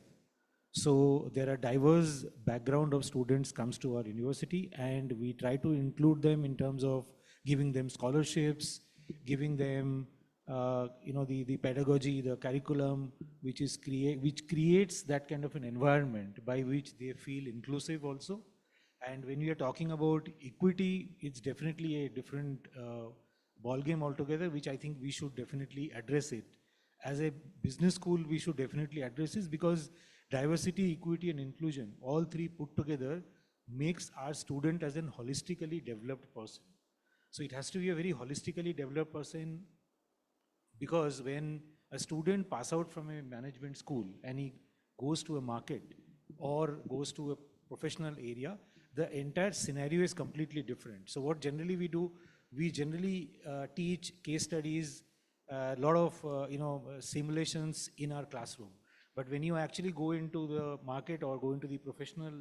So there are diverse background of students comes to our university, and we try to include them in terms of giving them scholarships, giving them the pedagogy, the curriculum, which creates that kind of an environment by which they feel inclusive also. And when we are talking about equity, it's definitely a different ball game altogether, which I think we should definitely address it. As a business school, we should definitely address this, because diversity, equity, and inclusion, all three put together, makes our student as an holistically developed person. So it has to be a very holistically developed person, because when a student passes out from a management school and he goes to a market or goes to a professional area, the entire scenario is completely different. So what generally we do, we generally teach case studies, a lot of simulations in our classroom. But when you actually go into the market or go into the professional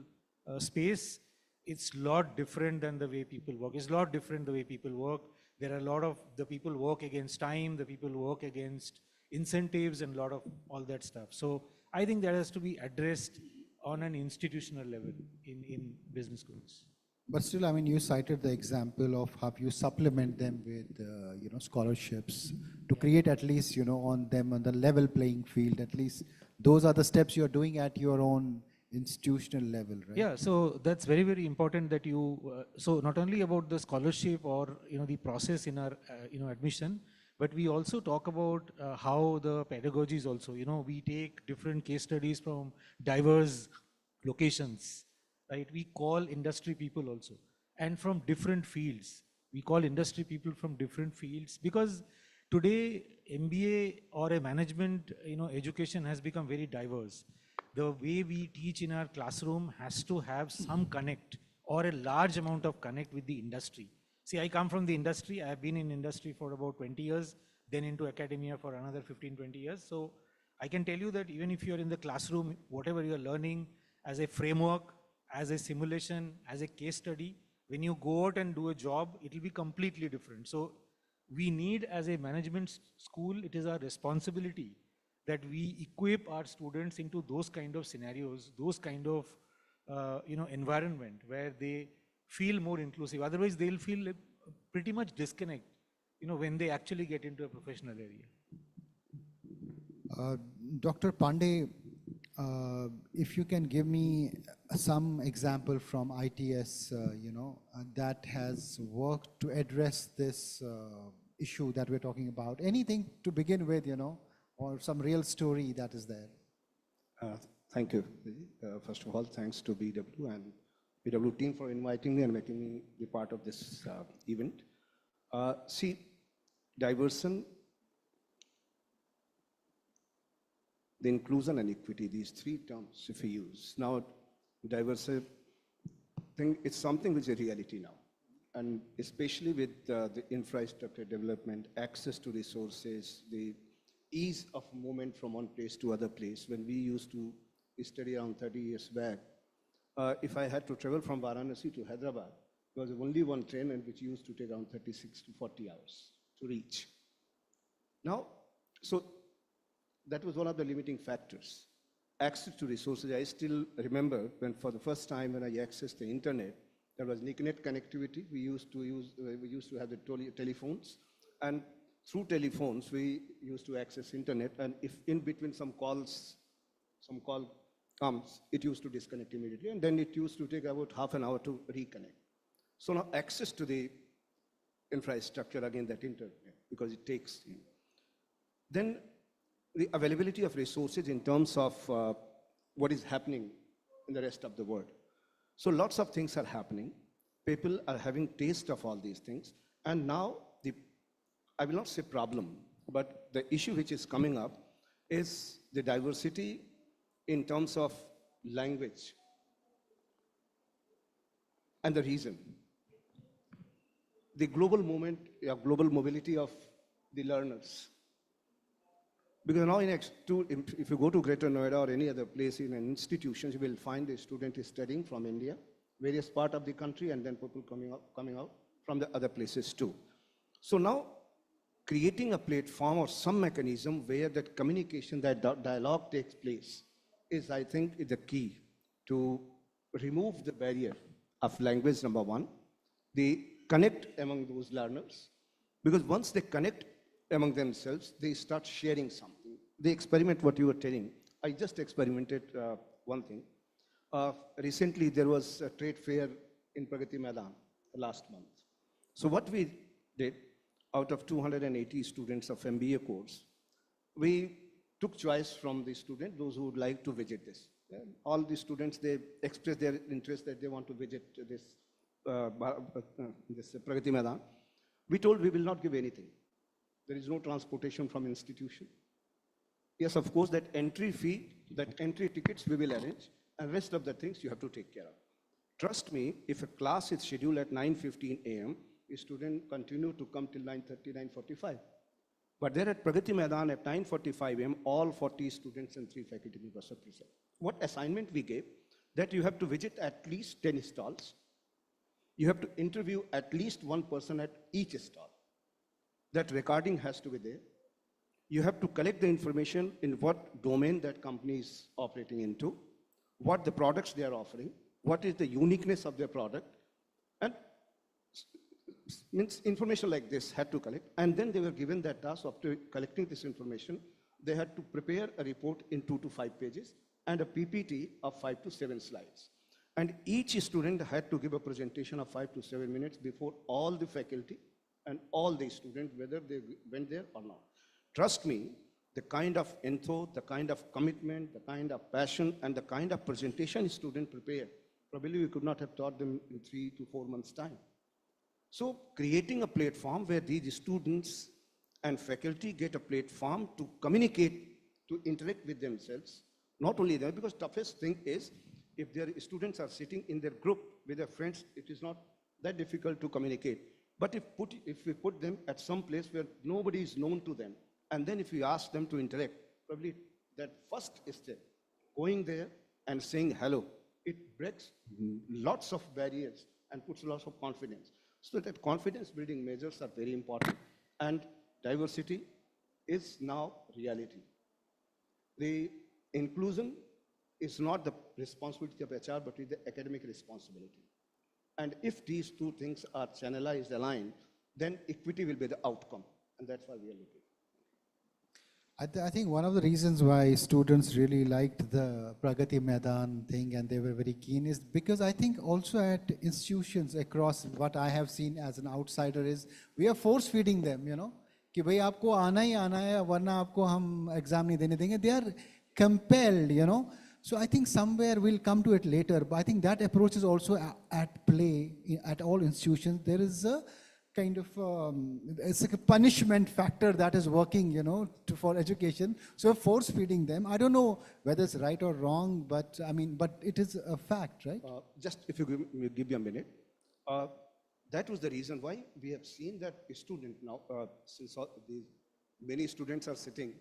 space, it's a lot different than the way people work. It's a lot different the way people work. There are a lot of the people work against time, the people work against incentives, and a lot of all that stuff. So I think that has to be addressed on an institutional level in business schools. But still, I mean, you cited the example of how you supplement them with, scholarships to create at least, on them on the level playing field. At least those are the steps you're doing at your own institutional level, right? Yeah, so that's very, very important that you, so not only about the scholarship or, the process in our, admission, but we also talk about how the pedagogy is also, we take different case studies from diverse locations, right? We call industry people also, and from different fields. We call industry people from different fields, because today MBA or a management, education has become very diverse. The way we teach in our classroom has to have some connect or a large amount of connect with the industry. See, I come from the industry. I have been in industry for about 20 years, then into academia for another 15, 20 years. So I can tell you that even if you're in the classroom, whatever you're learning as a framework, as a simulation, as a case study, when you go out and do a job, it will be completely different. So we need, as a management school, it is our responsibility that we equip our students into those kind of scenarios, those kind of environment where they feel more inclusive. Otherwise, they'll feel pretty much disconnect, when they actually get into a professional area. Dr. Pandey, if you can give me some example from ITS, that has worked to address this issue that we're talking about. Anything to begin with, or some real story that is there. Thank you. First of all, thanks to BW and BW team for inviting me and making me be part of this event. See, diversion, the inclusion and equity, these three terms, if we use. Now, diversity, it's something which is a reality now. And especially with the infrastructure development, access to resources, the ease of movement from one place to other place. When we used to study around 30 years back, if I had to travel from Varanasi to Hyderabad, there was only one train and which used to take around 36 to 40 hours to reach. Now, so that was one of the limiting factors. Access to resources. I still remember when for the first time when I accessed the internet, there was NICNET connectivity. We used to have the telephones, and through telephones we used to access internet. And if in between some call comes, it used to disconnect immediately, and then it used to take about half an hour to reconnect. So now access to the infrastructure, again, that internet, because it takes. Then the availability of resources in terms of what is happening in the rest of the world. So lots of things are happening. People are having taste of all these things. And now, I will not say problem, but the issue which is coming up is the diversity in terms of language and the reason. the global movement, global mobility of the learners. Because now if you go to Greater Noida or any other place in an institution, you will find a student is studying from India, various part of the country, and then people coming out from the other places too. So now, creating a platform or some mechanism where that communication, that dialogue takes place is, I think, is the key to remove the barrier of language, number one. They connect among those learners, because once they connect among themselves, they start sharing something. They experiment what you were telling. I just experimented one thing. Recently, there was a trade fair in Pragati Maidan last month. So what we did, out of 280 students of MBA course, we took choice from the students, those who would like to visit this. All the students, they expressed their interest that they want to visit this Pragati Maidan. We told we will not give anything. There is no transportation from institution. Yes, of course, that entry fee, that entry tickets we will arrange, and rest of the things you have to take care of. Trust me, if a class is scheduled at 9:15 a.m., a student continue to come till 9:30, 9:45. But there at Pragati Maidan at 9:45 a.m., all 40 students and 3 faculty members are present. What assignment we gave? That you have to visit at least 10 stalls. You have to interview at least one person at each stall. That recording has to be there. You have to collect the information in what domain that company is operating into, what the products they are offering, what is the uniqueness of their product, and means information like this had to collect. And then they were given that task of collecting this information. They had to prepare a report in 2 to 5 pages and a PPT of 5 to 7 slides. And each student had to give a presentation of 5 to 7 minutes before all the faculty and all the students, whether they went there or not. Trust me, the kind of info, the kind of commitment, the kind of passion, and the kind of presentation students prepare, probably we could not have taught them in 3 to 4 months' time. So creating a platform where these students and faculty get a platform to communicate, to interact with themselves, not only that, because toughest thing is, if their students are sitting in their group with their friends, it is not that difficult to communicate. But if we put them at some place where nobody is known to them, and then if we ask them to interact, probably that first step, going there and saying hello, it breaks lots of barriers and puts lots of confidence. So that confidence building measures are very important, and diversity is now reality. The inclusion is not the responsibility of HR, but it's the academic responsibility. And if these two things are channelized, aligned, then equity will be the outcome. And that's why we are looking. I think one of the reasons why students really liked the Pragati Maidan thing and they were very keen is because I think also at institutions across what I have seen as an outsider is we are force feeding them, you know, कि भाई आपको आना ही आना है वरना आपको हम exam नहीं देने देंगे. They are compelled, you know. So I think somewhere we'll come to it later, but I think that approach is also at play at all institutions. There is a kind of it's like a punishment factor that is working, you know, for education. So force feeding them. I don't know whether it's right or wrong, but I mean, but it is a fact, right? Just if you give me a minute, that was the reason why we have seen that a student now, since many students are sitting,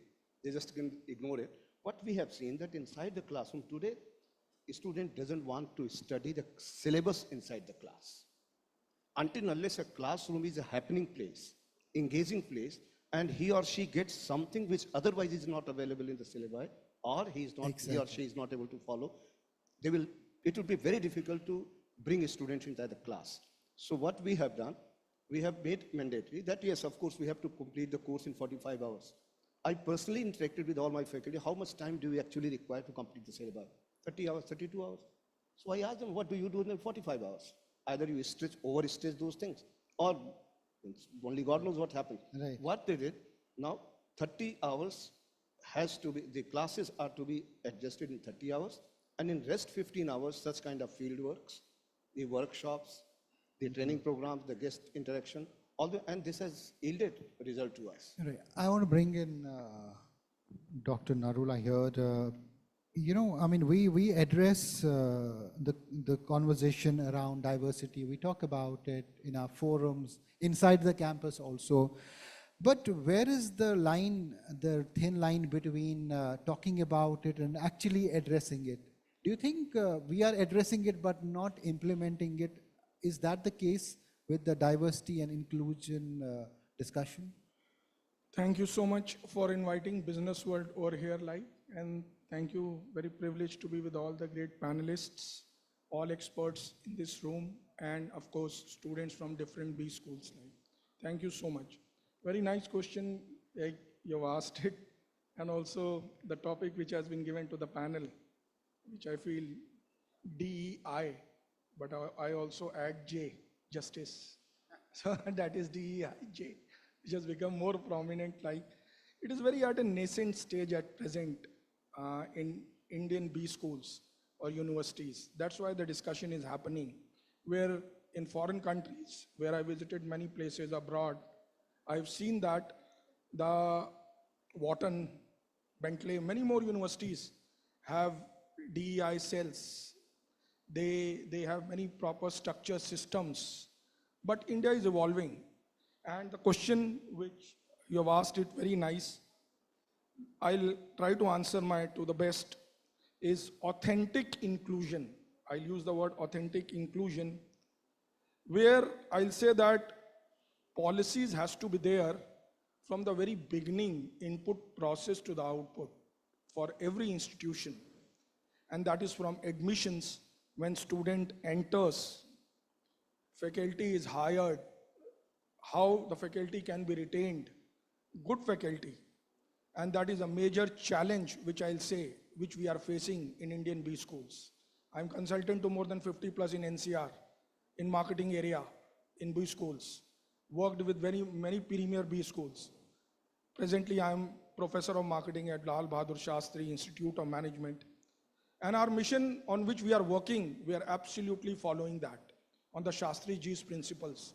they just can ignore it. What we have seen that inside the classroom today, a student doesn't want to study the syllabus inside the class. Until unless a classroom is a happening place, engaging place, and he or she gets something which otherwise is not available in the syllabi, or he or she is not able to follow, it will be very difficult to bring a student into the class. So what we have done, we have made mandatory that yes, of course, we have to complete the course in 45 hours. I personally interacted with all my faculty. How much time do we actually require to complete the syllabus? 30 hours, 32 hours. So I asked them, what do you do in 45 hours? Either you overstretch those things, or only God knows what happens. Right. What they did, now 30 hours has to be, the classes are to be adjusted in 30 hours, and in rest 15 hours, such kind of field works, the workshops, the training programs, the guest interaction, and this has yielded a result to us. Right. I want to bring in Dr. Narul. I heard, I mean, we address the conversation around diversity. We talk about it in our forums, inside the campus also. But where is the line, the thin line between talking about it and actually addressing it? Do you think we are addressing it but not implementing it? Is that the case with the diversity and inclusion discussion? Thank you so much for inviting Business World over here live. And thank you, very privileged to be with all the great panelists, all experts in this room, and of course, students from different B schools. Thank you so much. Very nice question, you've asked it, and also the topic which has been given to the panel, which I feel DEI, but I also add J, justice. So that is DEI, J, which has become more prominent. Like, it is very at a nascent stage at present in Indian B schools or universities. That's why the discussion is happening, where in foreign countries, where I visited many places abroad, I've seen that the Wharton, Bentley, many more universities have DEI cells. They have many proper structure systems. But India is evolving. And the question which you have asked, it very nice. I'll try to answer to the best, is authentic inclusion. I'll use the word authentic inclusion, where I'll say that policies has to be there from the very beginning, input process to the output for every institution. And that is from admissions, when student enters, faculty is hired, how the faculty can be retained, good faculty. And that is a major challenge, which I'll say, which we are facing in Indian B schools. I'm consultant to more than 50 plus in NCR, in marketing area, in B schools, worked with many premier B schools. Presently, I'm professor of marketing at Lal Bahadur Shastri Institute of Management. And our mission on which we are working, we are absolutely following that, on the Shastri Ji's principles.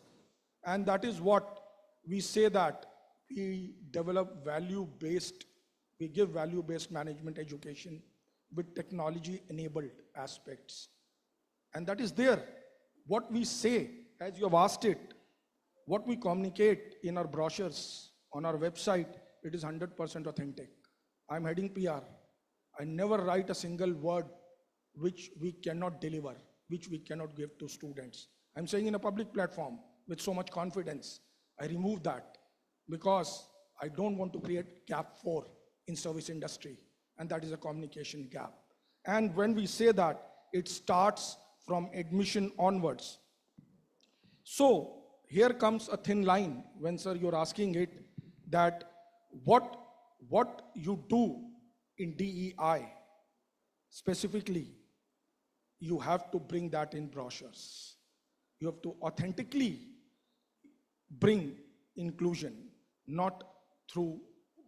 And that is what we say, that we develop value-based, we give value-based management education with technology-enabled aspects. And that is there. What we say, as you have asked it, what we communicate in our brochures, on our website, it is 100% authentic. I'm heading PR. I never write a single word which we cannot deliver, which we cannot give to students. I'm saying in a public platform with so much confidence. I remove that because I don't want to create gap 4 in service industry, and that is a communication gap. And when we say that, it starts from admission onwards. So here comes a thin line when, sir, you're asking it, that what you do in DEI, specifically, you have to bring that in brochures. You have to authentically bring inclusion, not through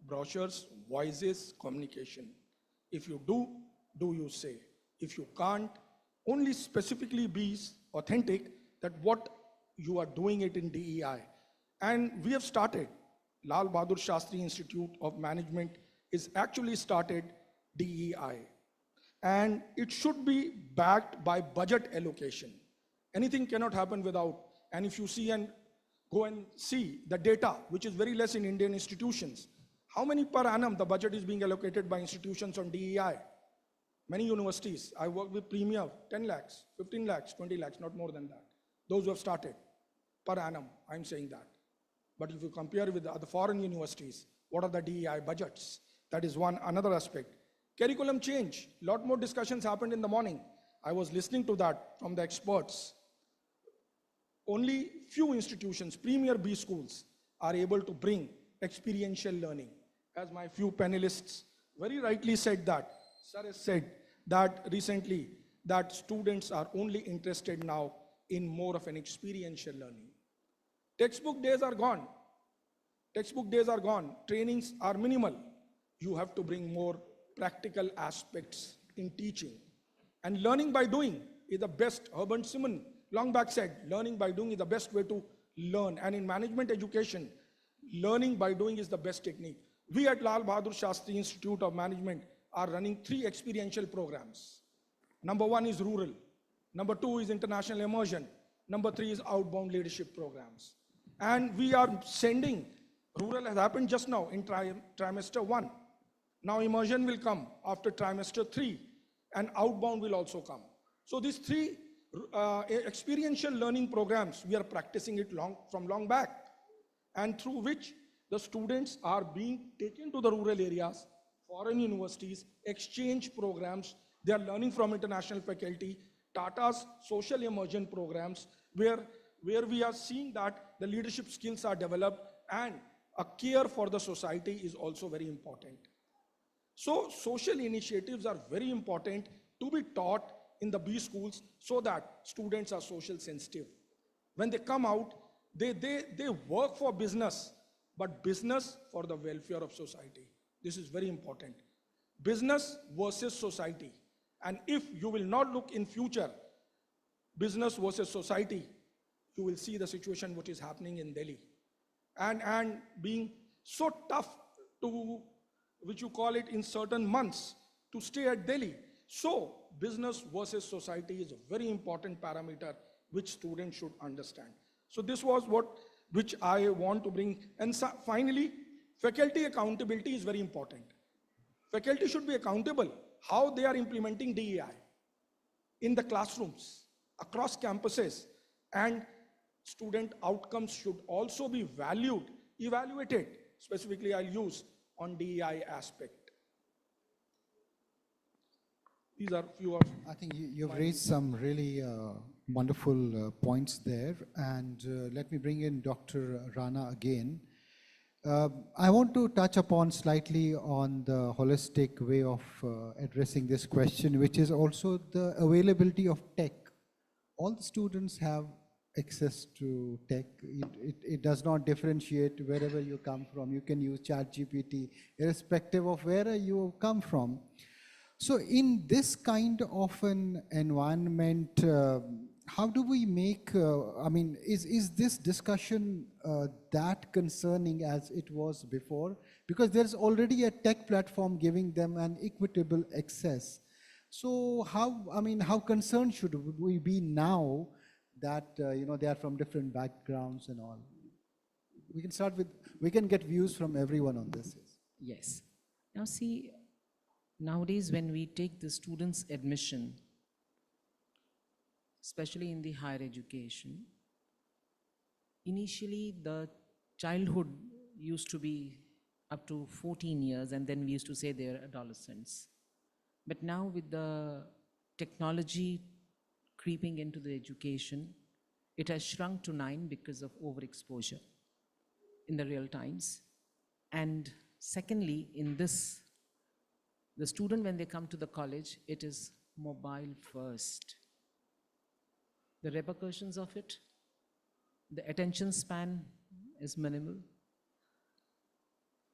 brochures, voices, communication. If you do, you say. If you can't, only specifically be authentic that what you are doing it in DEI. And we have started, Lal Bahadur Shastri Institute of Management is actually started DEI. And it should be backed by budget allocation. Anything cannot happen without. And if you see and go and see the data, which is very less in Indian institutions, how many per annum the budget is being allocated by institutions on DEI? Many universities, I work with Premier, 10 lakhs, 15 lakhs, 20 lakhs, not more than that. Those who have started per annum, I'm saying that. But if you compare with the other foreign universities, what are the DEI budgets? That is one, another aspect. Curriculum change, a lot more discussions happened in the morning. I was listening to that from the experts. Only few institutions, premier B schools, are able to bring experiential learning. As my few panelists very rightly said that, sir has said that recently, that students are only interested now in more of an experiential learning. Textbook days are gone. Textbook days are gone. Trainings are minimal. You have to bring more practical aspects in teaching. And learning by doing is the best. Herbert Simon long back said, learning by doing is the best way to learn. And in management education, learning by doing is the best technique. We at Lal Bahadur Shastri Institute of Management are running 3 experiential programs. Number 1 is rural. Number 2 is international immersion. Number 3 is outbound leadership programs. And we are sending, rural has happened just now in trimester 1. Now immersion will come after trimester 3, and outbound will also come. So these 3 experiential learning programs, we are practicing it from long back, and through which the students are being taken to the rural areas, foreign universities, exchange programs. They are learning from international faculty, Tata's social immersion programs, where we are seeing that the leadership skills are developed and a care for the society is also very important. So social initiatives are very important to be taught in the B schools so that students are social sensitive. When they come out, they work for business, but business for the welfare of society. This is very important. Business versus society. And if you will not look in future, business versus society, you will see the situation which is happening in Delhi. And being so tough to, which you call it in certain months, to stay at Delhi. So business versus society is a very important parameter which students should understand. So this was which I want to bring. And finally, faculty accountability is very important. Faculty should be accountable how they are implementing DEI in the classrooms, across campuses, and student outcomes should also be valued, evaluated. Specifically, I'll use on DEI aspect. These are few of. I think you've raised some really wonderful points there, and let me bring in Dr. Rana again. I want to touch upon slightly on the holistic way of addressing this question, which is also the availability of tech. All the students have access to tech. It does not differentiate wherever you come from. You can use ChatGPT, irrespective of where you come from. So in this kind of an environment, how do we make, is this discussion that concerning as it was before? Because there's already a tech platform giving them an equitable access. So how concerned should we be now that, they are from different backgrounds and all? We can start with, we can get views from everyone on this. Yes. Now see, nowadays when we take the students' admission, especially in the higher education, initially the childhood used to be up to 14 years, and then we used to say they're adolescents. But now with the technology creeping into the education, it has shrunk to 9 because of overexposure in the real times. And secondly, in this, the student, when they come to the college, it is mobile first. The repercussions of it, the attention span is minimal.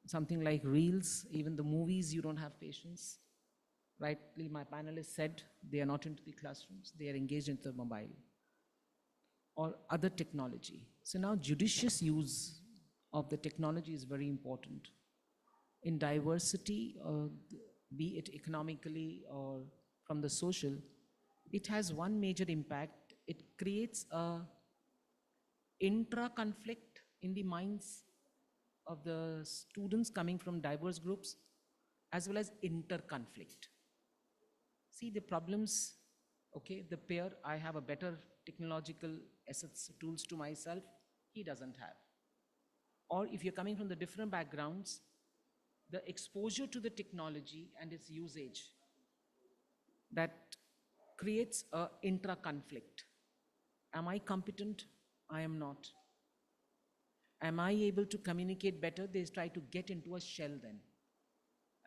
Something like reels, even the movies, you don't have patience. Rightly, my panelist said, they are not into the classrooms, they are engaged into the mobile or other technology. So now judicious use of the technology is very important. In diversity, be it economically or from the social, it has one major impact. It creates a intra-conflict in the minds of the students coming from diverse groups, as well as inter-conflict. See the problems, okay, the peer, I have a better technological assets, tools to myself, he doesn't have. Or if you're coming from the different backgrounds, the exposure to the technology and its usage, that creates an intra-conflict. Am I competent? I am not. Am I able to communicate better? They try to get into a shell then.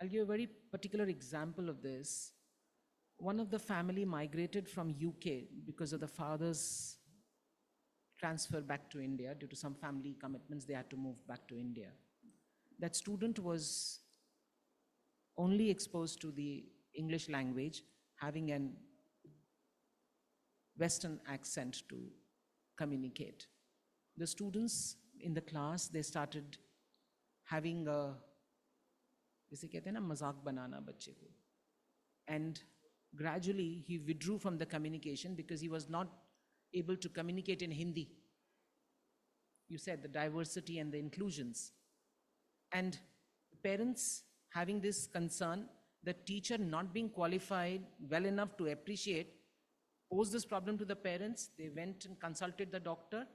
I'll give a very particular example of this. One of the family migrated from UK because of the father's transfer back to India. Due to some family commitments, they had to move back to India. That student was only exposed to the English language, having an Western accent to communicate. The students in the class, they started having a जिसे कहते हैं ना मजाक बनाना बच्चे को. And gradually he withdrew from the communication because he was not able to communicate in Hindi. You said the diversity and the inclusions. And parents having this concern, the teacher not being qualified well enough to appreciate, posed this problem to the parents. They went and consulted the doctor,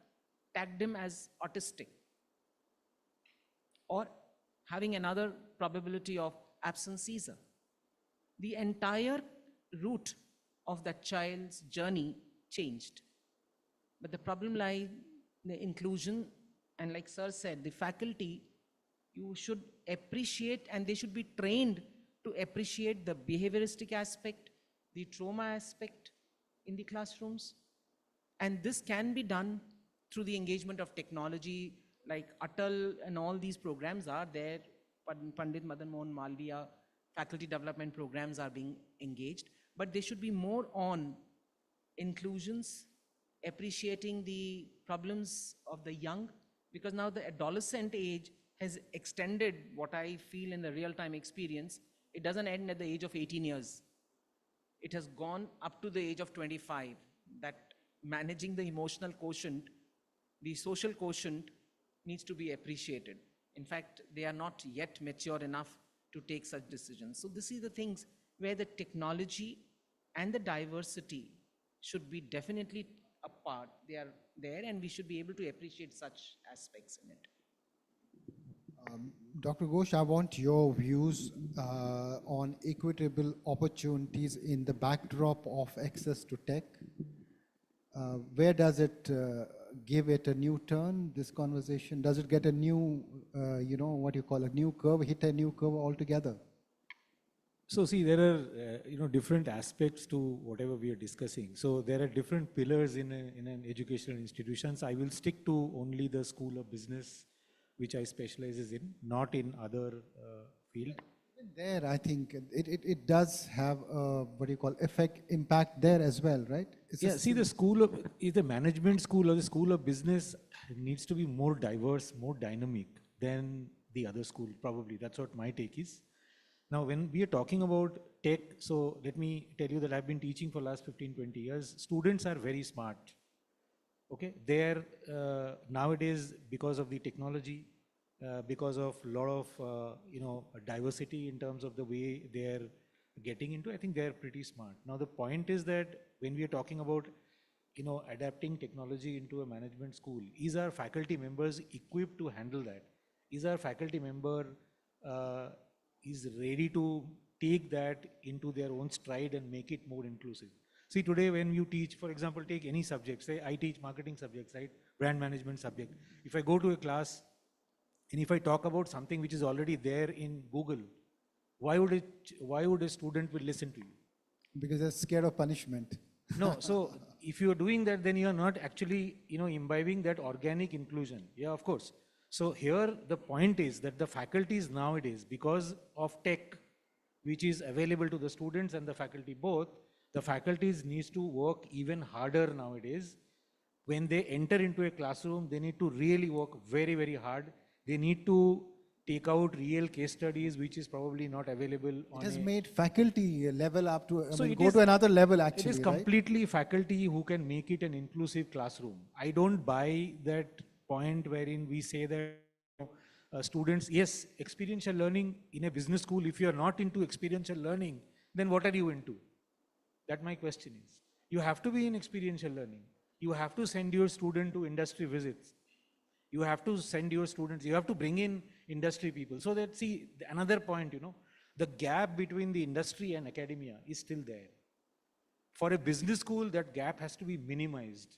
tagged him as autistic, or having another probability of absent seizure. The entire route of that child's journey changed. But the problem lies in the inclusion, and like sir said, the faculty, you should appreciate, and they should be trained to appreciate the behavioristic aspect, the trauma aspect in the classrooms. And this can be done through the engagement of technology, like Atal and all these programs are there. Pandit Madan Mohan Malviya faculty development programs are being engaged, but they should be more on inclusions, appreciating the problems of the young, because now the adolescent age has extended, what I feel in the real-time experience. It doesn't end at the age of 18 years. It has gone up to the age of 25. That managing the emotional quotient, the social quotient needs to be appreciated. In fact, they are not yet mature enough to take such decisions. So this is the things where the technology and the diversity should be definitely a part. They are there, and we should be able to appreciate such aspects in it. Dr. Ghosh, I want your views on equitable opportunities in the backdrop of access to tech. Where does it give it a new turn, this conversation? Does it get a new, what you call a new curve, hit a new curve altogether? So see, there are different aspects to whatever we are discussing. So there are different pillars in an educational institutions. I will stick to only the School of Business, which I specializes in, not in other field. There, I think it does have impact there as well, right? See, the management school or the School of Business needs to be more diverse, more dynamic than the other school, probably. That's what my take is. Now, when we are talking about tech, so let me tell you that I've been teaching for the last 15, 20 years. Students are very smart. Okay, they're nowadays, because of the technology, because of a lot of diversity in terms of the way they're getting into, I think they're pretty smart. Now the point is that when we are talking about adapting technology into a management school, is our faculty members equipped to handle that? Is our faculty member is ready to take that into their own stride and make it more inclusive? See, today when you teach, for example, take any subject, say I teach marketing subjects, right? Brand management subject. If I go to a class and if I talk about something which is already there in Google, why would a student will listen to you? Because they're scared of punishment. No, so if you're doing that, then you're not actually, imbibing that organic inclusion. Yeah, of course. So here the point is that the faculties nowadays, because of tech, which is available to the students and the faculty both, the faculties needs to work even harder nowadays. When they enter into a classroom, they need to really work very, very hard. They need to take out real case studies, which is probably not available on It has made faculty level up to, go is, to another level actually, It is right? completely faculty who can make it an inclusive classroom. I don't buy that point wherein we say that students, yes, experiential learning in a business school, if you are not into experiential learning, then what are you into? That my question is. You have to be in experiential learning. You have to send your student to industry visits. You have to send your students, you have to bring in industry people. So that, see, another point, the gap between the industry and academia is still there. For a business school, that gap has to be minimized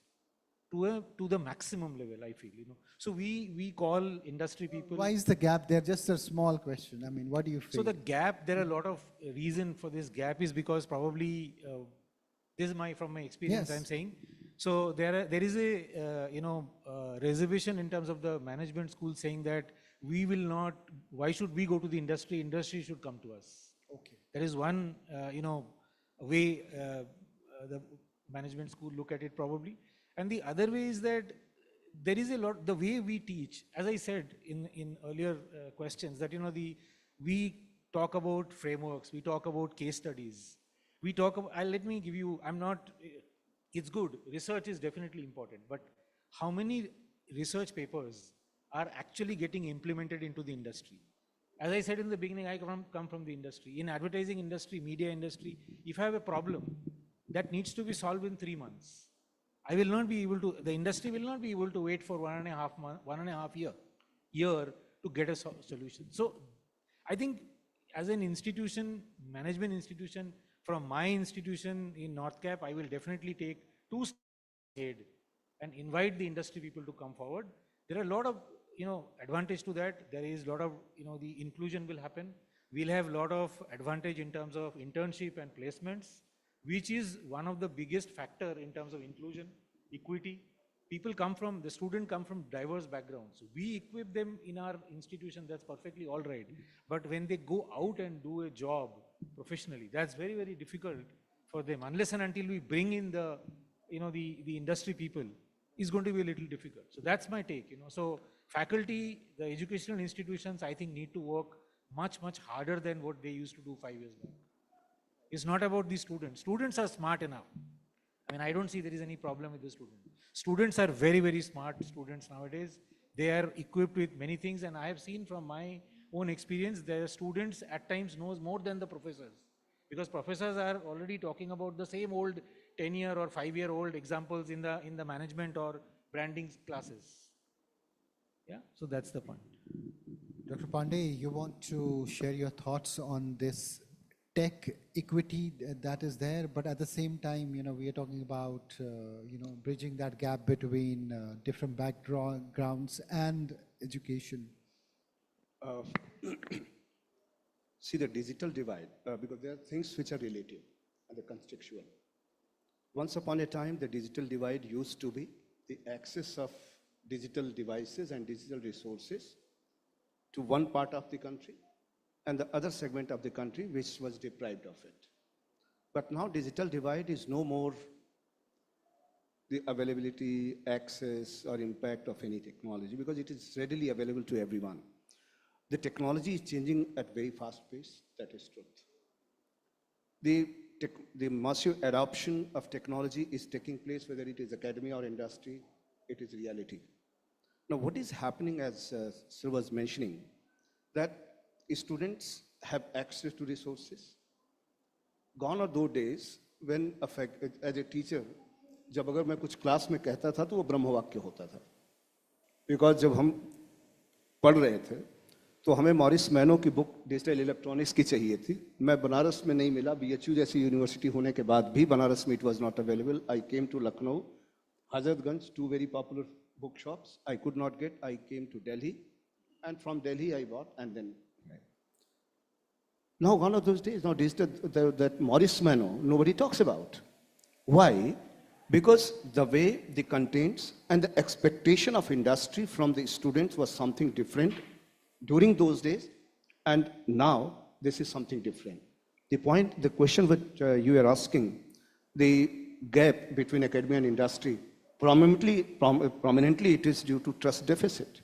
to the maximum level, I feel, So we call industry people. Why is the gap there? Just a small question. I mean, what do you feel? So the gap, there are a lot of reason for this gap is because probably, this is from my experience, Yes. I'm saying. So there is a reservation in terms of the management school saying that we will not, why should we go to the industry? Industry should come to us. Okay. There is one, way the management school look at it probably. And the other way is that there is a lot, the way we teach, as I said in earlier questions, that, we talk about frameworks, we talk about case studies, we talk about, let me give you, it's good, research is definitely important, but how many research papers are actually getting implemented into the industry? As I said in the beginning, I come from the industry. In advertising industry, media industry, if I have a problem that needs to be solved in 3 months, I will not be able to, the industry will not be able to wait for 1.5 year to get a solution. So I think as an institution, management institution, from my institution in North Cap, I will definitely take 2 steps ahead and invite the industry people to come forward. There are a lot of advantage to that. There is a lot of, the inclusion will happen. We'll have a lot of advantage in terms of internship and placements, which is one of the biggest factor in terms of inclusion, equity. The students come from diverse backgrounds. We equip them in our institution, that's perfectly all right. But when they go out and do a job professionally, that's very, very difficult for them. Unless and until we bring in the industry people, is going to be a little difficult. So that's my take, So faculty, the educational institutions, I think need to work much, much harder than what they used to do 5 years back. It's not about the students. Students are smart enough. I don't see there is any problem with the students. Students are very, very smart students nowadays. They are equipped with many things, and I have seen from my own experience, their students at times knows more than the professors. Because professors are already talking about the same old 10-year or 5-year-old examples in the management or branding classes. Yeah, so that's the point. Dr. Pandey, you want to share your thoughts on this tech equity that is there, but at the same time, we are talking about, bridging that gap between different backgrounds and education. See the digital divide, because there are things which are relative and they're contextual. Once upon a time, the digital divide used to be the access of digital devices and digital resources to one part of the country and the other segment of the country which was deprived of it. But now digital divide is no more the availability, access, or impact of any technology, because it is readily available to everyone. The technology is changing at very fast pace, that is truth. The massive adoption of technology is taking place, whether it is academia or industry, it is reality. Now what is happening, as Sir was mentioning, that students have access to resources. Gone are those days when, as a teacher, जब अगर मैं कुछ class में कहता था तो वो ब्रह्मवाक्य होता था, because जब हम पढ़ रहे थे तो हमें मॉरिस मैनो की बुक डिजिटल इलेक्ट्रॉनिक्स की चाहिए थी. मैं बनारस में नहीं मिला, BHU जैसी यूनिवर्सिटी होने के बाद भी बनारस में it was not available. I came to Lucknow, Hazratganj, 2 very popular bookshops. I could not get. I came to Delhi, and from Delhi I bought, and then. Now, one of those days, now that Maurice Mano, nobody talks about. Why? Because the way the contents and the expectation of industry from the students was something different during those days, and now this is something different. The question which you are asking, the gap between academia and industry, prominently it is due to trust deficit.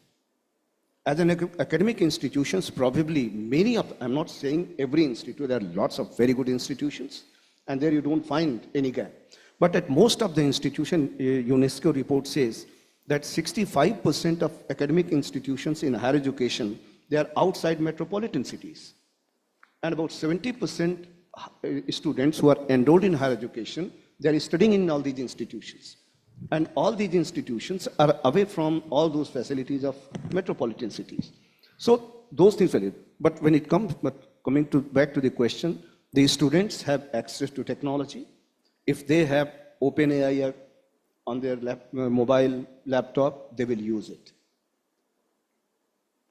As an academic institutions, probably many of, I'm not saying every institute, there are lots of very good institutions, and there you don't find any gap. But at most of the institution, UNESCO report says that 65% of academic institutions in higher education, they are outside metropolitan cities. And about 70% students who are enrolled in higher education, they are studying in all these institutions. And all these institutions are away from all those facilities of metropolitan cities. So those things are it. But when it comes, back to the question, the students have access to technology. If they have OpenAI on their mobile laptop, they will use it.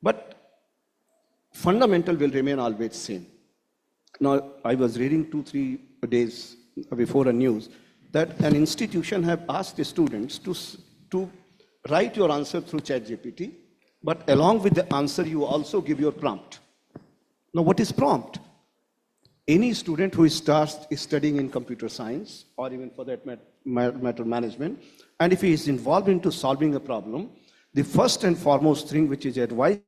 But fundamental will remain always same. Now, I was reading 2-3 days before a news that an institution have asked the students to write your answer through ChatGPT, but along with the answer, you also give your prompt. Now, what is prompt? Any student who starts studying in computer science, or even for that matter management, and if he is involved into solving a problem, the first and foremost thing which is advised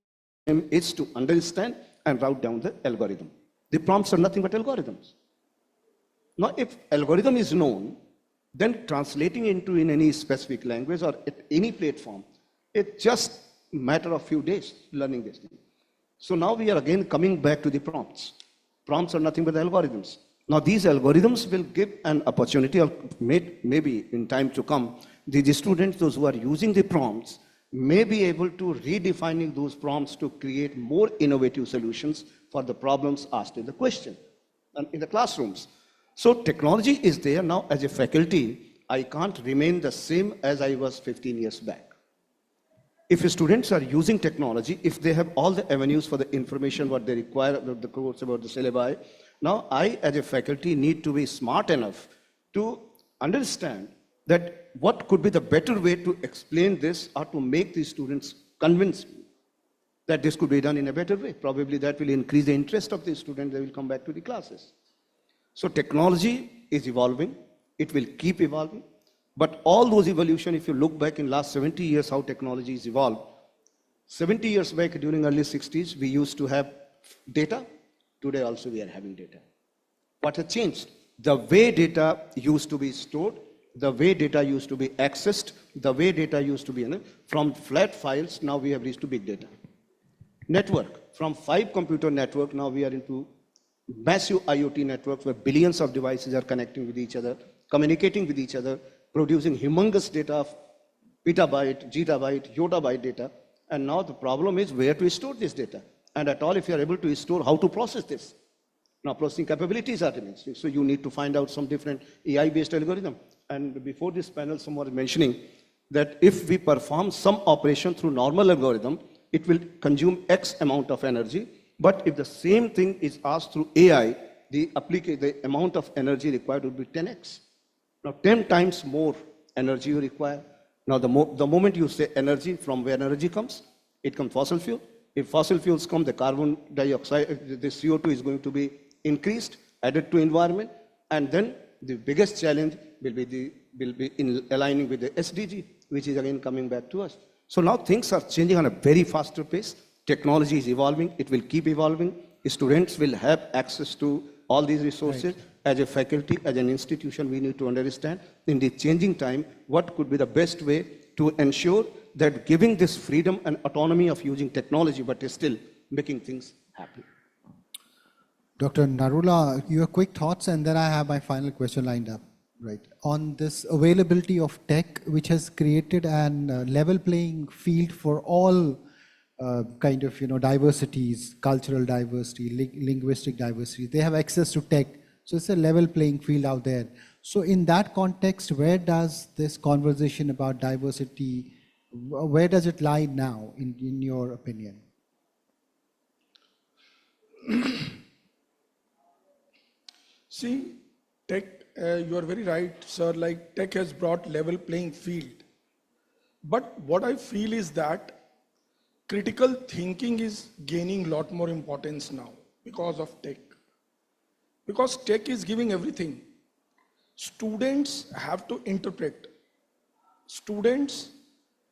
him is to understand and route down the algorithm. The prompts are nothing but algorithms. Now, if algorithm is known, then translating into in any specific language or at any platform, it's just a matter of few days learning this thing. So now we are again coming back to the prompts. Prompts are nothing but algorithms. Now these algorithms will give an opportunity, or maybe in time to come, the students, those who are using the prompts, may be able to redefining those prompts to create more innovative solutions for the problems asked in the question and in the classrooms. So technology is there now. As a faculty, I can't remain the same as I was 15 years back. If students are using technology, if they have all the avenues for the information, what they require about the course, about the syllabi, now I as a faculty need to be smart enough to understand that what could be the better way to explain this or to make the students convince me that this could be done in a better way. Probably that will increase the interest of the students, they will come back to the classes. So technology is evolving, it will keep evolving, but all those evolution, if you look back in last 70 years how technology is evolved, 70 years back during early 60s, we used to have data, today also we are having data. What has changed? The way data used to be stored, the way data used to be accessed, the way data used to be, from flat files, now we have reached to big data. Network, from 5 computer network, now we are into massive IoT networks where billions of devices are connecting with each other, communicating with each other, producing humongous data of petabyte, gigabyte, yottabyte data. And now the problem is where to store this data. And at all, if you are able to store, how to process this. Now processing capabilities are immense. So you need to find out some different AI-based algorithm. And before this panel, someone was mentioning that if we perform some operation through normal algorithm, it will consume X amount of energy. But if the same thing is asked through AI, the amount of energy required would be 10x. Now 10 times more energy you require. Now the moment you say energy, from where energy comes, it comes fossil fuel. If fossil fuels come, the carbon dioxide, the CO2 is going to be increased, added to environment, and then the biggest challenge will be in aligning with the SDG, which is again coming back to us. So now things are changing on a very faster pace. Technology is evolving, it will keep evolving. Students will have access to all these resources. Right. As a faculty, as an institution, we need to understand in the changing time, what could be the best way to ensure that giving this freedom and autonomy of using technology, but still making things happen. Dr. Narula, your quick thoughts, and then I have my final question lined up. Right. On this availability of tech, which has created an level playing field for all kind of, diversities, cultural diversity, linguistic diversity. They have access to tech. So it's a level playing field out there. So in that context, where does this conversation about diversity, where does it lie now, in your opinion? See, tech, you are very right, sir, like tech has brought level playing field. But what I feel is that critical thinking is gaining a lot more importance now because of tech. Because tech is giving everything. Students have to interpret. Students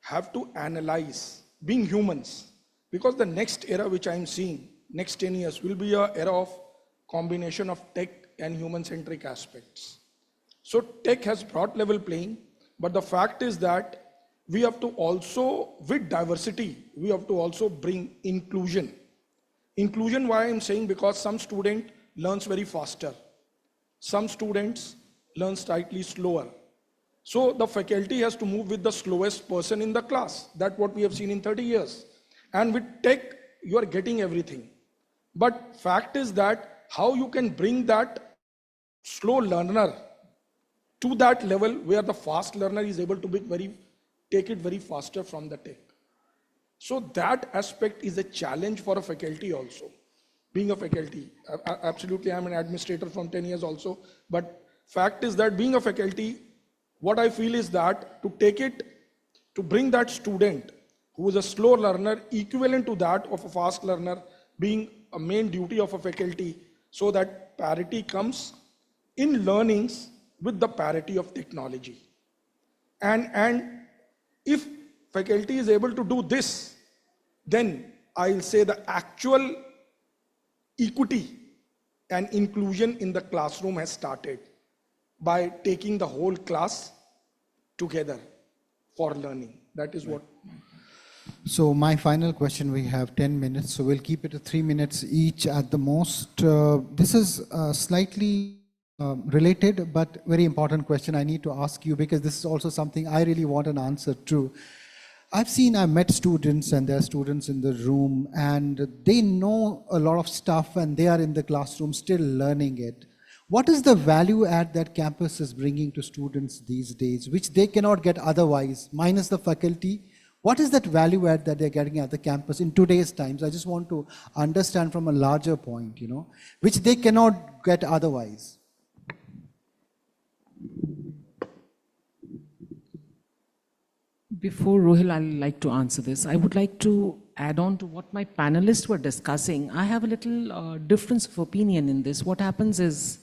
have to analyze, being humans. Because the next era which I'm seeing, next 10 years, will be an era of combination of tech and human-centric aspects. So tech has brought level playing, but the fact is that we have to also, with diversity, we have to also bring inclusion. Inclusion, why I'm saying, because some student learns very faster. Some students learn slightly slower. So the faculty has to move with the slowest person in the class. That's what we have seen in 30 years. And with tech, you are getting everything. But fact is that how you can bring that slow learner to that level where the fast learner is able to take it very faster from the tech. So that aspect is a challenge for a faculty also. Being a faculty, absolutely, I'm an administrator from 10 years also, but fact is that being a faculty, what I feel is that to bring that student who is a slow learner equivalent to that of a fast learner being a main duty of a faculty, so that parity comes in learnings with the parity of technology. And if faculty is able to do this, then I'll say the actual equity and inclusion in the classroom has started by taking the whole class together for learning. That is what. So my final question, we have 10 minutes, so we'll keep it to 3 minutes each at the most. This is slightly related, but very important question I need to ask you, because this is also something I really want an answer to. I've met students, and there are students in the room, and they know a lot of stuff, and they are in the classroom still learning it. What is the value add that campus is bringing to students these days, which they cannot get otherwise, minus the faculty? What is that value add that they're getting at the campus in today's times? I just want to understand from a larger point, which they cannot get otherwise. Before Rohil, I'd like to answer this. I would like to add on to what my panelists were discussing. I have a little difference of opinion in this. What happens is,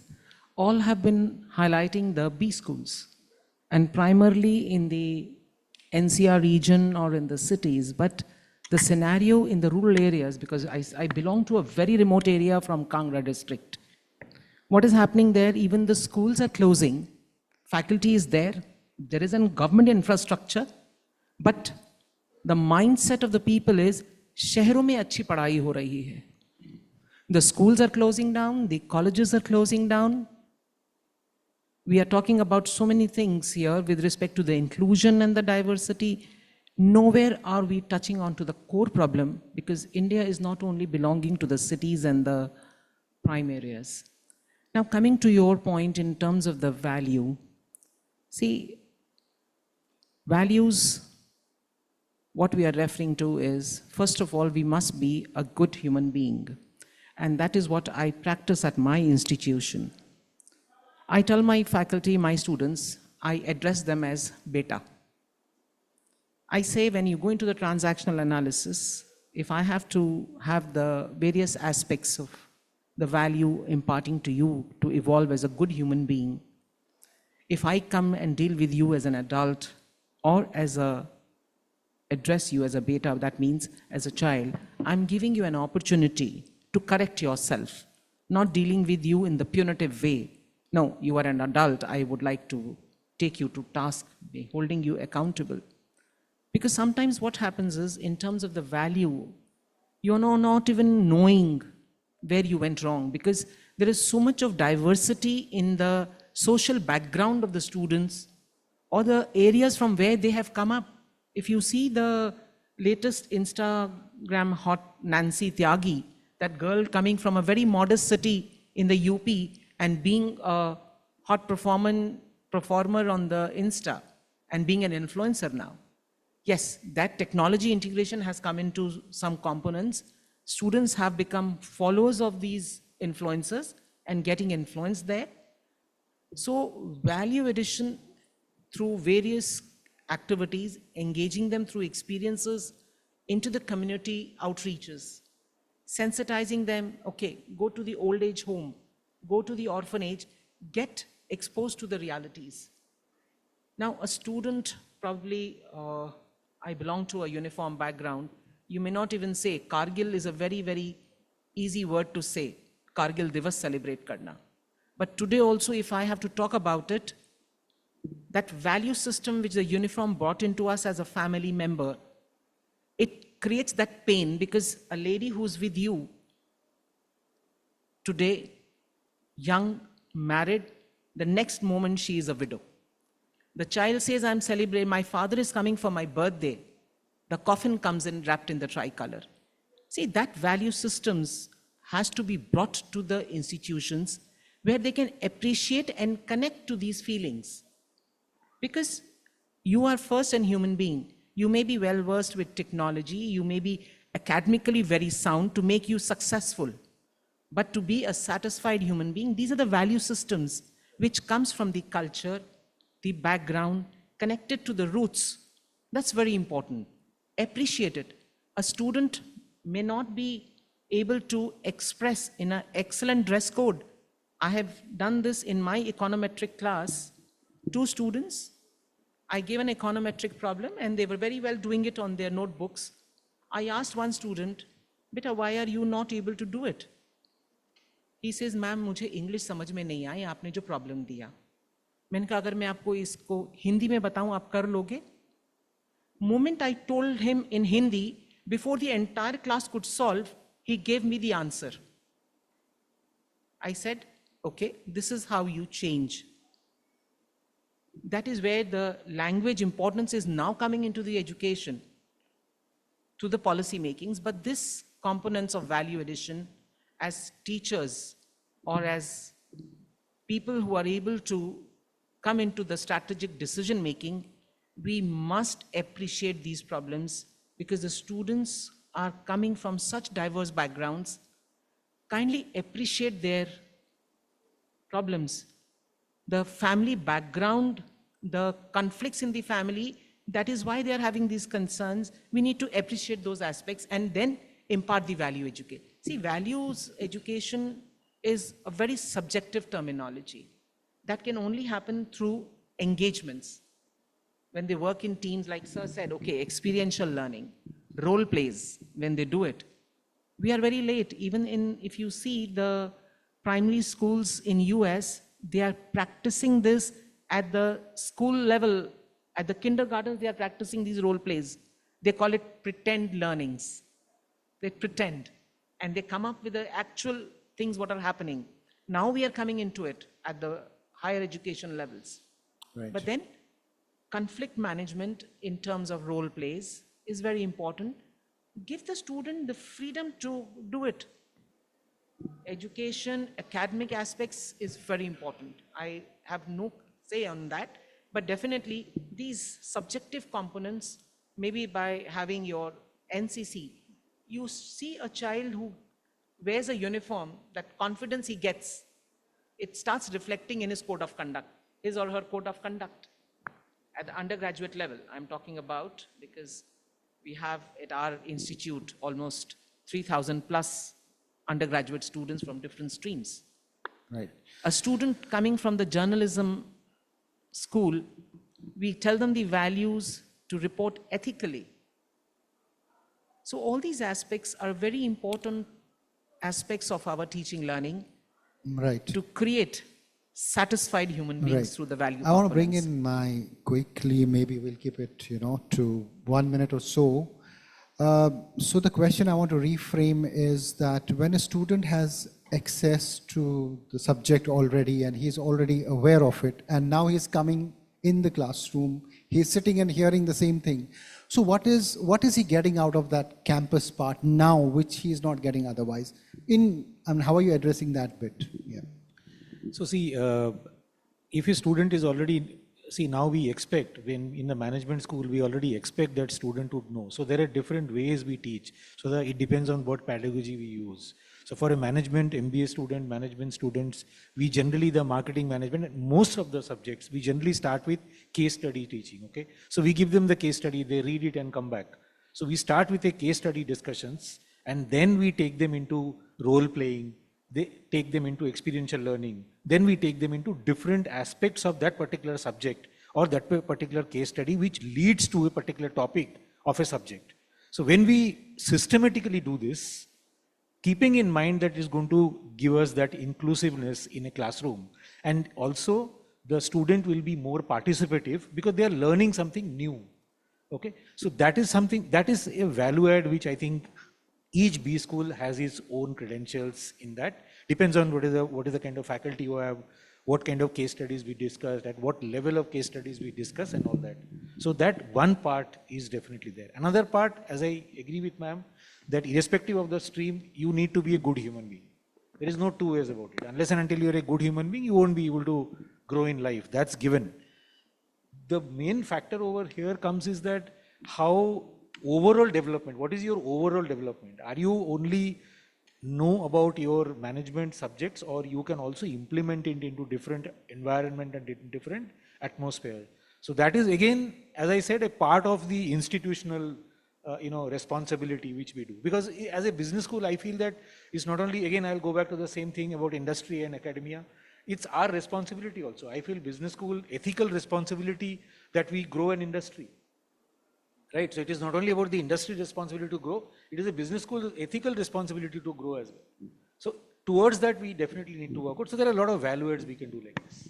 all have been highlighting the B schools, and primarily in the NCR region or in the cities, but the scenario in the rural areas, because I belong to a very remote area from Kangra district. What is happening there? Even the schools are closing, faculty is there is a government infrastructure, but the mindset of the people is, shehron mein achhi padhai ho rahi hai. The schools are closing down, the colleges are closing down. We are talking about so many things here with respect to the inclusion and the diversity. Nowhere are we touching on to the core problem, because India is not only belonging to the cities and the prime areas. Now, coming to your point in terms of the value, see, values, what we are referring to is, first of all, we must be a good human being. And that is what I practice at my institution. I tell my faculty, my students, I address them as beta. I say, when you go into the transactional analysis, if I have to have the various aspects of the value imparting to you to evolve as a good human being, if I come and deal with you as an adult or address you as a beta, that means as a child, I'm giving you an opportunity to correct yourself, not dealing with you in the punitive way. No, you are an adult, I would like to take you to task, holding you accountable. Because sometimes what happens is, in terms of the value, you're not even knowing where you went wrong, because there is so much of diversity in the social background of the students or the areas from where they have come up. If you see the latest Instagram hot Nancy Tyagi, that girl coming from a very modest city in the UP and being a hot performer on the Insta and being an influencer now. Yes, that technology integration has come into some components. Students have become followers of these influencers and getting influenced there. So value addition through various activities, engaging them through experiences into the community outreaches, sensitizing them, okay, go to the old age home, go to the orphanage, get exposed to the realities. Now, a student, probably, I belong to a uniform background, you may not even say, Kargil is a very, very easy word to say, Kargil Divas celebrate karna. But today also, if I have to talk about it, that value system which the uniform brought into us as a family member, it creates that pain, because a lady who's with you today, young, married, the next moment she is a widow. The child says, I'm celebrating, my father is coming for my birthday. The coffin comes in wrapped in the tricolor. See, that value systems has to be brought to the institutions where they can appreciate and connect to these feelings. Because you are first a human being. You may be well versed with technology, you may be academically very sound to make you successful. But to be a satisfied human being, these are the value systems which comes from the culture, the background, connected to the roots. That's very important. Appreciate it. A student may not be able to express in an excellent dress code. I have done this in my econometric class. 2 students, I gave an econometric problem and they were very well doing it on their notebooks. I asked one student, Beta, why are you not able to do it? He says, ma'am मुझे English समझ में नहीं आई, आपने जो problem दिया. मैंने कहा अगर मैं आपको इसको हिंदी में बताऊं आप कर लोगे? Moment I told him in Hindi, before the entire class could solve, he gave me the answer. I said, okay, this is how you change. That is where the language importance is now coming into the education, to the policy makings, but this components of value addition as teachers or as people who are able to come into the strategic decision making, we must appreciate these problems because the students are coming from such diverse backgrounds. Kindly appreciate their problems. The family background, the conflicts in the family, that is why they are having these concerns. We need to appreciate those aspects and then impart the value education. See, values education is a very subjective terminology that can only happen through engagements. When they work in teams, like Sir said, okay, experiential learning, role plays, when they do it. We are very late. Even in, if you see the primary schools in US, they are practicing this at the school level. At the kindergartens, they are practicing these role plays. They call it pretend learnings. They pretend. And they come up with the actual things what are happening. Now we are coming into it at the higher education levels. Right. But then conflict management in terms of role plays is very important. Give the student the freedom to do it. Education, academic aspects is very important. I have no say on that, but definitely these subjective components, maybe by having your NCC, you see a child who wears a uniform, that confidence he gets, it starts reflecting in his code of conduct, his or her code of conduct. At the undergraduate level, I'm talking about, because we have at our institute almost 3,000 plus undergraduate students from different streams. Right. A student coming from the journalism school, we tell them the values to report ethically. So all these aspects are very important aspects of our teaching learning. Right. To create satisfied human beings Right. through the value I want to bring components. in my quickly, maybe we'll keep it, to 1 minute or so. So the question I want to reframe is that when a student has access to the subject already and he's already aware of it, and now he's coming in the classroom, he's sitting and hearing the same thing. So what is he getting out of that campus part now, which he's not getting otherwise? How are you addressing that bit? Yeah. So see, if a student is already, now we expect, when in the management school, we already expect that student to know. So there are different ways we teach. So that it depends on what pedagogy we use. So for a management, MBA student, management students, we generally, the marketing management, most of the subjects, we generally start with case study teaching, okay? So we give them the case study, they read it and come back. So we start with a case study discussions, and then we take them into role playing, they take them into experiential learning. Then we take them into different aspects of that particular subject or that particular case study, which leads to a particular topic of a subject. So when we systematically do this, keeping in mind that is going to give us that inclusiveness in a classroom, and also the student will be more participative because they are learning something new. Okay, so that is something, that is a value add which I think each B school has its own credentials in that. Depends on what is the kind of faculty you have, what kind of case studies we discussed, at what level of case studies we discuss and all that. So that one part is definitely there. Another part, as I agree with ma'am, that irrespective of the stream, you need to be a good human being. There is no two ways about it. Unless and until you're a good human being, you won't be able to grow in life. That's given. The main factor over here comes is that how overall development, what is your overall development? Are you only know about your management subjects, or you can also implement it into different environment and different atmosphere? So that is again, as I said, a part of the institutional responsibility which we do. Because as a business school, I feel that it's not only, again, I'll go back to the same thing about industry and academia. It's our responsibility also. I feel business school, ethical responsibility that we grow an industry. Right, so it is not only about the industry responsibility to grow, it is a business school's ethical responsibility to grow as well. So towards that we definitely need to work out. So there are a lot of value adds we can do like this.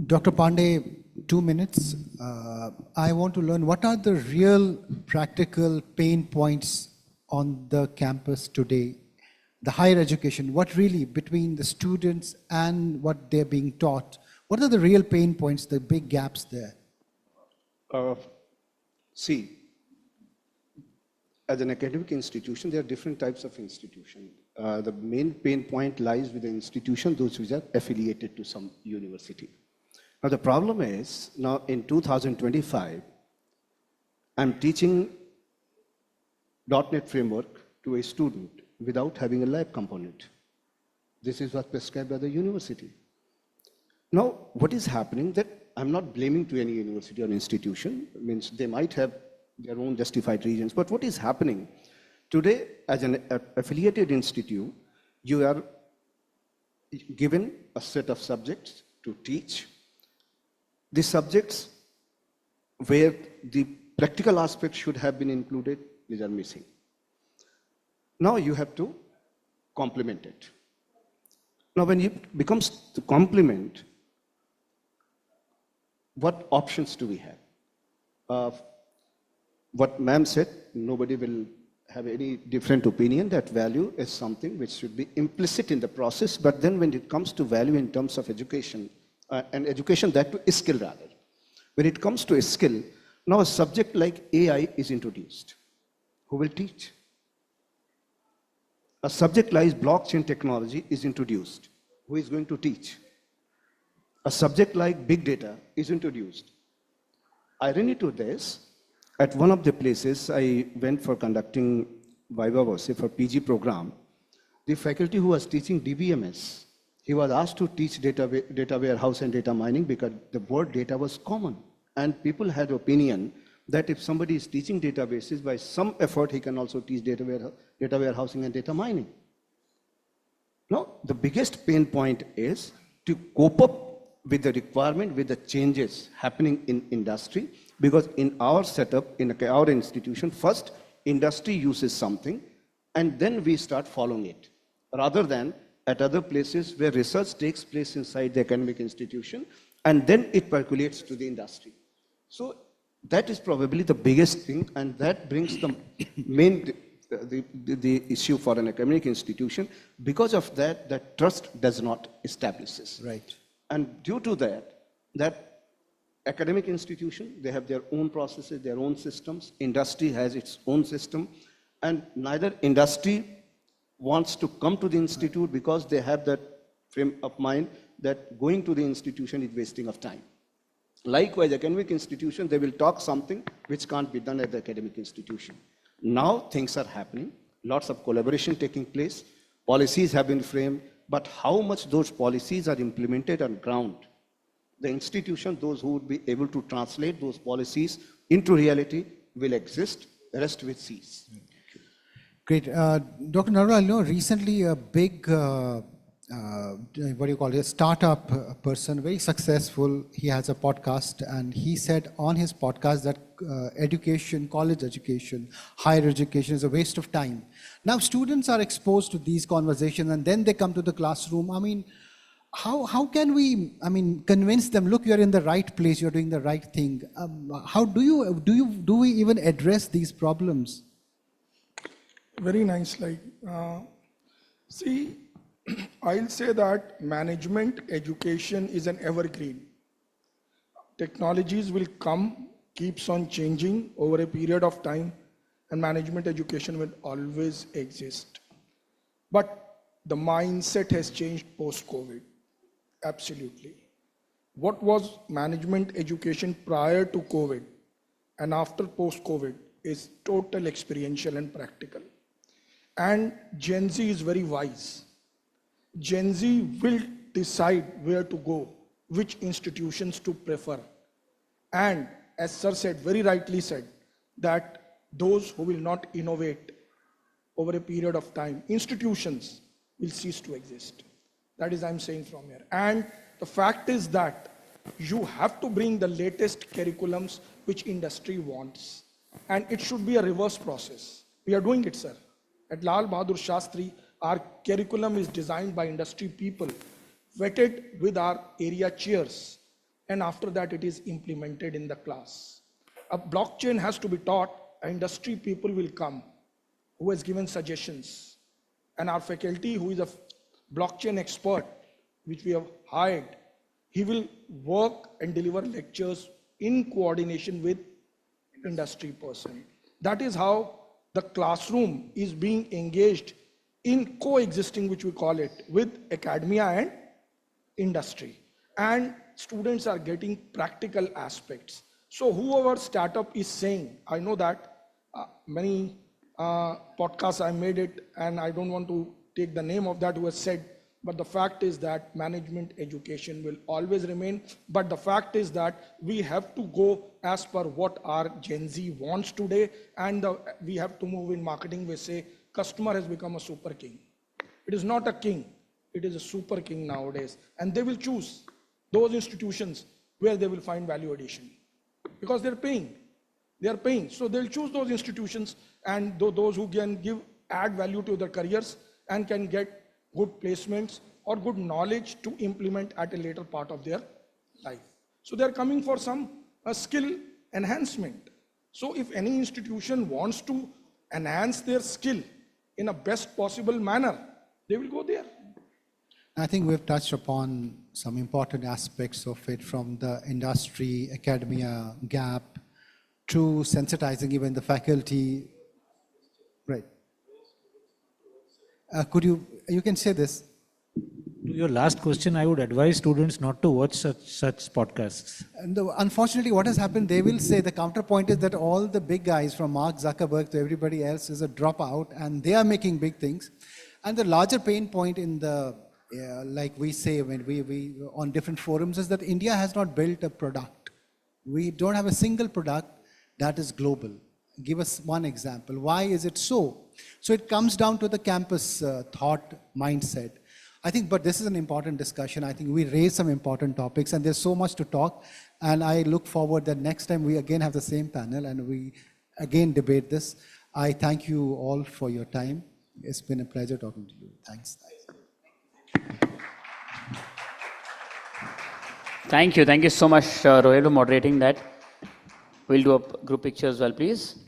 Dr. Pandey, 2 minutes. I want to learn what are the real practical pain points on the campus today, the higher education, what really between the students and what they're being taught, what are the real pain points, the big gaps there? See, as an academic institution, there are different types of institutions. The main pain point lies with the institution, those which are affiliated to some university. Now the problem is, now in 2025, I'm teaching .NET framework to a student without having a lab component. This is what's prescribed by the university. Now, what is happening that I'm not blaming to any university or institution, it means they might have their own justified reasons, but what is happening today as an affiliated institute, you are given a set of subjects to teach. The subjects where the practical aspects should have been included, these are missing. Now you have to complement it. Now when it becomes to complement, what options do we have? What ma'am said, nobody will have any different opinion that value is something which should be implicit in the process, but then when it comes to value in terms of education, and education that to a skill rather. When it comes to a skill, now a subject like AI is introduced. Who will teach? A subject like blockchain technology is introduced. Who is going to teach? A subject like big data is introduced. Irony to this, at one of the places I went for conducting Viva Voce for PG program, the faculty who was teaching DBMS, he was asked to teach data warehouse and data mining because the word data was common. And people had opinion that if somebody is teaching databases, by some effort he can also teach data warehousing and data mining. Now, the biggest pain point is to cope up with the requirement, with the changes happening in industry, because in our setup, in our institution, first industry uses something and then we start following it, rather than at other places where research takes place inside the academic institution and then it percolates to the industry. So that is probably the biggest thing, and that brings the main the issue for an academic institution. Because of that, that trust does not establish. Right. And due to that, that academic institution, they have their own processes, their own systems. Industry has its own system, and neither industry wants to come to the institute because they have that frame of mind that going to the institution is wasting of time. Likewise, academic institution, they will talk something which can't be done at the academic institution. Now things are happening, lots of collaboration taking place, policies have been framed, but how much those policies are implemented on ground? The institution, those who would be able to translate those policies into reality will exist, the rest will cease. Great. Dr. Narula, I know recently a big, what do you call it, a startup person, very successful, he has a podcast, and he said on his podcast that education, college education, higher education is a waste of time. Now students are exposed to these conversations and then they come to the classroom. I mean, how can we, convince them, look, you're in the right place, you're doing the right thing. How do we even address these problems? Very nice. See, I'll say that management education is an evergreen. Technologies will come, keeps on changing over a period of time, and management education will always exist. But the mindset has changed post-COVID. Absolutely. What was management education prior to COVID and after post-COVID is total experiential and practical. And Gen Z is very wise. Gen Z will decide where to go, which institutions to prefer. And as Sir said, very rightly said, that those who will not innovate over a period of time, institutions will cease to exist. That is I'm saying from here. And the fact is that you have to bring the latest curriculums which industry wants. And it should be a reverse process. We are doing it, sir. At Lal Bahadur Shastri, Our curriculum is designed by industry people, vetted with our area chairs, and after that it is implemented in the class. A blockchain has to be taught, industry people will come who has given suggestions, and our faculty who is a blockchain expert, which we have hired, he will work and deliver lectures in coordination with industry person. That is how the classroom is being engaged in coexisting, which we call it, with academia and industry. And students are getting practical aspects. So whoever startup is saying, I know that many podcasts I made it, and I don't want to take the name of that who has said, but the fact is that management education will always remain. But the fact is that we have to go as per what our Gen Z wants today, and we have to move in marketing. We say customer has become a super king. It is not a king, it is a super king nowadays. And they will choose those institutions where they will find value addition, because they're paying. They are paying. So they'll choose those institutions and those who can add value to their careers and can get good placements or good knowledge to implement at a later part of their life. So they're coming for some skill enhancement. So if any institution wants to enhance their skill in a best possible manner, they will go there. I think we've touched upon some important aspects of it, from the industry, academia gap, to sensitizing even the faculty. Right. Could you can say this. To your last question, I would advise students not to watch such podcasts. And unfortunately, what has happened, they will say, the counterpoint is that all the big guys from Mark Zuckerberg to everybody else is a dropout, and they are making big things. And the larger pain point in the, like we say when we on different forums, is that India has not built a product. We don't have a single product that is global. Give us one example. Why is it so? So it comes down to the campus thought mindset. I think, but this is an important discussion. I think we raised some important topics, and there's so much to talk. And I look forward that next time we again have the same panel and we again debate this. I thank you all for your time. It's been a pleasure talking to you. Thanks. Thank you. Thank you so much, Rohit, for moderating that. We'll do a group picture as well, please.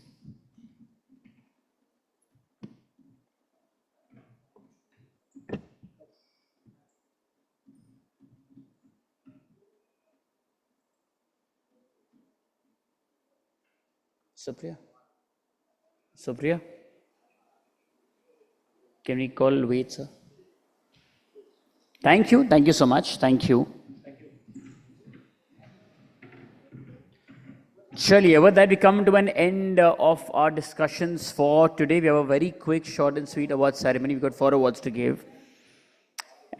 Supriya? Can we call wait, sir? Thank you so much. Thank you. Surely, with that, we come to an end of our discussions for today. We have a very quick, short and sweet awards ceremony. We've got 4 awards to give.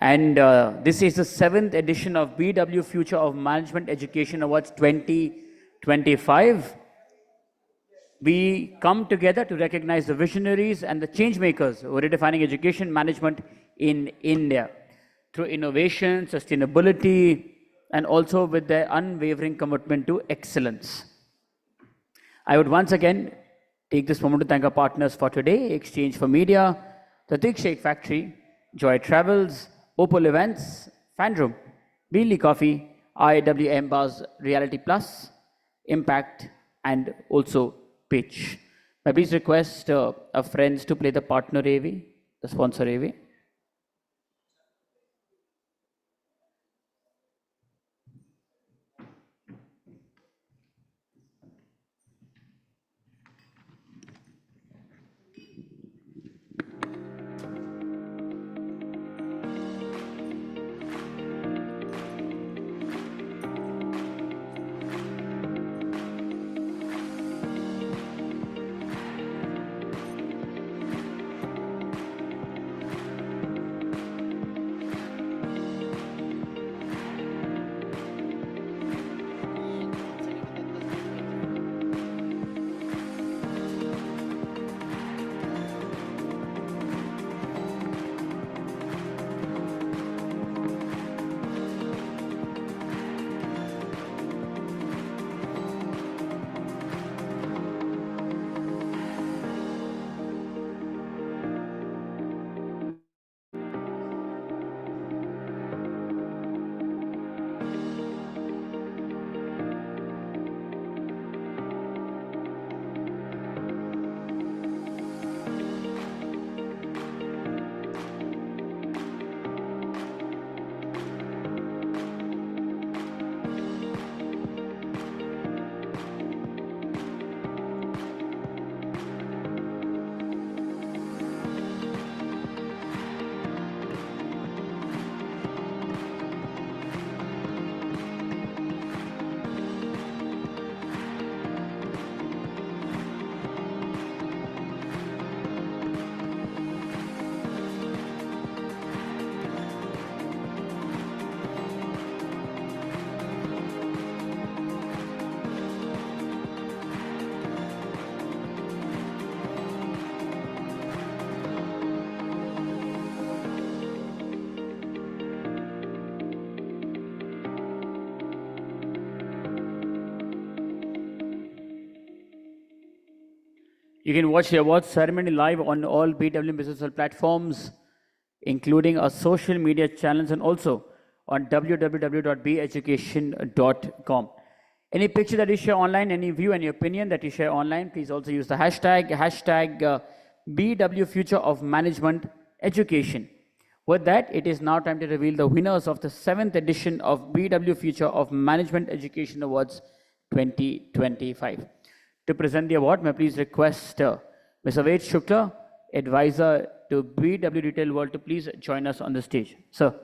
And this is the 7th edition of BW Future of Management Education Awards 2025. We come together to recognize the visionaries and the change makers who are redefining education management in India through innovation, sustainability, and also with their unwavering commitment to excellence. I would once again take this moment to thank our partners for today: Exchange for Media, the Thick Shake Factory, Joy Travels, Opal Events, Fandroom, Beanley Coffee, IWM Buzz Reality Plus, Impact, and also Pitch. May I please request our friends to play the partner AV, the sponsor AV. You can watch the awards ceremony live on all BW Business World platforms, including our social media channels and also on www.beeducation.com. Any picture that you share online, any view, any opinion that you share online, please also use the hashtag BW Future of Management Education. With that, it is now time to reveal the winners of the 7th edition of BW Future of Management Education Awards 2025. To present the award, may I please request Mr. Ved Shukla, advisor to BW Retail World, to please join us on the stage. Sir.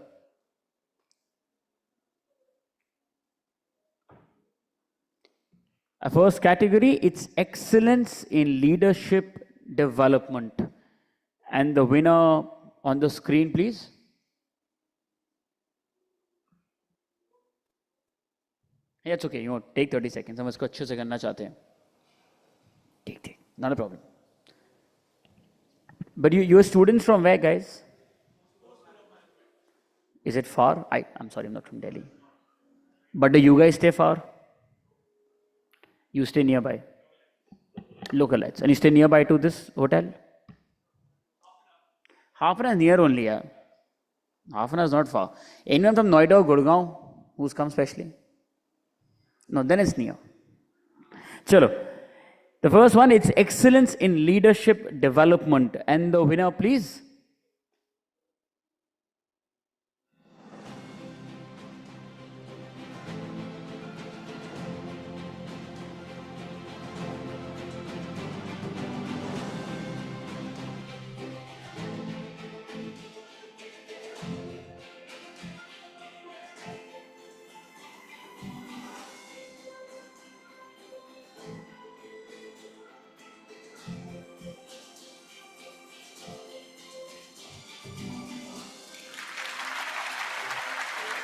Our first category, it's excellence in leadership development. And the winner on the screen, please. Yeah, it's okay. You want take 30 seconds. हम इसको अच्छे से करना चाहते हैं. Take. Not a problem. But you're students from where, guys? Is it far? I'm sorry, I'm not from Delhi. But do you guys stay far? You stay nearby. Localites. And you stay nearby to this hotel? Half an hour is near only, yeah. Half an hour is not far. Anyone from Noida or Gurgaon who's come specially? No, then it's near. Chalo. The first one, it's excellence in leadership development. And the winner, please.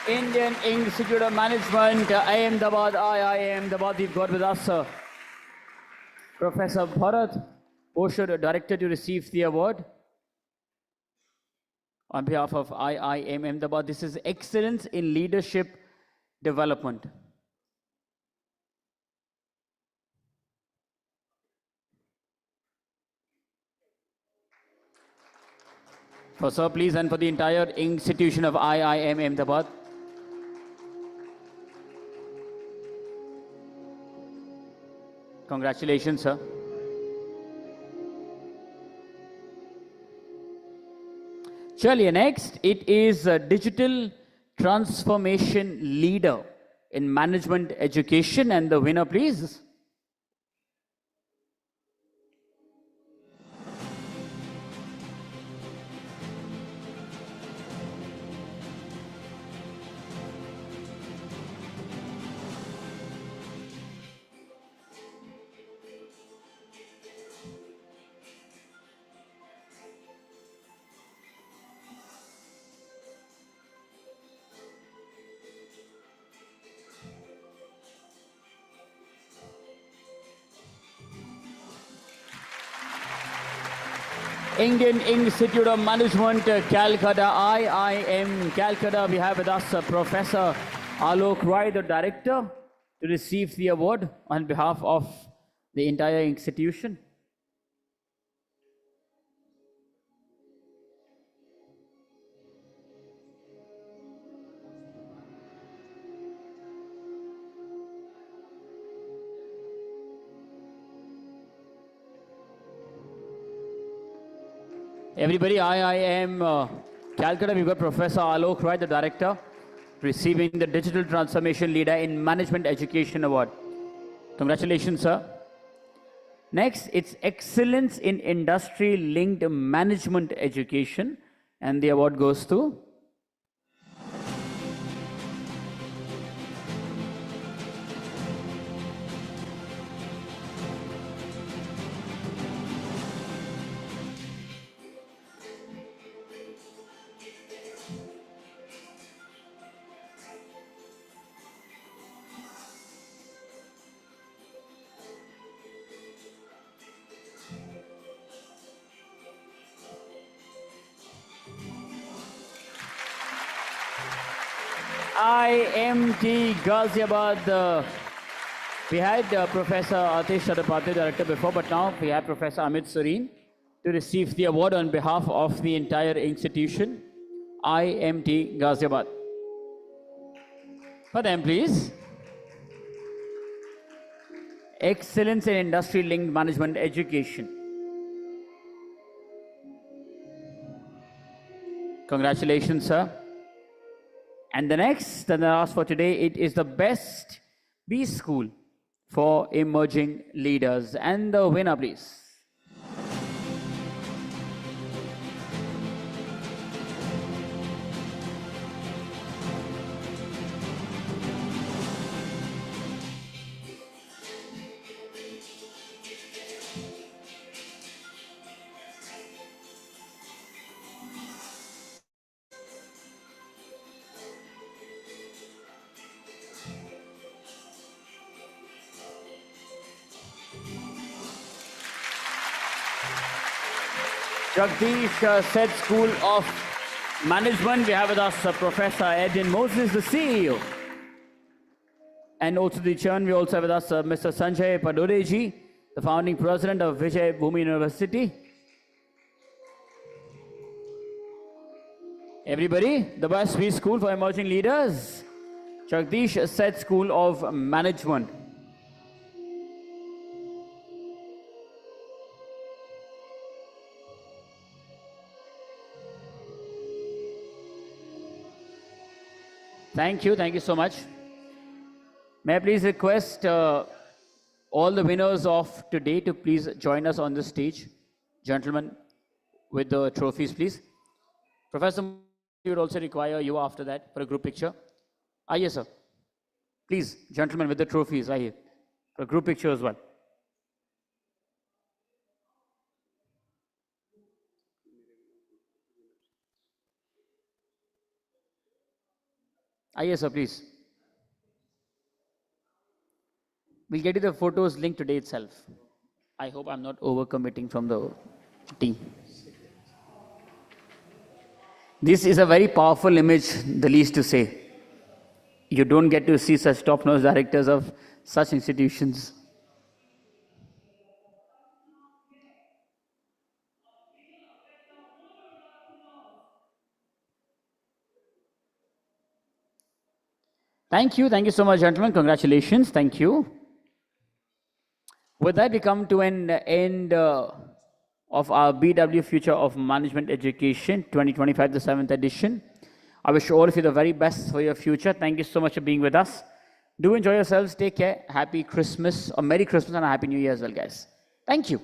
Indian Institute of Management, Ahmedabad, Ahmedabad. We've got with us Professor Bharat, Posher, Director, to receive the award. On behalf of IIM Ahmedabad, this is Excellence in Leadership Development. For sir, please, and for the entire institution of IIM Ahmedabad. Congratulations, sir. Chaliye, next, it is a digital transformation leader in management education, and the winner, please. Indian Institute of Management, Calcutta, IIM, Calcutta. We have with us Professor Alok Roy, the Director, to receive the award on behalf of the entire institution. Everybody, IIM Calcutta, we've got Professor Alok Roy, the Director, receiving the Digital Transformation Leader in Management Education Award. Congratulations, sir. Next, it's Excellence in Industry-Linked Management Education, and the award goes to IMT Ghaziabad. We had Professor Atish Chadapati, Director before, but now we have Professor Amit Sareen to receive the award on behalf of the entire institution, IMT Ghaziabad. For them, please. Excellence in Industry-Linked Management Education. Congratulations, sir. And the next that I asked for today, it is the best B school for emerging leaders. And the winner, please. Jagdish Seth School of Management. We have with us Professor Edwin Moses, the CEO. And also the chairman, we also have with us Mr. Sanjay Padoreji, the founding president of Vijay Bhumi University. Everybody, the best B School for Emerging Leaders, Jagdish Seth School of Management. Thank you so much. May I please request all the winners of today to please join us on the stage. Gentlemen, with the trophies, please. Professor, we would also require you after that for a group picture. Yes, sir. Please, gentlemen with the trophies, right here, for a group picture as well. Yes, sir, please. We'll get you the photos linked today itself. I hope I'm not overcommitting from the team. This is a very powerful image, the least to say. You don't get to see such top-notch directors of such institutions. Thank you so much, gentlemen. Congratulations, thank you. With that, we come to an end of our BW Future of Management Education 2025, the 7th edition. I wish all of you the very best for your future. Thank you so much for being with us. Do enjoy yourselves. Take care. Happy Christmas, or Merry Christmas and a Happy New Year as well, guys. Thank you.